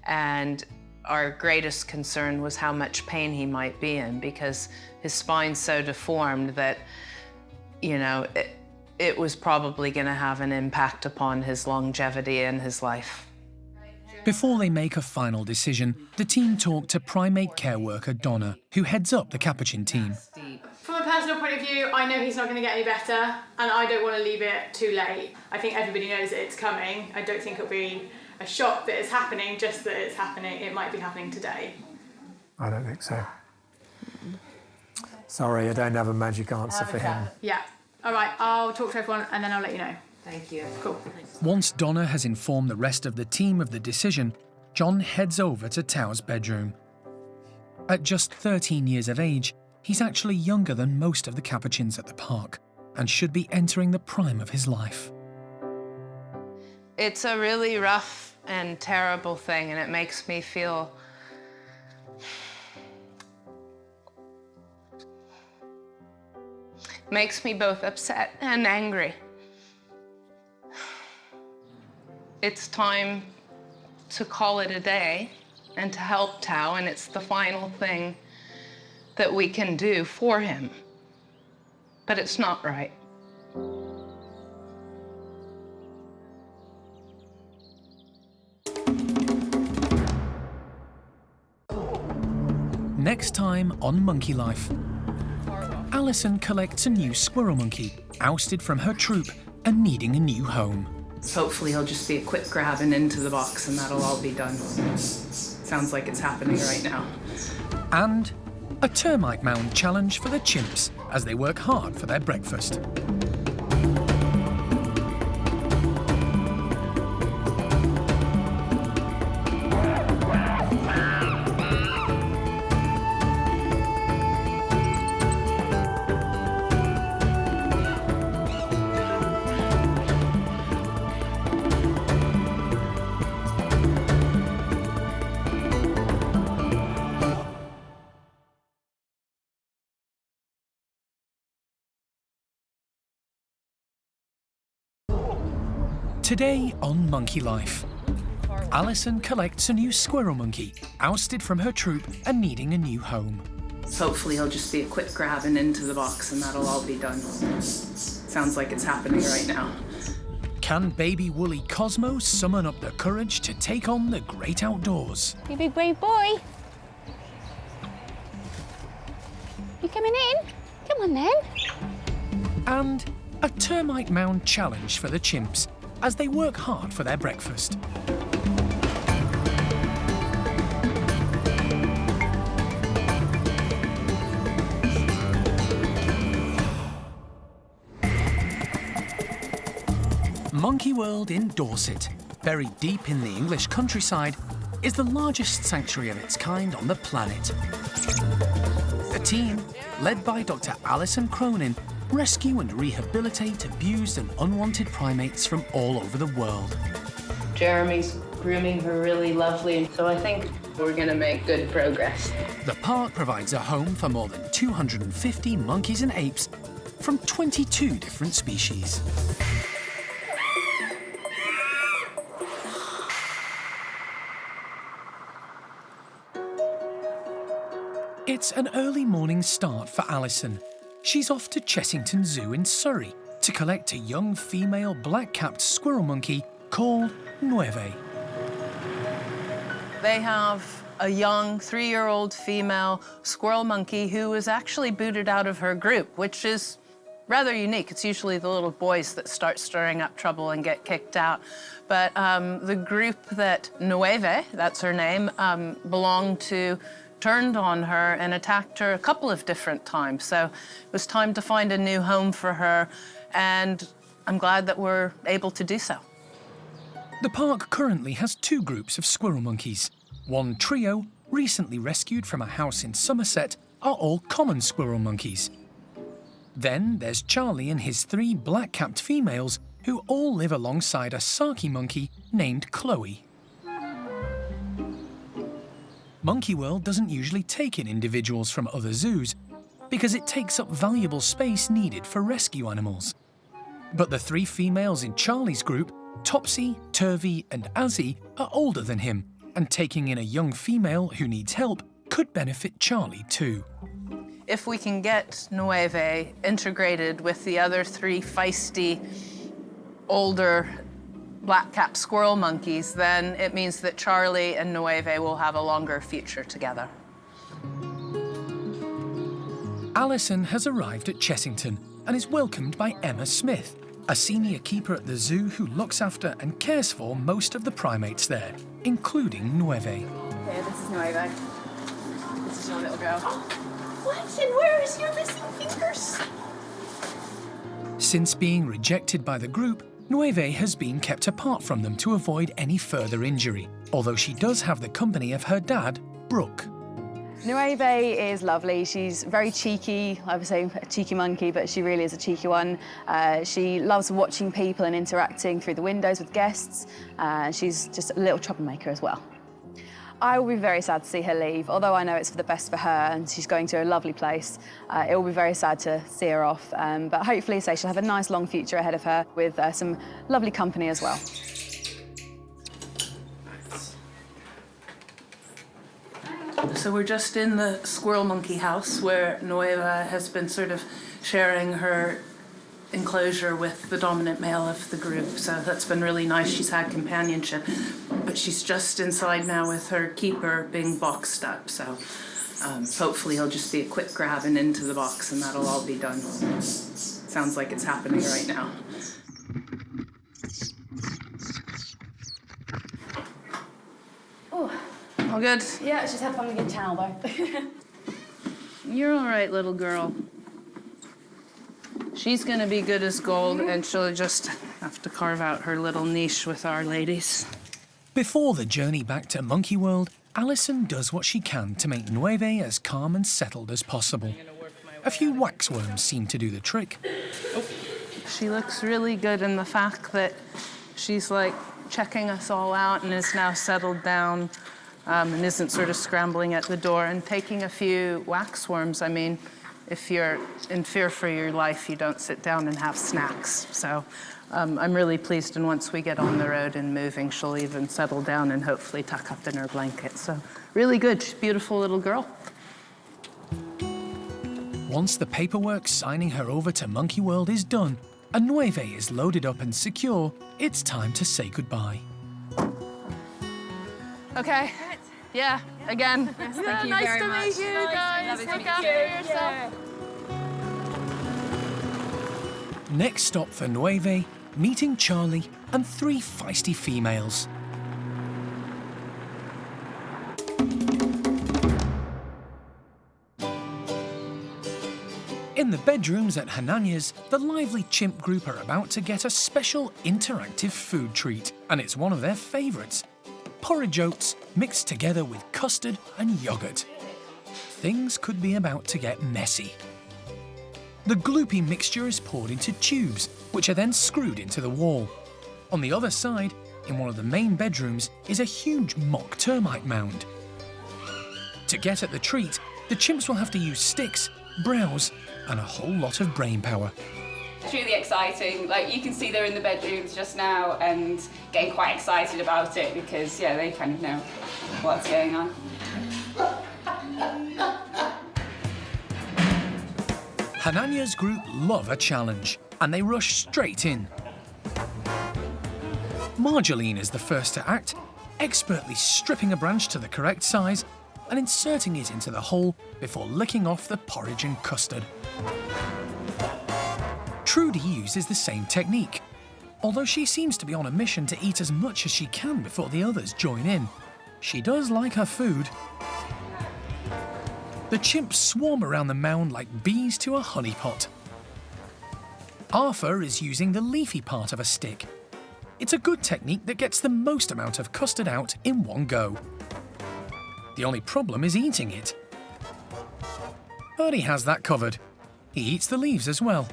and our greatest concern was how much pain he might be in, because his spine's so deformed that, you know, it was probably going to have an impact upon his longevity and his life. Before they make a final decision, the team talk to primate care worker Donna, who heads up the capuchin team. From a personal point of view, I know he's not going to get any better, and I don't want to leave it too late. I think everybody knows that it's coming. I don't think it'll be a shock that it's happening, just that it's happening. It might be happening today. I don't think so. Sorry, I don't have a magic answer for him. Yeah. All right, I'll talk to everyone and then I'll let you know. Thank you. Cool. Once Donna has informed the rest of the team of the decision, John heads over to Tao's bedroom. At just 13 years of age, he's actually younger than most of the capuchins at the park and should be entering the prime of his life. It's a really rough and terrible thing, and it makes me feel both upset and angry. It's time to call it a day and to help Tao, and it's the final thing that we can do for him. But it's not right. Next time on Monkey Life, Alison collects a new squirrel monkey, ousted from her troop and needing a new home. Hopefully he'll just be a quick grab and into the box and that'll all be done. Sounds like it's happening right now. And a termite mound challenge for the chimps as they work hard for their breakfast. Today on Monkey Life, Alison collects a new squirrel monkey, ousted from her troop and needing a new home. Hopefully he'll just be a quick grab and into the box and that'll all be done. Sounds like it's happening right now. Can baby woolly Cosmo summon up the courage to take on the great outdoors? You big brave boy. You coming in? Come on then. And a termite mound challenge for the chimps as they work hard for their breakfast. Monkey World in Dorset, buried deep in the English countryside, is the largest sanctuary of its kind on the planet. A team, led by Dr. Alison Cronin, rescue and rehabilitate abused and unwanted primates from all over the world. Jeremy's grooming her really lovely, so I think we're going to make good progress. The park provides a home for more than 250 monkeys and apes from 22 different species. It's an early morning start for Alison. She's off to Chessington Zoo in Surrey to collect a young female black-capped squirrel monkey called Nueve. They have a young 3-year-old female squirrel monkey who was actually booted out of her group, which is rather unique. It's usually the little boys that start stirring up trouble and get kicked out. But the group that Nueve, that's her name, belonged to, turned on her and attacked her a couple of different times. So it was time to find a new home for her, and I'm glad that we're able to do so. The park currently has 2 groups of squirrel monkeys. One trio, recently rescued from a house in Somerset, are all common squirrel monkeys. Then there's Charlie and his 3 black-capped females who all live alongside a Saki monkey named Chloe. Monkey World doesn't usually take in individuals from other zoos because it takes up valuable space needed for rescue animals. But the 3 females in Charlie's group, Topsy, Turvy and Azzy, are older than him, and taking in a young female who needs help could benefit Charlie too. If we can get Nueve integrated with the other 3 feisty, older black-capped squirrel monkeys, then it means that Charlie and Nueve will have a longer future together. Alison has arrived at Chessington and is welcomed by Emma Smith, a senior keeper at the zoo who looks after and cares for most of the primates there, including Nueve. Here, this is Nueve. This is your little girl. What? And where is your missing fingers? Since being rejected by the group, Nueve has been kept apart from them to avoid any further injury, although she does have the company of her dad, Brooke. Nueve is lovely. She's very cheeky. I would say a cheeky monkey, but she really is a cheeky one. She loves watching people and interacting through the windows with guests. She's just a little troublemaker as well. I will be very sad to see her leave, although I know it's for the best for her and she's going to a lovely place. It will be very sad to see her off, but hopefully she'll have a nice long future ahead of her with some lovely company as well. So we're just in the squirrel monkey house where Nueve has been sort of sharing her enclosure with the dominant male of the group, so that's been really nice. She's had companionship, but she's just inside now with her keeper being boxed up, so Hopefully he'll just be a quick grab and into the box and that'll all be done. Sounds like it's happening right now. Oh, All good? yeah, she's had fun with your channel though. You're all right, little girl. She's gonna be good as gold, and she'll just have to carve out her little niche with our ladies. Before the journey back to Monkey World, Alison does what she can to make Nueve as calm and settled as possible. A few waxworms seem to do the trick. She looks really good in the fact that she's like checking us all out and is now settled down and isn't sort of scrambling at the door and taking a few waxworms. I mean, if you're in fear for your life, you don't sit down and have snacks. So I'm really pleased, and once we get on the road and moving, she'll even settle down and hopefully tuck up in her blanket. So really good, she's a beautiful little girl. Once the paperwork signing her over to Monkey World is done, and Nueve is loaded up and secure, it's time to say goodbye. Okay. Yeah, again. Yes, yeah, thank you nice very to much. meet you guys. Look after yourself. Next stop for Nueve, meeting Charlie and 3 feisty females. In the bedrooms at Hananya's, the lively chimp group are about to get a special interactive food treat, and it's one of their favourites. Porridge oats mixed together with custard and yoghurt. Things could be about to get messy. The gloopy mixture is poured into tubes, which are then screwed into the wall. On the other side, in one of the main bedrooms, is a huge mock termite mound. To get at the treat, the chimps will have to use sticks, browse, and a whole lot of brain power. It's really exciting. Like, you can see they're in the bedrooms just now and getting quite excited about it because, yeah, they kind of know what's going on. Hananya's group love a challenge, and they rush straight in. Marjolaine is the first to act, expertly stripping a branch to the correct size and inserting it into the hole before licking off the porridge and custard. Trudy uses the same technique, although she seems to be on a mission to eat as much as she can before the others join in. She does like her food. The chimps swarm around the mound like bees to a honeypot. Arthur is using the leafy part of a stick. It's a good technique that gets the most amount of custard out in one go. The only problem is eating it. But he has that covered. He eats the leaves as well.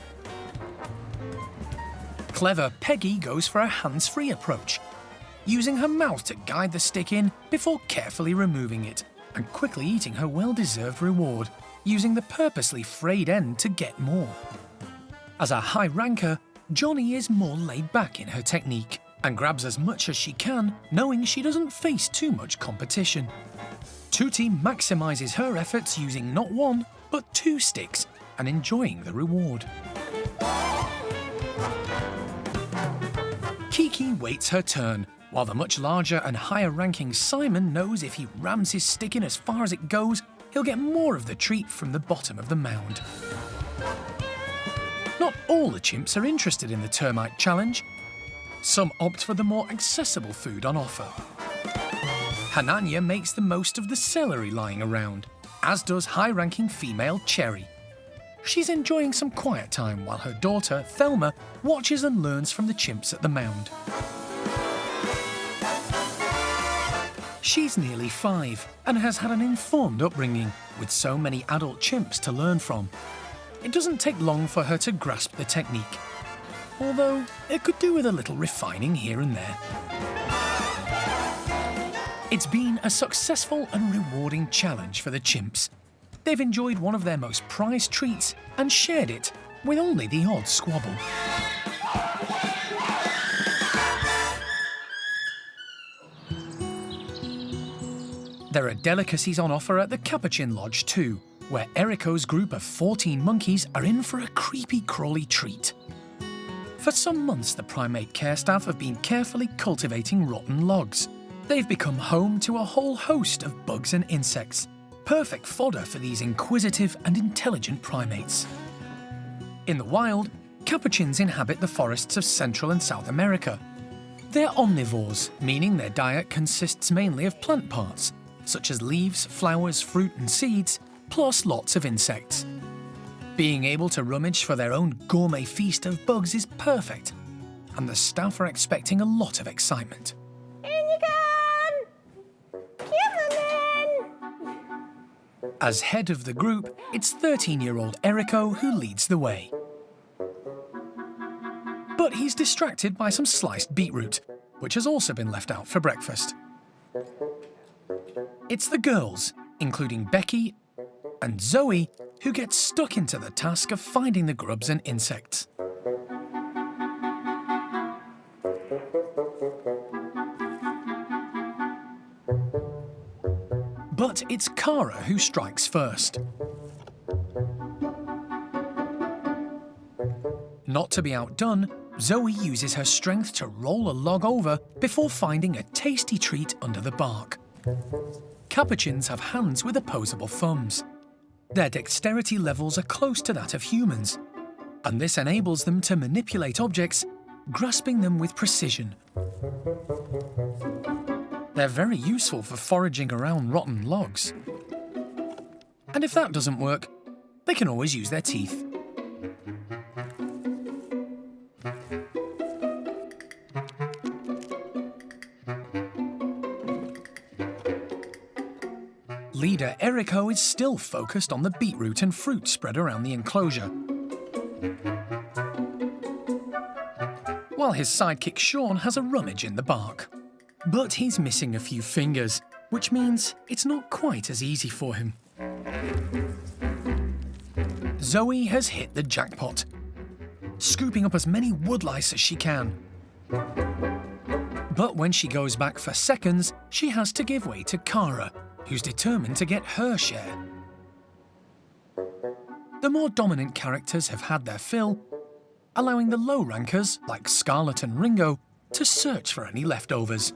Clever Peggy goes for a hands-free approach, using her mouth to guide the stick in before carefully removing it, and quickly eating her well-deserved reward, using the purposely frayed end to get more. As a high ranker, Johnny is more laid back in her technique, and grabs as much as she can, knowing she doesn't face too much competition. Tootie maximises her efforts using not 1, but 2 sticks, and enjoying the reward. Kiki waits her turn, while the much larger and higher-ranking Simon knows if he rams his stick in as far as it goes, he'll get more of the treat from the bottom of the mound. Not all the chimps are interested in the termite challenge. Some opt for the more accessible food on offer. Hananya makes the most of the celery lying around, as does high-ranking female Cherry. She's enjoying some quiet time while her daughter, Thelma, watches and learns from the chimps at the mound. She's nearly 5 and has had an informed upbringing, with so many adult chimps to learn from. It doesn't take long for her to grasp the technique, although it could do with a little refining here and there. It's been a successful and rewarding challenge for the chimps. They've enjoyed one of their most prized treats and shared it with only the odd squabble. There are delicacies on offer at the Capuchin Lodge too, where Eriko's group of 14 monkeys are in for a creepy crawly treat. For some months, the primate care staff have been carefully cultivating rotten logs. They've become home to a whole host of bugs and insects, perfect fodder for these inquisitive and intelligent primates. In the wild, capuchins inhabit the forests of Central and South America. They're omnivores, meaning their diet consists mainly of plant parts, such as leaves, flowers, fruit and seeds, plus lots of insects. Being able to rummage for their own gourmet feast of bugs is perfect, and the staff are expecting a lot of excitement. In you come! Come on in! As head of the group, it's 13-year-old Erico who leads the way. But he's distracted by some sliced beetroot, which has also been left out for breakfast. It's the girls, including Becky and Zoe, who get stuck into the task of finding the grubs and insects. But it's Cara who strikes first. Not to be outdone, Zoe uses her strength to roll a log over before finding a tasty treat under the bark. Capuchins have hands with opposable thumbs. Their dexterity levels are close to that of humans, and this enables them to manipulate objects, grasping them with precision. They're very useful for foraging around rotten logs. And if that doesn't work, they can always use their teeth. Leader Erico is still focused on the beetroot and fruit spread around the enclosure, while his sidekick Sean has a rummage in the bark. But he's missing a few fingers, which means it's not quite as easy for him. Zoe has hit the jackpot, scooping up as many woodlice as she can. But when she goes back for seconds, she has to give way to Cara, who's determined to get her share. The more dominant characters have had their fill, allowing the low rankers, like Scarlet and Ringo, to search for any leftovers.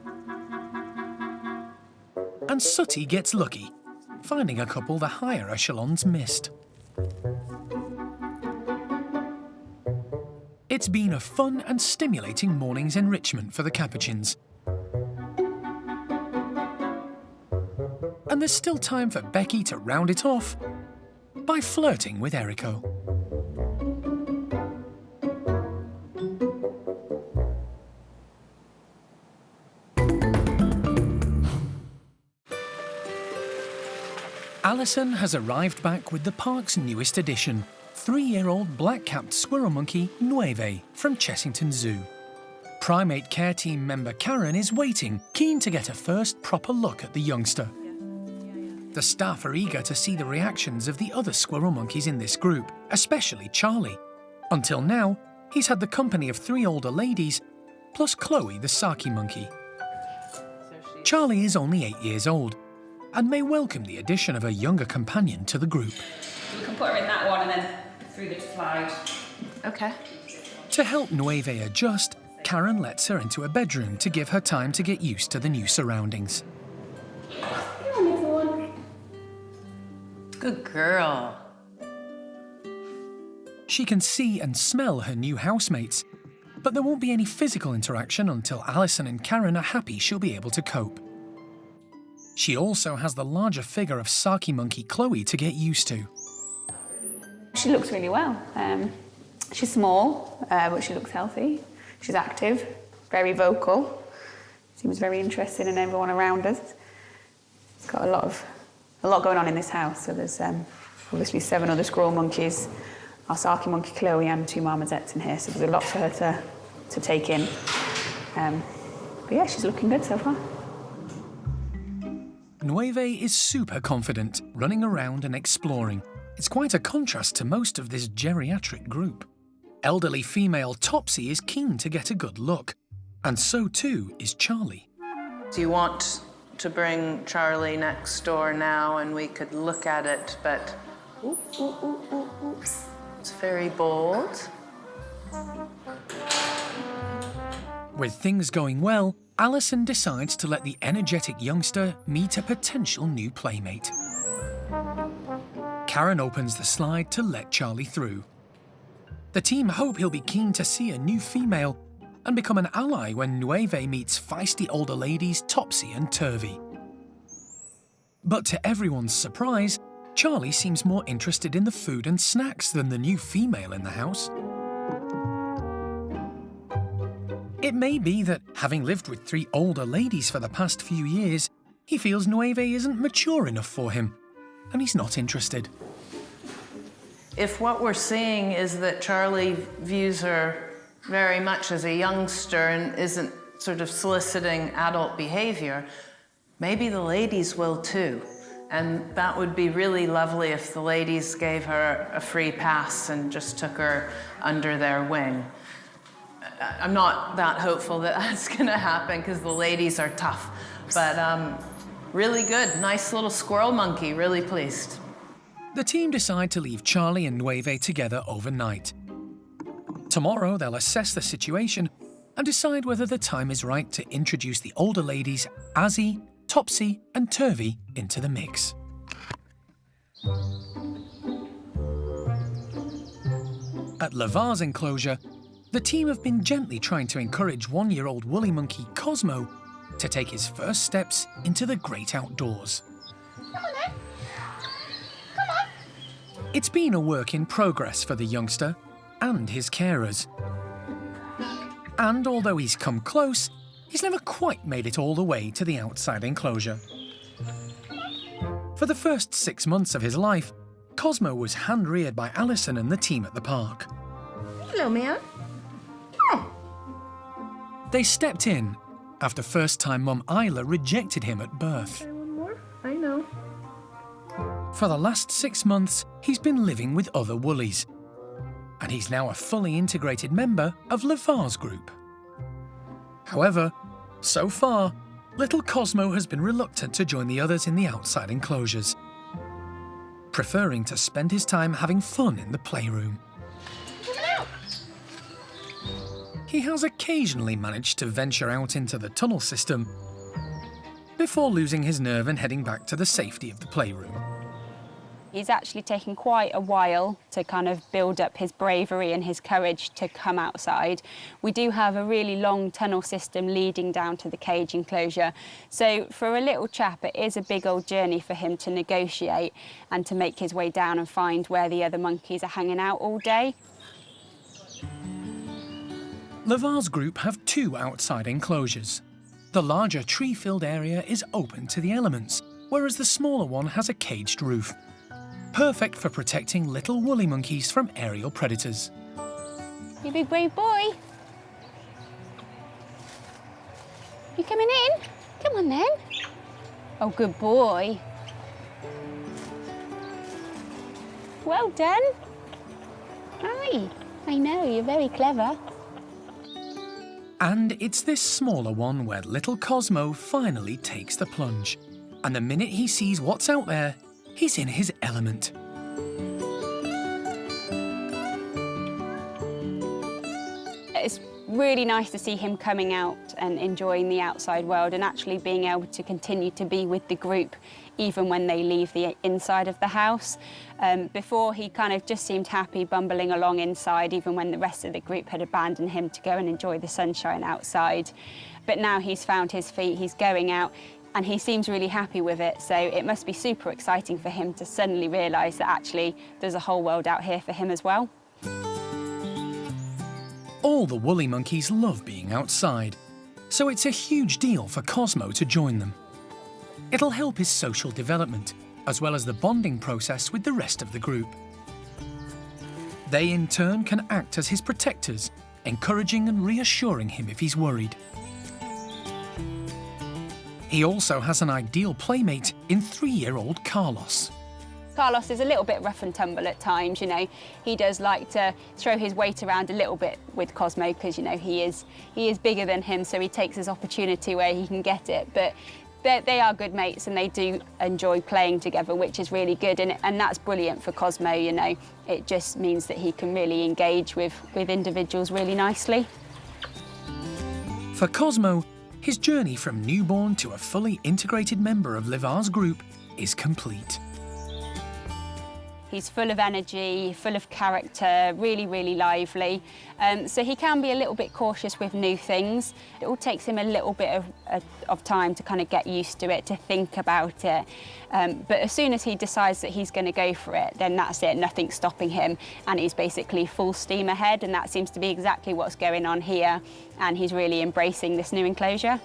And Sooty gets lucky, finding a couple the higher echelons missed. It's been a fun and stimulating morning's enrichment for the capuchins. And there's still time for Becky to round it off by flirting with Erico. Alison has arrived back with the park's newest addition, 3-year-old black-capped squirrel monkey Nueve from Chessington Zoo. Primate care team member Karen is waiting, keen to get a first proper look at the youngster. The staff are eager to see the reactions of the other squirrel monkeys in this group, especially Charlie. Until now, he's had the company of 3 older ladies, plus Chloe the Saki monkey. Charlie is only 8 years old, and may welcome the addition of a younger companion to the group. We can put her in that one and then through the slide. Okay. To help Nueve adjust, Karen lets her into a bedroom to give her time to get used to the new surroundings. Good girl. She can see and smell her new housemates, but there won't be any physical interaction until Alison and Karen are happy she'll be able to cope. She also has the larger figure of Saki monkey Chloe to get used to. She looks really well. She's small, but she looks healthy. She's active, very vocal. Seems very interested in everyone around us. It's got a lot going on in this house. So there's obviously 7 other squirrel monkeys, our Saki monkey Chloe, and 2 marmosets in here. So there's a lot for her to take in. But yeah, she's looking good so far. Nueve is super confident, running around and exploring. It's quite a contrast to most of this geriatric group. Elderly female Topsy is keen to get a good look, and so too is Charlie. Do you want to bring Charlie next door now and we could look at it, but it's very bold. With things going well, Alison decides to let the energetic youngster meet a potential new playmate. Karen opens the slide to let Charlie through. The team hope he'll be keen to see a new female and become an ally when Nueve meets feisty older ladies Topsy and Turvy. But to everyone's surprise, Charlie seems more interested in the food and snacks than the new female in the house. It may be that, having lived with 3 older ladies for the past few years, he feels Nueve isn't mature enough for him, and he's not interested. If what we're seeing is that Charlie views her very much as a youngster and isn't sort of soliciting adult behavior, maybe the ladies will too. And that would be really lovely if the ladies gave her a free pass and just took her under their wing. I'm not that hopeful that that's gonna happen because the ladies are tough, but really good, nice little squirrel monkey, really pleased. The team decide to leave Charlie and Nueve together overnight. Tomorrow they'll assess the situation and decide whether the time is right to introduce the older ladies Azzy, Topsy and Turvy into the mix. At Levar's enclosure, the team have been gently trying to encourage 1-year-old woolly monkey Cosmo to take his first steps into the great outdoors. Come on then. Come on. It's been a work in progress for the youngster and his carers. And although he's come close, he's never quite made it all the way to the outside enclosure. For the first 6 months of his life, Cosmo was hand-reared by Alison and the team at the park. Hello, man. They stepped in after first-time mum Isla rejected him at birth. One more? I know. For the last 6 months, he's been living with other woolies. And he's now a fully integrated member of Levar's group. However, so far, little Cosmo has been reluctant to join the others in the outside enclosures, preferring to spend his time having fun in the playroom. He has occasionally managed to venture out into the tunnel system before losing his nerve and heading back to the safety of the playroom. He's actually taken quite a while to kind of build up his bravery and his courage to come outside. We do have a really long tunnel system leading down to the cage enclosure. So for a little chap, it is a big old journey for him to negotiate and to make his way down and find where the other monkeys are hanging out all day. Levar's group have 2 outside enclosures. The larger tree-filled area is open to the elements, whereas the smaller one has a caged roof. Perfect for protecting little woolly monkeys from aerial predators. You big brave boy. You coming in? Come on then. Oh, good boy. Well done. Hi. I know, you're very clever. And it's this smaller one where little Cosmo finally takes the plunge. And the minute he sees what's out there, he's in his element. It's really nice to see him coming out and enjoying the outside world and actually being able to continue to be with the group even when they leave the inside of the house. Before, he kind of just seemed happy bumbling along inside even when the rest of the group had abandoned him to go and enjoy the sunshine outside. But now he's found his feet, he's going out, and he seems really happy with it, so it must be super exciting for him to suddenly realise that actually there's a whole world out here for him as well. All the woolly monkeys love being outside, so it's a huge deal for Cosmo to join them. It'll help his social development, as well as the bonding process with the rest of the group. They in turn can act as his protectors, encouraging and reassuring him if he's worried. He also has an ideal playmate in 3-year-old Carlos. Carlos is a little bit rough and tumble at times, you know. He does like to throw his weight around a little bit with Cosmo because, you know, he is bigger than him, so he takes his opportunity where he can get it. But they are good mates and they do enjoy playing together, which is really good. And that's brilliant for Cosmo, you know. It just means that he can really engage with individuals really nicely. For Cosmo, his journey from newborn to a fully integrated member of Levar's group is complete. He's full of energy, full of character, really, really lively. So he can be a little bit cautious with new things. It all takes him a little bit of time to kind of get used to it, to think about it. But as soon as he decides that he's going to go for it, then that's it, nothing's stopping him. And he's basically full steam ahead, and that seems to be exactly what's going on here. And he's really embracing this new enclosure.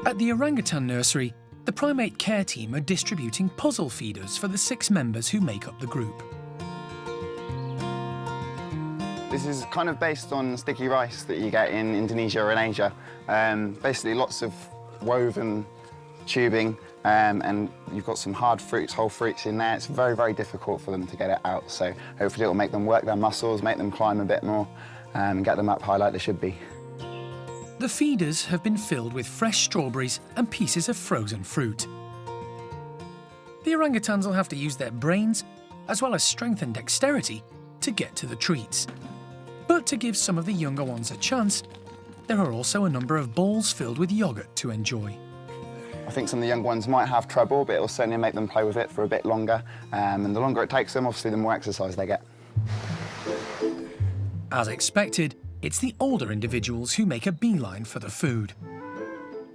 At the orangutan nursery, the primate care team are distributing puzzle feeders for the 6 members who make up the group. This is kind of based on sticky rice that you get in Indonesia or in Asia. Basically lots of woven tubing, and you've got some hard fruits, whole fruits in there. It's very, very difficult for them to get it out, so hopefully it will make them work their muscles, make them climb a bit more, and get them up high like they should be. The feeders have been filled with fresh strawberries and pieces of frozen fruit. The orangutans will have to use their brains, as well as strength and dexterity, to get to the treats. But to give some of the younger ones a chance, there are also a number of bowls filled with yogurt to enjoy. I think some of the young ones might have trouble, but it'll certainly make them play with it for a bit longer. And the longer it takes them, obviously, the more exercise they get. As expected, it's the older individuals who make a beeline for the food.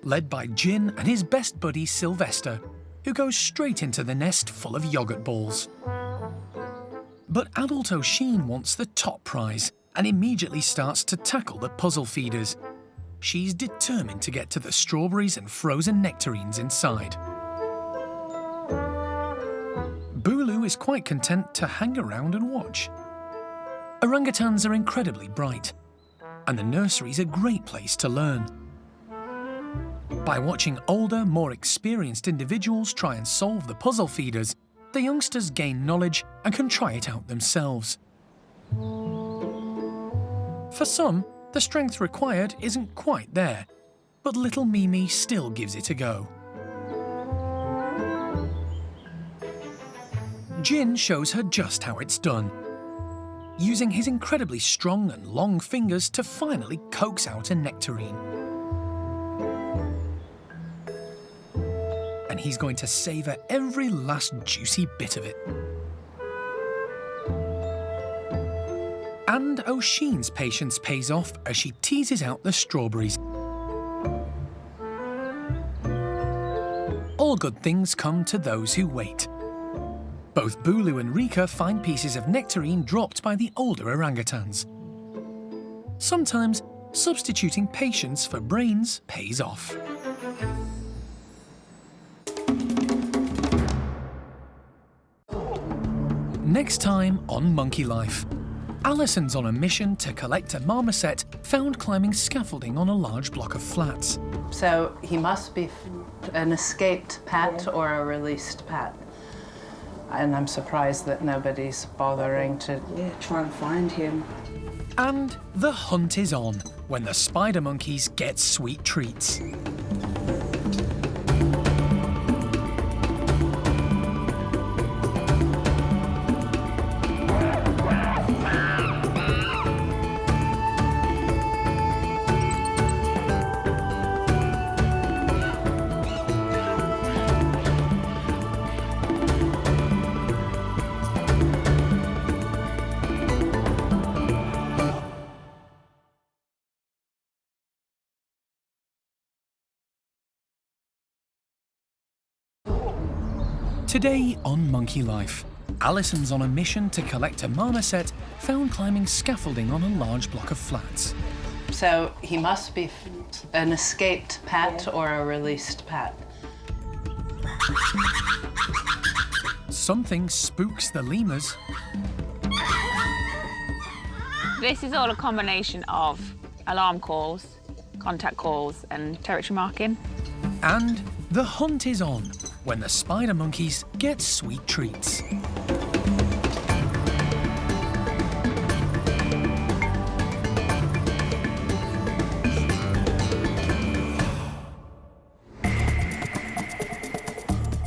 Led by Jin and his best buddy Sylvester, who goes straight into the nest full of yogurt balls. But adult O'Sheen wants the top prize and immediately starts to tackle the puzzle feeders. She's determined to get to the strawberries and frozen nectarines inside. Bulu is quite content to hang around and watch. Orangutans are incredibly bright, and the nursery's a great place to learn. By watching older, more experienced individuals try and solve the puzzle feeders, the youngsters gain knowledge and can try it out themselves. For some, the strength required isn't quite there, but little Mimi still gives it a go. Jin shows her just how it's done, using his incredibly strong and long fingers to finally coax out a nectarine. And he's going to savour every last juicy bit of it. And O'Sheen's patience pays off as she teases out the strawberries. All good things come to those who wait. Both Bulu and Rika find pieces of nectarine dropped by the older orangutans. Sometimes, substituting patience for brains pays off. Next time on Monkey Life, Alison's on a mission to collect a marmoset found climbing scaffolding on a large block of flats. So he must be an escaped pet or a released pet. And I'm surprised that nobody's bothering to try and find him. And the hunt is on when the spider monkeys get sweet treats. Today on Monkey Life, Alison's on a mission to collect a marmoset found climbing scaffolding on a large block of flats. So he must be an escaped pet or a released pet. Something spooks the lemurs. This is all a combination of alarm calls, contact calls, and territory marking. And the hunt is on when the spider monkeys get sweet treats.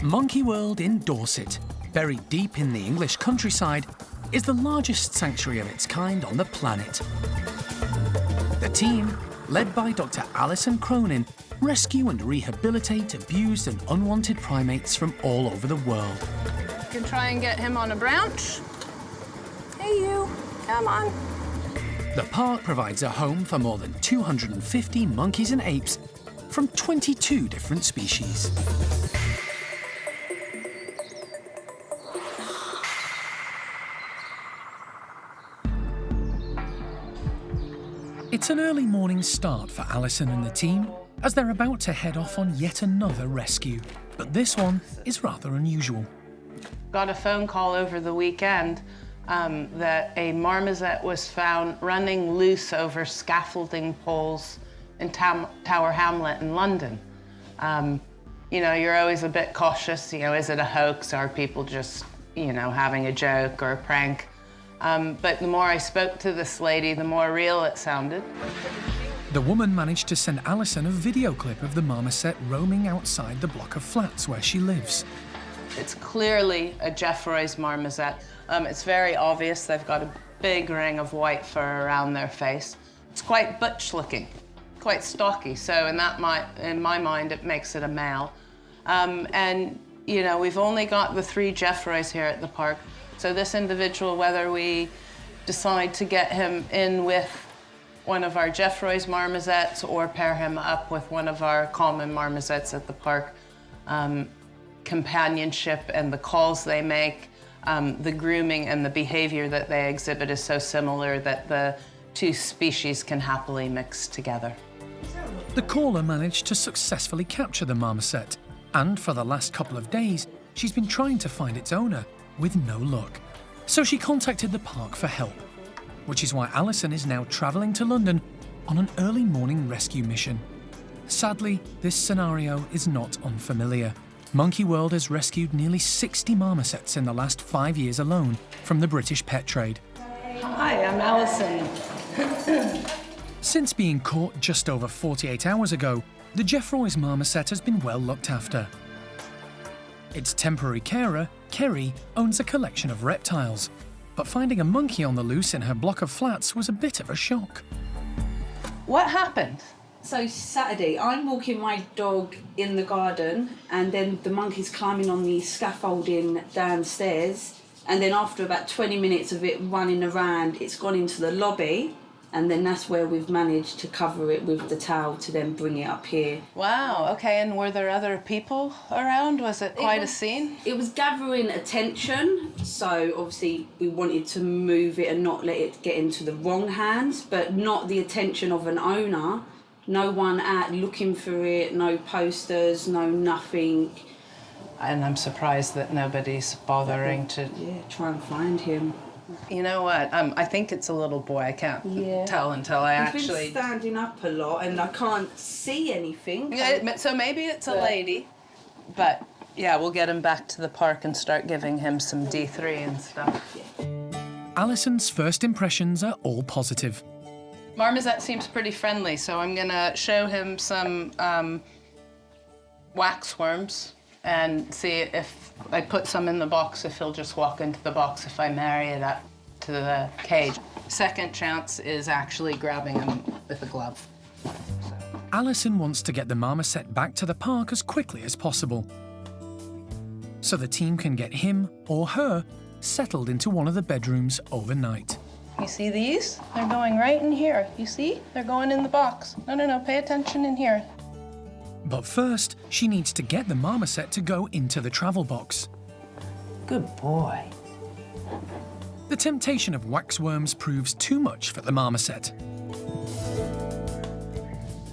Monkey World in Dorset, buried deep in the English countryside, is the largest sanctuary of its kind on the planet. A team, led by Dr. Alison Cronin, rescue and rehabilitate abused and unwanted primates from all over the world. You can try and get him on a branch. Hey, you. Come on. The park provides a home for more than 250 monkeys and apes from 22 different species. It's an early morning start for Alison and the team as they're about to head off on yet another rescue. But this one is rather unusual. Got a phone call over the weekend that a marmoset was found running loose over scaffolding poles in Tower Hamlet in London. You know, you're always a bit cautious, you know, is it a hoax? Are people just, you know, having a joke or a prank? But the more I spoke to this lady, the more real it sounded. The woman managed to send Alison a video clip of the marmoset roaming outside the block of flats where she lives. It's clearly a Jeffroy's marmoset. It's very obvious. They've got a big ring of white fur around their face. It's quite butch looking, quite stocky. So in my mind, it makes it a male. And you know, we've only got the 3 Jeffroys here at the park. So this individual, whether we decide to get him in with one of our Jeffroy's marmosets or pair him up with one of our common marmosets at the park, companionship and the calls they make, the grooming and the behavior that they exhibit is so similar that the 2 species can happily mix together. The caller managed to successfully capture the marmoset, and for the last couple of days, she's been trying to find its owner with no luck. So she contacted the park for help, which is why Alison is now travelling to London on an early morning rescue mission. Sadly, this scenario is not unfamiliar. Monkey World has rescued nearly 60 marmosets in the last 5 years alone from the British pet trade. Hi, I'm Alison. Since being caught just over 48 hours ago, the Jeffroy's marmoset has been well looked after. Its temporary carer, Kerry, owns a collection of reptiles, but finding a monkey on the loose in her block of flats was a bit of a shock. What happened? So Saturday, I'm walking my dog in the garden, and then the monkey's climbing on the scaffolding downstairs, and then after about 20 minutes of it running around, it's gone into the lobby, and then that's where we've managed to cover it with the towel to then bring it up here. Wow, okay, and were there other people around? Was it quite a scene? It was gathering attention, so obviously we wanted to move it and not let it get into the wrong hands, but not the attention of an owner. No one out looking for it, no posters, no nothing. And I'm surprised that nobody's bothering to... Yeah, try and find him. You know what? I think it's a little boy. I can't tell until I He's been standing up a lot and I can't see anything. Yeah, so maybe it's a lady. But yeah, we'll get him back to the park and start giving him some D3 and stuff. Alison's first impressions are all positive. Marmoset seems pretty friendly, so I'm gonna show him some waxworms and see if I put some in the box, if he'll just walk into the box if I marry it up to the cage. Second chance is actually grabbing him with a glove. Alison wants to get the marmoset back to the park as quickly as possible, so the team can get him or her settled into one of the bedrooms overnight. You see these? They're going right in here. You see? They're going in the box. No, pay attention in here. But first, she needs to get the marmoset to go into the travel box. Good boy. The temptation of waxworms proves too much for the marmoset.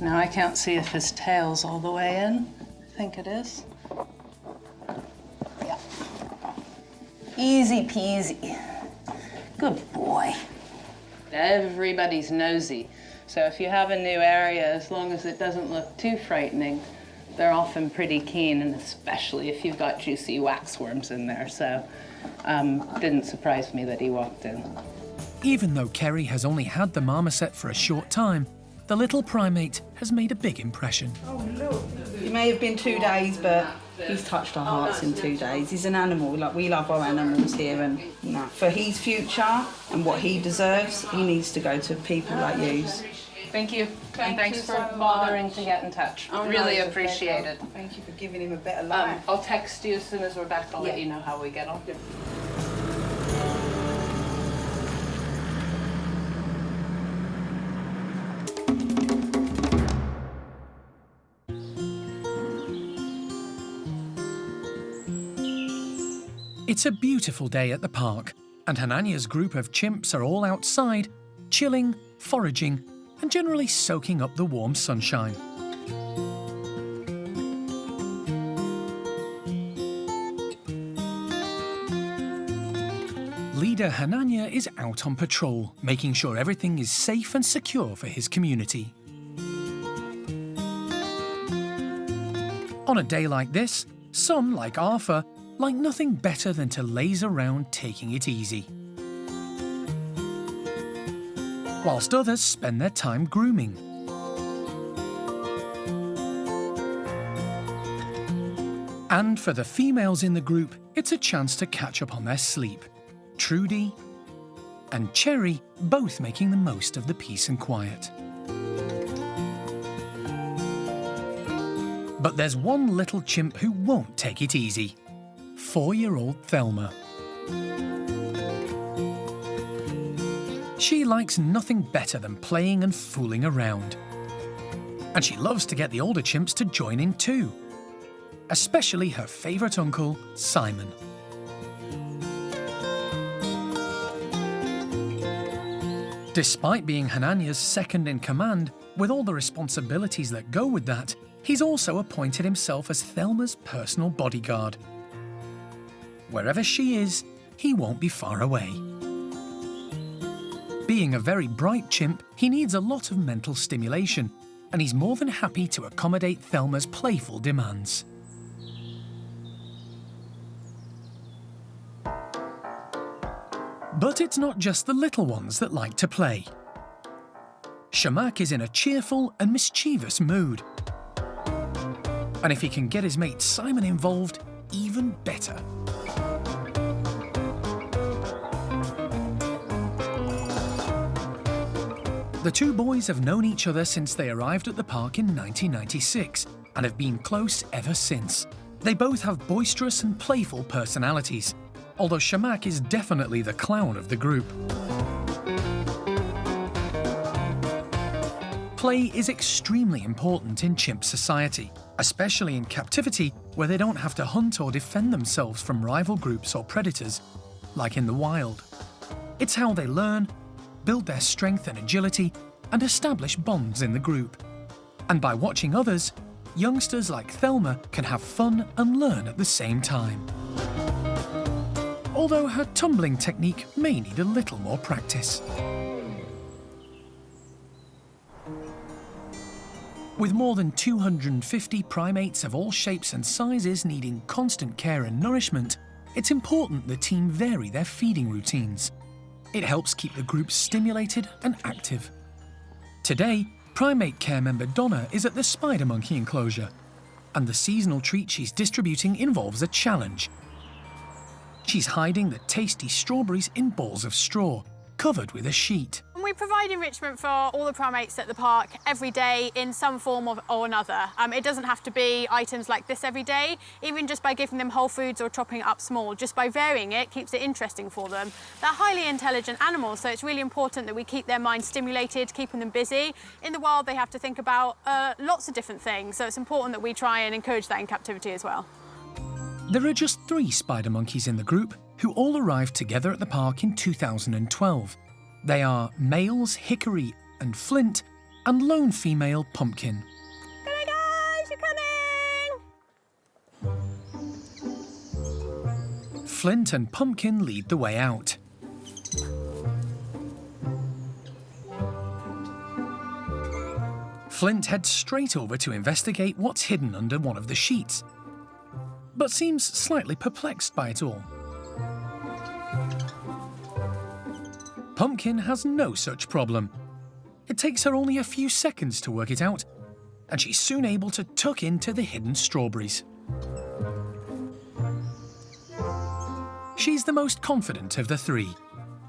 Now I can't see if his tail's all the way in. I think it is. Yeah. Easy peasy. Good boy. Everybody's nosy. So if you have a new area, as long as it doesn't look too frightening, they're often pretty keen, and especially if you've got juicy waxworms in there. So didn't surprise me that he walked in. Even though Kerry has only had the marmoset for a short time, the little primate has made a big impression. Oh, look. It may have been 2 days, but he's touched our hearts in 2 days. He's an animal. Like, we love our animals here, and for his future and what he deserves, he needs to go to people like you. Thank you. And thanks for bothering to get in touch. Oh, no, really it's appreciate it. Thank you for giving him a better life. I'll text you as soon as we're back. I'll let you know how we get on. It's a beautiful day at the park, and Hanania's group of chimps are all outside, chilling, foraging, and generally soaking up the warm sunshine. Leader Hanania is out on patrol, making sure everything is safe and secure for his community. On a day like this, some, like Arthur, like nothing better than to laze around taking it easy, whilst others spend their time grooming. And for the females in the group, it's a chance to catch up on their sleep. Trudy and Cherry both making the most of the peace and quiet. But there's one little chimp who won't take it easy. 4-year-old Thelma. She likes nothing better than playing and fooling around. And she loves to get the older chimps to join in too. Especially her favourite uncle, Simon. Despite being Hanania's second in command, with all the responsibilities that go with that, he's also appointed himself as Thelma's personal bodyguard. Wherever she is, he won't be far away. Being a very bright chimp, he needs a lot of mental stimulation, and he's more than happy to accommodate Thelma's playful demands. But it's not just the little ones that like to play. Shamak is in a cheerful and mischievous mood. And if he can get his mate Simon involved, even better. The two boys have known each other since they arrived at the park in 1996 and have been close ever since. They both have boisterous and playful personalities, although Shamak is definitely the clown of the group. Play is extremely important in chimp society, especially in captivity where they don't have to hunt or defend themselves from rival groups or predators, like in the wild. It's how they learn, build their strength and agility, and establish bonds in the group. And by watching others, youngsters like Thelma can have fun and learn at the same time. Although her tumbling technique may need a little more practice. With more than 250 primates of all shapes and sizes needing constant care and nourishment, it's important the team vary their feeding routines. It helps keep the group stimulated and active. Today, primate care member Donna is at the spider monkey enclosure, and the seasonal treat she's distributing involves a challenge. She's hiding the tasty strawberries in balls of straw, covered with a sheet. We provide enrichment for all the primates at the park every day in some form or another. It doesn't have to be items like this every day, even just by giving them whole foods or chopping it up small. Just by varying it keeps it interesting for them. They're highly intelligent animals, so it's really important that we keep their minds stimulated, keeping them busy. In the wild, they have to think about lots of different things, so it's important that we try and encourage that in captivity as well. There are just 3 spider monkeys in the group who all arrived together at the park in 2012. They are males Hickory and Flint and lone female Pumpkin. Come on, guys, you're coming! Flint and Pumpkin lead the way out. Flint heads straight over to investigate what's hidden under one of the sheets, but seems slightly perplexed by it all. Pumpkin has no such problem. It takes her only a few seconds to work it out, and she's soon able to tuck into the hidden strawberries. She's the most confident of the 3,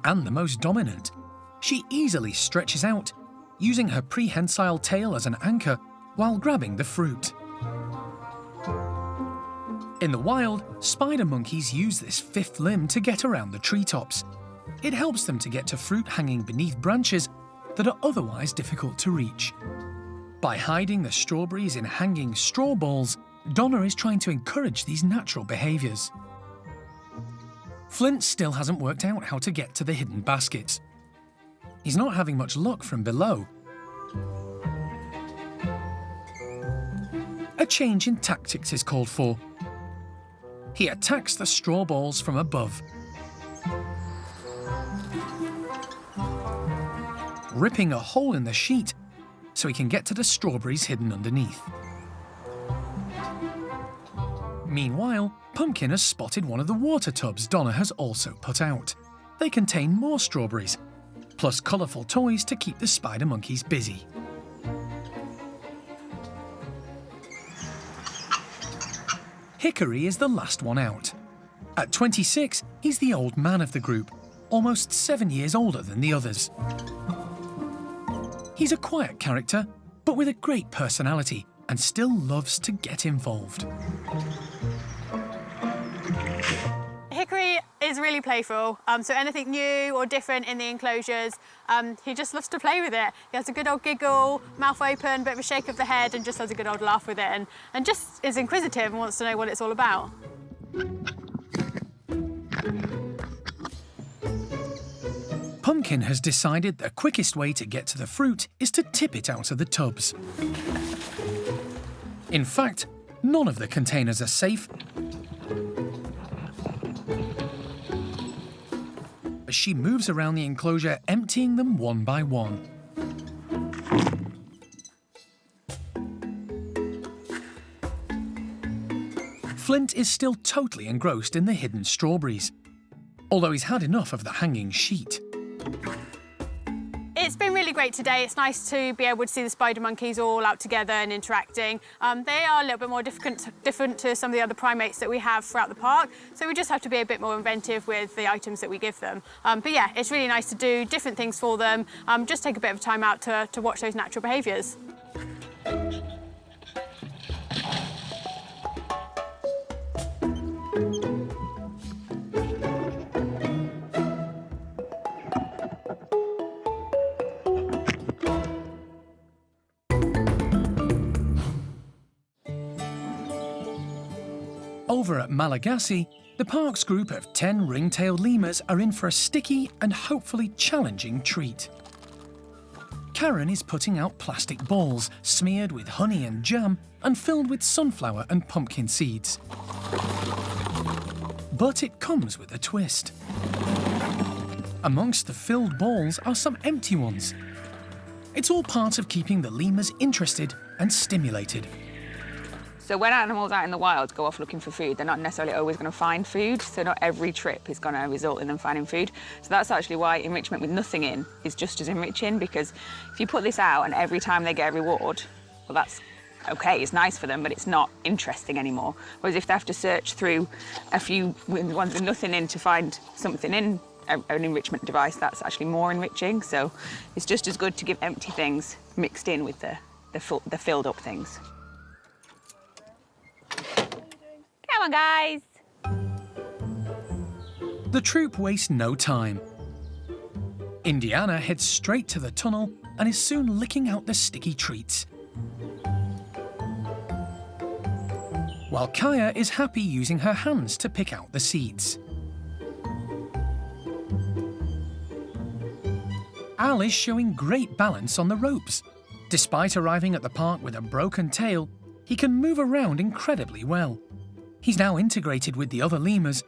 and the most dominant. She easily stretches out, using her prehensile tail as an anchor while grabbing the fruit. In the wild, spider monkeys use this fifth limb to get around the treetops. It helps them to get to fruit hanging beneath branches that are otherwise difficult to reach. By hiding the strawberries in hanging straw balls, Donna is trying to encourage these natural behaviours. Flint still hasn't worked out how to get to the hidden baskets. He's not having much luck from below. A change in tactics is called for. He attacks the straw balls from above, ripping a hole in the sheet so he can get to the strawberries hidden underneath. Meanwhile, Pumpkin has spotted one of the water tubs Donna has also put out. They contain more strawberries, plus colourful toys to keep the spider monkeys busy. Hickory is the last one out. At 26, he's the old man of the group, almost 7 years older than the others. He's a quiet character, but with a great personality, and still loves to get involved. Hickory is really playful, so anything new or different in the enclosures, he just loves to play with it. He has a good old giggle, mouth open, bit of a shake of the head, and just has a good old laugh with it, and just is inquisitive and wants to know what it's all about. Pumpkin has decided the quickest way to get to the fruit is to tip it out of the tubs. In fact, none of the containers are safe, as she moves around the enclosure, emptying them one by one. Flint is still totally engrossed in the hidden strawberries, although he's had enough of the hanging sheet. It's been really great today. It's nice to be able to see the spider monkeys all out together and interacting. They are a little bit more different to some of the other primates that we have throughout the park, so we just have to be a bit more inventive with the items that we give them. But yeah, it's really nice to do different things for them, just take a bit of time out to watch those natural behaviours. Over at Malagasy, the park's group of 10 ring-tailed lemurs are in for a sticky and hopefully challenging treat. Karen is putting out plastic balls smeared with honey and jam and filled with sunflower and pumpkin seeds. But it comes with a twist. Amongst the filled balls are some empty ones. It's all part of keeping the lemurs interested and stimulated. So when animals out in the wild go off looking for food, they're not necessarily always going to find food, so not every trip is going to result in them finding food. So that's actually why enrichment with nothing in is just as enriching, because if you put this out and every time they get a reward, well, that's okay, it's nice for them, but it's not interesting anymore. Whereas if they have to search through a few ones with nothing in to find something in an enrichment device, that's actually more enriching. So it's just as good to give empty things mixed in with the filled up things. Come on, guys. The troop wastes no time. Indiana heads straight to the tunnel and is soon licking out the sticky treats, while Kaya is happy using her hands to pick out the seeds. Al is showing great balance on the ropes. Despite arriving at the park with a broken tail, he can move around incredibly well. He's now integrated with the other lemurs,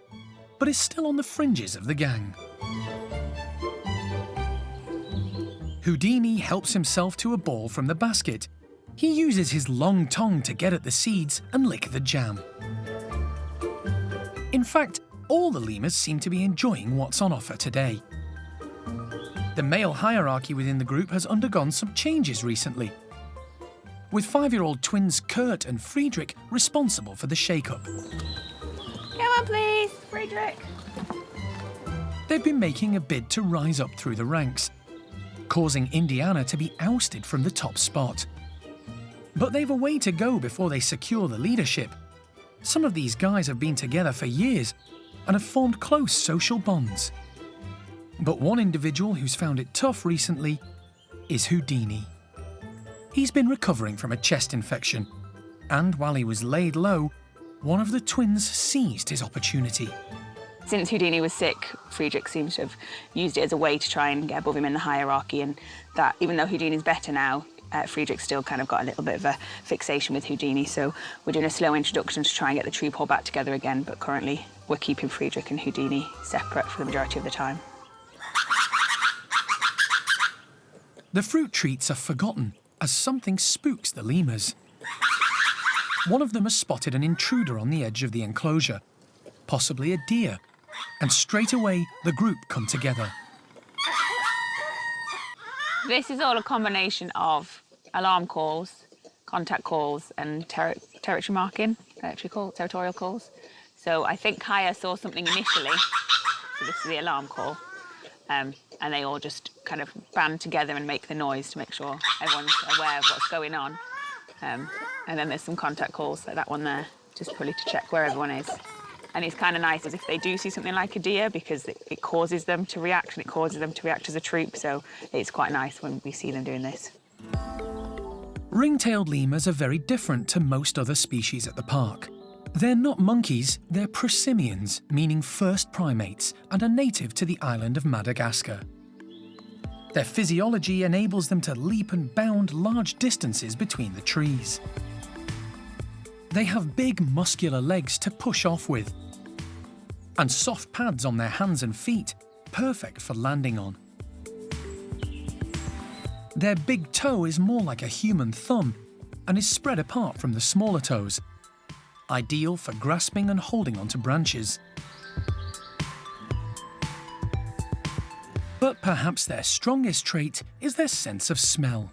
but is still on the fringes of the gang. Houdini helps himself to a ball from the basket. He uses his long tongue to get at the seeds and lick the jam. In fact, all the lemurs seem to be enjoying what's on offer today. The male hierarchy within the group has undergone some changes recently, with 5-year-old twins Kurt and Friedrich responsible for the shake-up. Come on, please, Friedrich. They've been making a bid to rise up through the ranks. causing Indiana to be ousted from the top spot. But they've a way to go before they secure the leadership. Some of these guys have been together for years and have formed close social bonds. But one individual who's found it tough recently is Houdini. He's been recovering from a chest infection, and while he was laid low, one of the twins seized his opportunity. Since Houdini was sick, Friedrich seems to have used it as a way to try and get above him in the hierarchy, and that even though Houdini's better now, Friedrich still kind of got a little bit of a fixation with Houdini, so we're doing a slow introduction to try and get the troop all back together again, but currently we're keeping Friedrich and Houdini separate for the majority of the time. The fruit treats are forgotten as something spooks the lemurs. One of them has spotted an intruder on the edge of the enclosure, possibly a deer, and straight away the group come together. This is all a combination of alarm calls, contact calls, and territory marking, territorial calls. So I think Kaya saw something initially, so this is the alarm call, and they all just kind of band together and make the noise to make sure everyone's aware of what's going on. And then there's some contact calls, like that one there, just probably to check where everyone is. And it's kind of nice as if they do see something like a deer, because it causes them to react, and it causes them to react as a troop, so it's quite nice when we see them doing this. Ring-tailed lemurs are very different to most other species at the park. They're not monkeys, they're prosimians, meaning first primates, and are native to the island of Madagascar. Their physiology enables them to leap and bound large distances between the trees. They have big muscular legs to push off with, and soft pads on their hands and feet, perfect for landing on. Their big toe is more like a human thumb and is spread apart from the smaller toes, ideal for grasping and holding onto branches. But perhaps their strongest trait is their sense of smell.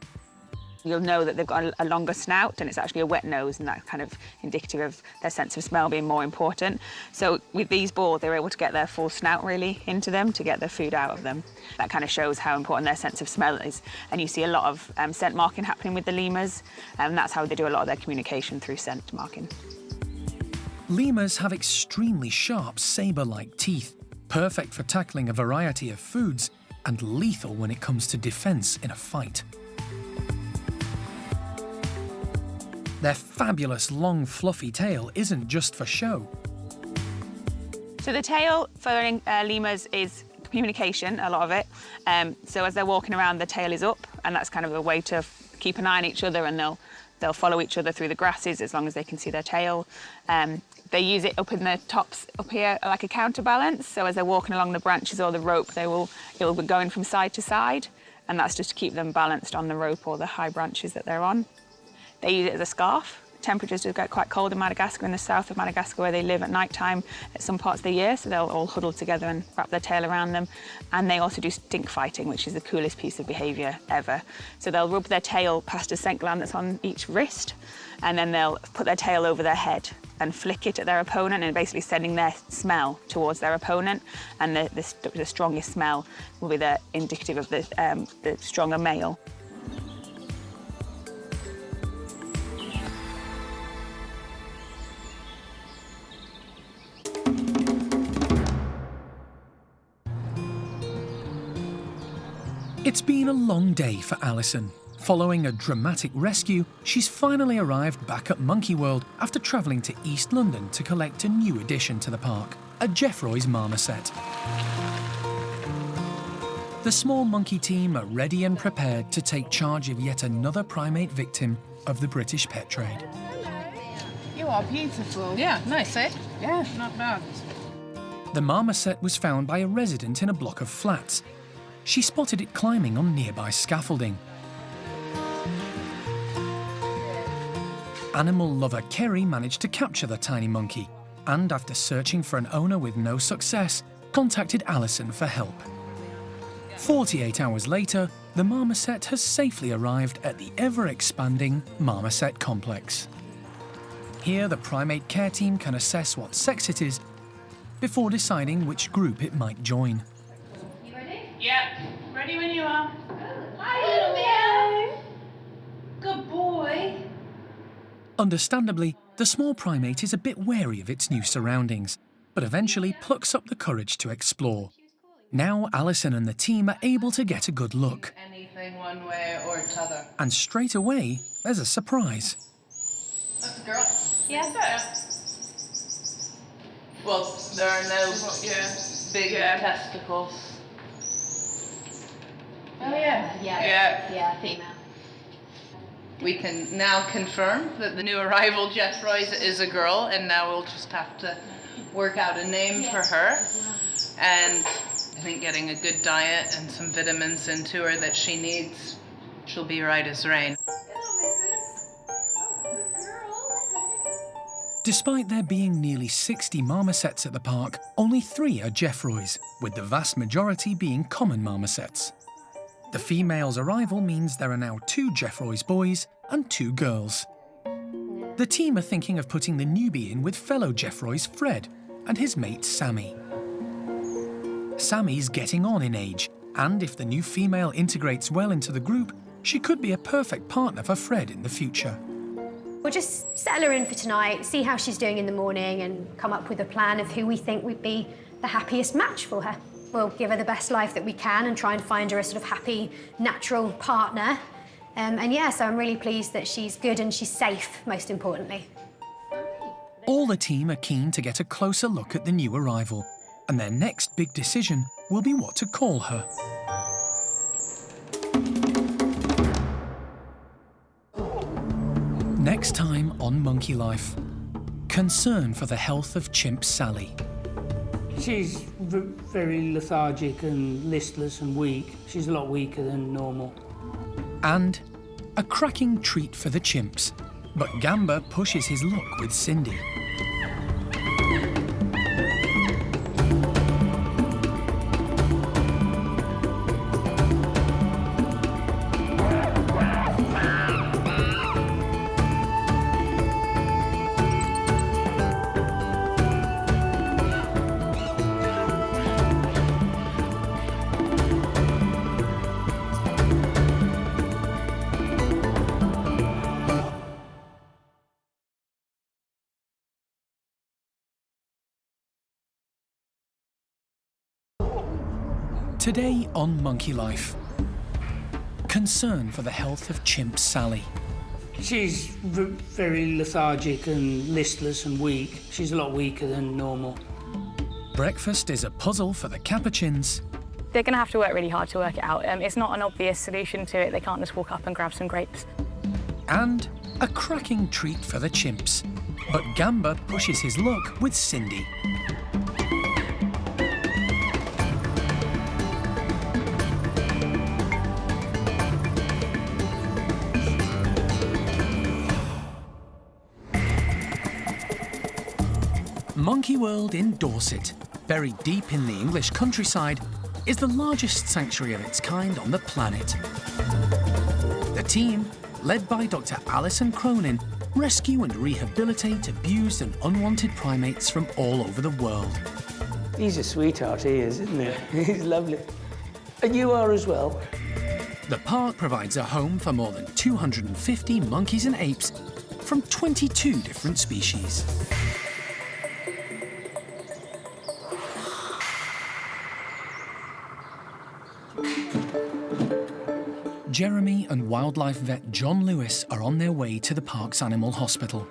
You'll know that they've got a longer snout, and it's actually a wet nose, and that's kind of indicative of their sense of smell being more important. So with these boars, they're able to get their full snout really into them to get their food out of them. That kind of shows how important their sense of smell is. And you see a lot of scent marking happening with the lemurs, and that's how they do a lot of their communication, through scent marking. Lemurs have extremely sharp saber-like teeth, perfect for tackling a variety of foods, and lethal when it comes to defense in a fight. Their fabulous long fluffy tail isn't just for show. So the tail for lemurs is communication, a lot of it. So as they're walking around, the tail is up, and that's kind of a way to keep an eye on each other, and they'll follow each other through the grasses as long as they can see their tail. They use it up in the tops up here like a counterbalance. So as they're walking along the branches or the rope, it will be going from side to side, and that's just to keep them balanced on the rope or the high branches that they're on. They use it as a scarf. Temperatures do get quite cold in Madagascar, in the south of Madagascar, where they live at night time at some parts of the year, so they'll all huddle together and wrap their tail around them. And they also do stink fighting, which is the coolest piece of behaviour ever. So they'll rub their tail past a scent gland that's on each wrist, and then they'll put their tail over their head and flick it at their opponent, and basically sending their smell towards their opponent. And the strongest smell will be the indicative of the stronger male. It's been a long day for Alison. Following a dramatic rescue, she's finally arrived back at Monkey World after travelling to East London to collect a new addition to the park, a Jeffroy's marmoset. The small monkey team are ready and prepared to take charge of yet another primate victim of the British pet trade. You are beautiful. Yeah, nice, eh? Yeah, not bad. The marmoset was found by a resident in a block of flats. She spotted it climbing on nearby scaffolding. Animal lover Kerry managed to capture the tiny monkey, and after searching for an owner with no success, contacted Alison for help. 48 hours later, the marmoset has safely arrived at the ever-expanding Marmoset Complex. Here, the primate care team can assess what sex it is before deciding which group it might join. Yeah, ready when you are. little man. Good boy. Understandably, the small primate is a bit wary of its new surroundings, but eventually plucks up the courage to explore. Now Alison and the team are able to get a good look. Anything one way or t'other. And straight away, there's a surprise. That's a girl. Yes. Well, there are no big testicles. Oh yeah. Yeah. Female. We can now confirm that the new arrival, Jeffroy, is a girl, and now we'll just have to work out a name for her. And I think getting a good diet and some vitamins into her that she needs, she'll be right as rain. Despite there being nearly 60 marmosets at the park, only 3 are Jeffroys, with the vast majority being common marmosets. The female's arrival means there are now 2 Jeffroys boys and 2 girls. The team are thinking of putting the newbie in with fellow Jeffroys Fred and his mate Sammy. Sammy's getting on in age, and if the new female integrates well into the group, she could be a perfect partner for Fred in the future. We'll just settle her in for tonight, see how she's doing in the morning, and come up with a plan of who we think would be the happiest match for her. We'll give her the best life that we can and try and find her a sort of happy, natural partner. And yeah, so I'm really pleased that she's good and she's safe, most importantly. All the team are keen to get a closer look at the new arrival, and their next big decision will be what to call her. Next time on Monkey Life, concern for the health of Chimp Sally. She's very lethargic and listless and weak. She's a lot weaker than normal. And a cracking treat for the chimps, but Gamba pushes his luck with Cindy. Today on Monkey Life, concern for the health of Chimp Sally. She's very lethargic and listless and weak. She's a lot weaker than normal. Breakfast is a puzzle for the capuchins. They're going to have to work really hard to work it out. It's not an obvious solution to it. They can't just walk up and grab some grapes. And a cracking treat for the chimps, but Gamba pushes his luck with Cindy. Monkey World in Dorset, buried deep in the English countryside, is the largest sanctuary of its kind on the planet. The team, led by Dr. Alison Cronin, rescue and rehabilitate abused and unwanted primates from all over the world. He's a sweetheart, he is, isn't he? He's lovely. And you are as well. The park provides a home for more than 250 monkeys and apes from 22 different species. Jeremy and wildlife vet John Lewis are on their way to the park's animal hospital.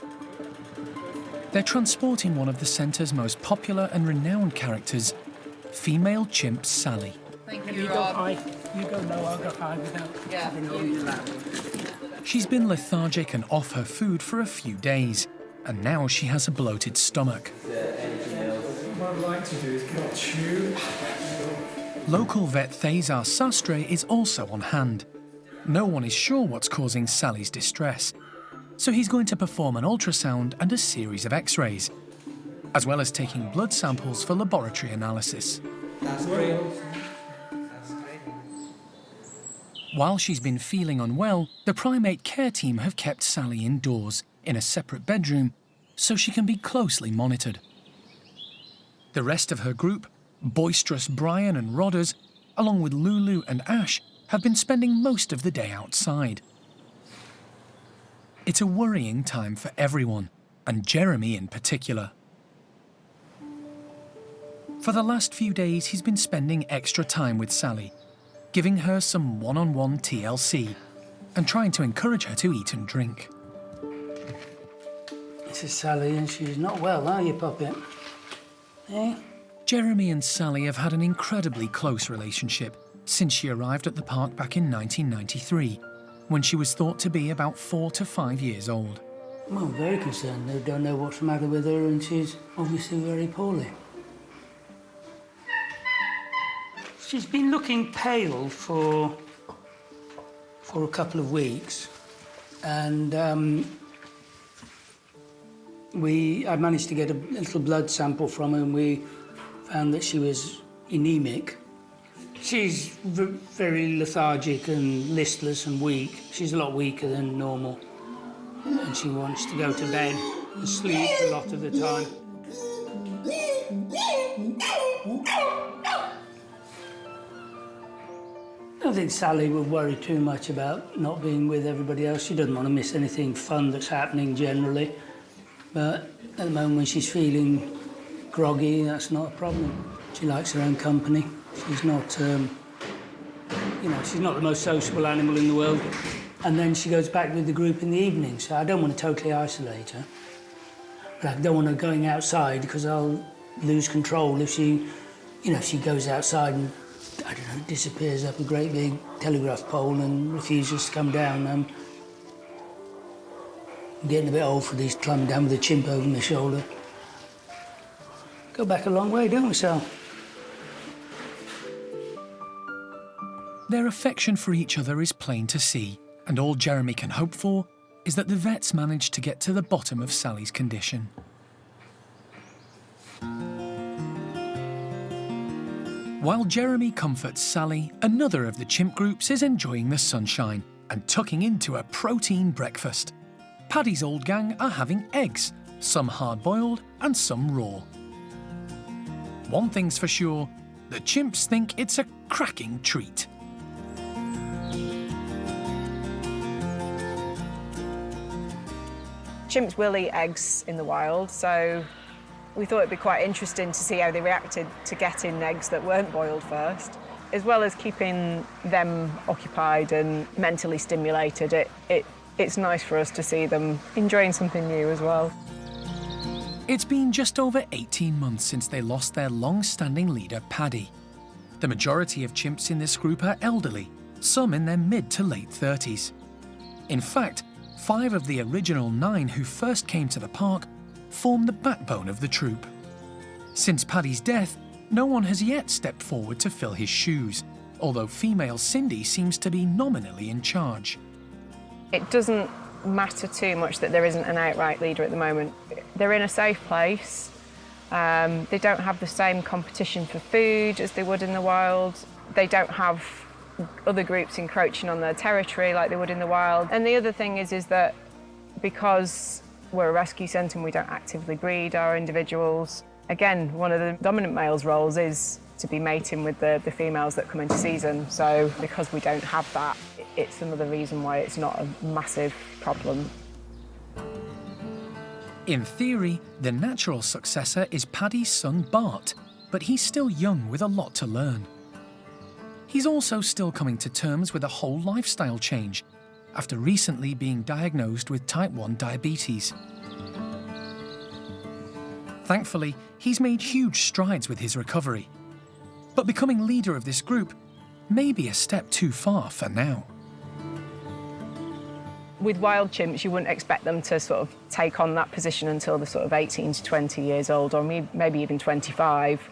They're transporting one of the centre's most popular and renowned characters, female chimp Sally. Thank you, Rob. You go low, I'll go high without having on your lap. She's been lethargic and off her food for a few days, and now she has a bloated stomach. What I'd like to do is get a tube. Local vet Thazar Sastre is also on hand. No one is sure what's causing Sally's distress, so he's going to perform an ultrasound and a series of x-rays, as well as taking blood samples for laboratory analysis. That's great. While she's been feeling unwell, the primate care team have kept Sally indoors, in a separate bedroom, so she can be closely monitored. The rest of her group, boisterous Brian and Rodders, along with Lulu and Ash, have been spending most of the day outside. It's a worrying time for everyone, and Jeremy in particular. For the last few days, he's been spending extra time with Sally, giving her some one-on-one TLC and trying to encourage her to eat and drink. This is Sally, and she's not well, are you, Puppet? Eh? Jeremy and Sally have had an incredibly close relationship since she arrived at the park back in 1993, when she was thought to be about 4 to 5 years old. Well, very concerned. They don't know what's the matter with her, and she's obviously very poorly. She's been looking pale for a couple of weeks, and I managed to get a little blood sample from her, and we found that she was anemic. She's very lethargic and listless and weak. She's a lot weaker than normal, and she wants to go to bed and sleep a lot of the time. I don't think Sally would worry too much about not being with everybody else. She doesn't want to miss anything fun that's happening generally. But at the moment when she's feeling groggy, that's not a problem. She likes her own company. She's not, she's not the most sociable animal in the world. And then she goes back with the group in the evening, so I don't want to totally isolate her. But I don't want her going outside because I'll lose control if she goes outside and, I don't know, disappears up a great big telegraph pole and refuses to come down. I'm getting a bit old for these, climbing down with a chimp over my shoulder. Go back a long way, don't we, Sal? Their affection for each other is plain to see, and all Jeremy can hope for is that the vets manage to get to the bottom of Sally's condition. While Jeremy comforts Sally, another of the chimp groups is enjoying the sunshine and tucking into a protein breakfast. Paddy's old gang are having eggs, some hard-boiled and some raw. One thing's for sure, the chimps think it's a cracking treat. Chimps will eat eggs in the wild, so we thought it'd be quite interesting to see how they reacted to getting eggs that weren't boiled first. As well as keeping them occupied and mentally stimulated, it's nice for us to see them enjoying something new as well. It's been just over 18 months since they lost their long-standing leader, Paddy. The majority of chimps in this group are elderly, some in their mid to late 30s. In fact, 5 of the original 9 who first came to the park form the backbone of the troop. Since Paddy's death, no one has yet stepped forward to fill his shoes, although female Cindy seems to be nominally in charge. It doesn't matter too much that there isn't an outright leader at the moment. They're in a safe place. They don't have the same competition for food as they would in the wild. They don't have other groups encroaching on their territory like they would in the wild. And the other thing is that because we're a rescue centre and we don't actively breed our individuals, again, one of the dominant males' roles is to be mating with the females that come into season. So because we don't have that, it's another reason why it's not a massive problem. In theory, the natural successor is Paddy's son Bart, but he's still young with a lot to learn. He's also still coming to terms with a whole lifestyle change after recently being diagnosed with type 1 diabetes. Thankfully, he's made huge strides with his recovery. But becoming leader of this group may be a step too far for now. With wild chimps, you wouldn't expect them to sort of take on that position until they're sort of 18 to 20 years old, or maybe even 25.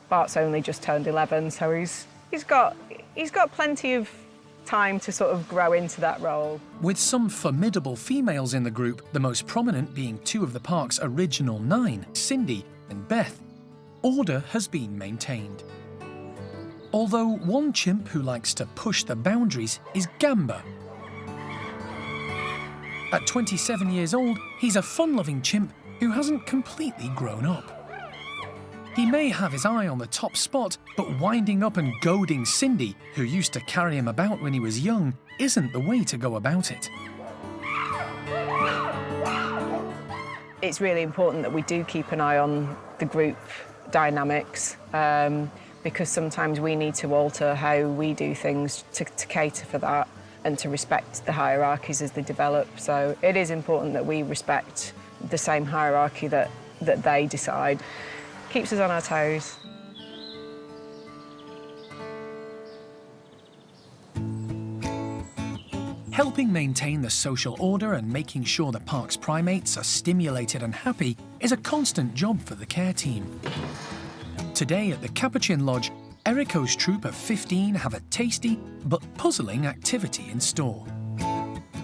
Bart's only just turned 11, so he's got plenty of time to sort of grow into that role. With some formidable females in the group, the most prominent being 2 of the park's original 9, Cindy and Beth, order has been maintained. Although one chimp who likes to push the boundaries is Gamba. At 27 years old, he's a fun-loving chimp who hasn't completely grown up. He may have his eye on the top spot, but winding up and goading Cindy, who used to carry him about when he was young, isn't the way to go about it. It's really important that we do keep an eye on the group dynamics, because sometimes we need to alter how we do things to cater for that and to respect the hierarchies as they develop. So it is important that we respect the same hierarchy that they decide. Keeps us on our toes. Helping maintain the social order and making sure the park's primates are stimulated and happy is a constant job for the care team. Today at the Capuchin Lodge, Erico's troop of 15 have a tasty but puzzling activity in store.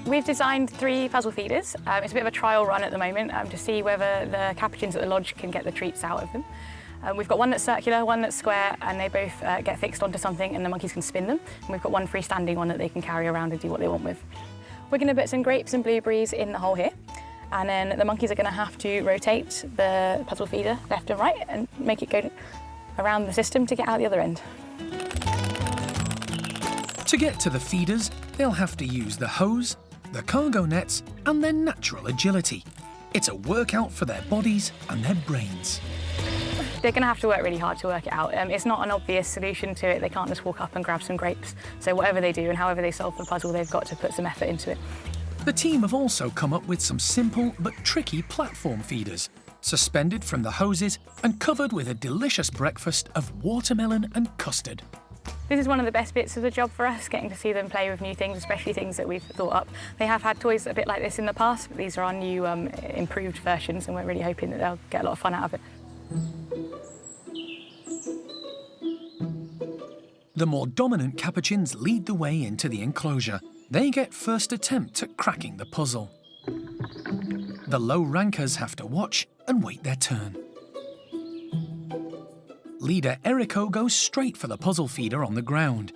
We've designed 3 puzzle feeders. It's a bit of a trial run at the moment to see whether the capuchins at the lodge can get the treats out of them. We've got one that's circular, one that's square, and they both get fixed onto something and the monkeys can spin them. And we've got one freestanding one that they can carry around and do what they want with. We're going to put some grapes and blueberries in the hole here, and then the monkeys are going to have to rotate the puzzle feeder left and right and make it go around the system to get out the other end. To get to the feeders, they'll have to use the hose, the cargo nets, and their natural agility. It's a workout for their bodies and their brains. They're going to have to work really hard to work it out. It's not an obvious solution to it. They can't just walk up and grab some grapes. So whatever they do and however they solve the puzzle, they've got to put some effort into it. The team have also come up with some simple but tricky platform feeders, suspended from the hoses and covered with a delicious breakfast of watermelon and custard. This is one of the best bits of the job for us, getting to see them play with new things, especially things that we've thought up. They have had toys a bit like this in the past, but these are our new improved versions, and we're really hoping that they'll get a lot of fun out of it. The more dominant capuchins lead the way into the enclosure. They get first attempt at cracking the puzzle. The low rankers have to watch and wait their turn. Leader Erico goes straight for the puzzle feeder on the ground.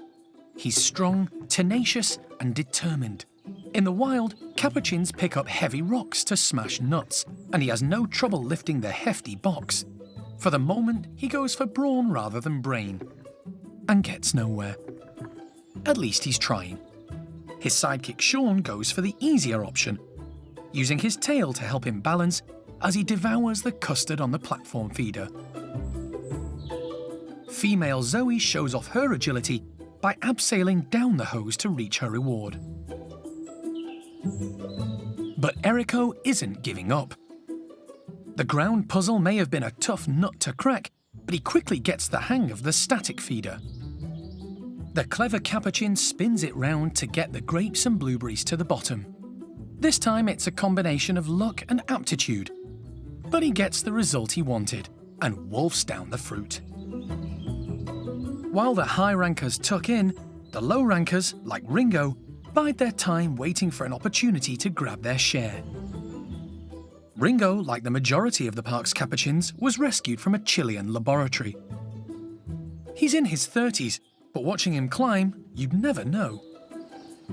He's strong, tenacious, and determined. In the wild, capuchins pick up heavy rocks to smash nuts, and he has no trouble lifting the hefty box. For the moment, he goes for brawn rather than brain, and gets nowhere. At least he's trying. His sidekick Sean goes for the easier option, using his tail to help him balance as he devours the custard on the platform feeder. Female Zoe shows off her agility by abseiling down the hose to reach her reward. But Erico isn't giving up. The ground puzzle may have been a tough nut to crack, but he quickly gets the hang of the static feeder. The clever capuchin spins it round to get the grapes and blueberries to the bottom. This time it's a combination of luck and aptitude, but he gets the result he wanted and wolfs down the fruit. While the high rankers tuck in, the low rankers, like Ringo, bide their time waiting for an opportunity to grab their share. Ringo, like the majority of the park's capuchins, was rescued from a Chilean laboratory. He's in his 30s, but watching him climb, you'd never know.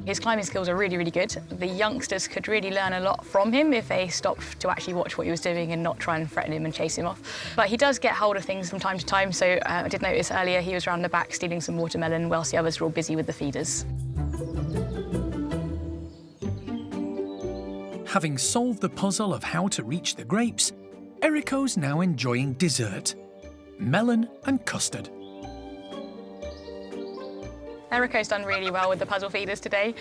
His climbing skills are really, really good. The youngsters could really learn a lot from him if they stopped to actually watch what he was doing and not try and threaten him and chase him off. But he does get hold of things from time to time, so I did notice earlier he was around the back stealing some watermelon whilst the others were all busy with the feeders. Having solved the puzzle of how to reach the grapes, Erico's now enjoying dessert, melon and custard. Erico's done really well with the puzzle feeders today.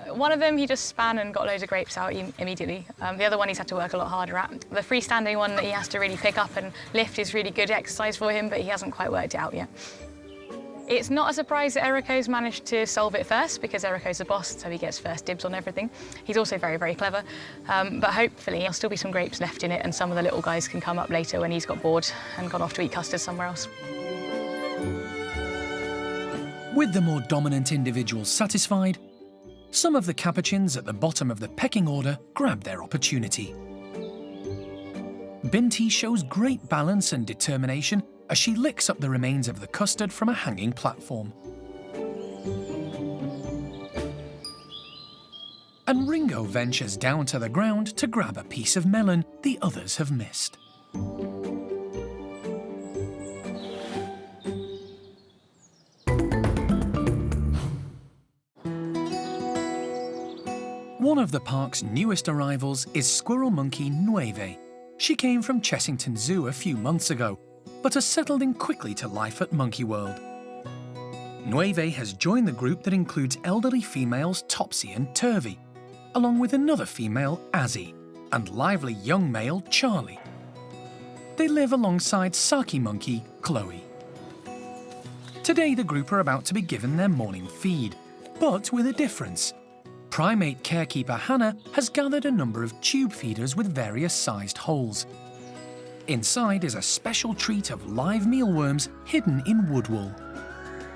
One of them he just span and got loads of grapes out immediately. The other one he's had to work a lot harder at. The freestanding one that he has to really pick up and lift is really good exercise for him, but he hasn't quite worked it out yet. It's not a surprise that Erico's managed to solve it first, because Erico's the boss, so he gets first dibs on everything. He's also very, very clever, but hopefully there'll still be some grapes left in it and some of the little guys can come up later when he's got bored and gone off to eat custard somewhere else. With the more dominant individuals satisfied, some of the capuchins at the bottom of the pecking order grab their opportunity. Binti shows great balance and determination as she licks up the remains of the custard from a hanging platform. And Ringo ventures down to the ground to grab a piece of melon the others have missed. One of the park's newest arrivals is squirrel monkey Nueve. She came from Chessington Zoo a few months ago, but has settled in quickly to life at Monkey World. Nueve has joined the group that includes elderly females Topsy and Turvy, along with another female, Azzy, and lively young male, Charlie. They live alongside Saki monkey, Chloe. Today the group are about to be given their morning feed, but with a difference. Primate carekeeper Hannah has gathered a number of tube feeders with various sized holes. Inside is a special treat of live mealworms hidden in wood wool.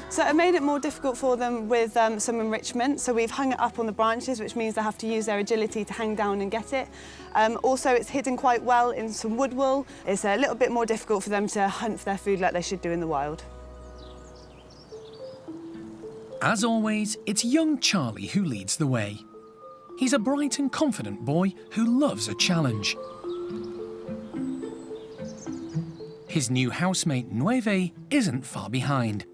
So it made it more difficult for them with some enrichment. So we've hung it up on the branches, which means they have to use their agility to hang down and get it. Also, it's hidden quite well in some wood wool. It's a little bit more difficult for them to hunt for their food like they should do in the wild. As always, it's young Charlie who leads the way. He's a bright and confident boy who loves a challenge. His new housemate Nueve isn't far behind,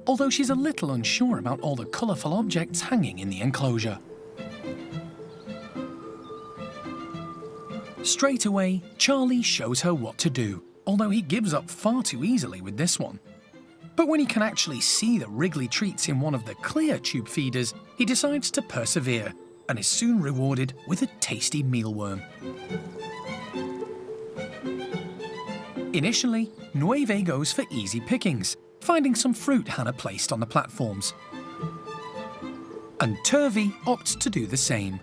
although she's a little unsure about all the colourful objects hanging in the enclosure. Straight away, Charlie shows her what to do, although he gives up far too easily with this one. But when he can actually see the wriggly treats in one of the clear tube feeders, he decides to persevere and is soon rewarded with a tasty mealworm. Initially, Nueve goes for easy pickings, finding some fruit Hannah placed on the platforms. And Turvy opts to do the same.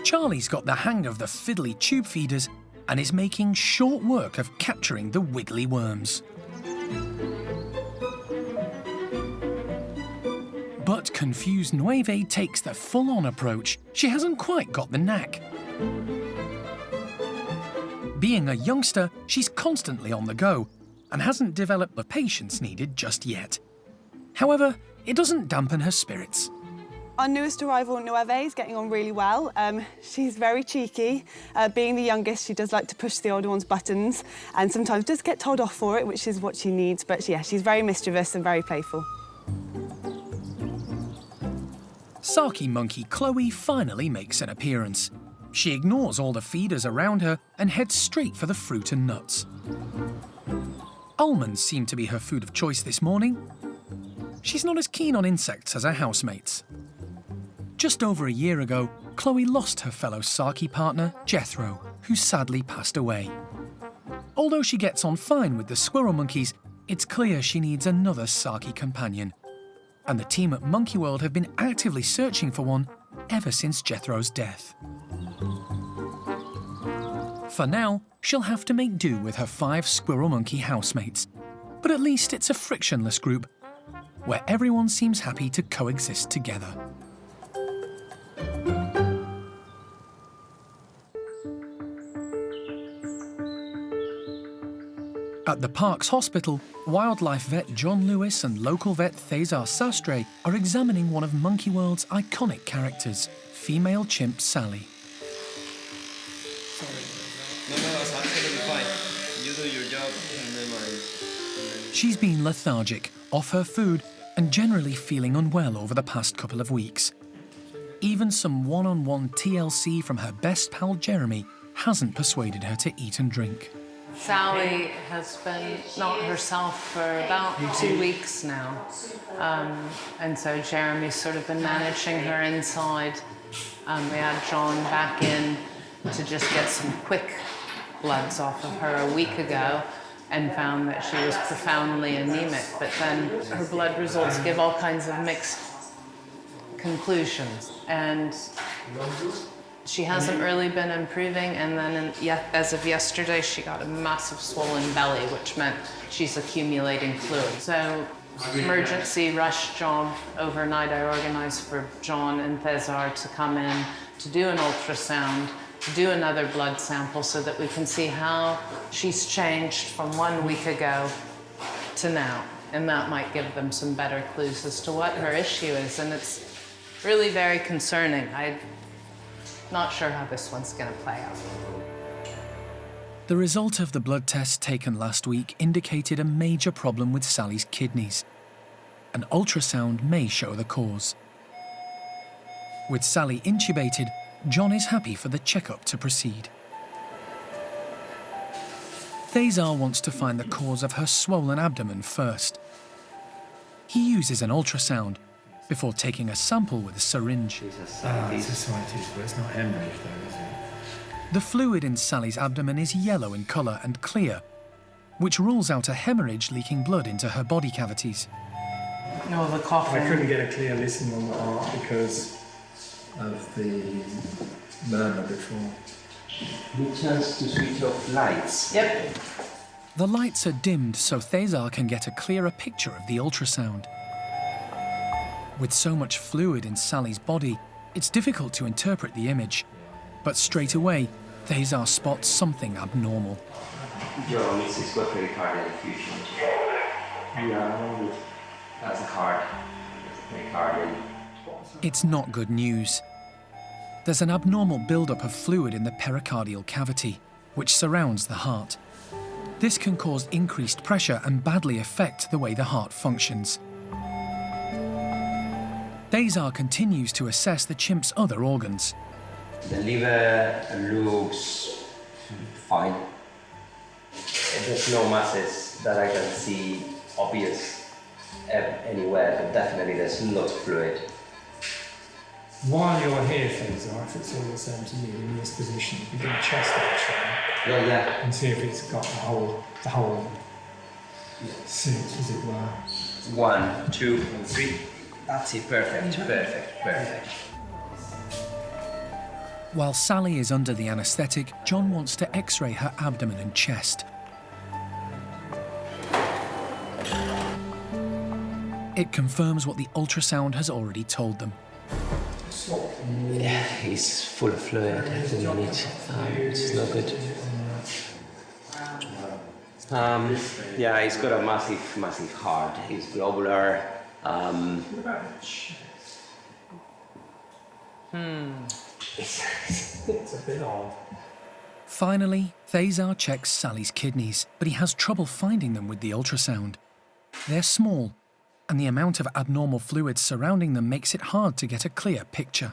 Charlie's got the hang of the fiddly tube feeders and is making short work of capturing the wiggly worms. But confused Nueve takes the full-on approach. She hasn't quite got the knack. Being a youngster, she's constantly on the go and hasn't developed the patience needed just yet. However, it doesn't dampen her spirits. Our newest arrival, Nueve, is getting on really well. She's very cheeky. Being the youngest, she does like to push the older one's buttons and sometimes does get told off for it, which is what she needs. But yeah, she's very mischievous and very playful. Saki monkey Chloe finally makes an appearance. She ignores all the feeders around her and heads straight for the fruit and nuts. Almonds seem to be her food of choice this morning. She's not as keen on insects as her housemates. Just over a year ago, Chloe lost her fellow Saki partner, Jethro, who sadly passed away. Although she gets on fine with the squirrel monkeys, it's clear she needs another Saki companion. And the team at Monkey World have been actively searching for one ever since Jethro's death. For now, she'll have to make do with her 5 squirrel monkey housemates. But at least it's a frictionless group, where everyone seems happy to coexist together. At the park's hospital, wildlife vet John Lewis and local vet Thesar Sastre are examining one of Monkey World's iconic characters, female chimp Sally. No, that's absolutely fine. You do your job and then She's been lethargic, off her food, and generally feeling unwell over the past couple of weeks. Even some one-on-one TLC from her best pal Jeremy hasn't persuaded her to eat and drink. Sally has been not herself for about 2 weeks now. And so Jeremy's sort of been managing her inside. We had John back in to just get some quick bloods off of her a week ago and found that she was profoundly anemic. But then her blood results give all kinds of mixed conclusions. And she hasn't really been improving, and then as of yesterday, she got a massive swollen belly, which meant she's accumulating fluid. So emergency rush job overnight. I organized for John and Thesar to come in to do an ultrasound, to do another blood sample so that we can see how she's changed from 1 week ago to now. And that might give them some better clues as to what her issue is. And it's really very concerning. I'm not sure how this one's going to play out. The result of the blood test taken last week indicated a major problem with Sally's kidneys. An ultrasound may show the cause. With Sally intubated, John is happy for the checkup to proceed. Thezar wants to find the cause of her swollen abdomen first. He uses an ultrasound before taking a sample with a syringe. It's ascites, but it's not hemorrhage though, is it? The fluid in Sally's abdomen is yellow in colour and clear, which rules out a hemorrhage leaking blood into her body cavities. No, the coughing. I couldn't get a clear listen on the heart because of the murmur before. Any chance to switch off lights? Yep. The lights are dimmed so Thezar can get a clearer picture of the ultrasound. With so much fluid in Sally's body, it's difficult to interpret the image. But straight away, Thezar spots something abnormal. John, this is got pericardial effusion. Yeah, that's a heart. That's a pericardial. It's not good news. There's an abnormal buildup of fluid in the pericardial cavity, which surrounds the heart. This can cause increased pressure and badly affect the way the heart functions. Thezar continues to assess the chimp's other organs. The liver looks fine. There's no masses that I can see obvious anywhere, but definitely there's lots of fluid. While you're here, Thezar, if it's all the same to you in this position, you can do a chest X-ray. Yeah. And see if it's got the whole suit, as it were. 1, 2, and 3. That's it, perfect, perfect, perfect. While Sally is under the anaesthetic, John wants to X-ray her abdomen and chest. It confirms what the ultrasound has already told them. Yeah, he's full of fluid at the minute, which is not good. Yeah, he's got a massive heart. He's globular. It's a bit odd. Finally, Thezar checks Sally's kidneys, but he has trouble finding them with the ultrasound. They're small, and the amount of abnormal fluid surrounding them makes it hard to get a clear picture.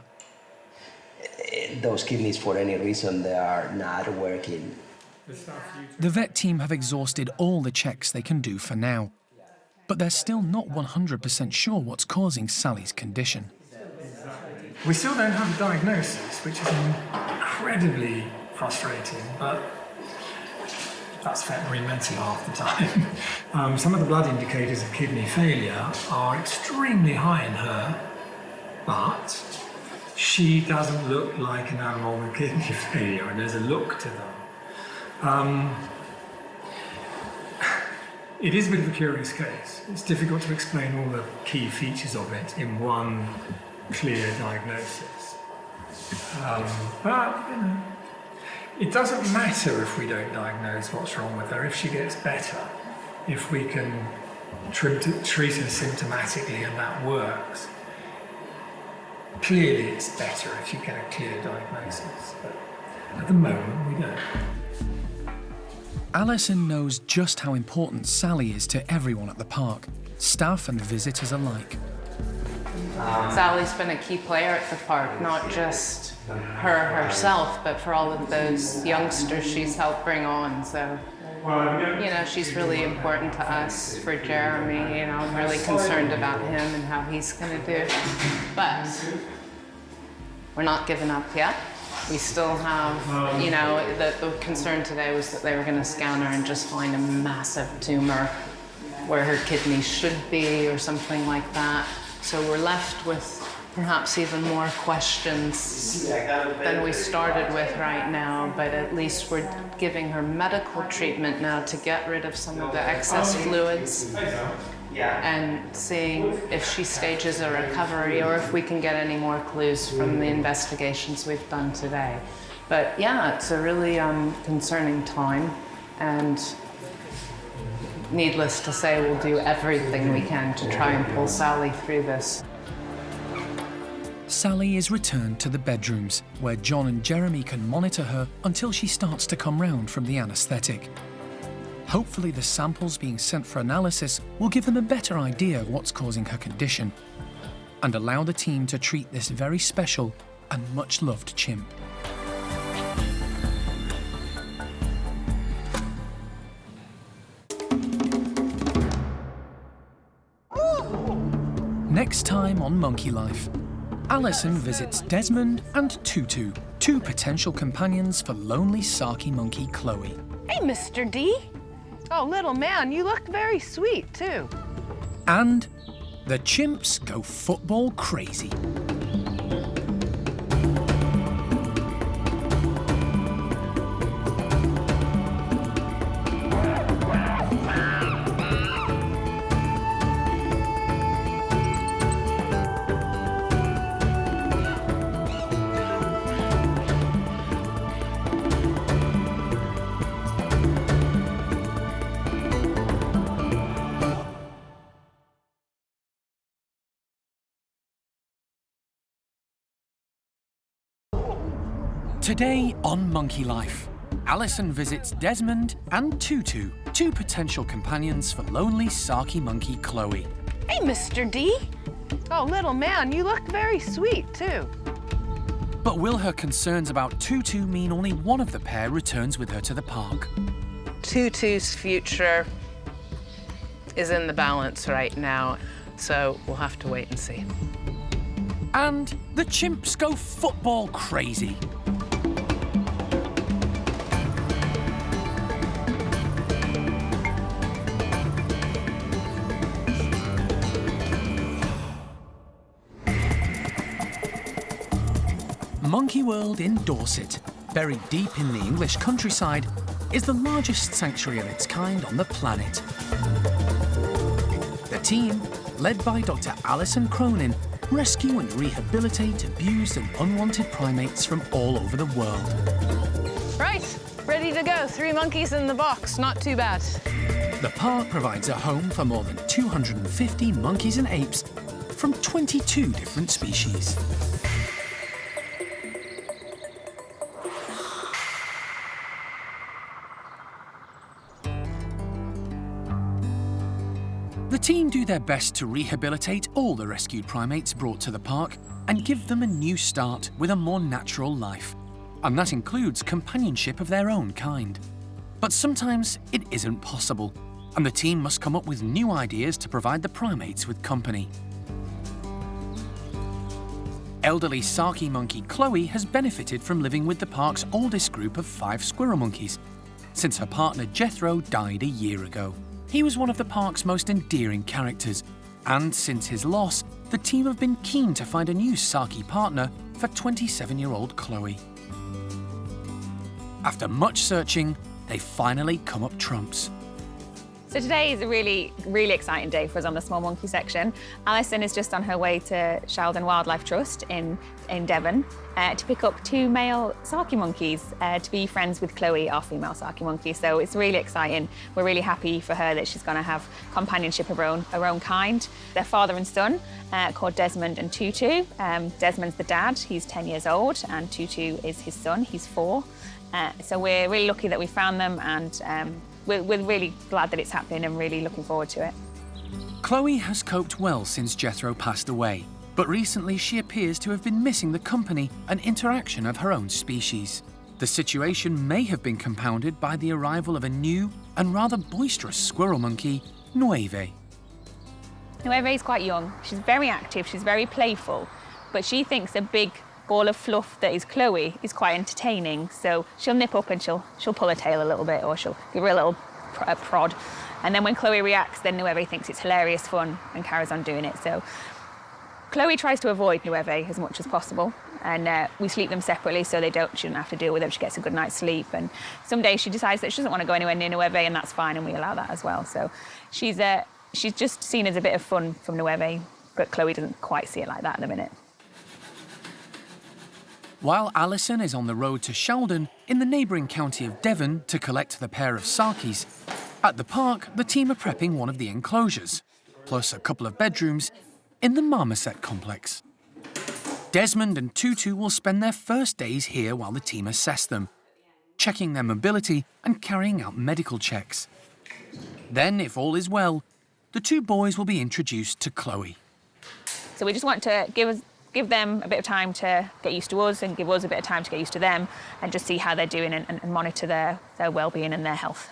Those kidneys, for any reason, they are not working. The vet team have exhausted all the checks they can do for now, but they're still not 100% sure what's causing Sally's condition. We still don't have a diagnosis, which is incredibly frustrating, but that's veterinary medicine half the time. Some of the blood indicators of kidney failure are extremely high in her, but she doesn't look like an animal with kidney failure, and there's a look to them. It is a bit of a curious case. It's difficult to explain all the key features of it in one clear diagnosis. But, you know, it doesn't matter if we don't diagnose what's wrong with her. If she gets better, if we can treat her symptomatically and that works, clearly it's better if you get a clear diagnosis. But at the moment, we don't. Alison knows just how important Sally is to everyone at the park, staff and visitors alike. Sally's been a key player at the park, not just her herself, but for all of those youngsters she's helped bring on. So, you know, she's really important to us. For Jeremy, you know, I'm really concerned about him and how he's going to do. But we're not giving up yet. We still have, you know, the concern today was that they were going to scan her and just find a massive tumor where her kidneys should be or something like that. So we're left with perhaps even more questions than we started with right now, but at least we're giving her medical treatment now to get rid of some of the excess fluids and seeing if she stages a recovery or if we can get any more clues from the investigations we've done today. But yeah, it's a really concerning time, and needless to say, we'll do everything we can to try and pull Sally through this. Sally is returned to the bedrooms, where John and Jeremy can monitor her until she starts to come round from the anaesthetic. Hopefully the samples being sent for analysis will give them a better idea of what's causing her condition. and allow the team to treat this very special and much-loved chimp. Next time on Monkey Life, Alison visits Desmond and Tutu, two potential companions for lonely Saki monkey Chloe. Hey, Mr. D. Oh, little man, you look very sweet, too. And the chimps go football crazy. Today on Monkey Life, Alison visits Desmond and Tutu, two potential companions for lonely Saki monkey Chloe. Hey, Mr. D. Oh, little man, you look very sweet, too. But will her concerns about Tutu mean only one of the pair returns with her to the park? Tutu's future is in the balance right now, so we'll have to wait and see. And the chimps go football crazy. Monkey World in Dorset, buried deep in the English countryside, is the largest sanctuary of its kind on the planet. The team, led by Dr. Alison Cronin, rescue and rehabilitate abused and unwanted primates from all over the world. Right, ready to go. 3 monkeys in the box, not too bad. The park provides a home for more than 250 monkeys and apes from 22 different species. The team do their best to rehabilitate all the rescued primates brought to the park and give them a new start with a more natural life. And that includes companionship of their own kind. But sometimes it isn't possible, and the team must come up with new ideas to provide the primates with company. Elderly Saki monkey Chloe has benefited from living with the park's oldest group of 5 squirrel monkeys, since her partner Jethro died a year ago. He was one of the park's most endearing characters, and since his loss, the team have been keen to find a new Saki partner for 27-year-old Chloe. After much searching, they finally come up trumps. So today is a really, really exciting day for us on the small monkey section. Alison is just on her way to Sheldon Wildlife Trust in Devon to pick up 2 male Saki monkeys to be friends with Chloe, our female Saki monkey. So it's really exciting. We're really happy for her that she's going to have companionship of her own kind. They're father and son, called Desmond and Tutu. Desmond's the dad, he's 10 years old, and Tutu is his son, he's 4. So we're really lucky that we found them, and we're really glad that it's happening and really looking forward to it. Chloe has coped well since Jethro passed away, but recently she appears to have been missing the company and interaction of her own species. The situation may have been compounded by the arrival of a new and rather boisterous squirrel monkey, Nueve. Nueve is quite young. She's very active, she's very playful, but she thinks a big ball of fluff that is Chloe is quite entertaining, so she'll nip up and she'll pull her tail a little bit, or she'll give her a little prod, and then when Chloe reacts, then Nueve thinks it's hilarious fun and carries on doing it. So Chloe tries to avoid Nueve as much as possible, and we sleep them separately so she shouldn't have to deal with them. She gets a good night's sleep, and some days she decides that she doesn't want to go anywhere near Nueve, and that's fine, and we allow that as well. So she's just seen as a bit of fun from Nueve, but Chloe doesn't quite see it like that at the minute. While Alison is on the road to Sheldon in the neighbouring county of Devon to collect the pair of Sakis, at the park the team are prepping one of the enclosures, plus a couple of bedrooms, in the marmoset complex. Desmond and Tutu will spend their first days here while the team assess them, checking their mobility and carrying out medical checks. Then, if all is well, the 2 boys will be introduced to Chloe. So we just want to give them a bit of time to get used to us and give us a bit of time to get used to them and just see how they're doing and monitor their well-being and their health.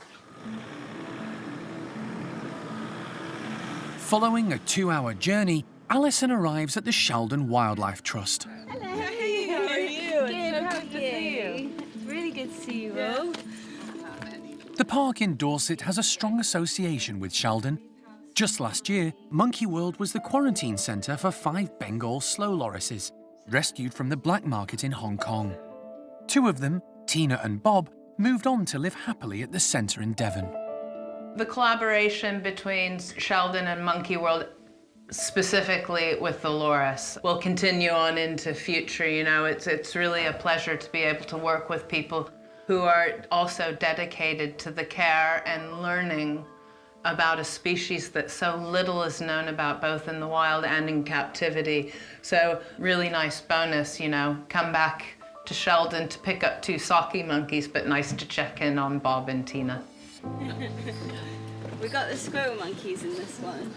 Following a 2-hour journey, Alison arrives at the Sheldon Wildlife Trust. Hello. Hey, how are you? Good, so good to see you. It's really good to see you all. The park in Dorset has a strong association with Sheldon. Just last year, Monkey World was the quarantine centre for 5 Bengal slow lorises, rescued from the black market in Hong Kong. 2 of them, Tina and Bob, moved on to live happily at the centre in Devon. The collaboration between Sheldon and Monkey World, specifically with the loris, will continue on into future. You know, it's really a pleasure to be able to work with people who are also dedicated to the care and learning about a species that so little is known about, both in the wild and in captivity. So really nice bonus, you know, come back to Sheldon to pick up 2 socky monkeys, but nice to check in on Bob and Tina. We got the squirrel monkeys in this one.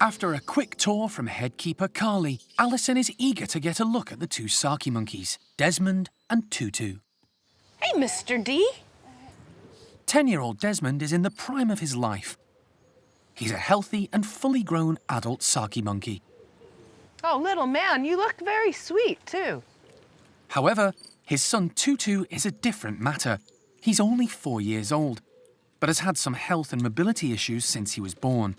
After a quick tour from headkeeper Carly, Alison is eager to get a look at the 2 Saki monkeys, Desmond and Tutu. Hey, Mr. D. 10-year-old Desmond is in the prime of his life. He's a healthy and fully grown adult Saki monkey. Oh, little man, you look very sweet, too. However, his son Tutu is a different matter. He's only 4 years old, but has had some health and mobility issues since he was born,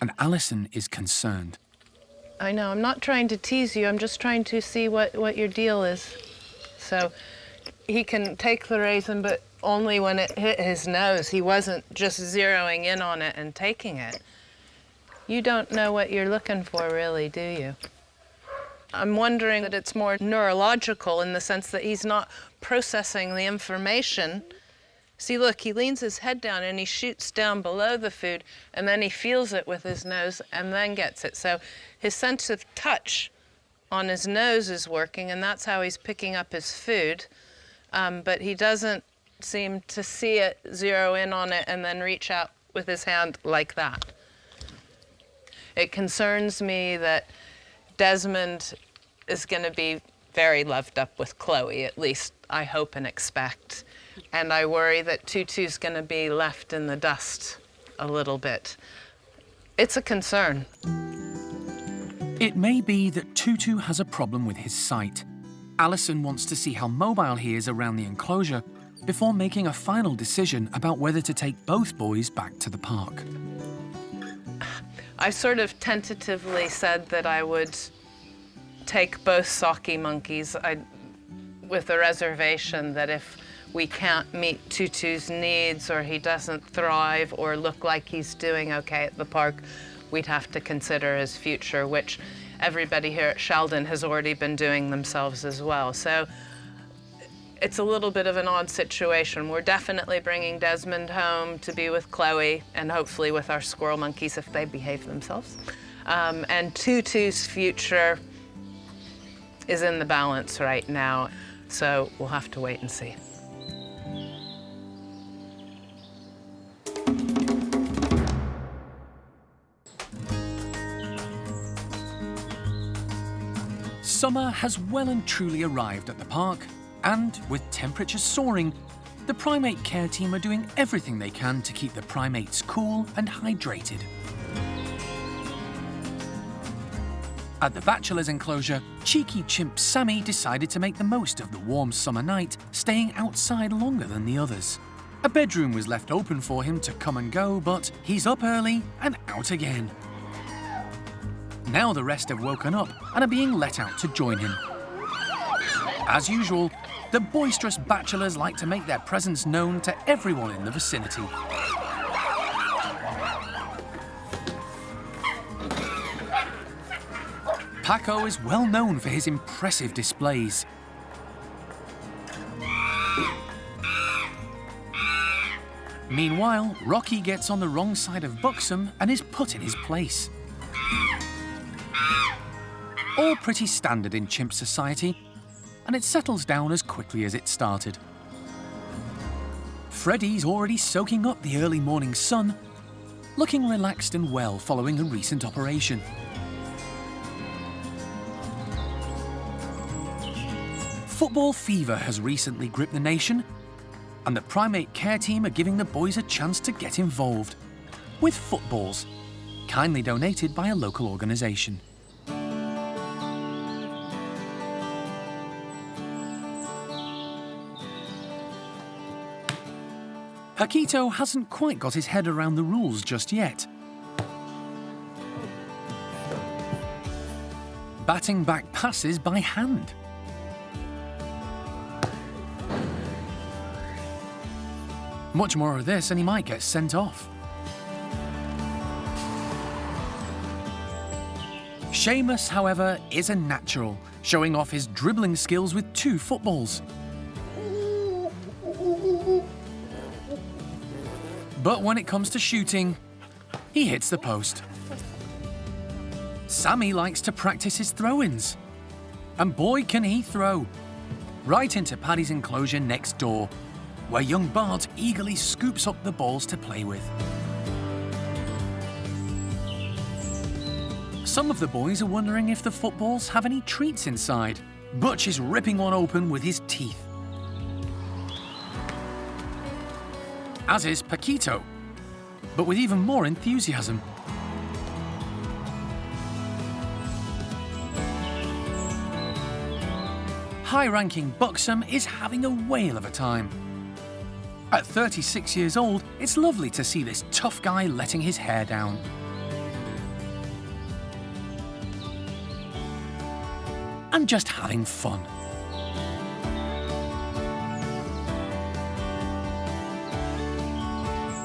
and Alison is concerned. I know, I'm not trying to tease you, I'm just trying to see what your deal is. So he can take the raisin, but only when it hit his nose. He wasn't just zeroing in on it and taking it. You don't know what you're looking for, really, do you? I'm wondering that it's more neurological in the sense that he's not processing the information. See, look, he leans his head down and he shoots down below the food, and then he feels it with his nose and then gets it. So his sense of touch on his nose is working, and that's how he's picking up his food. But he doesn't seem to see it, zero in on it, and then reach out with his hand like that. It concerns me that Desmond is going to be very loved up with Chloe, at least I hope and expect. And I worry that Tutu's going to be left in the dust a little bit. It's a concern. It may be that Tutu has a problem with his sight. Alison wants to see how mobile he is around the enclosure before making a final decision about whether to take both boys back to the park. I sort of tentatively said that I would take both Saki monkeys with a reservation that if we can't meet Tutu's needs or he doesn't thrive or look like he's doing okay at the park, we'd have to consider his future, which everybody here at Sheldon has already been doing themselves as well. So it's a little bit of an odd situation. We're definitely bringing Desmond home to be with Chloe and hopefully with our squirrel monkeys if they behave themselves. And Tutu's future is in the balance right now, so we'll have to wait and see. Summer has well and truly arrived at the park, and with temperatures soaring, the primate care team are doing everything they can to keep the primates cool and hydrated. At the bachelor's enclosure, cheeky chimp Sammy decided to make the most of the warm summer night, staying outside longer than the others. A bedroom was left open for him to come and go, but he's up early and out again. Now the rest have woken up and are being let out to join him. As usual, the boisterous bachelors like to make their presence known to everyone in the vicinity. Paco is well known for his impressive displays. Meanwhile, Rocky gets on the wrong side of Buxom and is put in his place. All pretty standard in chimp society, and it settles down as quickly as it started. Freddy's already soaking up the early morning sun, looking relaxed and well following a recent operation. Football fever has recently gripped the nation, and the primate care team are giving the boys a chance to get involved with footballs, kindly donated by a local organisation. Paquito hasn't quite got his head around the rules just yet. Batting back passes by hand. Much more of this and he might get sent off. Seamus, however, is a natural, showing off his dribbling skills with 2 footballs. But when it comes to shooting, he hits the post. Sammy likes to practice his throw-ins. And boy, can he throw! Right into Paddy's enclosure next door, where young Bart eagerly scoops up the balls to play with. Some of the boys are wondering if the footballs have any treats inside. Butch is ripping one open with his teeth. As is Paquito, but with even more enthusiasm. High-ranking Buxom is having a whale of a time. At 36 years old, it's lovely to see this tough guy letting his hair down. And just having fun.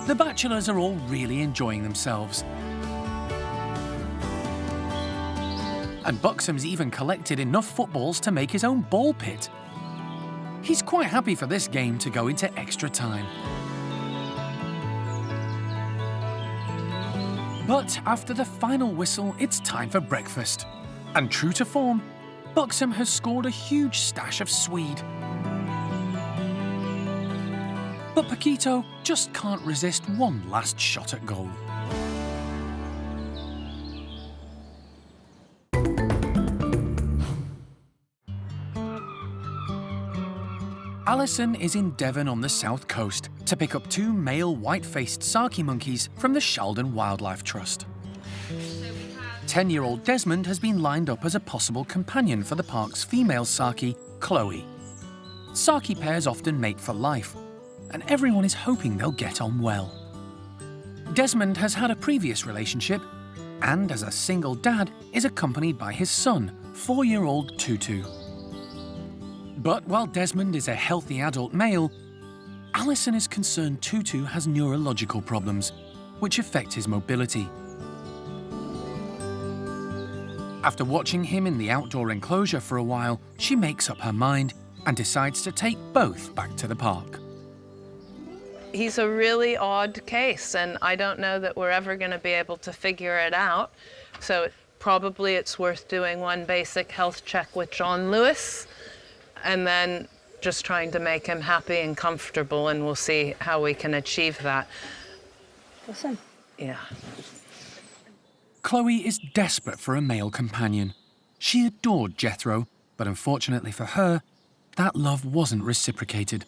The bachelors are all really enjoying themselves. And Buxom's even collected enough footballs to make his own ball pit. He's quite happy for this game to go into extra time. But after the final whistle, it's time for breakfast. And true to form, Buxom has scored a huge stash of swede. But Paquito just can't resist one last shot at goal. Alison is in Devon on the south coast to pick up 2 male white-faced Saki monkeys from the Sheldon Wildlife Trust. 10-year-old Desmond has been lined up as a possible companion for the park's female Saki, Chloe. Saki pairs often mate for life, and everyone is hoping they'll get on well. Desmond has had a previous relationship, and as a single dad, is accompanied by his son, 4-year-old Tutu. But while Desmond is a healthy adult male, Alison is concerned Tutu has neurological problems, which affect his mobility. After watching him in the outdoor enclosure for a while, she makes up her mind and decides to take both back to the park. He's a really odd case, and I don't know that we're ever going to be able to figure it out. So probably it's worth doing one basic health check with John Lewis, and then just trying to make him happy and comfortable, and we'll see how we can achieve that. Listen. Yeah. Chloe is desperate for a male companion. She adored Jethro, but unfortunately for her, that love wasn't reciprocated.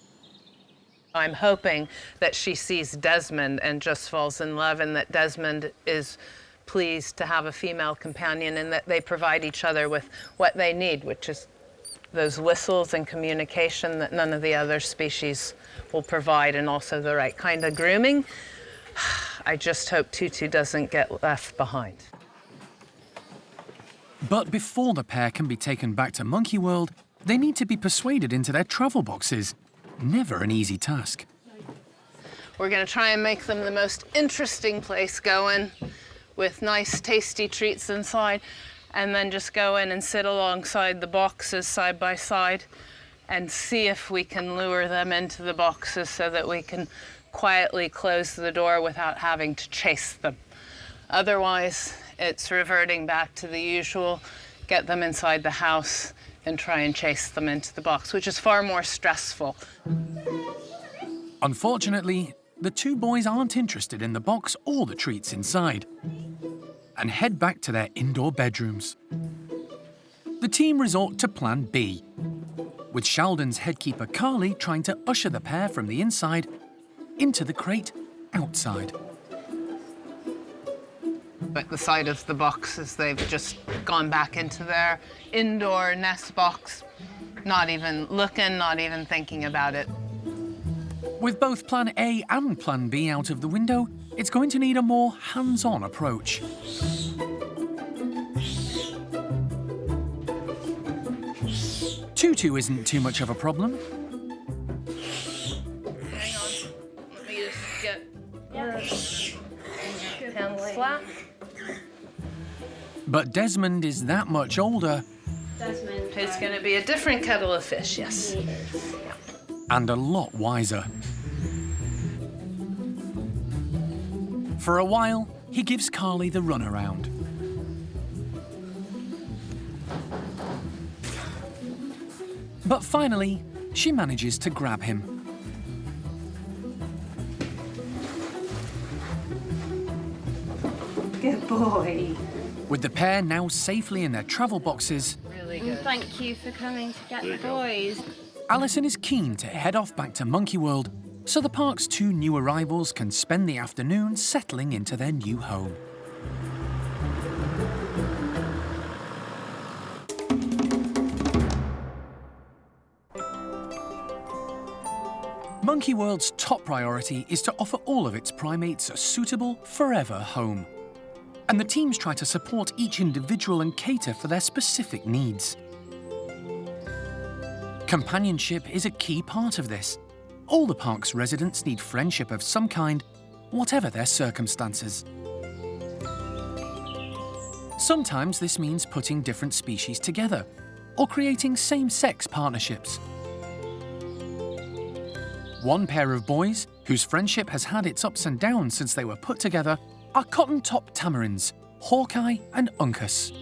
I'm hoping that she sees Desmond and just falls in love, and that Desmond is pleased to have a female companion, and that they provide each other with what they need, which is those whistles and communication that none of the other species will provide, and also the right kind of grooming. I just hope Tutu doesn't get left behind. But before the pair can be taken back to Monkey World, they need to be persuaded into their travel boxes. Never an easy task. We're going to try and make them the most interesting place going, with nice tasty treats inside, and then just go in and sit alongside the boxes side by side and see if we can lure them into the boxes so that we can quietly close the door without having to chase them. Otherwise, it's reverting back to the usual, get them inside the house and try and chase them into the box, which is far more stressful. Unfortunately, the 2 boys aren't interested in the box or the treats inside, and head back to their indoor bedrooms. The team resort to plan B, with Sheldon's headkeeper Carly trying to usher the pair from the inside into the crate outside. At the side of the boxes, they've just gone back into their indoor nest box, not even looking, not even thinking about it. With both Plan A and Plan B out of the window, it's going to need a more hands-on approach. Tutu isn't too much of a problem. Hang on, let me just get hands flat. But Desmond is that much older It's going to be a different kettle of fish, yes. and a lot wiser. For a while, he gives Carly the runaround. But finally, she manages to grab him. Good boy. With the pair now safely in their travel boxes, Really good. Thank you for coming to get the boys. Alison is keen to head off back to Monkey World so the park's two new arrivals can spend the afternoon settling into their new home. Monkey World's top priority is to offer all of its primates a suitable, forever home. And the teams try to support each individual and cater for their specific needs. Companionship is a key part of this. All the park's residents need friendship of some kind, whatever their circumstances. Sometimes this means putting different species together, or creating same-sex partnerships. One pair of boys, whose friendship has had its ups and downs since they were put together, are cotton-top tamarins, Hawkeye and Uncas.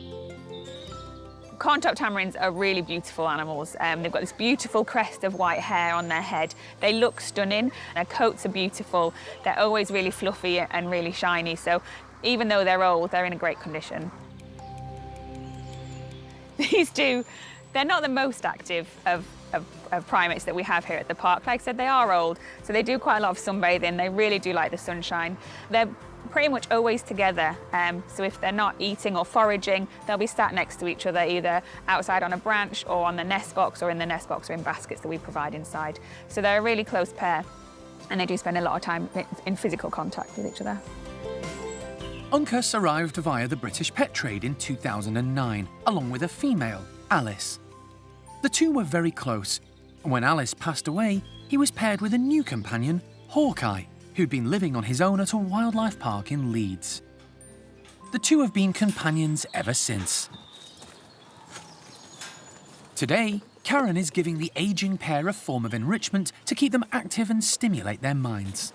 Cotton-top tamarins are really beautiful animals. They've got this beautiful crest of white hair on their head. They look stunning. Their coats are beautiful. They're always really fluffy and really shiny. So even though they're old, they're in a great condition. These two, they're not the most active of primates that we have here at the park. Like I said, they are old, so they do quite a lot of sunbathing. They really do like the sunshine. They're pretty much always together, so if they're not eating or foraging, they'll be sat next to each other, either outside on a branch or on the nest box, or in the nest box or in baskets that we provide inside. So they're a really close pair, and they do spend a lot of time in physical contact with each other. Uncas arrived via the British pet trade in 2009, along with a female, Alice. The two were very close. When Alice passed away, he was paired with a new companion, Hawkeye, who'd been living on his own at a wildlife park in Leeds. The two have been companions ever since. Today, Karen is giving the aging pair a form of enrichment to keep them active and stimulate their minds.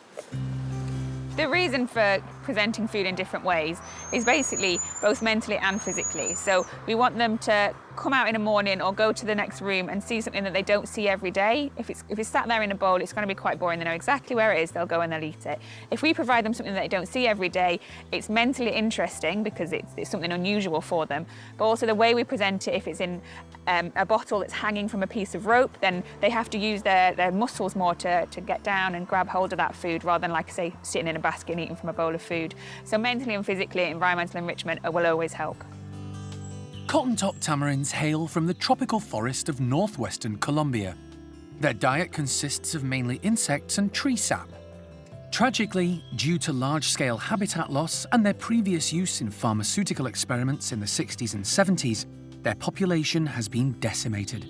The reason for presenting food in different ways is basically both mentally and physically. So we want them to come out in the morning or go to the next room and see something that they don't see every day. If it's sat there in a bowl, it's going to be quite boring. They know exactly where it is, they'll go and they'll eat it. If we provide them something that they don't see every day, it's mentally interesting because it's something unusual for them. But also the way we present it, if it's in a bottle that's hanging from a piece of rope, then they have to use their muscles more to get down and grab hold of that food rather than, like I say, sitting in a basket and eating from a bowl of food. So mentally and physically, environmental enrichment will always help. Cotton-top tamarins hail from the tropical forest of northwestern Colombia. Their diet consists of mainly insects and tree sap. Tragically, due to large-scale habitat loss and their previous use in pharmaceutical experiments in the 60s and 70s, their population has been decimated.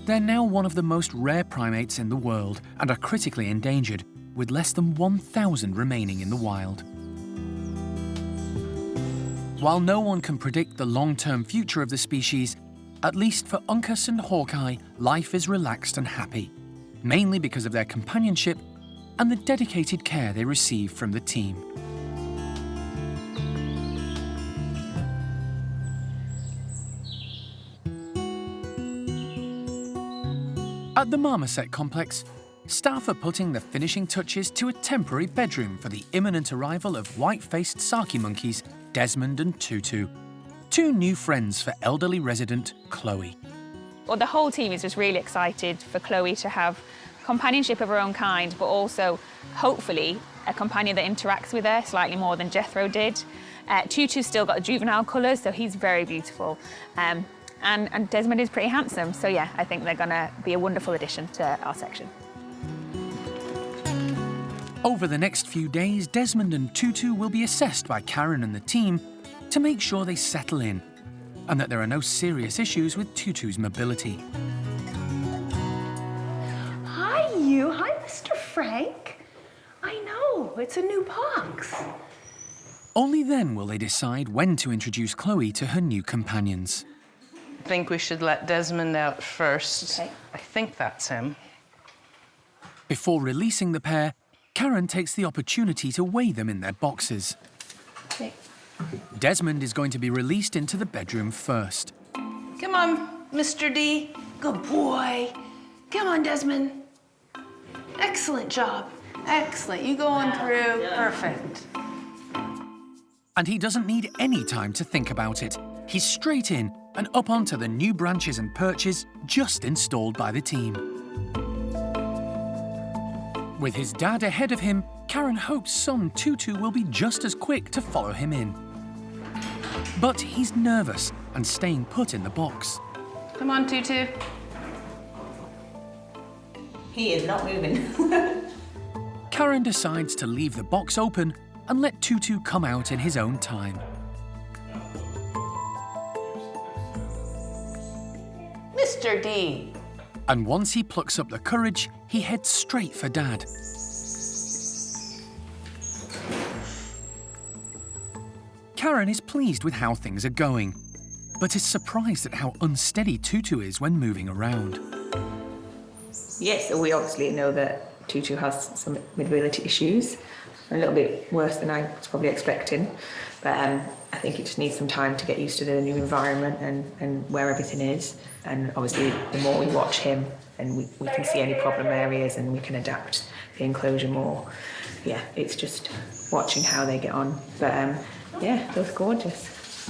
They're now one of the most rare primates in the world and are critically endangered, with less than 1,000 remaining in the wild. While no one can predict the long-term future of the species, at least for Uncas and Hawkeye, life is relaxed and happy, mainly because of their companionship and the dedicated care they receive from the team. At the Marmoset complex, staff are putting the finishing touches to a temporary bedroom for the imminent arrival of white-faced Saki monkeys, Desmond and Tutu, two new friends for elderly resident Chloe. Well, the whole team is just really excited for Chloe to have companionship of her own kind, but also, hopefully, a companion that interacts with her slightly more than Jethro did. Tutu's still got the juvenile colours, so he's very beautiful. And Desmond is pretty handsome, so yeah, I think they're gonna be a wonderful addition to our section. Over the next few days, Desmond and Tutu will be assessed by Karen and the team to make sure they settle in and that there are no serious issues with Tutu's mobility. Hi, you. Hi, Mr. Frank. I know, it's a new box. Only then will they decide when to introduce Chloe to her new companions. I think we should let Desmond out first. Okay. I think that's him. Before releasing the pair, Karen takes the opportunity to weigh them in their boxes. Okay. Desmond is going to be released into the bedroom first. Come on, Mr. D. Good boy. Come on, Desmond. Excellent job. Excellent. You going through. Perfect. And he doesn't need any time to think about it. He's straight in and up onto the new branches and perches just installed by the team. With his dad ahead of him, Karen hopes son Tutu will be just as quick to follow him in. But he's nervous and staying put in the box. Come on, Tutu. He is not moving. Karen decides to leave the box open and let Tutu come out in his own time. Mr. D. And once he plucks up the courage, he heads straight for Dad. Karen is pleased with how things are going, but is surprised at how unsteady Tutu is when moving around. Yes, we obviously know that Tutu has some mobility issues, a little bit worse than I was probably expecting, but I think it just needs some time to get used to the new environment and where everything is. And obviously, the more we watch him, and we can see any problem areas and we can adapt the enclosure more. Yeah, it's just watching how they get on. But yeah, they look gorgeous.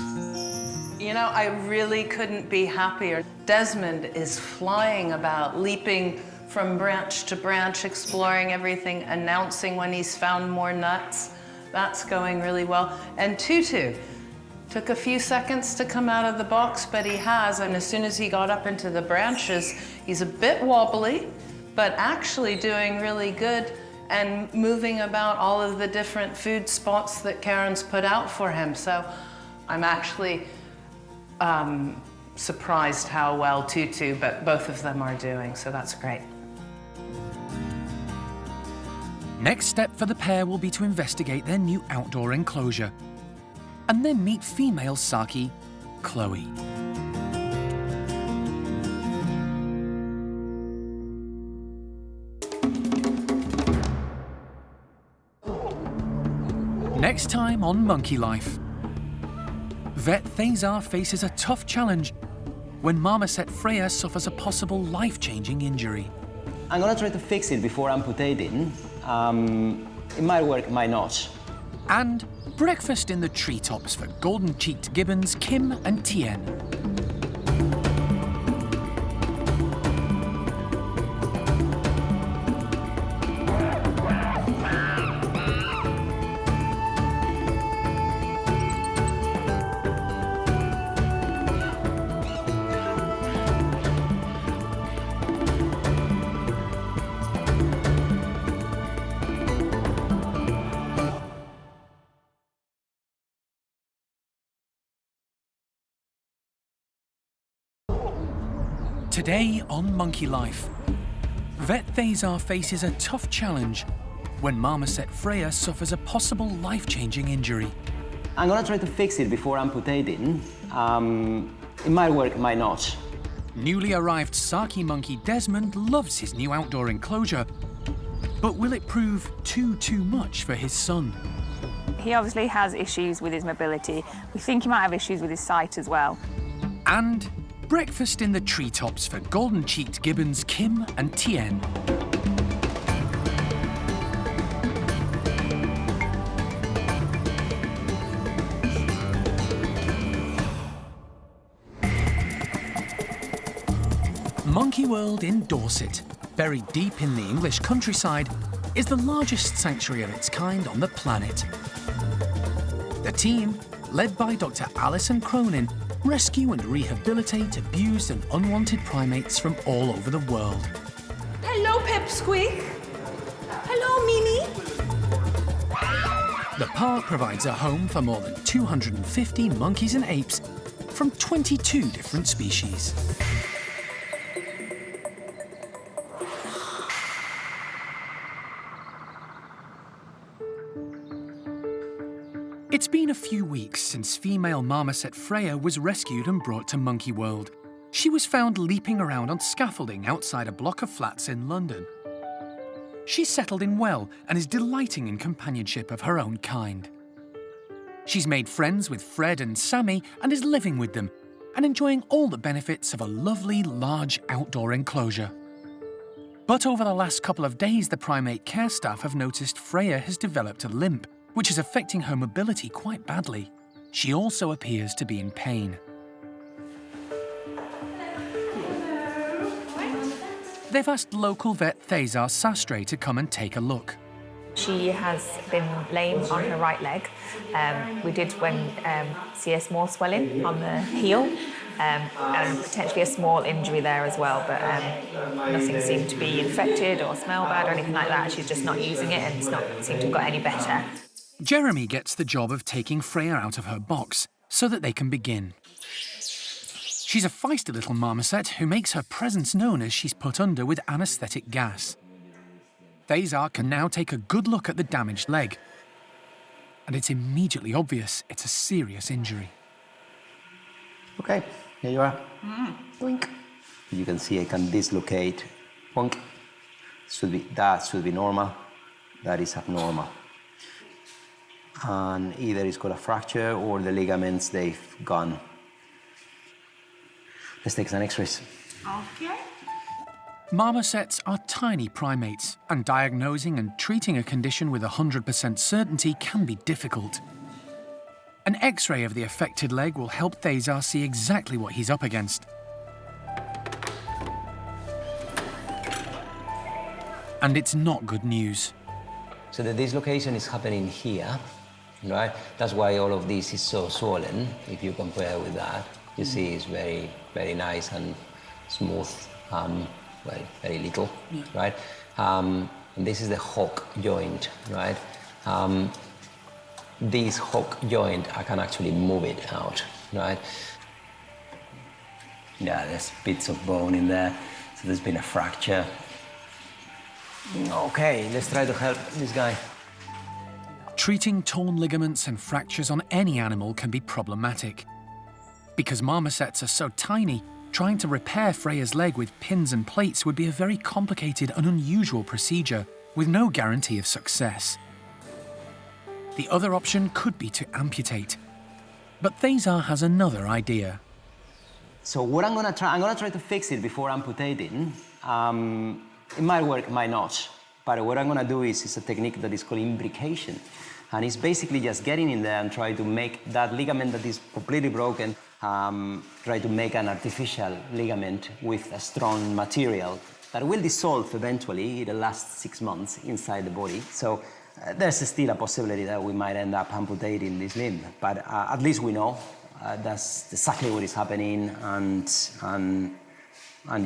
You know, I really couldn't be happier. Desmond is flying about, leaping from branch to branch, exploring everything, announcing when he's found more nuts. That's going really well. And Tutu took a few seconds to come out of the box, but he has, and as soon as he got up into the branches, he's a bit wobbly, but actually doing really good and moving about all of the different food spots that Karen's put out for him. So I'm actually surprised how well Tutu, but both of them are doing, so that's great. Next step for the pair will be to investigate their new outdoor enclosure and then meet female Saki, Chloe. Next time on Monkey Life. Vet Thazar faces a tough challenge when marmoset Freya suffers a possible life-changing injury. I'm gonna try to fix it before amputating. It might work, it might not. And breakfast in the treetops for golden-cheeked gibbons Kim and Tien. Today on Monkey Life, Vet Thazar faces a tough challenge when marmoset Freya suffers a possible life-changing injury. I'm gonna try to fix it before amputating. It might work, it might not. Newly arrived Saki monkey Desmond loves his new outdoor enclosure, but will it prove too much for his son? He obviously has issues with his mobility. We think he might have issues with his sight as well. And breakfast in the treetops for golden-cheeked gibbons Kim and Tien. Monkey World in Dorset, buried deep in the English countryside, is the largest sanctuary of its kind on the planet. The team, led by Dr. Alison, rescue and rehabilitate abused and unwanted primates from all over the world. Hello, Pipsqueak. Hello, Mimi. The park provides a home for more than 250 monkeys and apes from 22 different species. It's been a few weeks since female marmoset Freya was rescued and brought to Monkey World. She was found leaping around on scaffolding outside a block of flats in London. She's settled in well and is delighting in companionship of her own kind. She's made friends with Fred and Sammy and is living with them and enjoying all the benefits of a lovely, large outdoor enclosure. But over the last couple of days, the primate care staff have noticed Freya has developed a limp, which is affecting her mobility quite badly. She also appears to be in pain. They've asked local vet Thesar Sastre to come and take a look. She has been lame on her right leg. We did see a small swelling on the heel and potentially a small injury there as well, but nothing seemed to be infected or smell bad or anything like that. She's just not using it and it's not seemed to have got any better. Jeremy gets the job of taking Freya out of her box so that they can begin. She's a feisty little marmoset who makes her presence known as she's put under with anaesthetic gas. Thesar can now take a good look at the damaged leg, and it's immediately obvious it's a serious injury. Okay, here you are. Boink. You can see I can dislocate. Boink. That should be normal. That is abnormal. And either it's got a fracture or the ligaments, they've gone. Let's take some x-rays. Okay. Marmosets are tiny primates, and diagnosing and treating a condition with 100% certainty can be difficult. An X-ray of the affected leg will help Thesar see exactly what he's up against. And it's not good news. So the dislocation is happening here, right? That's why all of this is so swollen. If you compare with that, you see it's very, very nice and smooth. Very little, right? And this is the hook joint, right? This hook joint, I can actually move it out, right? Yeah, there's bits of bone in there, so there's been a fracture. Okay, let's try to help this guy. Treating torn ligaments and fractures on any animal can be problematic. Because marmosets are so tiny, trying to repair Freya's leg with pins and plates would be a very complicated and unusual procedure with no guarantee of success. The other option could be to amputate. But Thesar has another idea. So what I'm gonna try to fix it before amputating. It might work, it might not. But what I'm gonna do is a technique that is called imbrication. And it's basically just getting in there and try to make that ligament that is completely broken, try to make an artificial ligament with a strong material that will dissolve eventually. It'll last 6 months inside the body. So there's still a possibility that we might end up amputating this limb. But at least we know that's exactly what is happening. And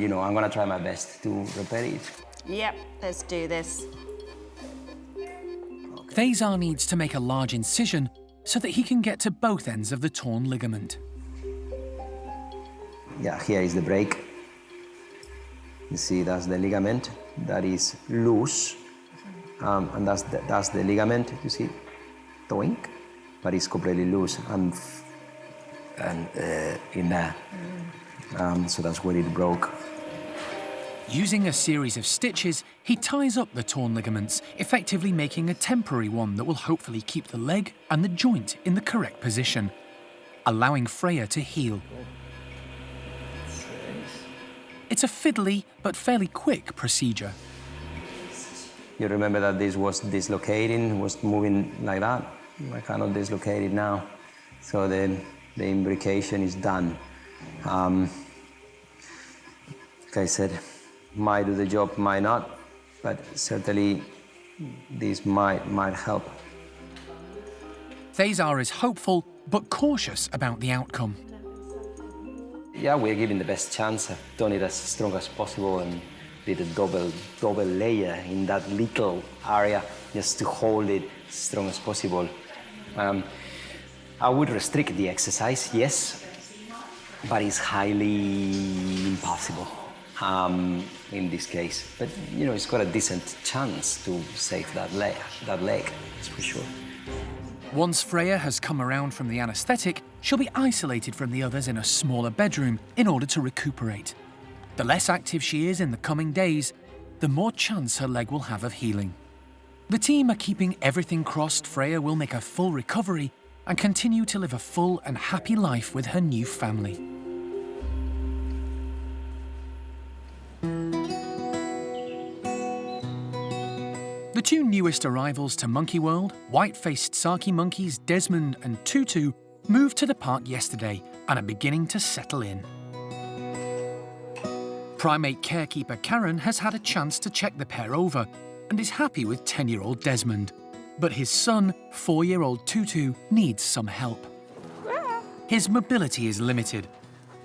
you know, I'm gonna try my best to repair it. Yep, let's do this. Thesar needs to make a large incision so that he can get to both ends of the torn ligament. Yeah, here is the break. You see, that's the ligament that is loose, and that's the ligament. You see, doink, but it's completely loose and in there. So that's where it broke. Using a series of stitches, he ties up the torn ligaments, effectively making a temporary one that will hopefully keep the leg and the joint in the correct position, allowing Freya to heal. It's a fiddly but fairly quick procedure. You remember that this was dislocating, was moving like that? I cannot dislocate it now. So the imbrication is done. Okay, I said, might do the job, might not, but certainly this might help. Thazar is hopeful but cautious about the outcome. Yeah, we're giving the best chance. I've done it as strong as possible and did a double layer in that little area just to hold it as strong as possible. I would restrict the exercise, yes, but it's highly impossible in this case. But, you know, it's got a decent chance to save that leg, that's for sure. Once Freya has come around from the anaesthetic, she'll be isolated from the others in a smaller bedroom in order to recuperate. The less active she is in the coming days, the more chance her leg will have of healing. The team are keeping everything crossed Freya will make a full recovery and continue to live a full and happy life with her new family. The two newest arrivals to Monkey World, white-faced Saki monkeys Desmond and Tutu, moved to the park yesterday and are beginning to settle in. Primate carekeeper Karen has had a chance to check the pair over and is happy with 10-year-old Desmond. But his son, 4-year-old Tutu, needs some help. His mobility is limited,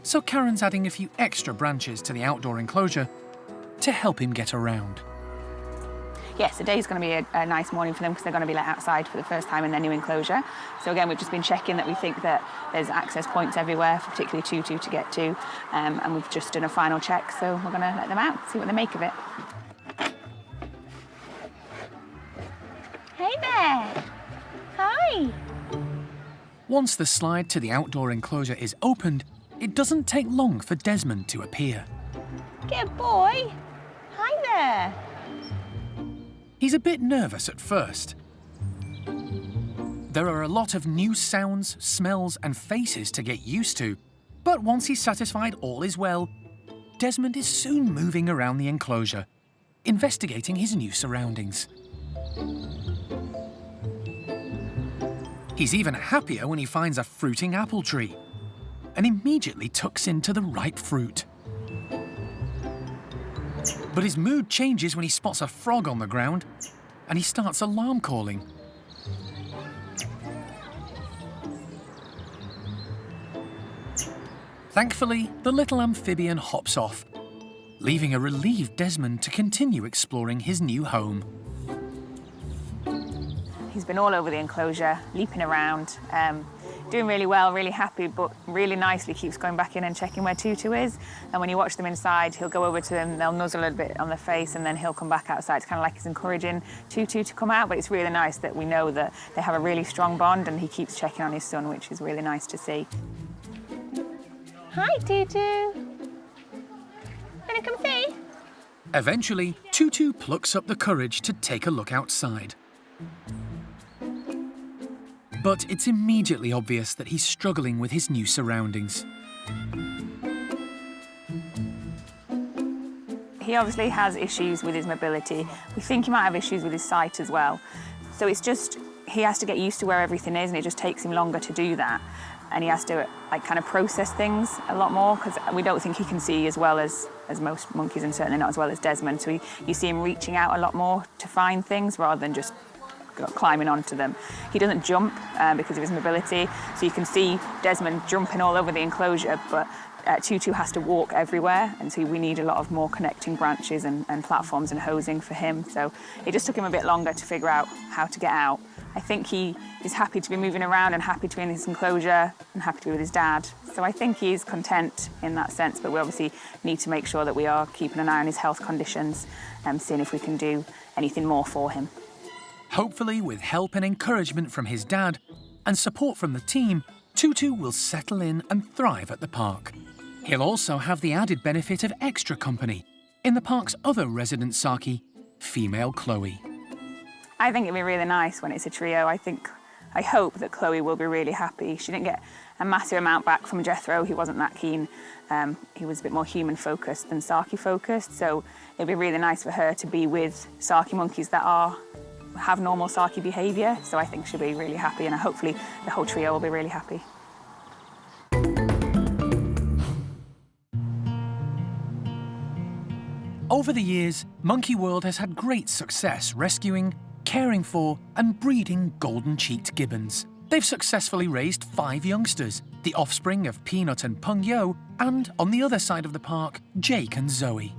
so Karen's adding a few extra branches to the outdoor enclosure to help him get around. Yes, today's going to be a nice morning for them because they're going to be let outside for the first time in their new enclosure. So again, we've just been checking that we think that there's access points everywhere, particularly Tutu to get to, and we've just done a final check, so we're going to let them out, see what they make of it. Hey there! Hi! Once the slide to the outdoor enclosure is opened, it doesn't take long for Desmond to appear. Good boy! Hi there! He's a bit nervous at first. There are a lot of new sounds, smells and faces to get used to, but once he's satisfied all is well, Desmond is soon moving around the enclosure, investigating his new surroundings. He's even happier when he finds a fruiting apple tree and immediately tucks into the ripe fruit. But his mood changes when he spots a frog on the ground and he starts alarm calling. Thankfully, the little amphibian hops off, leaving a relieved Desmond to continue exploring his new home. He's been all over the enclosure, leaping around, doing really well, really happy, but really nicely keeps going back in and checking where Tutu is. And when you watch them inside, he'll go over to them, they'll nuzzle a little bit on their face, and then he'll come back outside. It's kind of like he's encouraging Tutu to come out, but it's really nice that we know that they have a really strong bond, and he keeps checking on his son, which is really nice to see. Hi, Tutu! Wanna come see? Eventually, Tutu plucks up the courage to take a look outside. But it's immediately obvious that he's struggling with his new surroundings. He obviously has issues with his mobility. We think he might have issues with his sight as well. So it's just, he has to get used to where everything is, and it just takes him longer to do that. And he has to kind of process things a lot more, because we don't think he can see as well as most monkeys, and certainly not as well as Desmond. So you see him reaching out a lot more to find things rather than just climbing onto them. He doesn't jump because of his mobility, so you can see Desmond jumping all over the enclosure, but Tutu has to walk everywhere, and so we need a lot of more connecting branches and platforms and hosing for him. So it just took him a bit longer to figure out how to get out. I think he is happy to be moving around and happy to be in his enclosure and happy to be with his dad. So I think he's content in that sense, but we obviously need to make sure that we are keeping an eye on his health conditions and seeing if we can do anything more for him. Hopefully, with help and encouragement from his dad and support from the team, Tutu will settle in and thrive at the park. He'll also have the added benefit of extra company in the park's other resident Saki, female Chloe. I think it'd be really nice when it's a trio. I hope that Chloe will be really happy. She didn't get a massive amount back from Jethro. He wasn't that keen. He was a bit more human-focused than Saki-focused, so it'd be really nice for her to be with Saki monkeys that have normal Saki behaviour. So I think she'll be really happy, and hopefully the whole trio will be really happy. Over the years, Monkey World has had great success rescuing, caring for and breeding golden-cheeked gibbons. They've successfully raised 5 youngsters, the offspring of Peanut and Peng Yo, and, on the other side of the park, Jake and Zoe.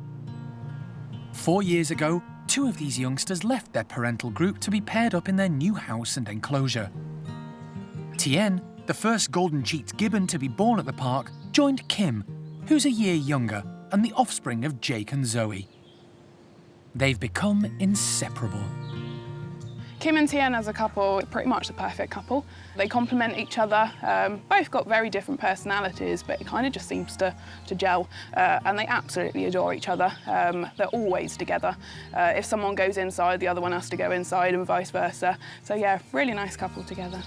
4 years ago, 2 of these youngsters left their parental group to be paired up in their new house and enclosure. Tien, the first golden-cheeked gibbon to be born at the park, joined Kim, who's a year younger and the offspring of Jake and Zoe. They've become inseparable. Kim and Tien as a couple are pretty much the perfect couple. They complement each other. Both got very different personalities, but it kind of just seems to gel. And they absolutely adore each other. They're always together. If someone goes inside, the other one has to go inside and vice versa. So yeah, really nice couple together.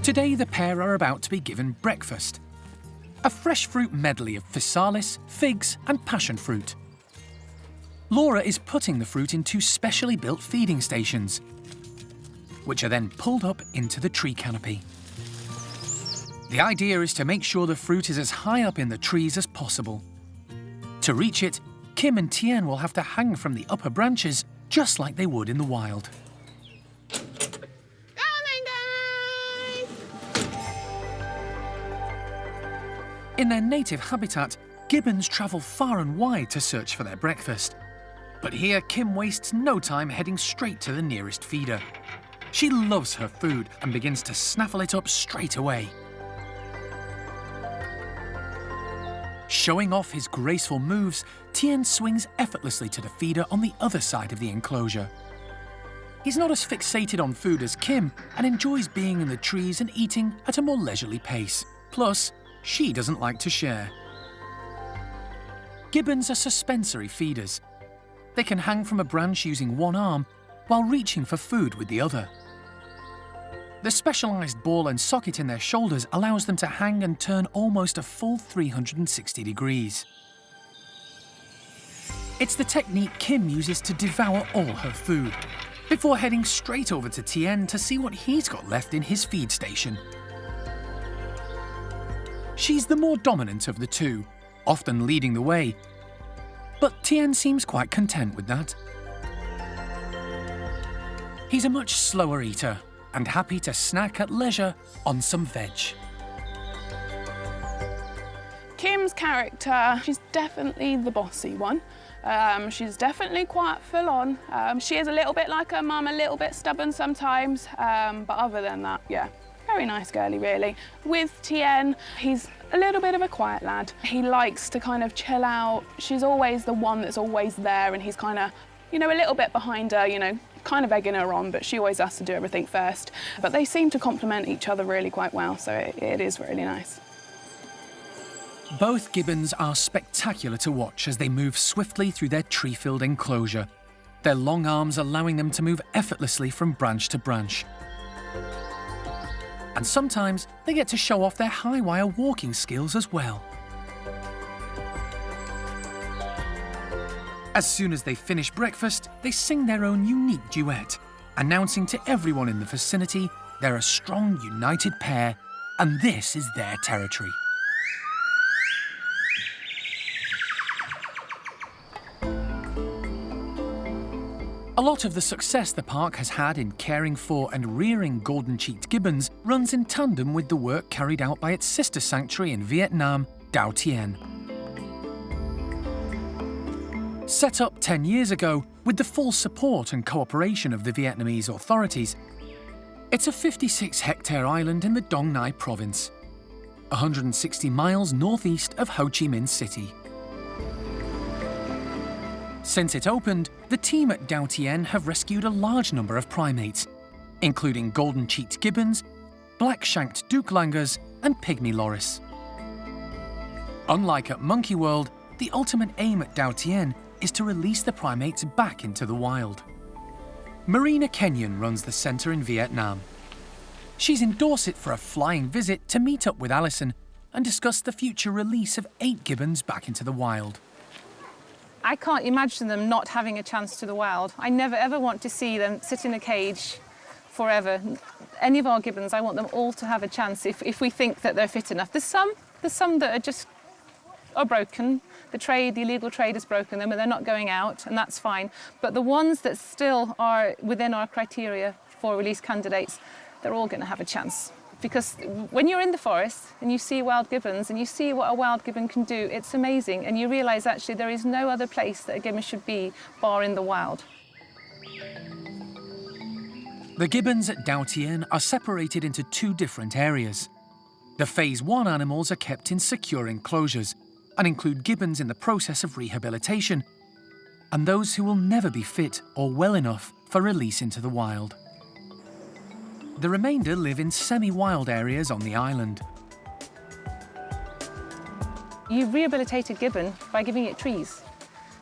Today, the pair are about to be given breakfast. A fresh fruit medley of physalis, figs and passion fruit. Laura is putting the fruit in 2 specially built feeding stations, which are then pulled up into the tree canopy. The idea is to make sure the fruit is as high up in the trees as possible. To reach it, Kim and Tien will have to hang from the upper branches, just like they would in the wild. In their native habitat, gibbons travel far and wide to search for their breakfast. But here, Kim wastes no time heading straight to the nearest feeder. She loves her food and begins to snaffle it up straight away. Showing off his graceful moves, Tien swings effortlessly to the feeder on the other side of the enclosure. He's not as fixated on food as Kim and enjoys being in the trees and eating at a more leisurely pace. Plus, she doesn't like to share. Gibbons are suspensory feeders. They can hang from a branch using one arm while reaching for food with the other. The specialised ball and socket in their shoulders allows them to hang and turn almost a full 360 degrees. It's the technique Kim uses to devour all her food, before heading straight over to Tien to see what he's got left in his feed station. She's the more dominant of the 2, often leading the way, but Tien seems quite content with that. He's a much slower eater and happy to snack at leisure on some veg. Kim's character, she's definitely the bossy one. She's definitely quite full on. She is a little bit like her mum, a little bit stubborn sometimes, but other than that, yeah, very nice girly really. With Tien, he's a little bit of a quiet lad. He likes to kind of chill out. She's always the one that's always there, and he's kind of, you know, a little bit behind her, you know, kind of egging her on, but she always has to do everything first. But they seem to complement each other really quite well, so it is really nice. Both gibbons are spectacular to watch as they move swiftly through their tree-filled enclosure, their long arms allowing them to move effortlessly from branch to branch. And sometimes they get to show off their high-wire walking skills as well. As soon as they finish breakfast, they sing their own unique duet, announcing to everyone in the vicinity they're a strong, united pair, and this is their territory. A lot of the success the park has had in caring for and rearing golden-cheeked gibbons runs in tandem with the work carried out by its sister sanctuary in Vietnam, Dao Tien. Set up 10 years ago with the full support and cooperation of the Vietnamese authorities, it's a 56-hectare island in the Dong Nai province, 160 miles northeast of Ho Chi Minh City. Since it opened, the team at Dao Tien have rescued a large number of primates, including golden-cheeked gibbons, black-shanked douklangers, and pygmy loris. Unlike at Monkey World, the ultimate aim at Dao Tien is to release the primates back into the wild. Marina Kenyon runs the centre in Vietnam. She's in Dorset for a flying visit to meet up with Alison and discuss the future release of 8 gibbons back into the wild. I can't imagine them not having a chance to the wild. I never ever want to see them sit in a cage forever. Any of our gibbons, I want them all to have a chance if we think that they're fit enough. There's some that are just are broken. The illegal trade has broken them and they're not going out, and that's fine. But the ones that still are within our criteria for release candidates, they're all going to have a chance. Because when you're in the forest and you see wild gibbons and you see what a wild gibbon can do, it's amazing. And you realise actually there is no other place that a gibbon should be bar in the wild. The gibbons at Dautien are separated into two different areas. The Phase 1 animals are kept in secure enclosures and include gibbons in the process of rehabilitation and those who will never be fit or well enough for release into the wild. The remainder live in semi-wild areas on the island. You rehabilitate a gibbon by giving it trees.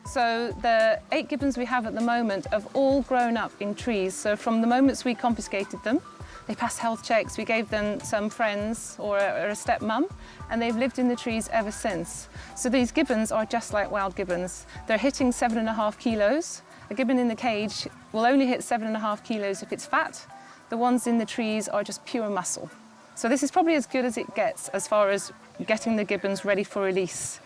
So the 8 gibbons we have at the moment have all grown up in trees. So from the moments we confiscated them, they passed health checks, we gave them some friends or a stepmum, and they've lived in the trees ever since. So these gibbons are just like wild gibbons. They're hitting 7.5 kilos. A gibbon in the cage will only hit 7.5 kilos if it's fat. The ones in the trees are just pure muscle. So this is probably as good as it gets as far as getting the gibbons ready for release.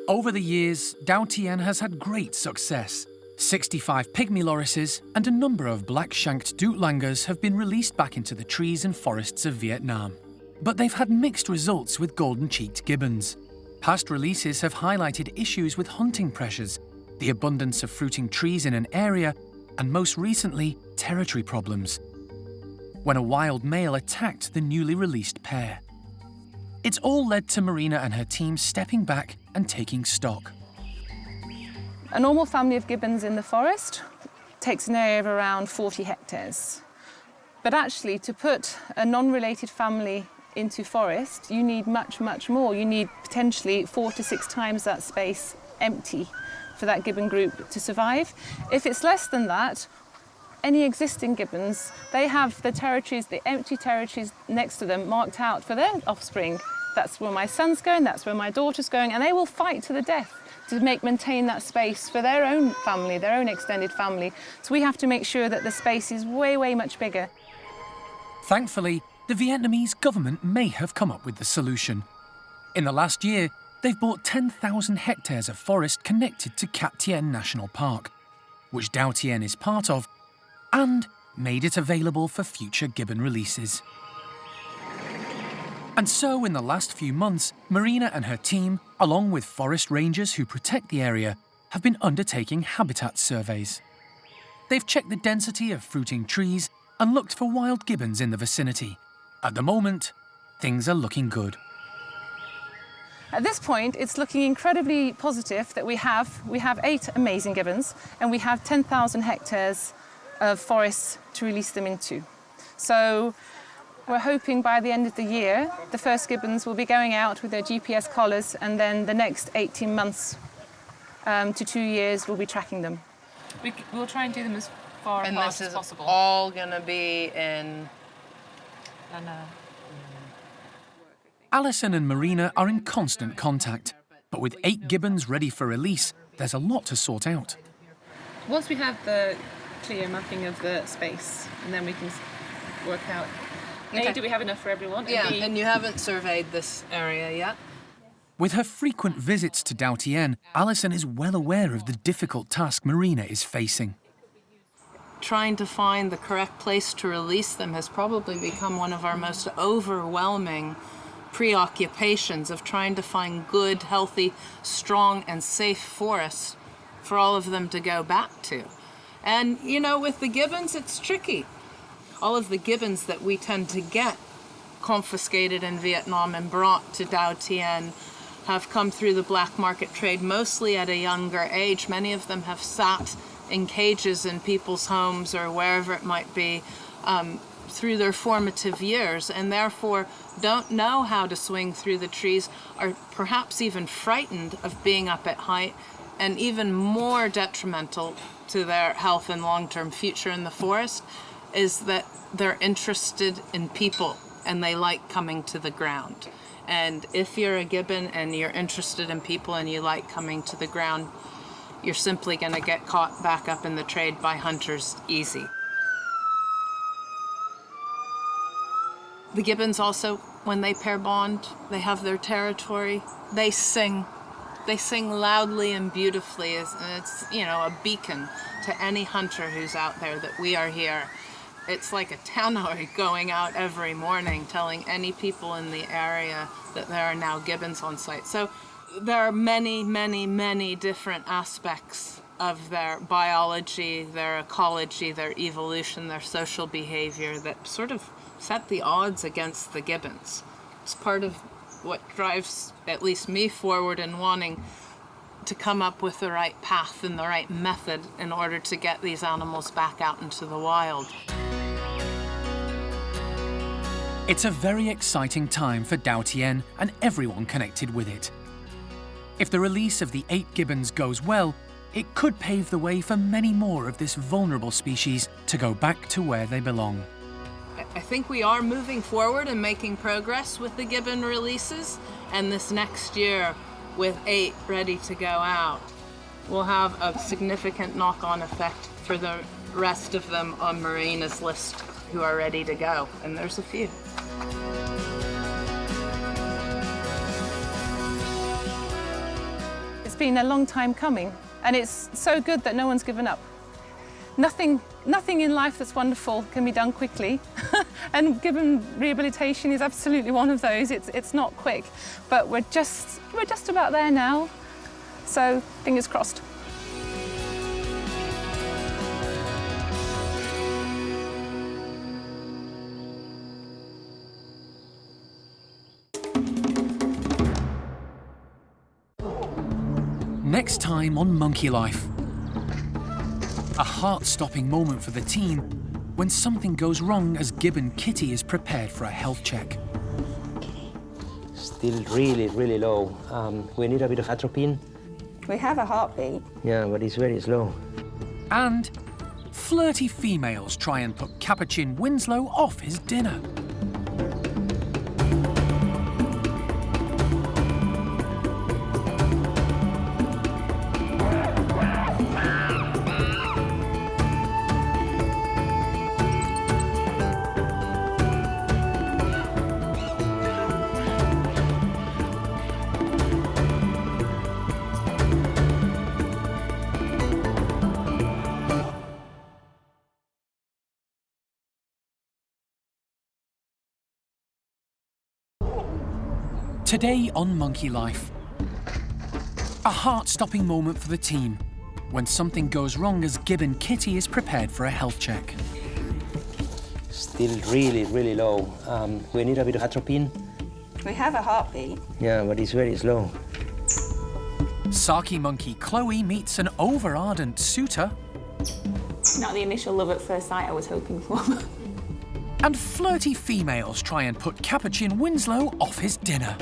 Over the years, Dautien has had great success. 65 pygmy lorises and a number of black-shanked dootlangers have been released back into the trees and forests of Vietnam. But they've had mixed results with golden-cheeked gibbons. Past releases have highlighted issues with hunting pressures, the abundance of fruiting trees in an area, and most recently, territory problems, when a wild male attacked the newly released pair. It's all led to Marina and her team stepping back and taking stock. A normal family of gibbons in the forest takes an area of around 40 hectares. But actually, to put a non-related family into forest, you need much, much more. You need potentially 4 to 6 times that space empty for that gibbon group to survive. If it's less than that, any existing gibbons, they have the territories, the empty territories next to them marked out for their offspring. That's where my son's going, that's where my daughter's going, and they will fight to the death to maintain that space for their own family, their own extended family. So we have to make sure that the space is way, way much bigger. Thankfully, the Vietnamese government may have come up with the solution. In the last year, they've bought 10,000 hectares of forest connected to Cap Tien National Park, which Dautien is part of, and made it available for future gibbon releases. And so, in the last few months, Marina and her team, along with forest rangers who protect the area, have been undertaking habitat surveys. They've checked the density of fruiting trees and looked for wild gibbons in the vicinity. At the moment, things are looking good. At this point, it's looking incredibly positive that we have 8 amazing gibbons and we have 10,000 hectares of forests to release them into. So we're hoping by the end of the year, the first gibbons will be going out with their GPS collars, and then the next 18 months to 2 years, we'll be tracking them. We'll try and do them as far apart as possible. And this is all going to be in... Alison and Marina are in constant contact, but with 8 gibbons ready for release, there's a lot to sort out. Once we have the clear mapping of the space, and then we can work out, A, do we have enough for everyone? Yeah, and B, and you haven't surveyed this area yet? With her frequent visits to Dautien, Alison is well aware of the difficult task Marina is facing. Trying to find the correct place to release them has probably become one of our most overwhelming preoccupations, of trying to find good, healthy, strong, and safe forests for all of them to go back to. And, you know, with the gibbons, it's tricky. All of the gibbons that we tend to get confiscated in Vietnam and brought to Dautien have come through the black market trade, mostly at a younger age. Many of them have sat in cages in people's homes or wherever it might be through their formative years, and therefore don't know how to swing through the trees, or perhaps even frightened of being up at height, and even more detrimental to their health and long-term future in the forest is that they're interested in people and they like coming to the ground. And if you're a gibbon and you're interested in people and you like coming to the ground, you're simply going to get caught back up in the trade by hunters easy. The gibbons also When they pair bond, they have their territory. They sing. They sing loudly and beautifully, and it's, you know, a beacon to any hunter who's out there that we are here. It's like a tannoy going out every morning, telling any people in the area that there are now gibbons on site. So there are many, many, many different aspects of their biology, their ecology, their evolution, their social behavior that sort of set the odds against the gibbons. It's part of what drives at least me forward in wanting to come up with the right path and the right method in order to get these animals back out into the wild. It's a very exciting time for Dao Tien and everyone connected with it. If the release of the 8 gibbons goes well, it could pave the way for many more of this vulnerable species to go back to where they belong. I think we are moving forward and making progress with the gibbon releases, and this next year, with 8 ready to go out, we'll have a significant knock-on effect for the rest of them on Marina's list who are ready to go, and there's a few. It's been a long time coming, and it's so good that no one's given up. Nothing in life that's wonderful can be done quickly, and gibbon rehabilitation is absolutely one of those. It's not quick, but we're just about there now. So fingers crossed. Next time on Monkey Life. A heart-stopping moment for the team when something goes wrong as gibbon Kitty is prepared for a health check. Still really, really low. We need a bit of atropine. We have a heartbeat. Yeah, but it's very slow. And flirty females try and put Capuchin Winslow off his dinner. Today on Monkey Life, a heart-stopping moment for the team when something goes wrong as gibbon Kitty is prepared for a health check. Still really, really low. We need a bit of atropine. We have a heartbeat. Yeah, but it's very slow. Saki monkey Chloe meets an over-ardent suitor. Not the initial love at first sight I was hoping for. And flirty females try and put Capuchin Winslow off his dinner.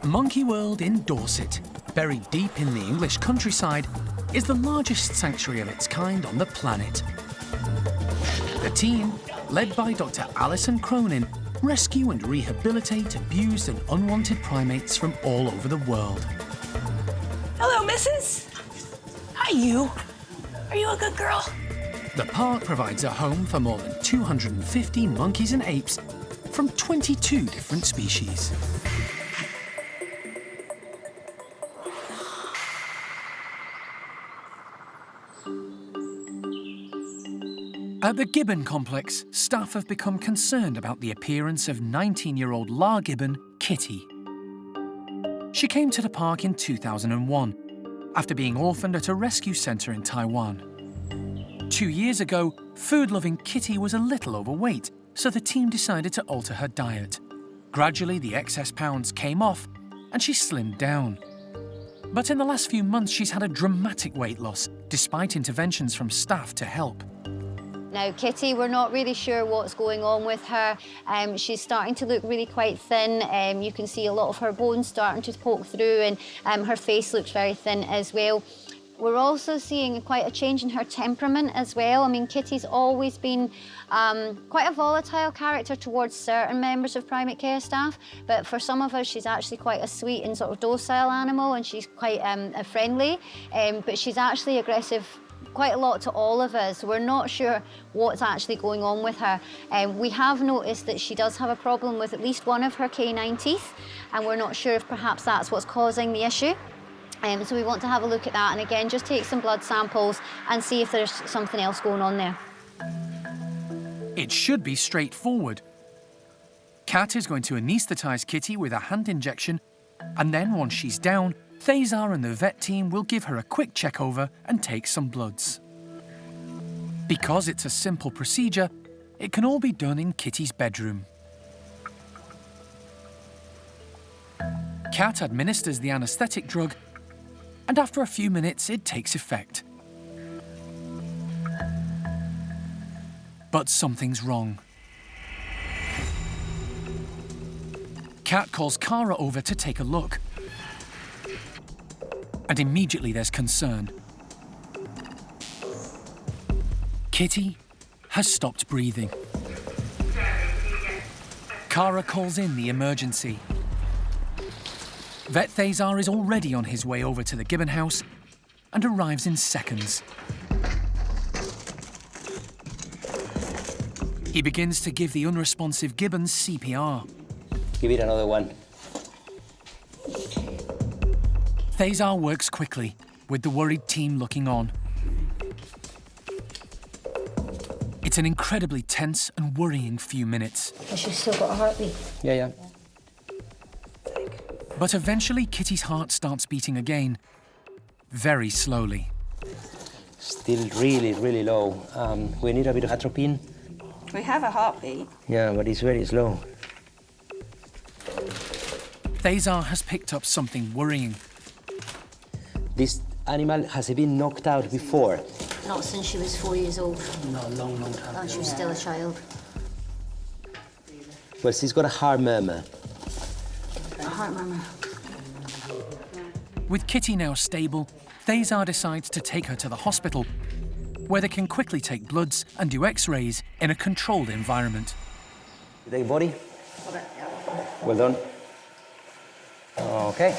Monkey World in Dorset, buried deep in the English countryside, is the largest sanctuary of its kind on the planet. The team, led by Dr. Alison Cronin, rescue and rehabilitate abused and unwanted primates from all over the world. Hello, missus. Hi, you. Are you a good girl? The park provides a home for more than 250 monkeys and apes from 22 different species. At the Gibbon complex, staff have become concerned about the appearance of 19-year-old La Gibbon, Kitty. She came to the park in 2001, after being orphaned at a rescue centre in Taiwan. 2 years ago, food-loving Kitty was a little overweight, so the team decided to alter her diet. Gradually, the excess pounds came off, and she slimmed down. But in the last few months, she's had a dramatic weight loss, despite interventions from staff to help. Now, Kitty, we're not really sure what's going on with her. She's starting to look really quite thin. You can see a lot of her bones starting to poke through, and her face looks very thin as well. We're also seeing quite a change in her temperament as well. I mean, Kitty's always been quite a volatile character towards certain members of primate care staff, but for some of us, she's actually quite a sweet and sort of docile animal, and she's quite friendly, but she's actually aggressive quite a lot to all of us. We're not sure what's actually going on with her. We have noticed that she does have a problem with at least one of her canine teeth, and we're not sure if perhaps that's what's causing the issue. So we want to have a look at that, and again, just take some blood samples and see if there's something else going on there. It should be straightforward. Kat is going to anaesthetise Kitty with a hand injection, and then once she's down, Thazar and the vet team will give her a quick check over and take some bloods. Because it's a simple procedure, it can all be done in Kitty's bedroom. Kat administers the anaesthetic drug, and after a few minutes, it takes effect. But something's wrong. Kat calls Cara over to take a look. And immediately there's concern. Kitty has stopped breathing. Cara calls in the emergency. Vet Thazar is already on his way over to the gibbon house and arrives in seconds. He begins to give the unresponsive gibbons CPR. Give it another one. Thazar works quickly, with the worried team looking on. It's an incredibly tense and worrying few minutes. Has she still got a heartbeat? Yeah. But eventually, Kitty's heart starts beating again, very slowly. Still really, really low. We need a bit of atropine. We have a heartbeat. Yeah, but it's very slow. Thazar has picked up something worrying. This animal has been knocked out before. Not since she was 4 years old. No, long time. And she was still a child. Well, she's got a heart murmur. A heart murmur. With Kitty now stable, Thazar decides to take her to the hospital, where they can quickly take bloods and do x-rays in a controlled environment. Take body. Well done. Okay.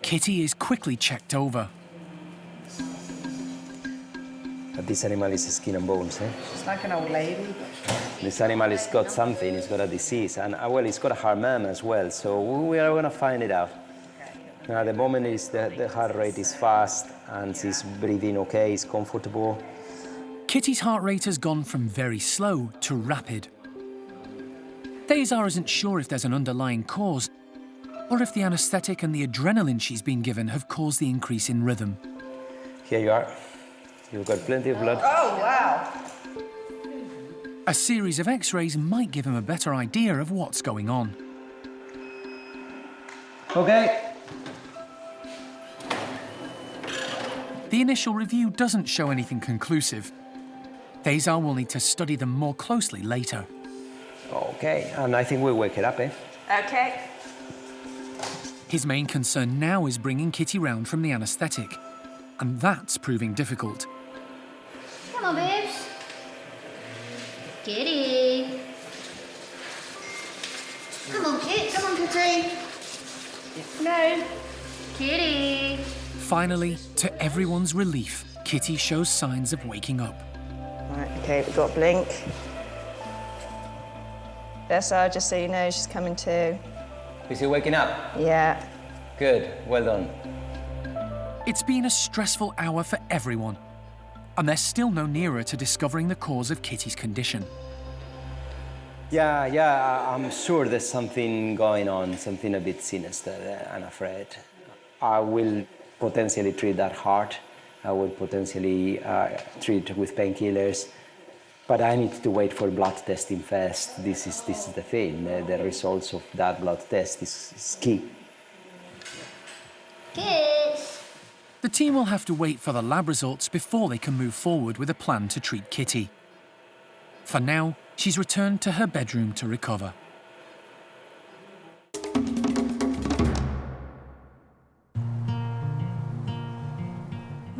Kitty is quickly checked over. But this animal is skin and bones, eh? She's like an old lady. This animal has got something, it's got a disease, and well, it's got a heart murmur as well, so we are going to find it out. Now, at the moment, the heart rate is fast, and she's breathing okay, it's comfortable. Kitty's heart rate has gone from very slow to rapid. Thazar isn't sure if there's an underlying cause, or if the anaesthetic and the adrenaline she's been given have caused the increase in rhythm. Here you are. You've got plenty of blood. Oh, wow. A series of x-rays might give him a better idea of what's going on. Okay. The initial review doesn't show anything conclusive. Thazar will need to study them more closely later. Okay, and I think we'll wake it up, eh? Okay. His main concern now is bringing Kitty round from the anaesthetic, and that's proving difficult. Come on, babes. Kitty. Come on, Kit. Come on, Kitty. No. Kitty. Finally, to everyone's relief, Kitty shows signs of waking up. Right, okay, we've got Blink. Tessa, just so you know, she's coming too. Is he waking up? Yeah. Good, well done. It's been a stressful hour for everyone, and they're still no nearer to discovering the cause of Kitty's condition. Yeah, I'm sure there's something going on, something a bit sinister, I'm afraid. I will potentially treat that heart. I will potentially treat with painkillers. But I need to wait for blood testing first. This is the thing. The results of that blood test is key. Kids. The team will have to wait for the lab results before they can move forward with a plan to treat Kitty. For now, she's returned to her bedroom to recover.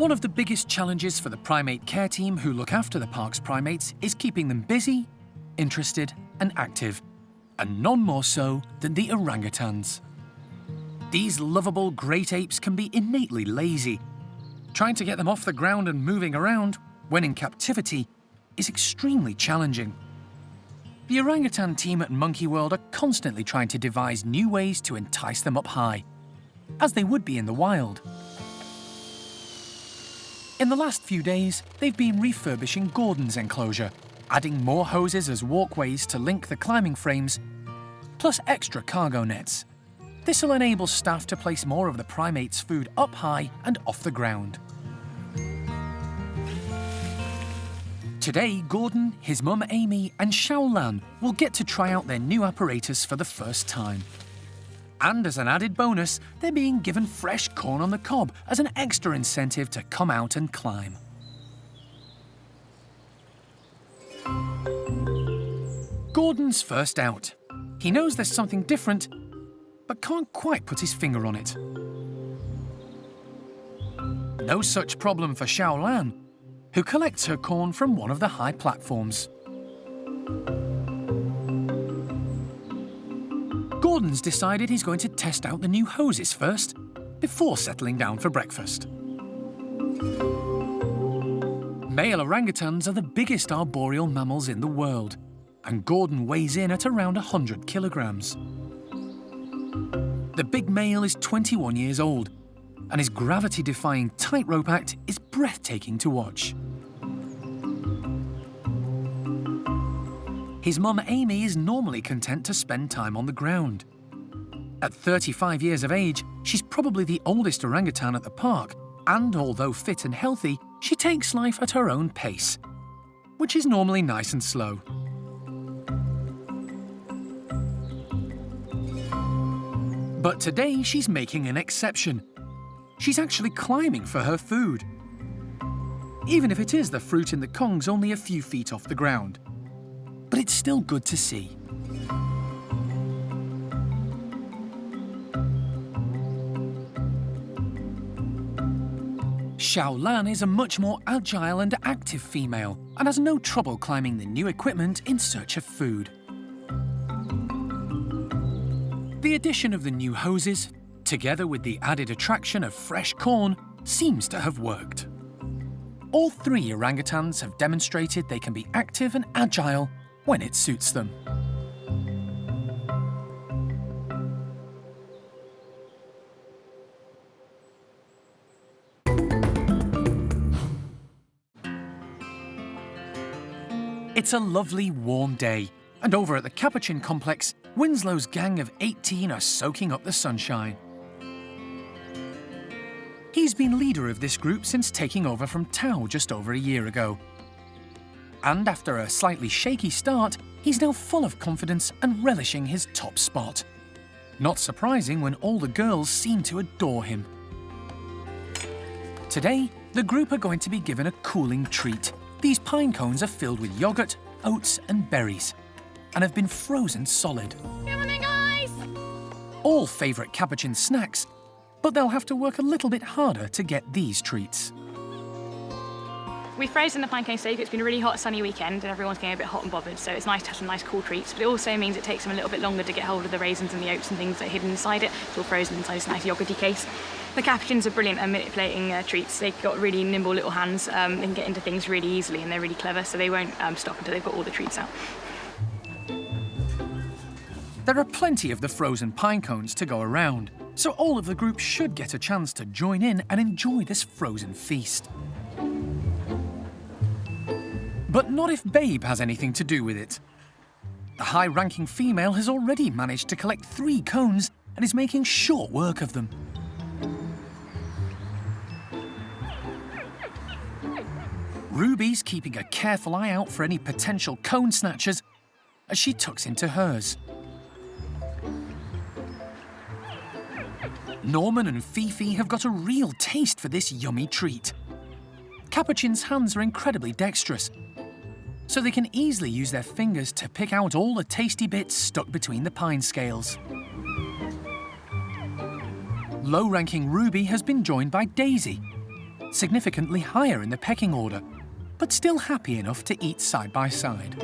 One of the biggest challenges for the primate care team who look after the park's primates is keeping them busy, interested and active, and none more so than the orangutans. These lovable great apes can be innately lazy. Trying to get them off the ground and moving around, when in captivity, is extremely challenging. The orangutan team at Monkey World are constantly trying to devise new ways to entice them up high, as they would be in the wild. In the last few days, they've been refurbishing Gordon's enclosure, adding more hoses as walkways to link the climbing frames, plus extra cargo nets. This will enable staff to place more of the primates' food up high and off the ground. Today, Gordon, his mum Amy and Xiao Lan will get to try out their new apparatus for the first time. And as an added bonus, they're being given fresh corn on the cob as an extra incentive to come out and climb. Gordon's first out. He knows there's something different, but can't quite put his finger on it. No such problem for Xiao Lan, who collects her corn from one of the high platforms. Gordon's decided he's going to test out the new hoses first, before settling down for breakfast. Male orangutans are the biggest arboreal mammals in the world, and Gordon weighs in at around 100 kilograms. The big male is 21 years old, and his gravity-defying tightrope act is breathtaking to watch. His mum Amy is normally content to spend time on the ground. At 35 years of age, she's probably the oldest orangutan at the park, and although fit and healthy, she takes life at her own pace, which is normally nice and slow. But today she's making an exception. She's actually climbing for her food, even if it is the fruit in the kongs only a few feet off the ground. But it's still good to see. Xiao Lan is a much more agile and active female and has no trouble climbing the new equipment in search of food. The addition of the new hoses, together with the added attraction of fresh corn, seems to have worked. All three orangutans have demonstrated they can be active and agile when it suits them. It's a lovely warm day, and over at the Capuchin complex, Winslow's gang of 18 are soaking up the sunshine. He's been leader of this group since taking over from Tao just over a year ago. And after a slightly shaky start, he's now full of confidence and relishing his top spot. Not surprising when all the girls seem to adore him. Today, the group are going to be given a cooling treat. These pine cones are filled with yogurt, oats and berries, and have been frozen solid. Come on then, guys! All favourite Capuchin snacks, but they'll have to work a little bit harder to get these treats. We've frozen the pine cones today because it's been a really hot, sunny weekend and everyone's getting a bit hot and bothered, so it's nice to have some nice cool treats, but it also means it takes them a little bit longer to get hold of the raisins and the oats and things that are hidden inside it. It's all frozen inside this nice yogurty case. The Capuchins are brilliant at manipulating treats. They've got really nimble little hands. They can get into things really easily and they're really clever, so they won't stop until they've got all the treats out. There are plenty of the frozen pine cones to go around, so all of the group should get a chance to join in and enjoy this frozen feast. But not if Babe has anything to do with it. The high-ranking female has already managed to collect 3 cones and is making short work of them. Ruby's keeping a careful eye out for any potential cone snatchers as she tucks into hers. Norman and Fifi have got a real taste for this yummy treat. Capuchin's hands are incredibly dexterous, so they can easily use their fingers to pick out all the tasty bits stuck between the pine scales. Low-ranking Ruby has been joined by Daisy, significantly higher in the pecking order, but still happy enough to eat side by side.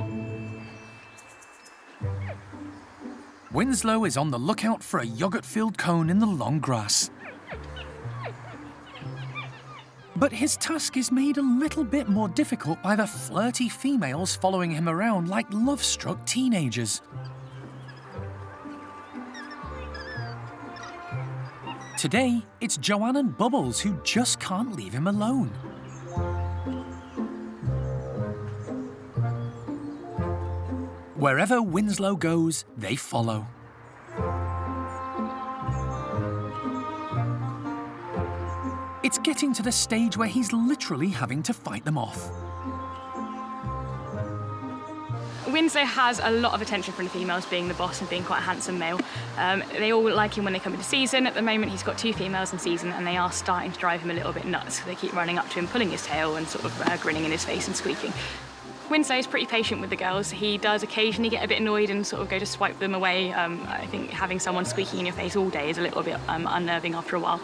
Winslow is on the lookout for a yogurt-filled cone in the long grass. But his task is made a little bit more difficult by the flirty females following him around like love-struck teenagers. Today, it's Joanne and Bubbles who just can't leave him alone. Wherever Winslow goes, they follow. It's getting to the stage where he's literally having to fight them off. Winslow has a lot of attention from the females, being the boss and being quite a handsome male. They all like him when they come into season. At the moment, he's got 2 females in season, and they are starting to drive him a little bit nuts. They keep running up to him, pulling his tail and sort of grinning in his face and squeaking. Winslow is pretty patient with the girls. He does occasionally get a bit annoyed and sort of go to swipe them away. I think having someone squeaking in your face all day is a little bit unnerving after a while.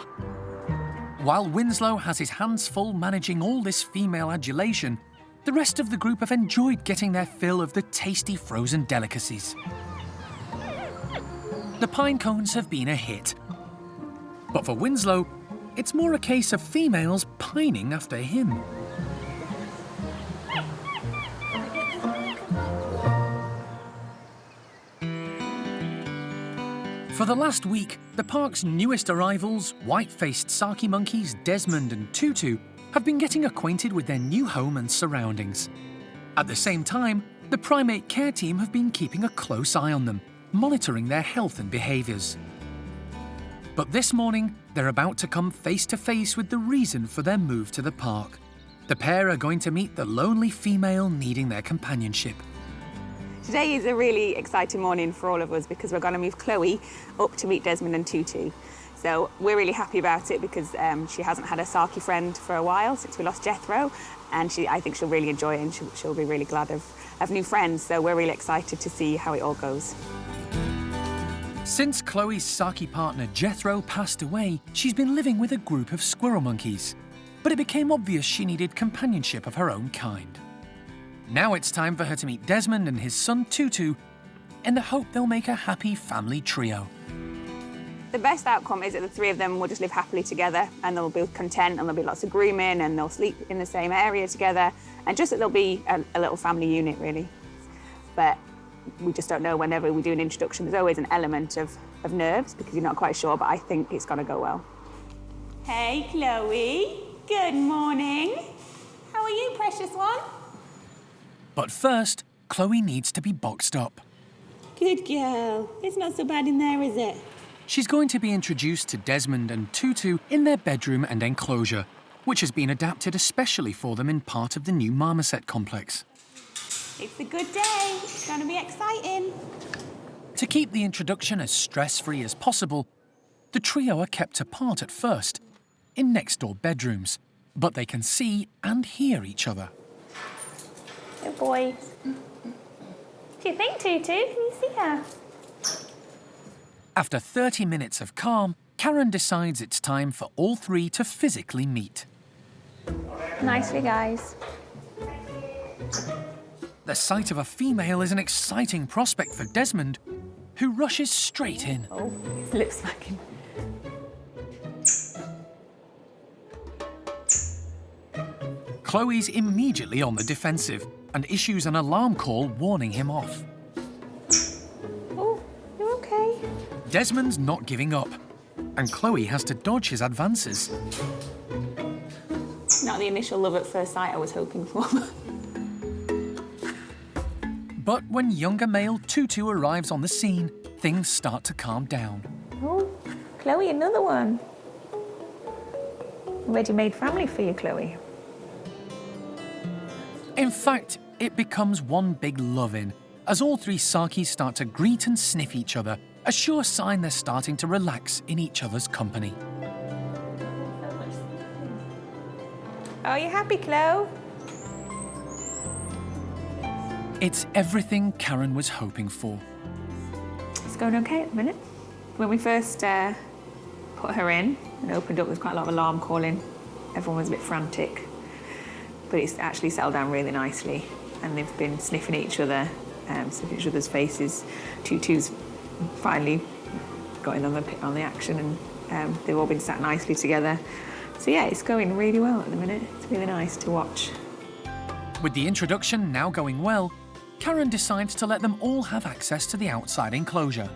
While Winslow has his hands full managing all this female adulation, the rest of the group have enjoyed getting their fill of the tasty frozen delicacies. The pine cones have been a hit. But for Winslow, it's more a case of females pining after him. For the last week, the park's newest arrivals, white-faced Saki monkeys Desmond and Tutu, have been getting acquainted with their new home and surroundings. At the same time, the primate care team have been keeping a close eye on them, monitoring their health and behaviours. But this morning, they're about to come face to face with the reason for their move to the park. The pair are going to meet the lonely female needing their companionship. Today is a really exciting morning for all of us because we're going to move Chloe up to meet Desmond and Tutu. So we're really happy about it because she hasn't had a Saki friend for a while since we lost Jethro, and I think she'll really enjoy it and she'll be really glad of new friends. So we're really excited to see how it all goes. Since Chloe's Saki partner Jethro passed away, she's been living with a group of squirrel monkeys. But it became obvious she needed companionship of her own kind. Now it's time for her to meet Desmond and his son Tutu in the hope they'll make a happy family trio. The best outcome is that the 3 of them will just live happily together and they'll be content and there'll be lots of grooming and they'll sleep in the same area together and just that they'll be a little family unit, really. But we just don't know. Whenever we do an introduction, there's always an element of nerves because you're not quite sure, but I think it's going to go well. Hey, Chloe. Good morning. How are you, precious one? But first, Chloe needs to be boxed up. Good girl. It's not so bad in there, is it? She's going to be introduced to Desmond and Tutu in their bedroom and enclosure, which has been adapted especially for them in part of the new marmoset complex. It's a good day. It's going to be exciting. To keep the introduction as stress-free as possible, the trio are kept apart at first, in next-door bedrooms, but they can see and hear each other. Good boy. What do you think, Tutu? Can you see her? After 30 minutes of calm, Karen decides it's time for all 3 to physically meet. Nicely, guys. The sight of a female is an exciting prospect for Desmond, who rushes straight in. Oh, his lip smacking. Chloe's immediately on the defensive and issues an alarm call warning him off. Oh, you're okay. Desmond's not giving up, and Chloe has to dodge his advances. Not the initial love at first sight I was hoping for. But when younger male Tutu arrives on the scene, things start to calm down. Oh, Chloe, another one. Ready-made family for you, Chloe. In fact, it becomes one big love-in, as all 3 Sakis start to greet and sniff each other, a sure sign they're starting to relax in each other's company. Are you happy, Chloe? It's everything Karen was hoping for. It's going okay at the minute. When we first put her in and opened up, there was quite a lot of alarm calling. everyone was a bit frantic. But it's actually settled down really nicely, and they've been sniffing each other, sniffing each other's faces. Tutu's finally got in on the action, and they've all been sat nicely together. So yeah, it's going really well at the minute. It's really nice to watch. With the introduction now going well, Karen decides to let them all have access to the outside enclosure.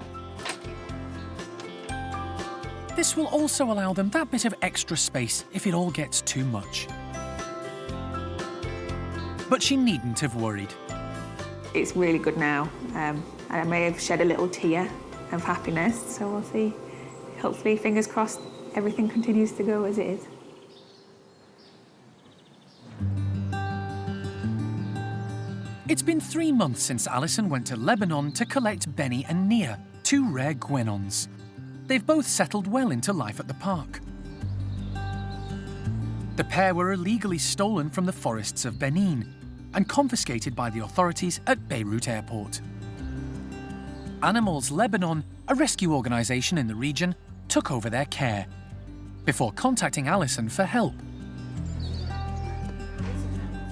This will also allow them that bit of extra space if it all gets too much. But she needn't have worried. It's really good now. I may have shed a little tear of happiness, so we'll see. Hopefully, fingers crossed, everything continues to go as it is. It's been 3 months since Alison went to Lebanon to collect Benny and Nia, 2 rare guenons. They've both settled well into life at the park. The pair were illegally stolen from the forests of Benin and confiscated by the authorities at Beirut Airport. Animals Lebanon, a rescue organisation in the region, took over their care before contacting Alison for help.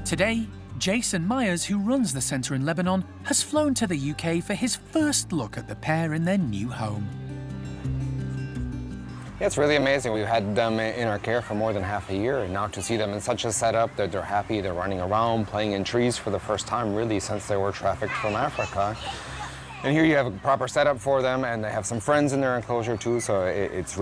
Today, Jason Myers, who runs the centre in Lebanon, has flown to the UK for his first look at the pair in their new home. Yeah, it's really amazing. We've had them in our care for more than half a year, and now to see them in such a setup that they're happy, they're running around, playing in trees for the first time, really, since they were trafficked from Africa. And here you have a proper setup for them, and they have some friends in their enclosure too, so it's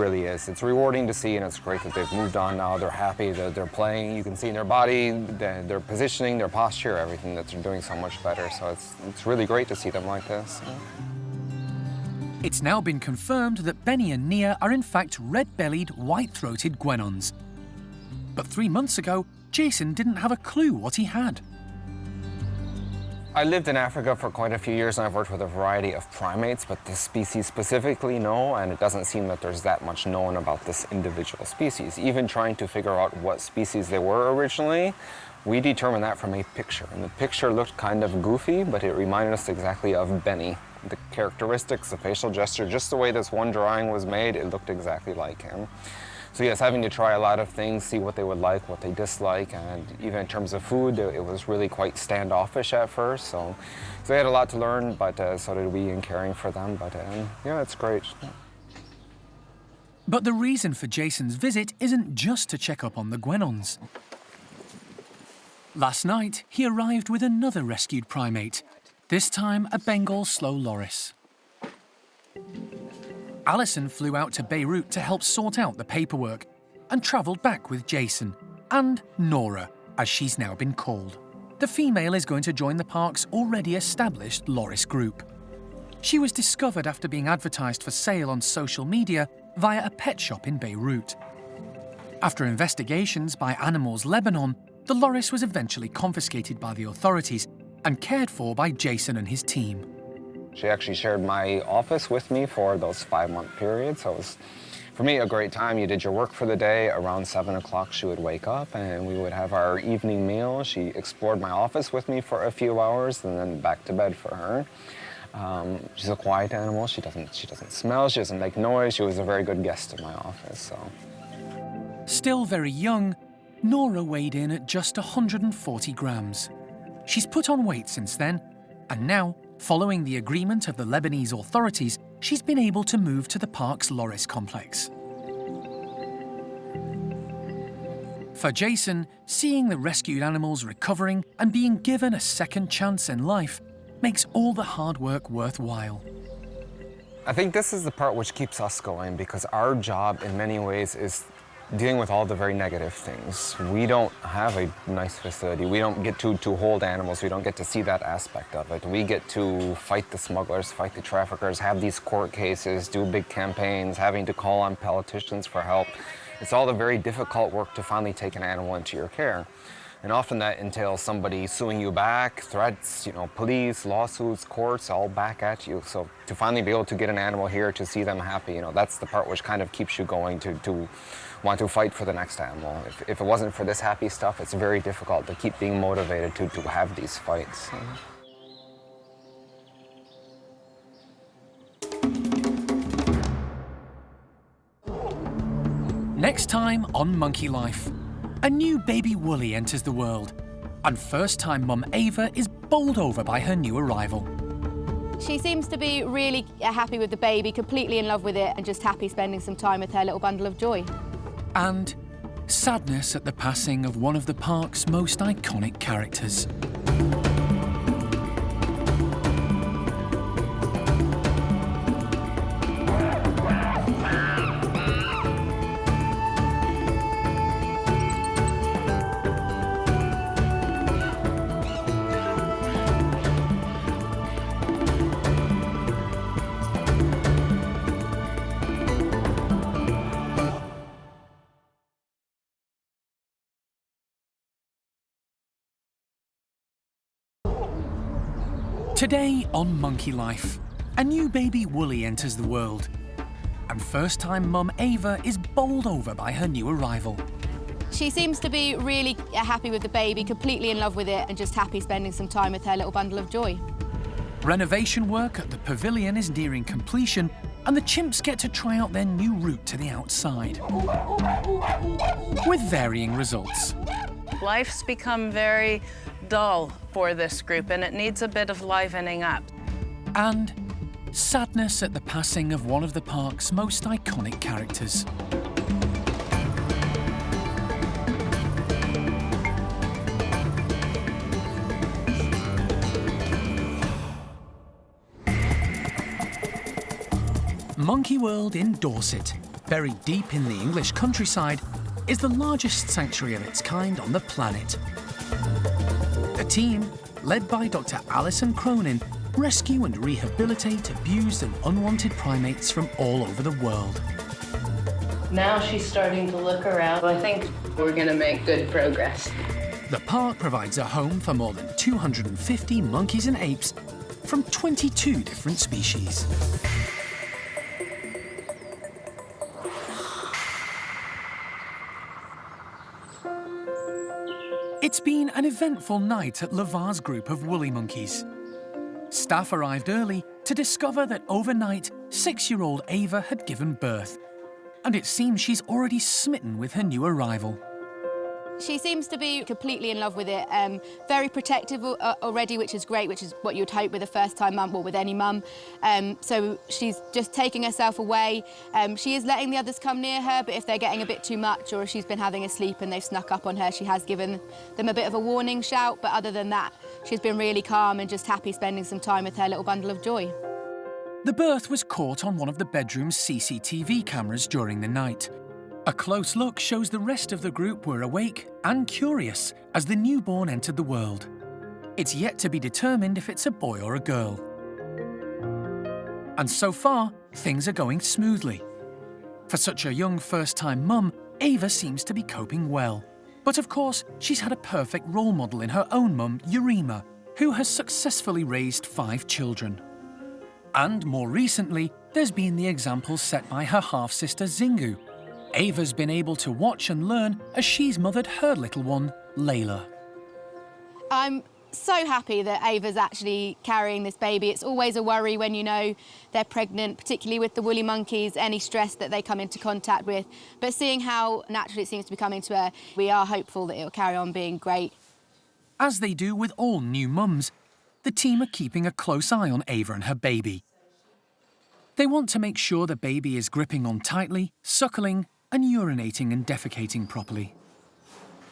rewarding to see, and it's great that they've moved on now. They're happy, they're playing. You can see in their body, their positioning, their posture, everything, that they're doing so much better. So it's really great to see them like this. It's now been confirmed that Benny and Nia are in fact red-bellied, white-throated guenons. But 3 months ago, Jason didn't have a clue what he had. I lived in Africa for quite a few years, and I've worked with a variety of primates, but this species specifically, no, and it doesn't seem that there's that much known about this individual species. Even trying to figure out what species they were originally, we determined that from a picture. And the picture looked kind of goofy, but it reminded us exactly of Benny. The characteristics, the facial gesture, just the way this one drawing was made, it looked exactly like him. So yes, having to try a lot of things, see what they would like, what they dislike, and even in terms of food, it was really quite standoffish at first. So they had a lot to learn, but so did we in caring for them. But yeah, it's great. But the reason for Jason's visit isn't just to check up on the guenons. Last night, he arrived with another rescued primate, this time a Bengal slow loris. Alison flew out to Beirut to help sort out the paperwork and travelled back with Jason and Nora, as she's now been called. The female is going to join the park's already established loris group. She was discovered after being advertised for sale on social media via a pet shop in Beirut. After investigations by Animals Lebanon, the loris was eventually confiscated by the authorities and cared for by Jason and his team. She actually shared my office with me for those 5-month periods. So it was, for me, a great time. You did your work for the day. Around 7 o'clock, she would wake up and we would have our evening meal. She explored my office with me for a few hours and then back to bed for her. She's a quiet animal. She doesn't smell. She doesn't make noise. She was a very good guest in my office. So. Still very young, Nora weighed in at just 140 grams. She's put on weight since then, and now, following the agreement of the Lebanese authorities, she's been able to move to the park's loris complex. For Jason, seeing the rescued animals recovering and being given a second chance in life makes all the hard work worthwhile. I think this is the part which keeps us going, because our job in many ways is dealing with all the very negative things. We don't have a nice facility. We don't get to hold animals. We don't get to see that aspect of it. We get to fight the smugglers, fight the traffickers, have these court cases, do big campaigns, having to call on politicians for help. It's all the very difficult work to finally take an animal into your care. And often that entails somebody suing you back, threats, police, lawsuits, courts, all back at you. So to finally be able to get an animal here, to see them happy, that's the part which kind of keeps you going to want to fight for the next animal. If it wasn't for this happy stuff, it's very difficult to keep being motivated to have these fights. Next time on Monkey Life, A new baby Woolly enters the world, and first-time mum Ava is bowled over by her new arrival. She seems to be really happy with the baby, completely in love with it, and just happy spending some time with her little bundle of joy. And sadness at the passing of one of the park's most iconic characters. Today on Monkey Life, a new baby Woolly enters the world, and first-time mum Ava is bowled over by her new arrival. She seems to be really happy with the baby, completely in love with it, and just happy spending some time with her little bundle of joy. Renovation work at the pavilion is nearing completion, and the chimps get to try out their new route to the outside, with varying results. Life's become very dull for this group, and it needs a bit of livening up. And sadness at the passing of one of the park's most iconic characters. Monkey World in Dorset, buried deep in the English countryside, is the largest sanctuary of its kind on the planet. The team, led by Dr. Alison, rescue and rehabilitate abused and unwanted primates from all over the world. Now she's starting to look around. I think we're going to make good progress. The park provides a home for more than 250 monkeys and apes from 22 different species. It's been an eventful night at Levar's group of woolly monkeys. Staff arrived early to discover that overnight, 6-year-old Ava had given birth, and it seems she's already smitten with her new arrival. She seems to be completely in love with it, very protective already, which is great, which is what you'd hope with a first-time mum or with any mum. So she's just taking herself away. She is letting the others come near her, but if they're getting a bit too much or if she's been having a sleep and they've snuck up on her, she has given them a bit of a warning shout, but other than that, she's been really calm and just happy spending some time with her little bundle of joy. The birth was caught on one of the bedroom's CCTV cameras during the night. A close look shows the rest of the group were awake and curious as the newborn entered the world. It's yet to be determined if it's a boy or a girl. And so far, things are going smoothly. For such a young first-time mum, Ava seems to be coping well. But of course, she's had a perfect role model in her own mum, Urema, who has successfully raised 5 children. And more recently, there's been the example set by her half-sister Zingu. Ava's been able to watch and learn as she's mothered her little one, Layla. I'm so happy that Ava's actually carrying this baby. It's always a worry when you know they're pregnant, particularly with the woolly monkeys, any stress that they come into contact with. But seeing how naturally it seems to be coming to her, we are hopeful that it'll carry on being great. As they do with all new mums, the team are keeping a close eye on Ava and her baby. They want to make sure the baby is gripping on tightly, suckling, and urinating and defecating properly.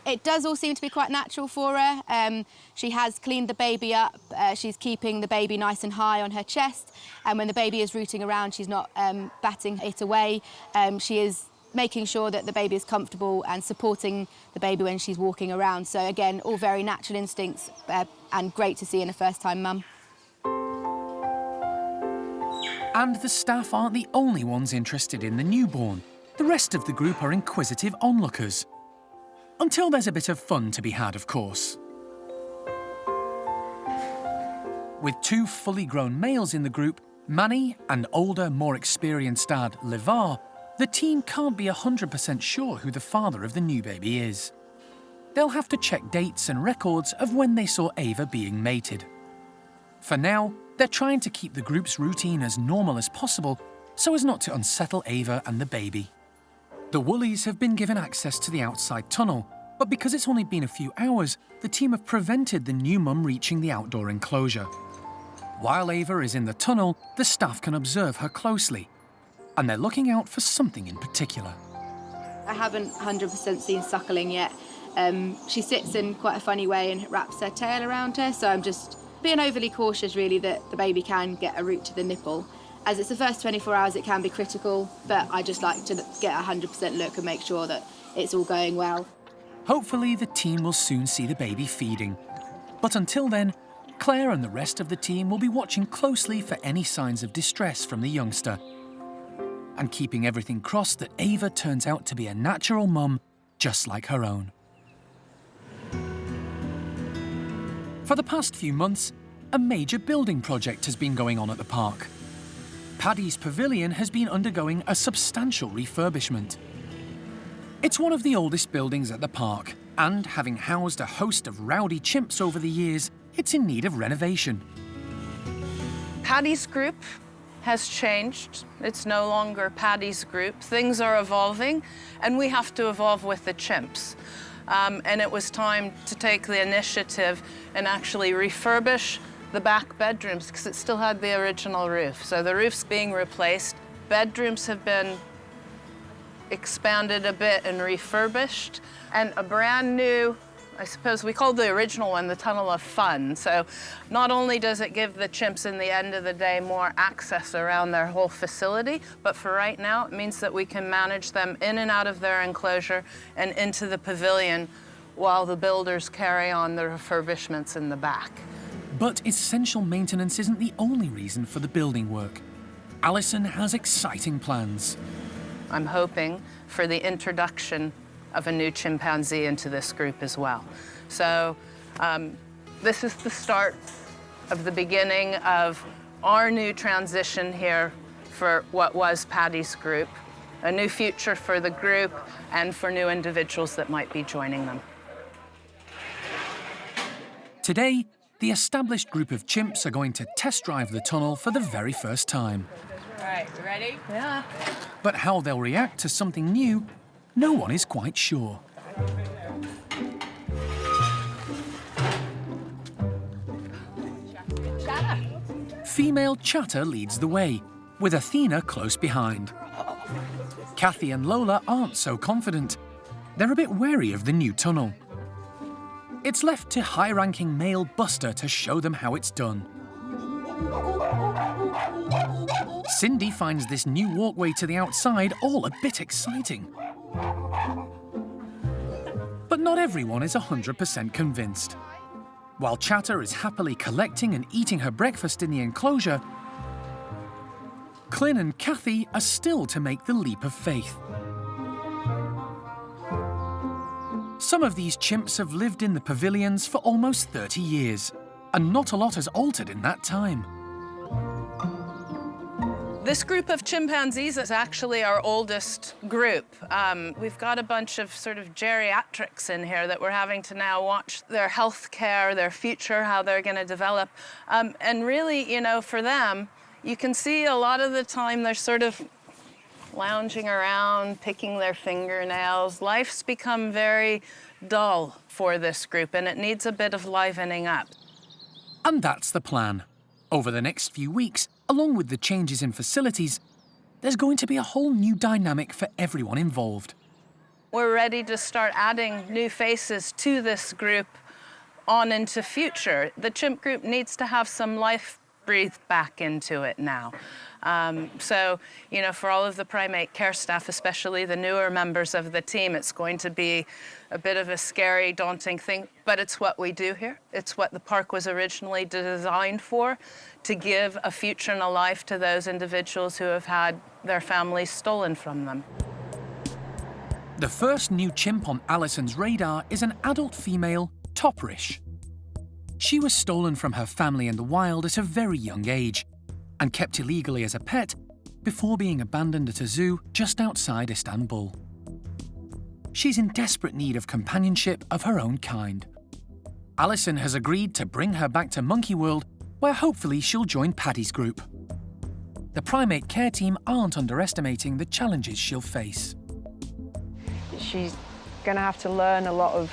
It does all seem to be quite natural for her. She has cleaned the baby up. She's keeping the baby nice and high on her chest. And when the baby is rooting around, she's not batting it away. She is making sure that the baby is comfortable and supporting the baby when she's walking around. So again, all very natural instincts and great to see in a first-time mum. And the staff aren't the only ones interested in the newborn. The rest of the group are inquisitive onlookers. Until there's a bit of fun to be had, of course. With 2 fully grown males in the group, Manny and older, more experienced dad, Levar, the team can't be 100% sure who the father of the new baby is. They'll have to check dates and records of when they saw Ava being mated. For now, they're trying to keep the group's routine as normal as possible so as not to unsettle Ava and the baby. The Woolies have been given access to the outside tunnel, But because it's only been a few hours, the team have prevented the new mum reaching the outdoor enclosure. While Ava is in the tunnel, the staff can observe her closely, and they're looking out for something in particular. I haven't 100% seen suckling yet. She sits in quite a funny way and wraps her tail around her, so I'm just being overly cautious really that the baby can get a route to the nipple. As it's the first 24 hours, it can be critical, but I just like to get a 100% look and make sure that it's all going well. Hopefully the team will soon see the baby feeding. But until then, Claire and the rest of the team will be watching closely for any signs of distress from the youngster, and keeping everything crossed that Ava turns out to be a natural mum just like her own. For the past few months, a major building project has been going on at the park. Paddy's Pavilion has been undergoing a substantial refurbishment. It's one of the oldest buildings at the park, and having housed a host of rowdy chimps over the years, it's in need of renovation. Paddy's group has changed. It's no longer Paddy's group. Things are evolving, and we have to evolve with the chimps. And it was time to take the initiative and actually refurbish the back bedrooms because it still had the original roof. So the roof's being replaced. Bedrooms have been expanded a bit and refurbished, and a brand new, I suppose we called the original one the Tunnel of Fun. So not only does it give the chimps in the end of the day more access around their whole facility, but for right now it means that we can manage them in and out of their enclosure and into the pavilion while the builders carry on the refurbishments in the back. But essential maintenance isn't the only reason for the building work. Alison has exciting plans. I'm hoping for the introduction of a new chimpanzee into this group as well. So this is the start of the beginning of our new transition here for what was Paddy's group, a new future for the group and for new individuals that might be joining them. Today, the established group of chimps are going to test drive the tunnel for the very first time. Right, you ready? Yeah. But how they'll react to something new, no one is quite sure. Chatter. Female Chatter leads the way, with Athena close behind. Kathy and Lola aren't so confident. They're a bit wary of the new tunnel. It's left to high-ranking male Buster to show them how it's done. Cindy finds this new walkway to the outside all a bit exciting. But not everyone is 100% convinced. While Chatter is happily collecting and eating her breakfast in the enclosure, Clin and Kathy are still to make the leap of faith. Some of these chimps have lived in the pavilions for almost 30 years, and not a lot has altered in that time. This group of chimpanzees is actually our oldest group. We've got a bunch of sort of geriatrics in here that we're having to now watch their health care, their future, how they're going to develop. And really, you know, for them, you can see a lot of the time they're sort of lounging around, picking their fingernails. Life's become very dull for this group, and it needs a bit of livening up. And that's the plan. Over the next few weeks, along with the changes in facilities, there's going to be a whole new dynamic for everyone involved. We're ready to start adding new faces to this group on into future. The chimp group needs to have some life breathed back into it now. So, you know, for all of the primate care staff, especially the newer members of the team, it's going to be a bit of a scary, daunting thing, but it's what we do here. It's what the park was originally designed for, to give a future and a life to those individuals who have had their families stolen from them. The first new chimp on Alison's radar is an adult female, Toprish. She was stolen from her family in the wild at a very young age and kept illegally as a pet before being abandoned at a zoo just outside Istanbul. She's in desperate need of companionship of her own kind. Alison has agreed to bring her back to Monkey World, where hopefully she'll join Paddy's group. The primate care team aren't underestimating the challenges she'll face. She's going to have to learn a lot of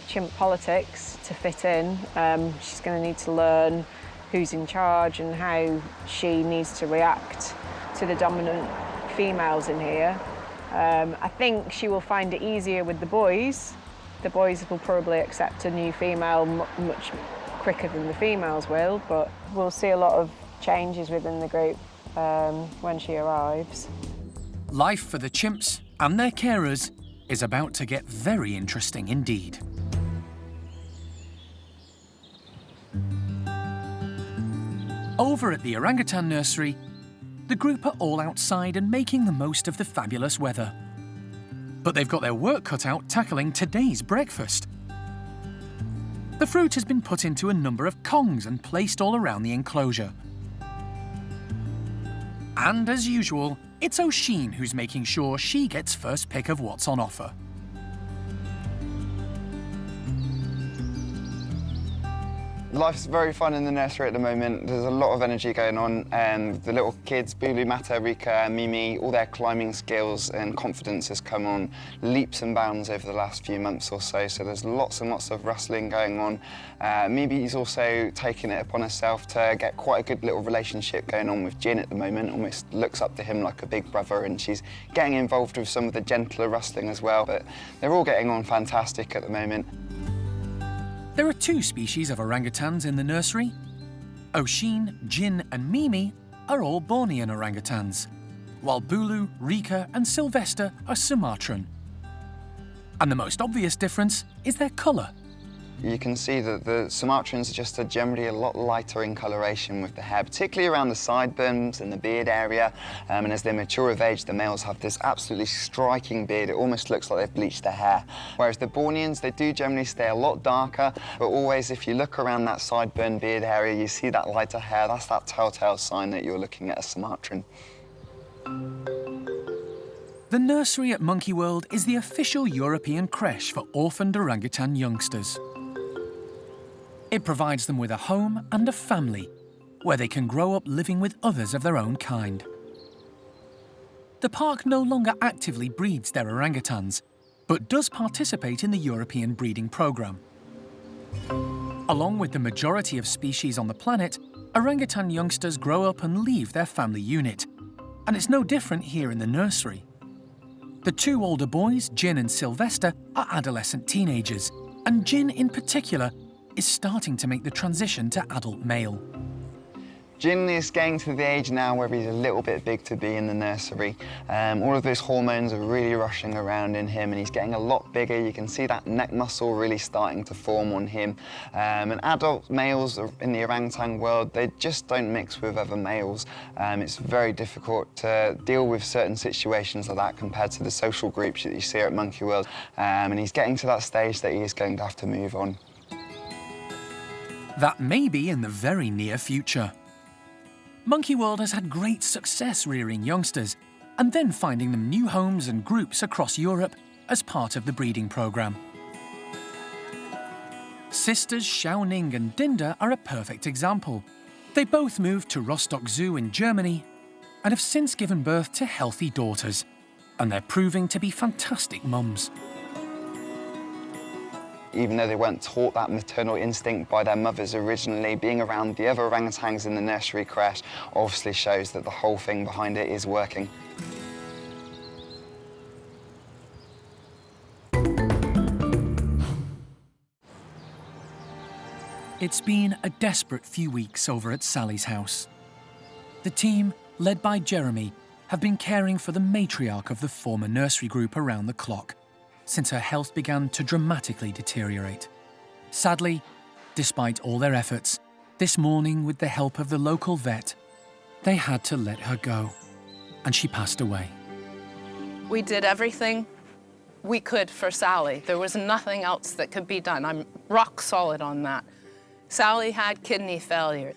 chimp politics to fit in. She's going to need to learn who's in charge and how she needs to react to the dominant females in here. I think she will find it easier with the boys. The boys will probably accept a new female much quicker than the females will, but we'll see a lot of changes within the group when she arrives. Life for the chimps and their carers is about to get very interesting indeed. Over at the orangutan nursery, the group are all outside and making the most of the fabulous weather. But they've got their work cut out tackling today's breakfast. The fruit has been put into a number of kongs and placed all around the enclosure. And as usual, it's Oisin who's making sure she gets first pick of what's on offer. Life's very fun in the nursery at the moment. There's a lot of energy going on, and the little kids, Bulu, Mata, Rika, Mimi, all their climbing skills and confidence has come on leaps and bounds over the last few months or so. So there's lots and lots of wrestling going on. Mimi's also taken it upon herself to get quite a good little relationship going on with Jin at the moment. Almost looks up to him like a big brother, and she's getting involved with some of the gentler wrestling as well. But they're all getting on fantastic at the moment. There are 2 species of orangutans in the nursery. Oisin, Jin and Mimi are all Bornean orangutans, while Bulu, Rika and Sylvester are Sumatran. And the most obvious difference is their colour. You can see that the Sumatrans are just generally a lot lighter in coloration with the hair, particularly around the sideburns and the beard area. And as they mature of age, the males have this absolutely striking beard. It almost looks like they've bleached their hair. Whereas the Borneans, they do generally stay a lot darker, but always if you look around that sideburn beard area, you see that lighter hair. That's that telltale sign that you're looking at a Sumatran. The nursery at Monkey World is the official European creche for orphaned orangutan youngsters. It provides them with a home and a family where they can grow up living with others of their own kind. The park no longer actively breeds their orangutans, but does participate in the European breeding programme. Along with the majority of species on the planet, orangutan youngsters grow up and leave their family unit, and it's no different here in the nursery. The 2 older boys, Jin and Sylvester, are adolescent teenagers, and Jin in particular is starting to make the transition to adult male. Jin is getting to the age now where he's a little bit big to be in the nursery. All of those hormones are really rushing around in him, and he's getting a lot bigger. You can see that neck muscle really starting to form on him. And adult males in the orangutan world, they just don't mix with other males. It's very difficult to deal with certain situations like that compared to the social groups that you see at Monkey World. And he's getting to that stage that he is going to have to move on. That may be in the very near future. Monkey World has had great success rearing youngsters and then finding them new homes and groups across Europe as part of the breeding programme. Sisters Xiaoning and Dinda are a perfect example. They both moved to Rostock Zoo in Germany and have since given birth to healthy daughters, and they're proving to be fantastic mums. Even though they weren't taught that maternal instinct by their mothers originally, being around the other orangutans in the nursery creche obviously shows that the whole thing behind it is working. It's been a desperate few weeks over at Sally's house. The team, led by Jeremy, have been caring for the matriarch of the former nursery group around the clock, since her health began to dramatically deteriorate. Sadly, despite all their efforts, this morning with the help of the local vet, they had to let her go, and she passed away. We did everything we could for Sally. There was nothing else that could be done. I'm rock solid on that. Sally had kidney failure.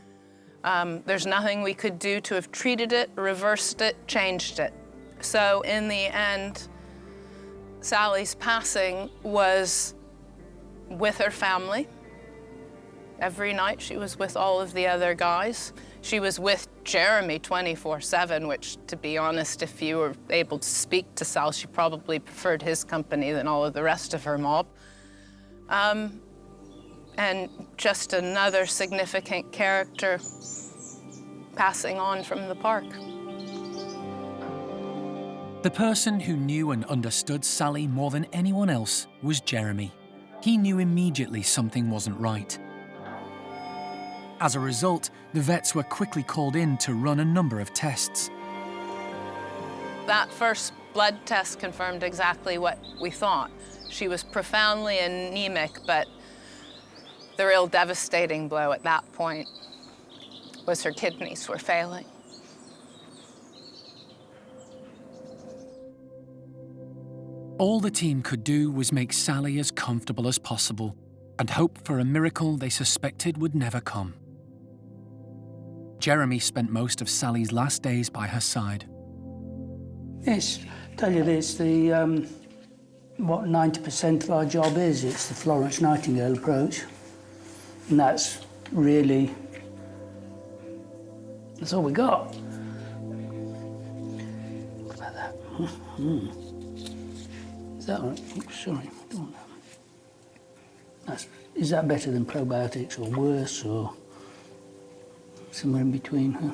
There's nothing we could do to have treated it, reversed it, changed it. So in the end, Sally's passing was with her family. Every night she was with all of the other guys. She was with Jeremy 24/7, which, to be honest, if you were able to speak to Sal, she probably preferred his company than all of the rest of her mob. And just another significant character passing on from the park. The person who knew and understood Sally more than anyone else was Jeremy. He knew immediately something wasn't right. As a result, the vets were quickly called in to run a number of tests. That first blood test confirmed exactly what we thought. She was profoundly anemic, but the real devastating blow at that point was her kidneys were failing. All the team could do was make Sally as comfortable as possible and hope for a miracle they suspected would never come. Jeremy spent most of Sally's last days by her side. It's, tell you this, the, what 90% of our job is, it's the Florence Nightingale approach. And that's really, that's all we got. Look about that. Is that all right? Oops, sorry, don't want that. Is that better than probiotics or worse or somewhere in between, huh?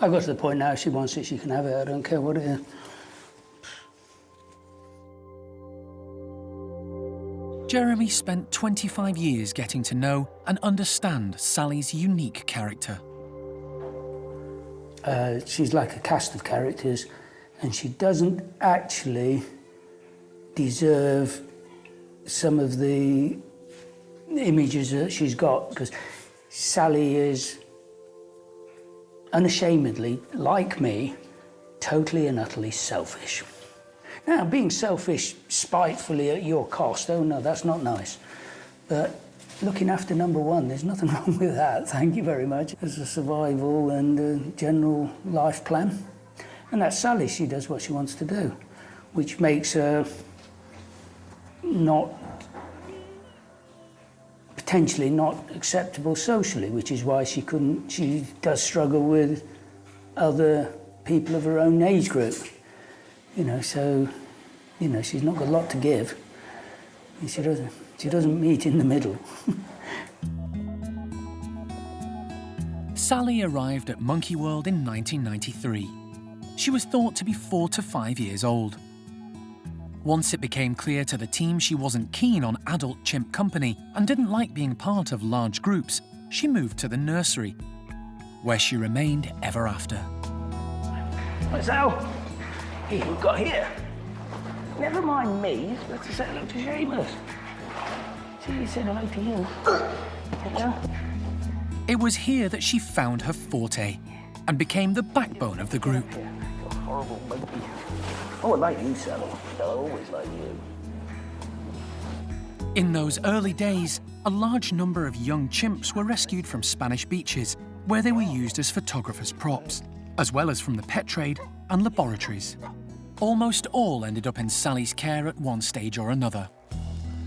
I've got to the point now, if she wants it, she can have it. I don't care what it is. Jeremy spent 25 years getting to know and understand Sally's unique character. She's like a cast of characters, and she doesn't actually deserve some of the images that she's got, because Sally is unashamedly, like me, totally and utterly selfish. Now, being selfish spitefully at your cost, oh no, that's not nice. But looking after number one, there's nothing wrong with that, thank you very much, as a survival and a general life plan. And that's Sally, she does what she wants to do, which makes her potentially not acceptable socially, which is why she does struggle with other people of her own age group. You know, so, you know, she's not got a lot to give. She doesn't meet in the middle. Sally arrived at Monkey World in 1993. She was thought to be 4 to 5 years old. Once it became clear to the team she wasn't keen on adult chimp company and didn't like being part of large groups, she moved to the nursery, where she remained ever after. What's that? Hey, we've got here. Never mind me, let's just say hello to Seamus. See, he said hello to you. Hello. It was here that she found her forte and became the backbone of the group. Horrible monkey. Oh, I like you, Sally. I always like you. In those early days, a large number of young chimps were rescued from Spanish beaches, where they were used as photographers' props, as well as from the pet trade and laboratories. Almost all ended up in Sally's care at one stage or another.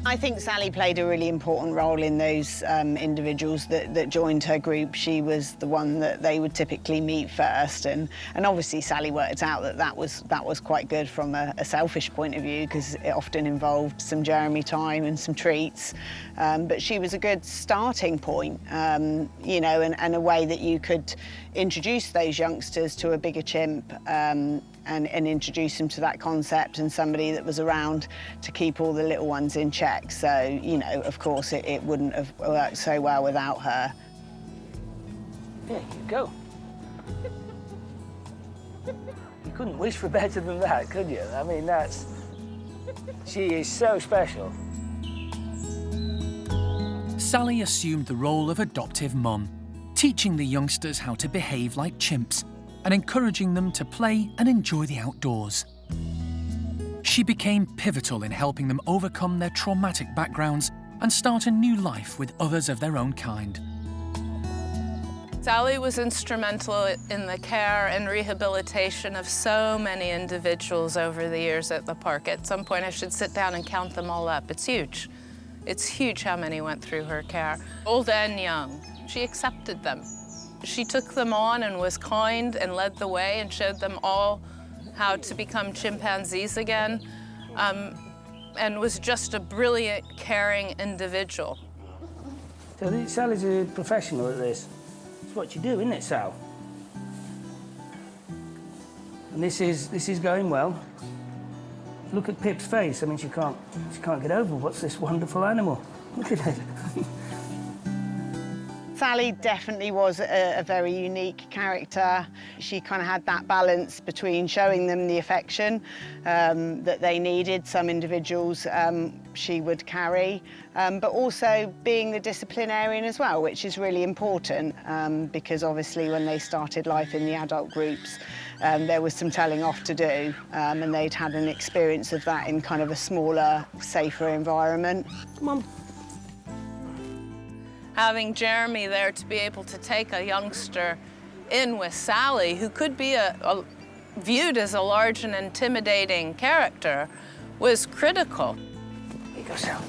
I think Sally played a really important role in those individuals that joined her group. She was the one that they would typically meet first, and obviously Sally worked out that was quite good from a selfish point of view, because it often involved some Jeremy time and some treats. But she was a good starting point, you know, and a way that you could introduce those youngsters to a bigger chimp and introduce them to that concept, and somebody that was around to keep all the little ones in check. So, you know, of course, it wouldn't have worked so well without her. There you go. You couldn't wish for better than that, could you? I mean, she is so special. Sally assumed the role of adoptive mum, teaching the youngsters how to behave like chimps and encouraging them to play and enjoy the outdoors. She became pivotal in helping them overcome their traumatic backgrounds and start a new life with others of their own kind. Sally was instrumental in the care and rehabilitation of so many individuals over the years at the park. At some point, I should sit down and count them all up. It's huge. It's huge how many went through her care, old and young. She accepted them. She took them on and was kind and led the way and showed them all how to become chimpanzees again, and was just a brilliant, caring individual. So Sally's a professional at this. It's what you do, isn't it, Sal? And this is going well. Look at Pip's face. I mean, she can't get over what's this wonderful animal. Look at it. Sally definitely was a very unique character. She kind of had that balance between showing them the affection that they needed. Some individuals she would carry, but also being the disciplinarian as well, which is really important because obviously when they started life in the adult groups, there was some telling off to do, and they'd had an experience of that in kind of a smaller, safer environment. Come on. Having Jeremy there to be able to take a youngster in with Sally, who could be viewed as a large and intimidating character, was critical. Here you go, Sal.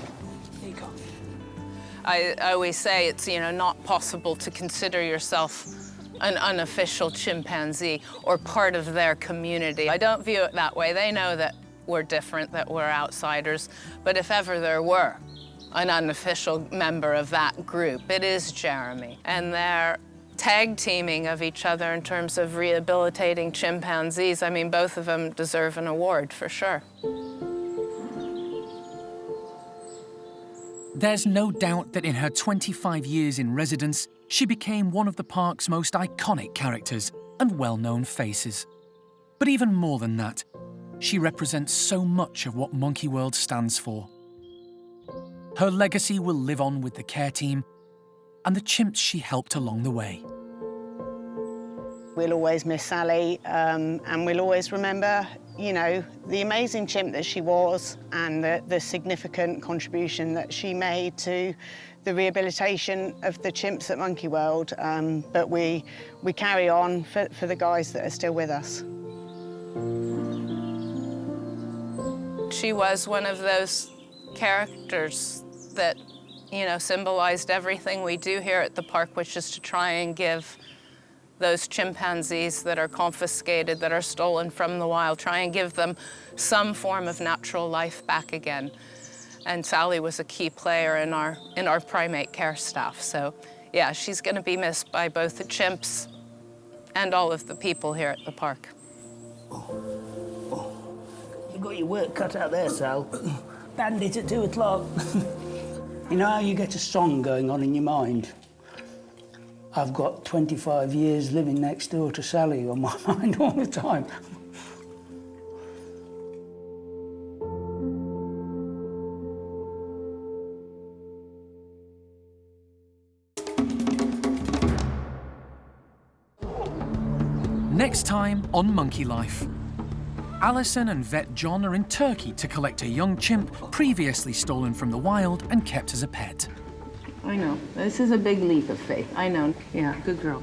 Here you go. I always say it's, not possible to consider yourself an unofficial chimpanzee or part of their community. I don't view it that way. They know that we're different, that we're outsiders, but if ever there were an unofficial member of that group, it is Jeremy. And they're tag teaming of each other in terms of rehabilitating chimpanzees. I mean, both of them deserve an award for sure. There's no doubt that in her 25 years in residence, she became one of the park's most iconic characters and well-known faces. But even more than that, she represents so much of what Monkey World stands for. Her legacy will live on with the care team and the chimps she helped along the way. We'll always miss Sally, and we'll always remember, the amazing chimp that she was and the significant contribution that she made to the rehabilitation of the chimps at Monkey World. But we carry on for the guys that are still with us. She was one of those characters that, symbolized everything we do here at the park, which is to try and give those chimpanzees that are confiscated, that are stolen from the wild, try and give them some form of natural life back again. And Sally was a key player in our primate care staff. So, yeah, she's going to be missed by both the chimps and all of the people here at the park. You got your work cut out there, Sal. Bandit at 2 o'clock. You know how you get a song going on in your mind? I've got 25 years living next door to Sally on my mind all the time. Next time on Monkey Life. Alison and Vet John are in Turkey to collect a young chimp previously stolen from the wild and kept as a pet. I know. This is a big leap of faith. I know. Yeah, good girl.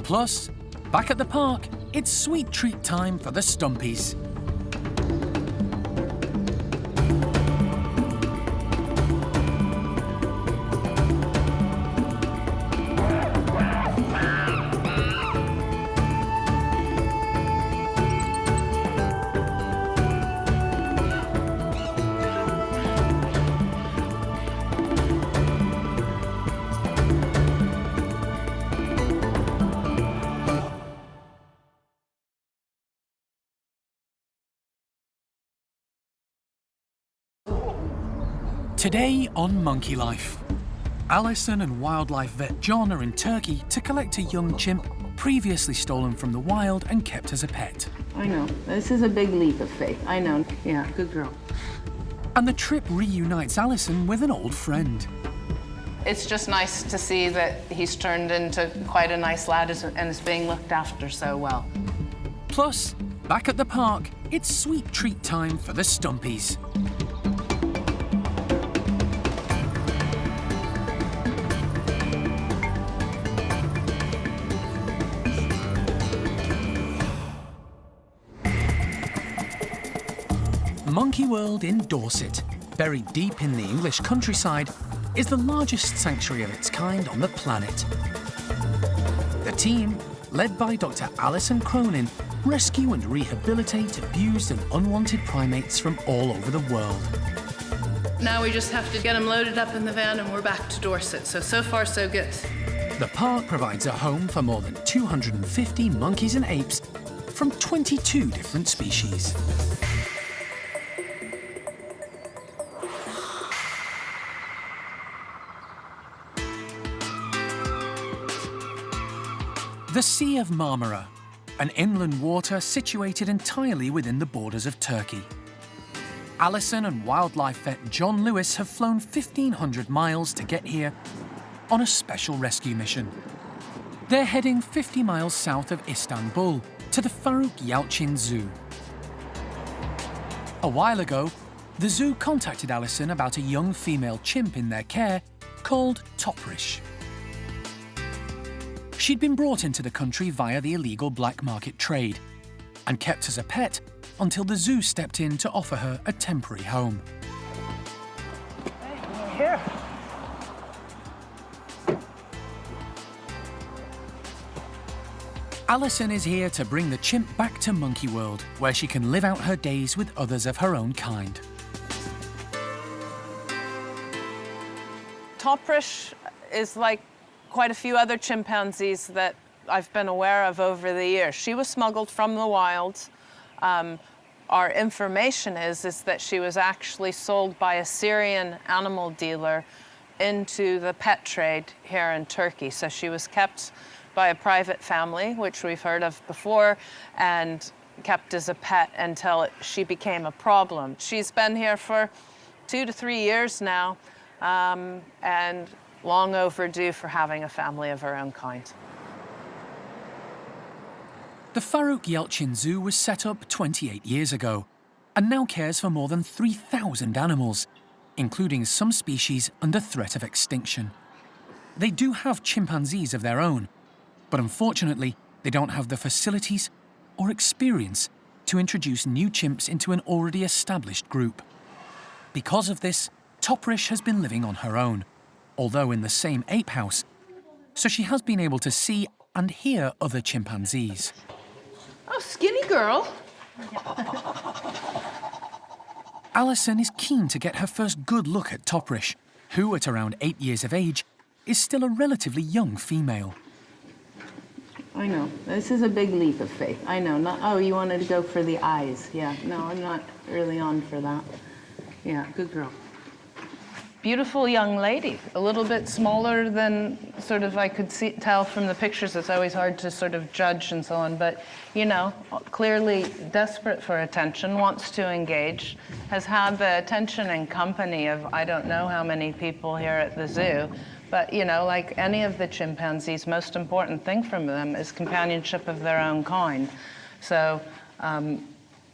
Plus, back at the park, it's sweet treat time for the Stumpies. Today on Monkey Life, Alison and wildlife vet John are in Turkey to collect a young chimp previously stolen from the wild and kept as a pet. I know. This is a big leap of faith. I know. Yeah, good girl. And the trip reunites Alison with an old friend. It's just nice to see that he's turned into quite a nice lad and is being looked after so well. Plus, back at the park, it's sweet treat time for the Stumpies. Monkey World in Dorset, buried deep in the English countryside, is the largest sanctuary of its kind on the planet. The team, led by Dr. Alison Cronin, rescue and rehabilitate abused and unwanted primates from all over the world. Now we just have to get them loaded up in the van and we're back to Dorset. So far, so good. The park provides a home for more than 250 monkeys and apes from 22 different species. The Sea of Marmara, an inland water situated entirely within the borders of Turkey. Alison and wildlife vet John Lewis have flown 1,500 miles to get here on a special rescue mission. They're heading 50 miles south of Istanbul to the Faruk Yalçın Zoo. A while ago, the zoo contacted Alison about a young female chimp in their care called Toprish. She'd been brought into the country via the illegal black market trade and kept as a pet until the zoo stepped in to offer her a temporary home. Here. Alison is here to bring the chimp back to Monkey World, where she can live out her days with others of her own kind. Toprish is like quite a few other chimpanzees that I've been aware of over the years. She was smuggled from the wild. Our information is that she was actually sold by a Syrian animal dealer into the pet trade here in Turkey. So she was kept by a private family, which we've heard of before, and kept as a pet until she became a problem. She's been here for 2 to 3 years now, and long overdue for having a family of her own kind. The Faruk Yalçın Zoo was set up 28 years ago and now cares for more than 3,000 animals, including some species under threat of extinction. They do have chimpanzees of their own, but unfortunately, they don't have the facilities or experience to introduce new chimps into an already established group. Because of this, Toprish has been living on her own, although in the same ape house, so she has been able to see and hear other chimpanzees. Oh, skinny girl. Alison is keen to get her first good look at Toprish, who, at around 8 years of age, is still a relatively young female. I know. This is a big leap of faith. I know. Not, oh, you wanted to go for the eyes. Yeah. No, I'm not really on for that. Yeah, good girl. Beautiful young lady. A little bit smaller than sort of I could tell from the pictures. It's always hard to sort of judge and so on. But, you know, clearly desperate for attention, wants to engage, has had the attention and company of I don't know how many people here at the zoo. But, you know, like any of the chimpanzees, most important thing from them is companionship of their own kind. So,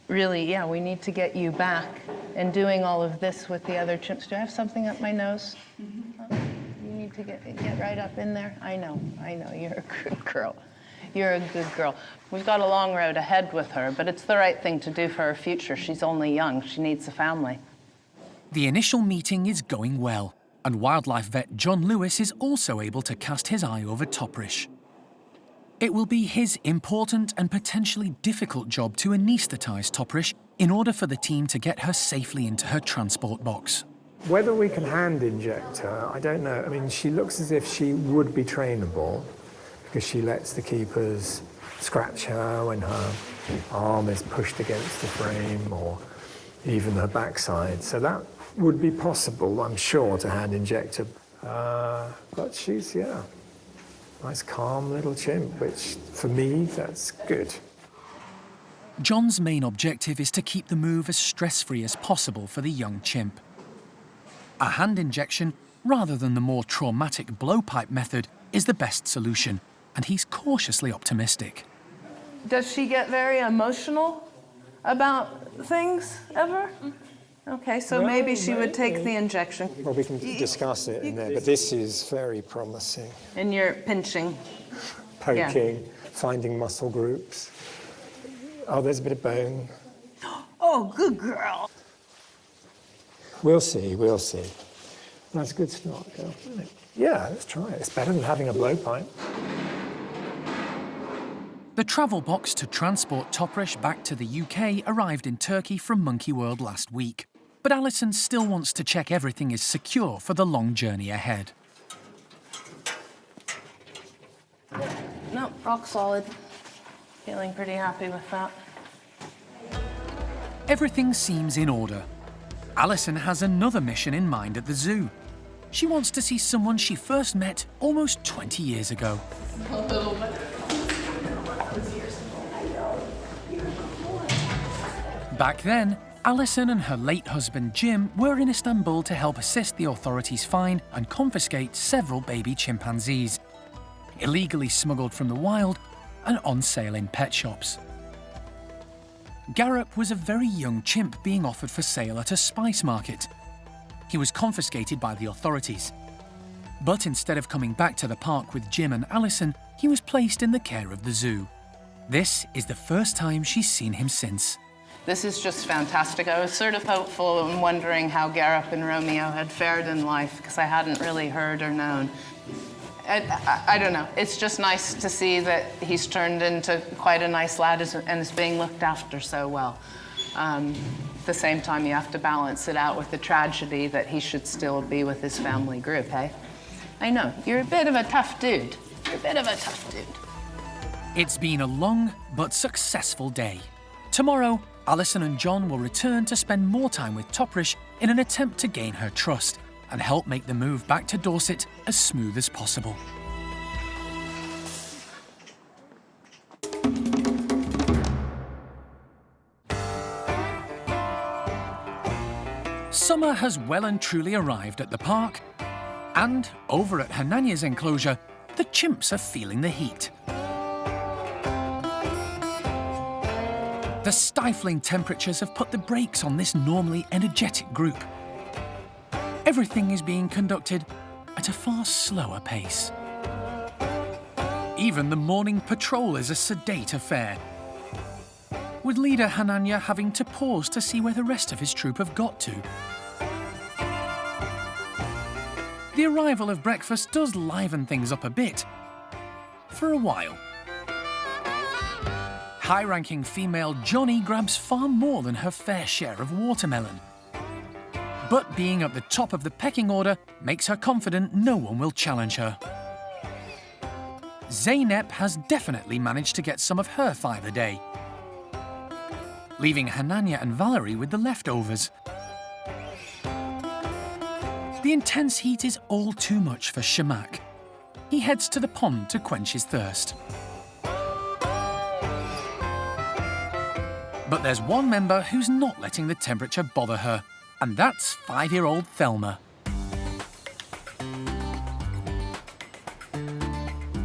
really, yeah, we need to get you back and doing all of this with the other chimps. Do I have something up my nose? You need to get right up in there. I know, you're a good girl. You're a good girl. We've got a long road ahead with her, but it's the right thing to do for her future. She's only young. She needs a family. The initial meeting is going well, and wildlife vet John Lewis is also able to cast his eye over Toprish. It will be his important and potentially difficult job to anaesthetise Toprish in order for the team to get her safely into her transport box. Whether we can hand inject her, I don't know. I mean, she looks as if she would be trainable because she lets the keepers scratch her when her arm is pushed against the frame or even her backside. So that would be possible, I'm sure, to hand inject her. But she's, yeah, nice calm little chimp, which for me, that's good. John's main objective is to keep the move as stress-free as possible for the young chimp. A hand injection, rather than the more traumatic blowpipe method, is the best solution, and he's cautiously optimistic. Does she get very emotional about things ever? Okay, so No, maybe she would take the injection. Well, we can discuss it in there, but this is very promising. And you're pinching. Poking, finding muscle groups. Oh, there's a bit of bone. Oh, good girl. We'll see, we'll see. That's a good start, girl, isn't it? Yeah, let's try it. It's better than having a blowpipe. The travel box to transport Toprish back to the UK arrived in Turkey from Monkey World last week. But Alison still wants to check everything is secure for the long journey ahead. No, rock solid. Feeling pretty happy with that. Everything seems in order. Alison has another mission in mind at the zoo. She wants to see someone she first met almost 20 years ago. Back then, Alison and her late husband Jim were in Istanbul to help assist the authorities find and confiscate several baby chimpanzees, illegally smuggled from the wild and on sale in pet shops. Garrett was a very young chimp being offered for sale at a spice market. He was confiscated by the authorities. But instead of coming back to the park with Jim and Alison, he was placed in the care of the zoo. This is the first time she's seen him since. This is just fantastic. I was sort of hopeful and wondering how Garrett and Romeo had fared in life because I hadn't really heard or known. I don't know. It's just nice to see that he's turned into quite a nice lad and is being looked after so well. At the same time, you have to balance it out with the tragedy that he should still be with his family group, hey? I know, you're a bit of a tough dude. You're a bit of a tough dude. It's been a long but successful day. Tomorrow, Alison and John will return to spend more time with Toprish in an attempt to gain her trust and help make the move back to Dorset as smooth as possible. Summer has well and truly arrived at the park, and over at Hananya's enclosure, the chimps are feeling the heat. The stifling temperatures have put the brakes on this normally energetic group. Everything is being conducted at a far slower pace. Even the morning patrol is a sedate affair, with leader Hananya having to pause to see where the rest of his troop have got to. The arrival of breakfast does liven things up a bit, for a while. High-ranking female Johnny grabs far more than her fair share of watermelon. But being at the top of the pecking order makes her confident no one will challenge her. Zeynep has definitely managed to get some of her 5 a day, leaving Hananya and Valerie with the leftovers. The intense heat is all too much for Shamak. He heads to the pond to quench his thirst. But there's one member who's not letting the temperature bother her, and that's 5-year-old Thelma.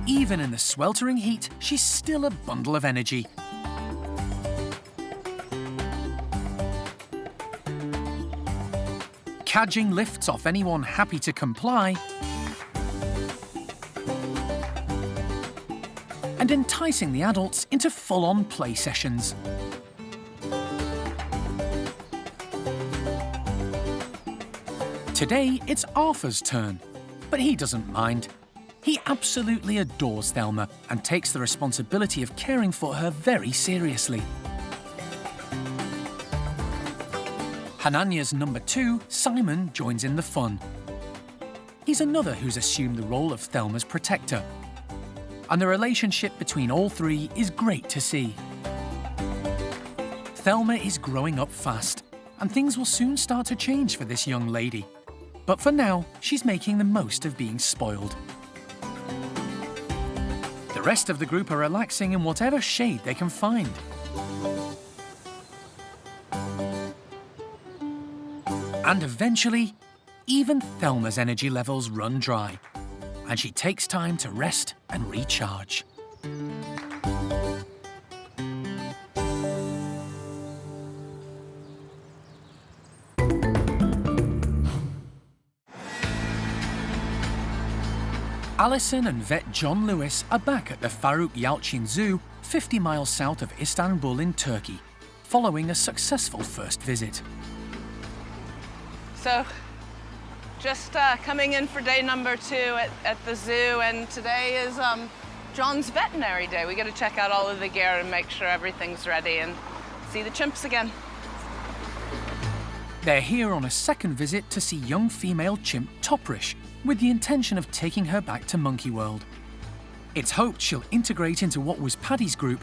Even in the sweltering heat, she's still a bundle of energy. Cadging lifts off anyone happy to comply, and enticing the adults into full-on play sessions. Today, it's Arthur's turn, but he doesn't mind. He absolutely adores Thelma and takes the responsibility of caring for her very seriously. Hananya's number 2, Simon, joins in the fun. He's another who's assumed the role of Thelma's protector. And the relationship between all 3 is great to see. Thelma is growing up fast, and things will soon start to change for this young lady. But for now, she's making the most of being spoiled. The rest of the group are relaxing in whatever shade they can find. And eventually, even Thelma's energy levels run dry, and she takes time to rest and recharge. Alison and vet John Lewis are back at the Faruk Yalçın Zoo, 50 miles south of Istanbul in Turkey, following a successful first visit. So just coming in for day number 2 at the zoo, and today is John's veterinary day. We got to check out all of the gear and make sure everything's ready and see the chimps again. They're here on a second visit to see young female chimp Toprish, with the intention of taking her back to Monkey World. It's hoped she'll integrate into what was Paddy's group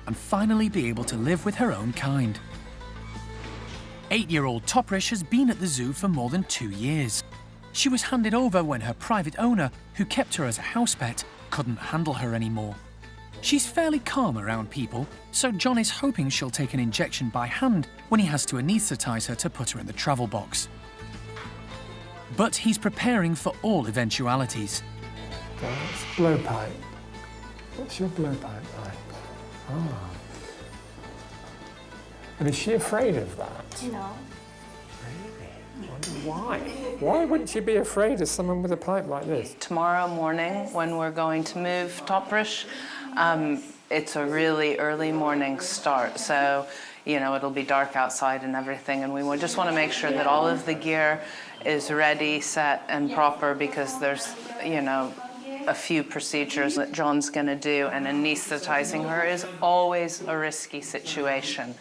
and finally be able to live with her own kind. 8-year-old Toprish has been at the zoo for more than 2 years. She was handed over when her private owner, who kept her as a house pet, couldn't handle her anymore. She's fairly calm around people, so John is hoping she'll take an injection by hand when he has to anaesthetize her to put her in the travel box. But he's preparing for all eventualities. That's blowpipe. What's your blowpipe like? Ah. And is she afraid of that? No. Really? I wonder why. Why wouldn't she be afraid of someone with a pipe like this? Tomorrow morning, when we're going to move Toprish, it's a really early morning start. So, you know, it'll be dark outside and everything, and we just want to make sure that all of the gear is ready, set, and proper, because there's, you know, a few procedures that John's going to do, and anesthetizing her is always a risky situation.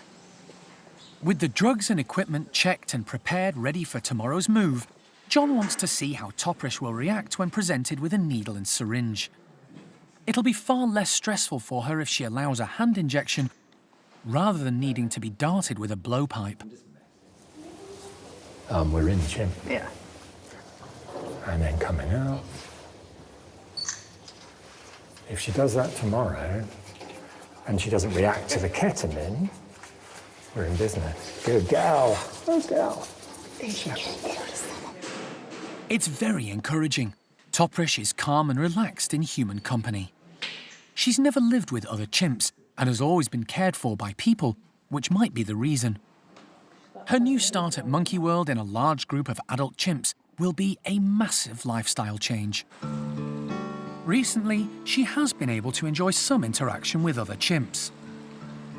With the drugs and equipment checked and prepared ready for tomorrow's move, John wants to see how Toprish will react when presented with a needle and syringe. It'll be far less stressful for her if she allows a hand injection rather than needing to be darted with a blowpipe. We're in Chimp. Yeah. And then coming out. If she does that tomorrow and she doesn't react to the ketamine, we're in business. Good gal. Good gal. It's very encouraging. Toprish is calm and relaxed in human company. She's never lived with other chimps and has always been cared for by people, which might be the reason. Her new start at Monkey World in a large group of adult chimps will be a massive lifestyle change. Recently, she has been able to enjoy some interaction with other chimps.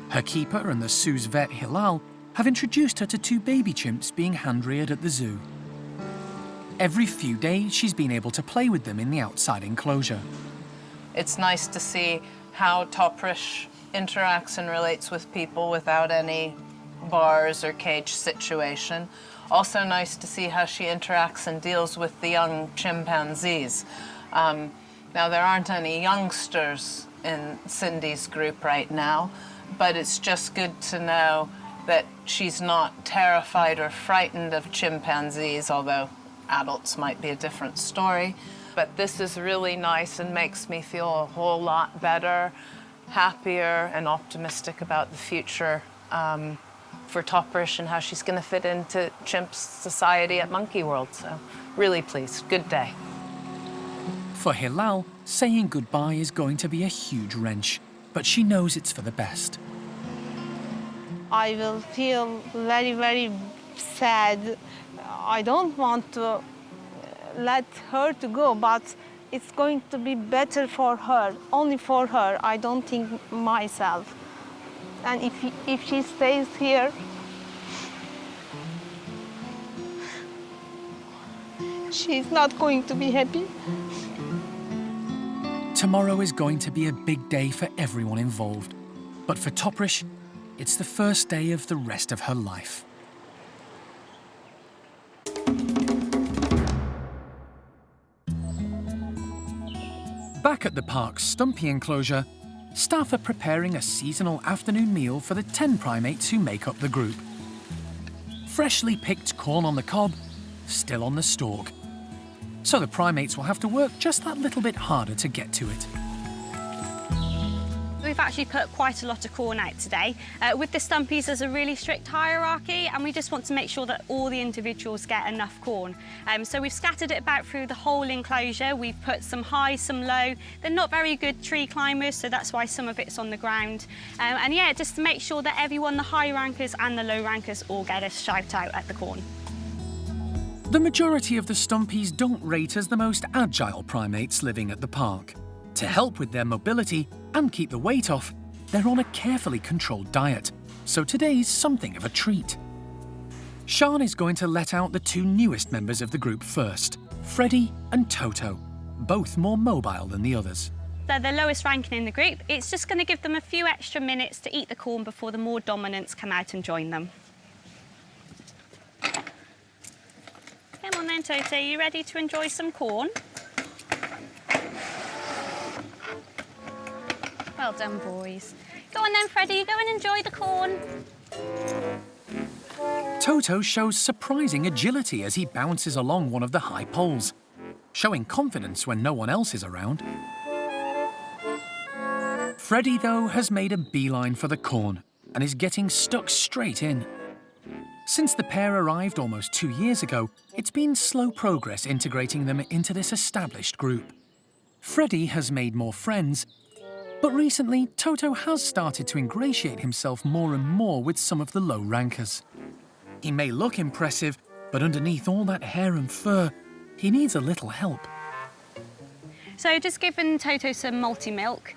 Her keeper and the zoo's vet, Hilal, have introduced her to 2 baby chimps being hand-reared at the zoo. Every few days, she's been able to play with them in the outside enclosure. It's nice to see how Toprish interacts and relates with people without any bars or cage situation. Also nice to see how she interacts and deals with the young chimpanzees. Now, there aren't any youngsters in Cindy's group right now, but it's just good to know that she's not terrified or frightened of chimpanzees, although adults might be a different story. But this is really nice and makes me feel a whole lot better, happier, and optimistic about the future for Toprish and how she's going to fit into chimp society at Monkey World. So, really pleased. Good day. For Hilal, saying goodbye is going to be a huge wrench, but she knows it's for the best. I will feel very, very sad. I don't want to let her to go, but it's going to be better for her, only for her. I don't think myself. And if she stays here, she's not going to be happy. Tomorrow is going to be a big day for everyone involved, but for Toprish, it's the first day of the rest of her life. Back at the park's Stumpy enclosure, staff are preparing a seasonal afternoon meal for the 10 primates who make up the group. Freshly picked corn on the cob, still on the stalk. So the primates will have to work just that little bit harder to get to it. We've actually put quite a lot of corn out today. With the Stumpies, there's a really strict hierarchy, and we just want to make sure that all the individuals get enough corn. So we've scattered it about through the whole enclosure. We've put some high, some low. They're not very good tree climbers, so that's why some of it's on the ground. And yeah, just to make sure that everyone, the high rankers and the low rankers, all get a shout out at the corn. The majority of the Stumpies don't rate as the most agile primates living at the park. To help with their mobility and keep the weight off, they're on a carefully controlled diet, so today's something of a treat. Sian is going to let out the two newest members of the group first, Freddie and Toto, both more mobile than the others. They're the lowest ranking in the group. It's just going to give them a few extra minutes to eat the corn before the more dominants come out and join them. Come on then, Toto, you ready to enjoy some corn? Well done, boys. Go on then, Freddie, go and enjoy the corn. Toto shows surprising agility as he bounces along one of the high poles, showing confidence when no one else is around. Freddie, though, has made a beeline for the corn and is getting stuck straight in. Since the pair arrived almost 2 years ago, it's been slow progress integrating them into this established group. Freddie has made more friends, but recently Toto has started to ingratiate himself more and more with some of the low rankers. He may look impressive, but underneath all that hair and fur, he needs a little help. So just giving Toto some multi-milk.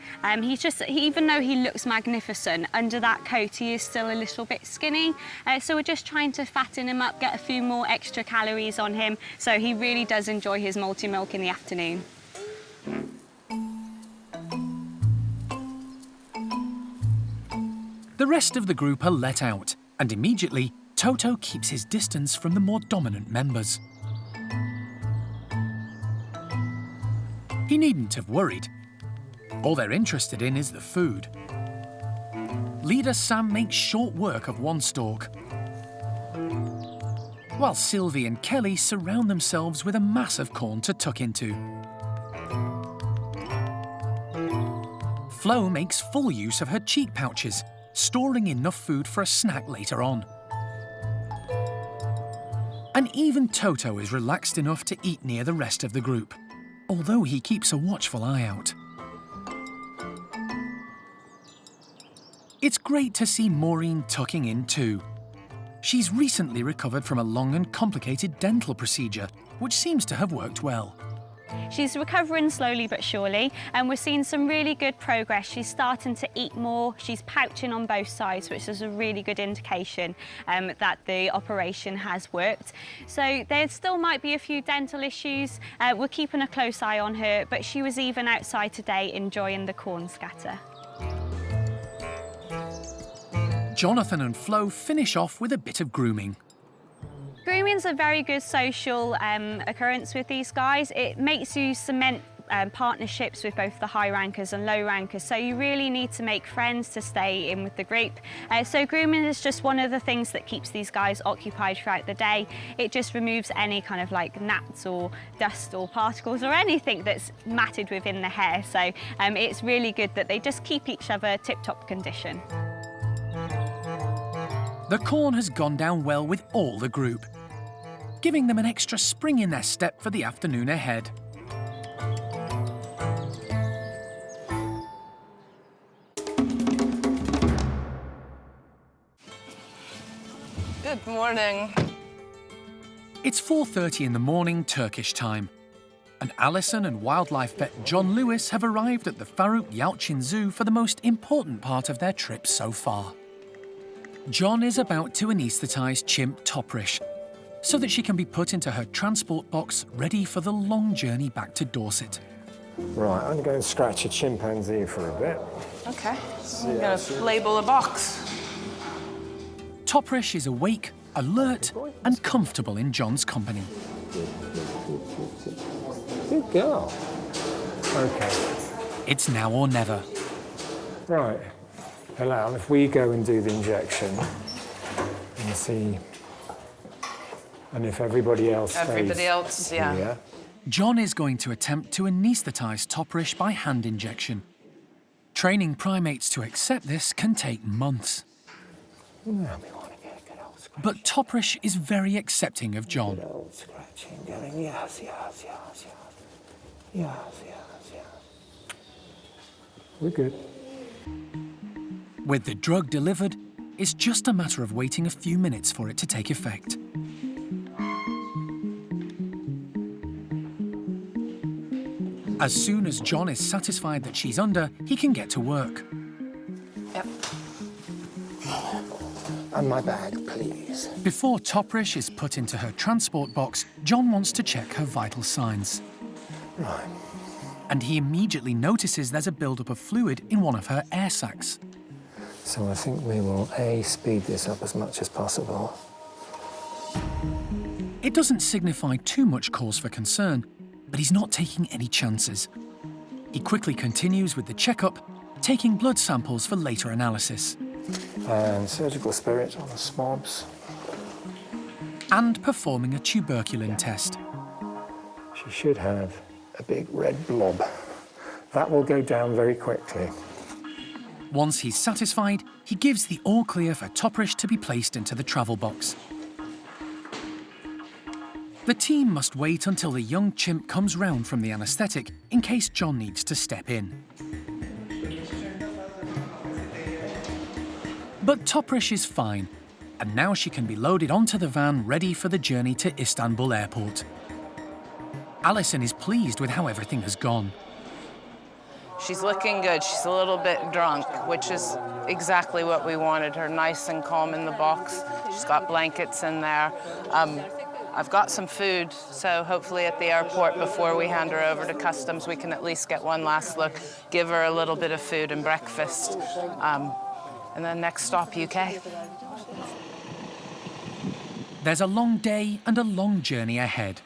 Even though he looks magnificent, under that coat he is still a little bit skinny. So we're just trying to fatten him up, get a few more extra calories on him, so he really does enjoy his multi-milk in the afternoon. The rest of the group are let out, and immediately Toto keeps his distance from the more dominant members. He needn't have worried. All they're interested in is the food. Leader Sam makes short work of one stalk, while Sylvie and Kelly surround themselves with a mass of corn to tuck into. Flo makes full use of her cheek pouches, storing enough food for a snack later on. And even Toto is relaxed enough to eat near the rest of the group, although he keeps a watchful eye out. It's great to see Maureen tucking in too. She's recently recovered from a long and complicated dental procedure, which seems to have worked well. She's recovering slowly but surely, and we're seeing some really good progress. She's starting to eat more, she's pouching on both sides, which is a really good indication that the operation has worked. So there still might be a few dental issues. We're keeping a close eye on her, but she was even outside today enjoying the corn scatter. Jonathan and Flo finish off with a bit of grooming. Grooming's a very good social occurrence with these guys. It makes you cement partnerships with both the high rankers and low rankers, so you really need to make friends to stay in with the group. So grooming is just one of the things that keeps these guys occupied throughout the day. It just removes any kind of like gnats or dust or particles or anything that's matted within the hair. So it's really good that they just keep each other tip-top condition. The corn has gone down well with all the group, giving them an extra spring in their step for the afternoon ahead. Good morning. It's 4:30 in the morning Turkish time, and Alison and wildlife vet John Lewis have arrived at the Faruk Yalçın Zoo for the most important part of their trip so far. John is about to anaesthetise Chimp Toprish, so that she can be put into her transport box ready for the long journey back to Dorset. Right, I'm going to go and scratch a chimpanzee for a bit. Okay, so I'm going to label a box. Toprish is awake, alert and comfortable in John's company. Good girl. Okay. It's now or never. Right. Hello, if we go and do the injection and see, and if everybody else stays here. John is going to attempt to anaesthetise Toprish by hand injection. Training primates to accept this can take months. But Toprish is very accepting of John. Yes. We're good. With the drug delivered, it's just a matter of waiting a few minutes for it to take effect. As soon as John is satisfied that she's under, he can get to work. Yep. And my bag, please. Before Toprish is put into her transport box, John wants to check her vital signs. Right. And he immediately notices there's a buildup of fluid in one of her air sacs. So I think we will, A, speed this up as much as possible. It doesn't signify too much cause for concern, but he's not taking any chances. He quickly continues with the checkup, taking blood samples for later analysis. And surgical spirit on the swabs. And performing a tuberculin test. She should have a big red blob. That will go down very quickly. Once he's satisfied, he gives the all clear for Toprish to be placed into the travel box. The team must wait until the young chimp comes round from the anaesthetic in case John needs to step in. But Toprish is fine, and now she can be loaded onto the van ready for the journey to Istanbul airport. Alison is pleased with how everything has gone. She's looking good. She's a little bit drunk, which is exactly what we wanted her, nice and calm in the box. She's got blankets in there. I've got some food, so hopefully at the airport before we hand her over to customs, we can at least get one last look, give her a little bit of food and breakfast. And then next stop, UK. There's a long day and a long journey ahead.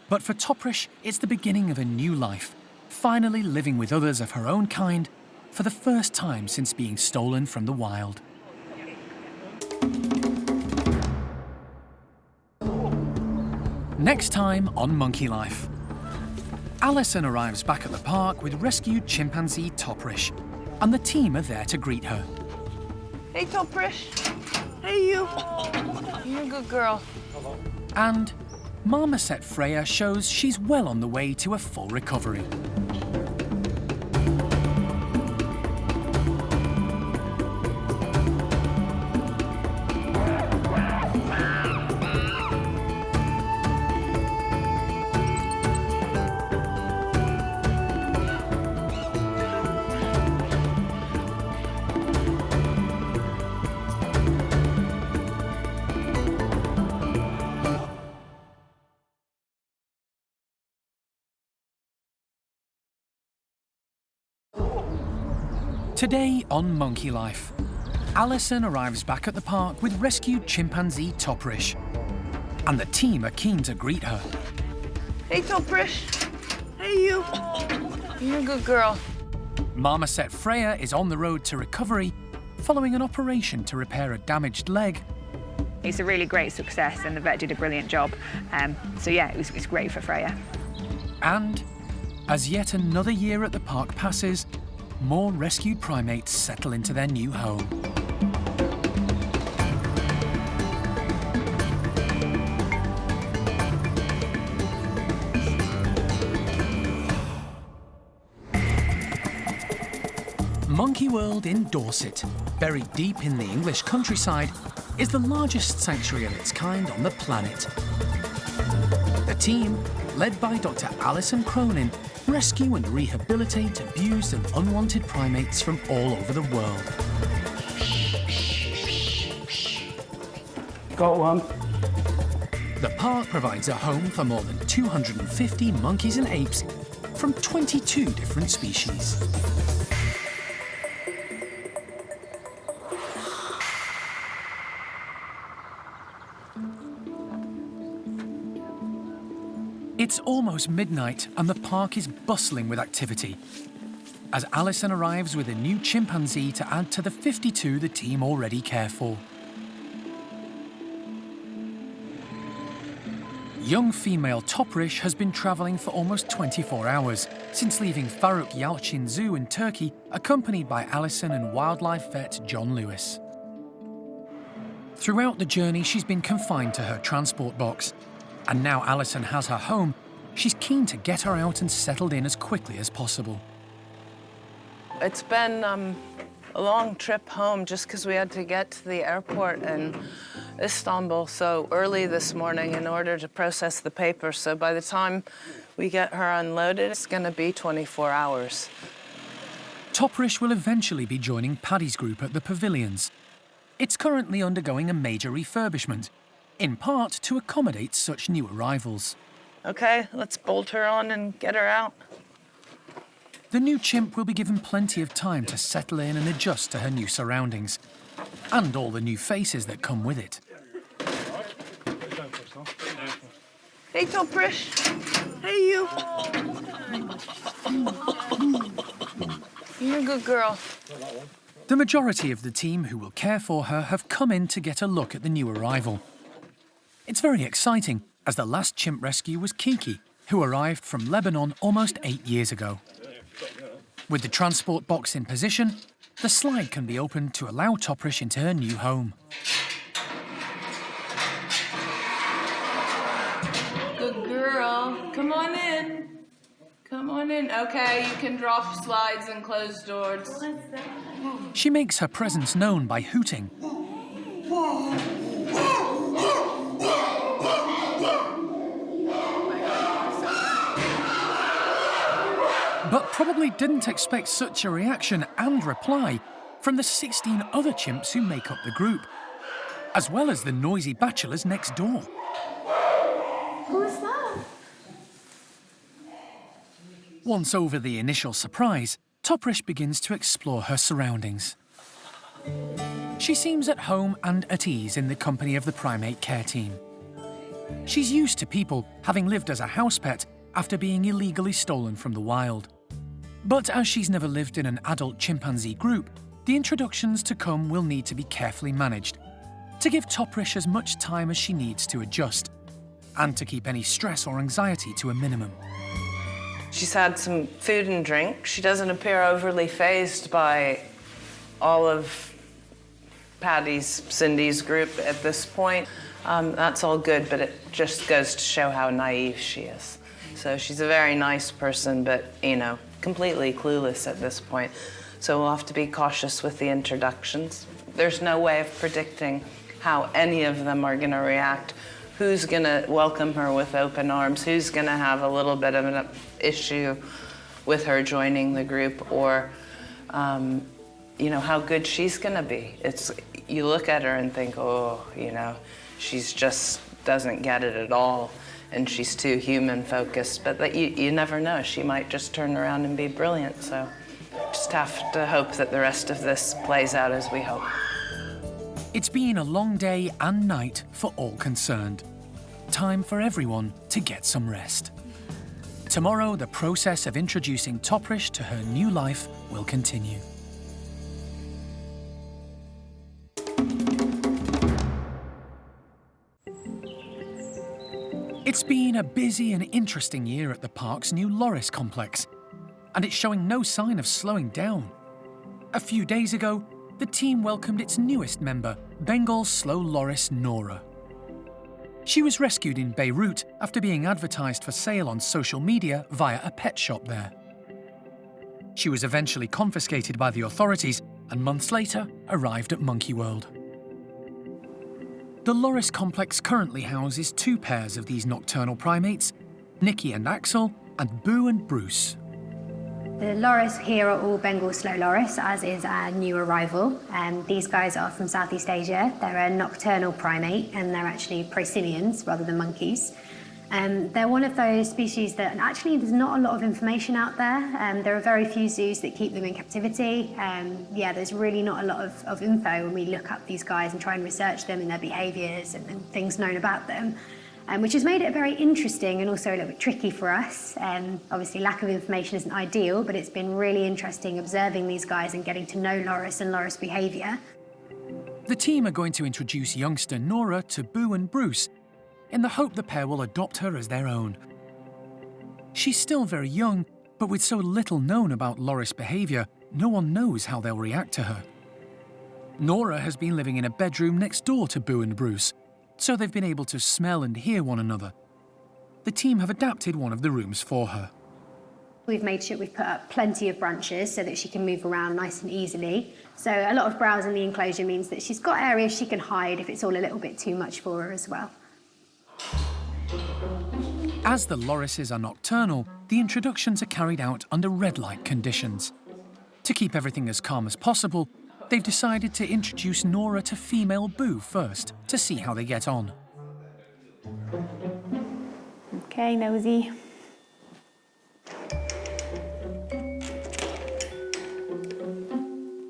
But for Toprish, it's the beginning of a new life, finally living with others of her own kind for the first time since being stolen from the wild. Next time on Monkey Life. Alison arrives back at the park with rescued chimpanzee Toprish, and the team are there to greet her. Hey, Toprish. Hey, you. You're a good girl. And marmoset Freya shows she's well on the way to a full recovery. Today on Monkey Life, Alison arrives back at the park with rescued chimpanzee Toprish, and the team are keen to greet her. Hey, Toprish. Hey, you. You're a good girl. Marmoset Freya is on the road to recovery following an operation to repair a damaged leg. It's a really great success and the vet did a brilliant job. So yeah, it's great for Freya. And as yet another year at the park passes, more rescued primates settle into their new home. Monkey World in Dorset, buried deep in the English countryside, is the largest sanctuary of its kind on the planet. The team, led by Dr. Alison Cronin, rescue and rehabilitate abused and unwanted primates from all over the world. Got one. The park provides a home for more than 250 monkeys and apes from 22 different species. It's almost midnight and the park is bustling with activity as Alison arrives with a new chimpanzee to add to the 52 the team already care for. Young female Toprish has been travelling for almost 24 hours since leaving Faruk Yalçın Zoo in Turkey, accompanied by Alison and wildlife vet John Lewis. Throughout the journey, she's been confined to her transport box. And now Alison has her home, she's keen to get her out and settled in as quickly as possible. It's been a long trip home just because we had to get to the airport in Istanbul so early this morning in order to process the papers. So by the time we get her unloaded, it's going to be 24 hours. Toprish will eventually be joining Paddy's group at the pavilions. It's currently undergoing a major refurbishment, in part to accommodate such new arrivals. Okay, let's bolt her on and get her out. The new chimp will be given plenty of time to settle in and adjust to her new surroundings, and all the new faces that come with it. Hey, Toprish. Hey, you. You're a good girl. The majority of the team who will care for her have come in to get a look at the new arrival. It's very exciting, as the last chimp rescue was Kiki, who arrived from Lebanon almost 8 years ago. With the transport box in position, the slide can be opened to allow Toprish into her new home. Good girl. Come on in. Come on in. Okay, you can drop slides and close doors. She makes her presence known by hooting. But probably didn't expect such a reaction and reply from the 16 other chimps who make up the group, as well as the noisy bachelors next door. Who's that? Once over the initial surprise, Toprish begins to explore her surroundings. She seems at home and at ease in the company of the primate care team. She's used to people, having lived as a house pet after being illegally stolen from the wild. But as she's never lived in an adult chimpanzee group, the introductions to come will need to be carefully managed to give Toprish as much time as she needs to adjust and to keep any stress or anxiety to a minimum. She's had some food and drink. She doesn't appear overly fazed by all of Patty's, Cindy's group at this point. That's all good, but it just goes to show how naive she is. So she's a very nice person, but, you know, completely clueless at this point. So we'll have to be cautious with the introductions. There's no way of predicting how any of them are going to react. Who's going to welcome her with open arms? Who's going to have a little bit of an issue with her joining the group? Or, you know, how good she's going to be. You look at her and think, oh, you know, she's just doesn't get it at all. And she's too human-focused, but you never know. She might just turn around and be brilliant, so just have to hope that the rest of this plays out as we hope. It's been a long day and night for all concerned. Time for everyone to get some rest. Tomorrow, the process of introducing Toprish to her new life will continue. It's been a busy and interesting year at the park's new Loris complex, and it's showing no sign of slowing down. A few days ago, the team welcomed its newest member, Bengal slow loris Nora. She was rescued in Beirut after being advertised for sale on social media via a pet shop there. She was eventually confiscated by the authorities and months later arrived at Monkey World. The Loris complex currently houses 2 pairs of these nocturnal primates, Nikki and Axel, and Boo and Bruce. The loris here are all Bengal slow loris, as is our new arrival. These guys are from Southeast Asia. They're a nocturnal primate, and they're actually prosimians rather than monkeys. They're one of those species that actually there's not a lot of information out there. There are very few zoos that keep them in captivity. Yeah, there's really not a lot of info when we look up these guys and try and research them and their behaviours and things known about them, which has made it very interesting and also a little bit tricky for us. Obviously, lack of information isn't ideal, but it's been really interesting observing these guys and getting to know loris and loris behaviour. The team are going to introduce youngster Nora to Boo and Bruce, in the hope the pair will adopt her as their own. She's still very young, but with so little known about loris behaviour, no one knows how they'll react to her. Nora has been living in a bedroom next door to Boo and Bruce, so they've been able to smell and hear one another. The team have adapted one of the rooms for her. We've made sure we've put up plenty of branches so that she can move around nice and easily. So a lot of browse in the enclosure means that she's got areas she can hide if it's all a little bit too much for her as well. As the lorises are nocturnal, the introductions are carried out under red light conditions. To keep everything as calm as possible, They've decided to introduce Nora to female Boo first, to see how they get on. Okay, nosy.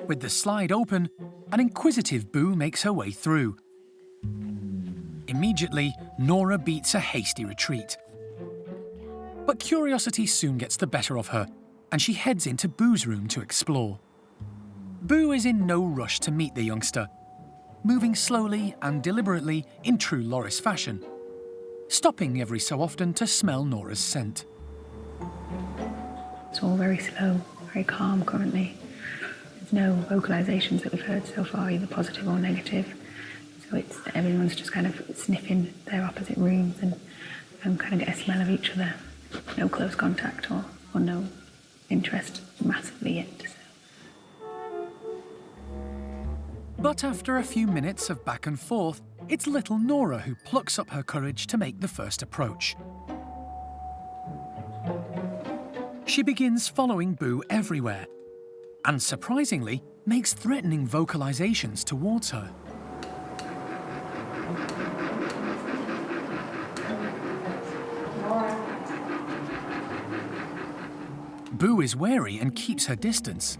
With the slide open, an inquisitive Boo makes her way through. Immediately, Nora beats a hasty retreat. But curiosity soon gets the better of her, and she heads into Boo's room to explore. Boo is in no rush to meet the youngster, moving slowly and deliberately in true Loris fashion, stopping every so often to smell Nora's scent. It's all very slow, very calm currently. There's no vocalisations that we've heard so far, either positive or negative. So everyone's just kind of sniffing their opposite rooms and kind of get a smell of each other. No close contact or no interest massively yet. But after a few minutes of back and forth, it's little Nora who plucks up her courage to make the first approach. She begins following Boo everywhere, and surprisingly, makes threatening vocalizations towards her. Boo is wary and keeps her distance.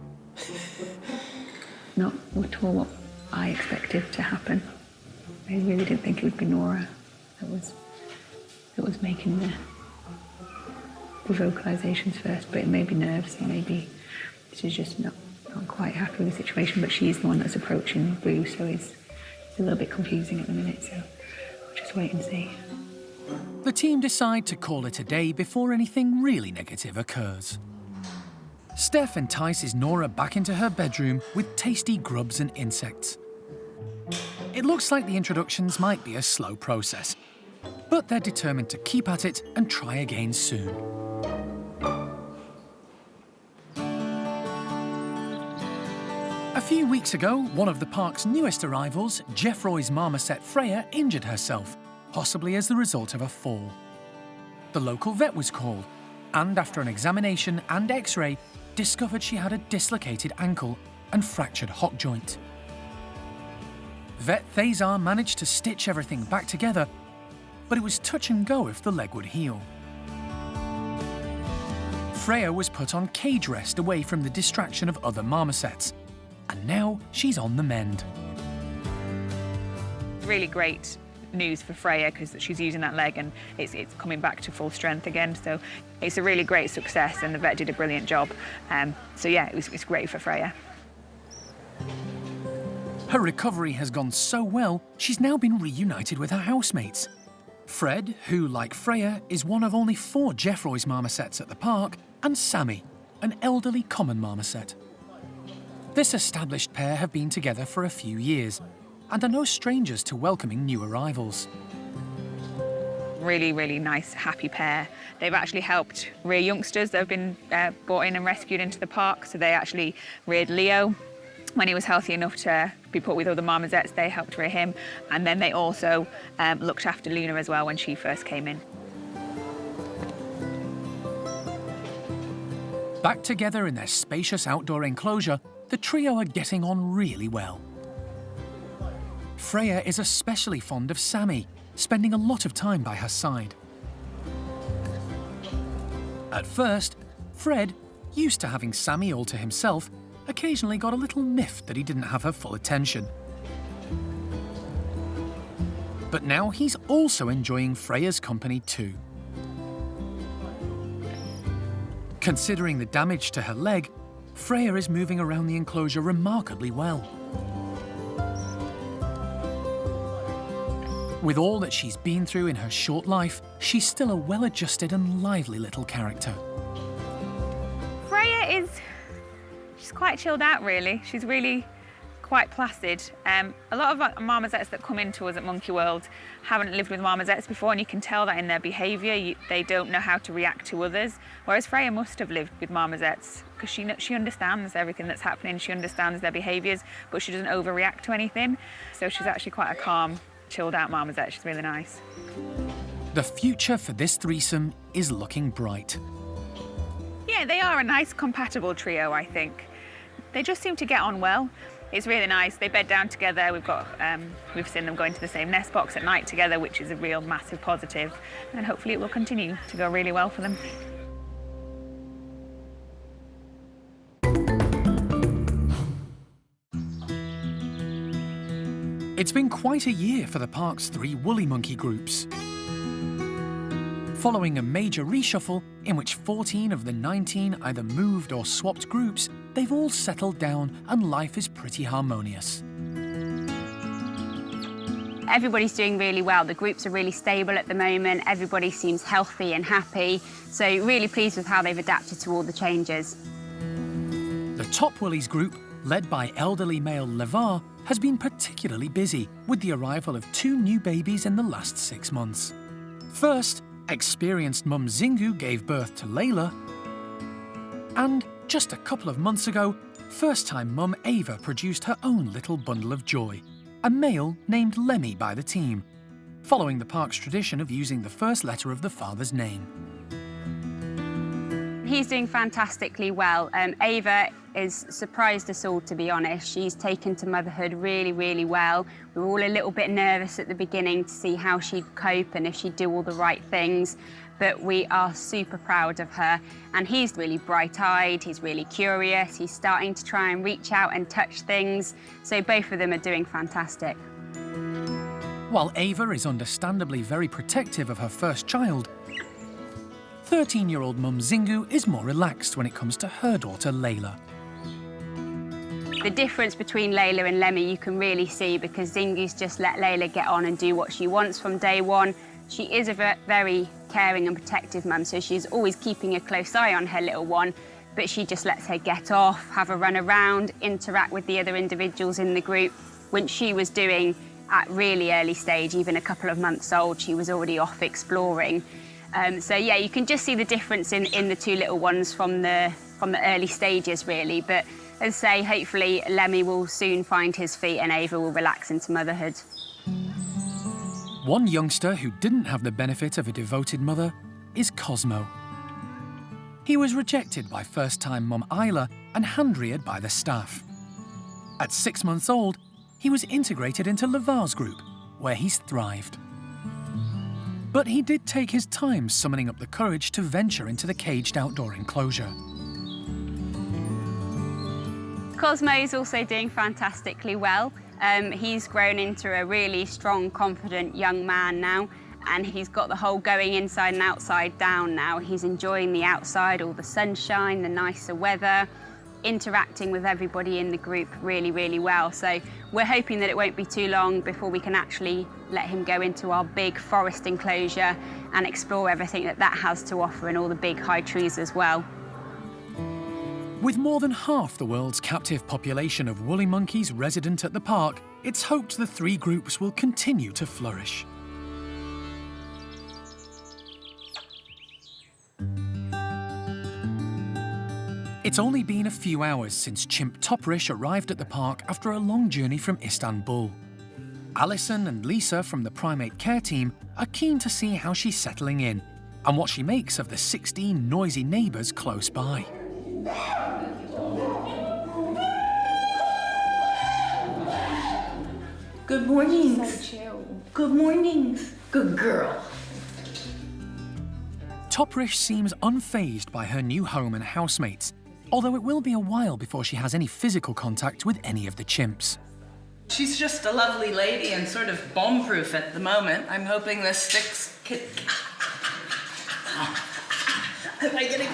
Not at all what I expected to happen. I really didn't think it would be Nora that was making the vocalizations first, but it may be nerves, and maybe she's just not quite happy with the situation, but she's the one that's approaching Boo, so it's a little bit confusing at the minute, so we'll just wait and see. The team decide to call it a day before anything really negative occurs. Steph entices Nora back into her bedroom with tasty grubs and insects. It looks like the introductions might be a slow process, but they're determined to keep at it and try again soon. A few weeks ago, one of the park's newest arrivals, Jeffroy's marmoset Freya, injured herself, possibly as the result of a fall. The local vet was called, and after an examination and X-ray, discovered she had a dislocated ankle and fractured hock joint. Vet Thazar managed to stitch everything back together, but it was touch and go if the leg would heal. Freya was put on cage rest away from the distraction of other marmosets, and now she's on the mend. Really great news for Freya because she's using that leg and it's coming back to full strength again. So it's a really great success and the vet did a brilliant job. So yeah, it's great for Freya. Her recovery has gone so well, she's now been reunited with her housemates. Fred, who, like Freya, is one of only 4 Jeffroy's marmosets at the park, and Sammy, an elderly common marmoset. This established pair have been together for a few years and are no strangers to welcoming new arrivals. Really, really nice, happy pair. They've actually helped rear youngsters that have been brought in and rescued into the park. So they actually reared Leo when he was healthy enough to be put with other marmosets. They helped rear him. And then they also looked after Luna as well when she first came in. Back together in their spacious outdoor enclosure, the trio are getting on really well. Freya is especially fond of Sammy, spending a lot of time by her side. At first, Fred, used to having Sammy all to himself, occasionally got a little miffed that he didn't have her full attention. But now he's also enjoying Freya's company too. Considering the damage to her leg, Freya is moving around the enclosure remarkably well. With all that she's been through in her short life, she's still a well-adjusted and lively little character. Freya she's quite chilled out really. She's really quite placid. A lot of marmosets that come into us at Monkey World haven't lived with marmosets before, and you can tell that in their behaviour. They don't know how to react to others, whereas Freya must have lived with marmosets because she understands everything that's happening, she understands their behaviours, but she doesn't overreact to anything. So she's actually quite a calm, chilled out marmoset. She's really nice. The future for this threesome is looking bright. Yeah, they are a nice compatible trio, I think. They just seem to get on well. It's really nice. They bed down together. We've seen them go into the same nest box at night together, which is a real massive positive. And hopefully it will continue to go really well for them. It's been quite a year for the park's 3 woolly monkey groups. Following a major reshuffle in which 14 of the 19 either moved or swapped groups, they've all settled down and life is pretty harmonious. Everybody's doing really well. The groups are really stable at the moment. Everybody seems healthy and happy. So really pleased with how they've adapted to all the changes. The top woolies group, led by elderly male Levar, has been particularly busy with the arrival of 2 new babies in the last 6 months. First, experienced mum Zingu gave birth to Layla, and just a couple of months ago, first-time mum Ava produced her own little bundle of joy, a male named Lemmy by the team, following the park's tradition of using the first letter of the father's name. He's doing fantastically well. Ava has surprised us all, to be honest. She's taken to motherhood really, really well. We were all a little bit nervous at the beginning to see how she'd cope and if she'd do all the right things, but we are super proud of her. And he's really bright-eyed, he's really curious, he's starting to try and reach out and touch things, so both of them are doing fantastic. While Ava is understandably very protective of her first child, 13-year-old mum Zingu is more relaxed when it comes to her daughter Layla. The difference between Layla and Lemmy you can really see, because Zingu's just let Layla get on and do what she wants from day one. She is a very caring and protective mum, so she's always keeping a close eye on her little one, but she just lets her get off, have a run around, interact with the other individuals in the group. When she was doing at really early stage, even a couple of months old, she was already off exploring. So yeah, you can just see the difference in the 2 little ones from the early stages, really. But as I say, hopefully Lemmy will soon find his feet and Ava will relax into motherhood. One youngster who didn't have the benefit of a devoted mother is Cosmo. He was rejected by first-time mum Isla and hand-reared by the staff. At 6 months old, he was integrated into Levar's group, where he's thrived. But he did take his time summoning up the courage to venture into the caged outdoor enclosure. Cosmo's also doing fantastically well. He's grown into a really strong, confident young man now, and he's got the whole going inside and outside down now. He's enjoying the outside, all the sunshine, the nicer weather, interacting with everybody in the group really, really well. So we're hoping that it won't be too long before we can actually let him go into our big forest enclosure and explore everything that has to offer, and all the big high trees as well. With more than half the world's captive population of woolly monkeys resident at the park, it's hoped the 3 groups will continue to flourish. It's only been a few hours since Chimp Toprish arrived at the park after a long journey from Istanbul. Alison and Lisa from the primate care team are keen to see how she's settling in and what she makes of the 16 noisy neighbours close by. Good mornings. So chill. Good mornings. Good girl. Toprish seems unfazed by her new home and housemates, although it will be a while before she has any physical contact with any of the chimps. She's just a lovely lady and sort of bomb-proof at the moment. I'm hoping this sticks... Am I getting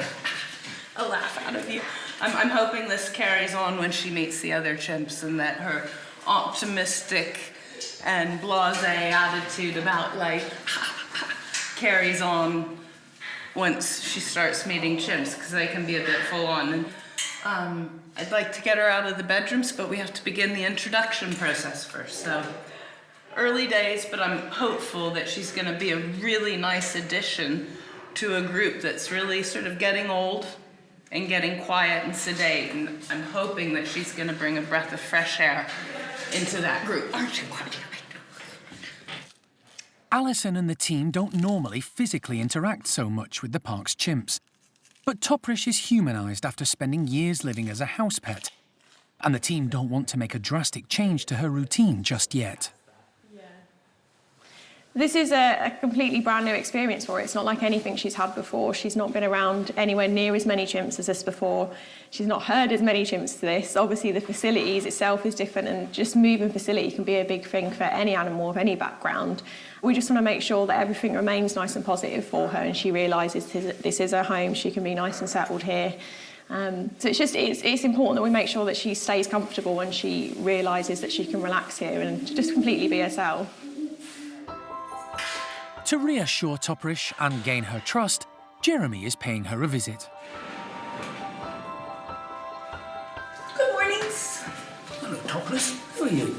a laugh out of you? I'm hoping this carries on when she meets the other chimps, and that her optimistic and blasé attitude about life carries on once she starts meeting chimps, because they can be a bit full on. And I'd like to get her out of the bedrooms, but we have to begin the introduction process first. So early days, but I'm hopeful that she's going to be a really nice addition to a group that's really sort of getting old and getting quiet and sedate. And I'm hoping that she's going to bring a breath of fresh air into that group. Aren't you? Alison and the team don't normally physically interact so much with the park's chimps, but Toprish is humanised after spending years living as a house pet. and the team don't want to make a drastic change to her routine just yet. This is a completely brand new experience for her. It's not like anything she's had before. She's not been around anywhere near as many chimps as this before. She's not heard as many chimps to this. Obviously, the facilities itself is different, and just moving facility can be a big thing for any animal of any background. We just want to make sure that everything remains nice and positive for her, and she realises this is her home. She can be nice and settled here. So it's important that we make sure that she stays comfortable and she realises that she can relax here and just completely be herself. To reassure Toprish and gain her trust, Jeremy is paying her a visit. Good mornings. Hello, Toprish. Who are you?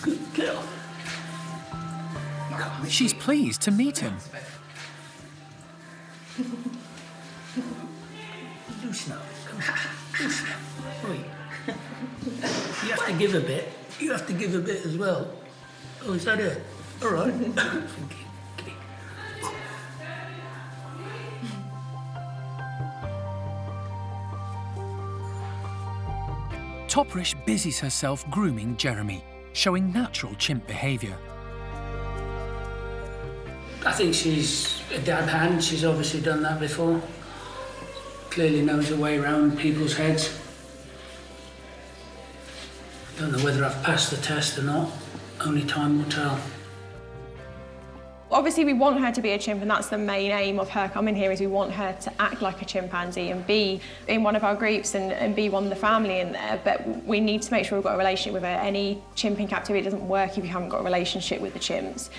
Good girl. She's pleased to meet him. Loose now. Come on. Loose now. Oi. You have to give a bit. You have to give a bit as well. Oh, is that it? All right. Toprish busies herself grooming Jeremy, showing natural chimp behaviour. I think she's a dab hand. She's obviously done that before. Clearly knows her way around people's heads. Don't know whether I've passed the test or not. Only time will tell. Obviously, we want her to be a chimp, and that's the main aim of her coming here, is we want her to act like a chimpanzee and be in one of our groups and be one of the family in there. But we need to make sure we've got a relationship with her. Any chimp in captivity doesn't work if you haven't got a relationship with the chimps.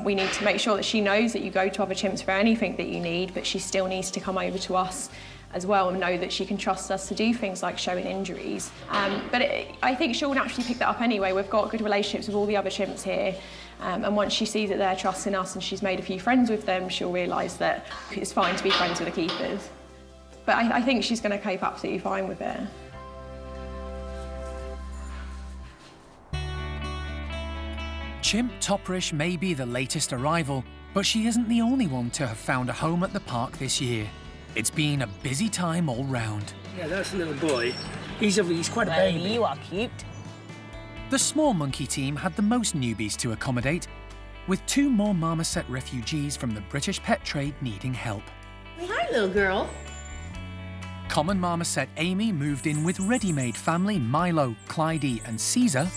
We need to make sure that she knows that you go to other chimps for anything that you need, but she still needs to come over to us as well and know that she can trust us to do things like showing injuries. I think she'll naturally pick that up anyway. We've got good relationships with all the other chimps here, and once she sees that they're trusting us and she's made a few friends with them, she'll realise that it's fine to be friends with the keepers. But I think she's going to cope absolutely fine with it. Chimp Toprish may be the latest arrival, but she isn't the only one to have found a home at the park this year. It's been a busy time all round. Yeah, that's a little boy. He's quite a baby. You are cute. The small monkey team had the most newbies to accommodate, with 2 more marmoset refugees from the British pet trade needing help. Hi, little girl. Common marmoset Amy moved in with ready-made family Milo, Clydie and Caesar.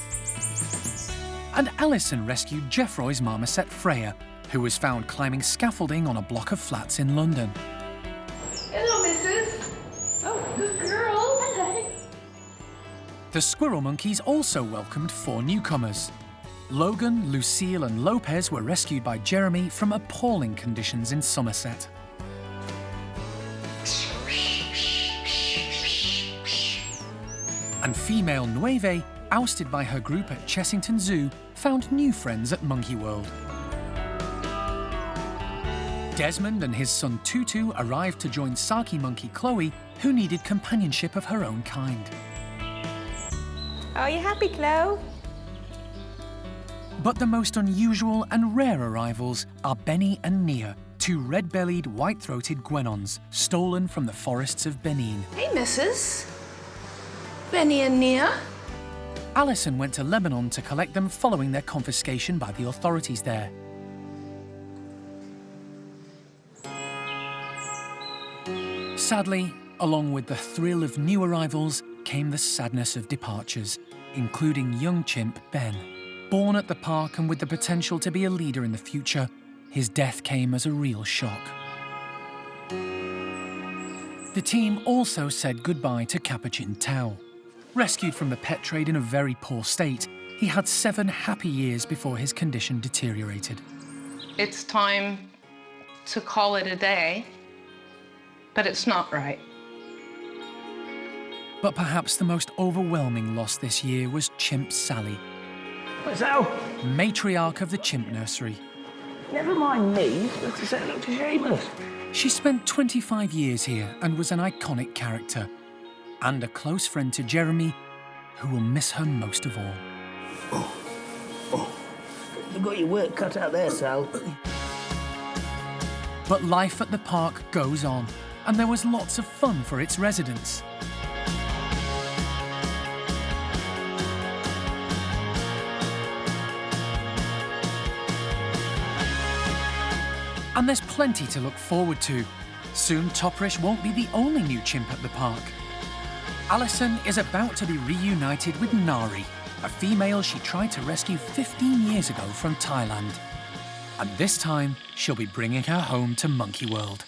And Alison rescued Jeffroy's marmoset Freya, who was found climbing scaffolding on a block of flats in London. Hello, missus. Oh, good girl. Hello. The squirrel monkeys also welcomed 4 newcomers. Logan, Lucille and Lopez were rescued by Jeremy from appalling conditions in Somerset. And female Nueve, ousted by her group at Chessington Zoo, found new friends at Monkey World. Desmond and his son Tutu arrived to join Saki monkey Chloe, who needed companionship of her own kind. Are you happy, Chloe? But the most unusual and rare arrivals are Benny and Nia, 2 red-bellied, white-throated guenons, stolen from the forests of Benin. Hey, missus. Benny and Nia. Alison went to Lebanon to collect them following their confiscation by the authorities there. Sadly, along with the thrill of new arrivals came the sadness of departures, including young chimp Ben. Born at the park and with the potential to be a leader in the future, his death came as a real shock. The team also said goodbye to Capuchin Tao. Rescued from the pet trade in a very poor state, he had 7 happy years before his condition deteriorated. It's time to call it a day, but it's not right. But perhaps the most overwhelming loss this year was Chimp Sally. What's that? Matriarch of the chimp nursery. Never mind me, but it looked shameless. She spent 25 years here and was an iconic character, and a close friend to Jeremy, who will miss her most of all. You've got your work cut out there, Sal. But life at the park goes on, and there was lots of fun for its residents. And there's plenty to look forward to. Soon Toprish won't be the only new chimp at the park. Alison is about to be reunited with Nari, a female she tried to rescue 15 years ago from Thailand. And this time, she'll be bringing her home to Monkey World.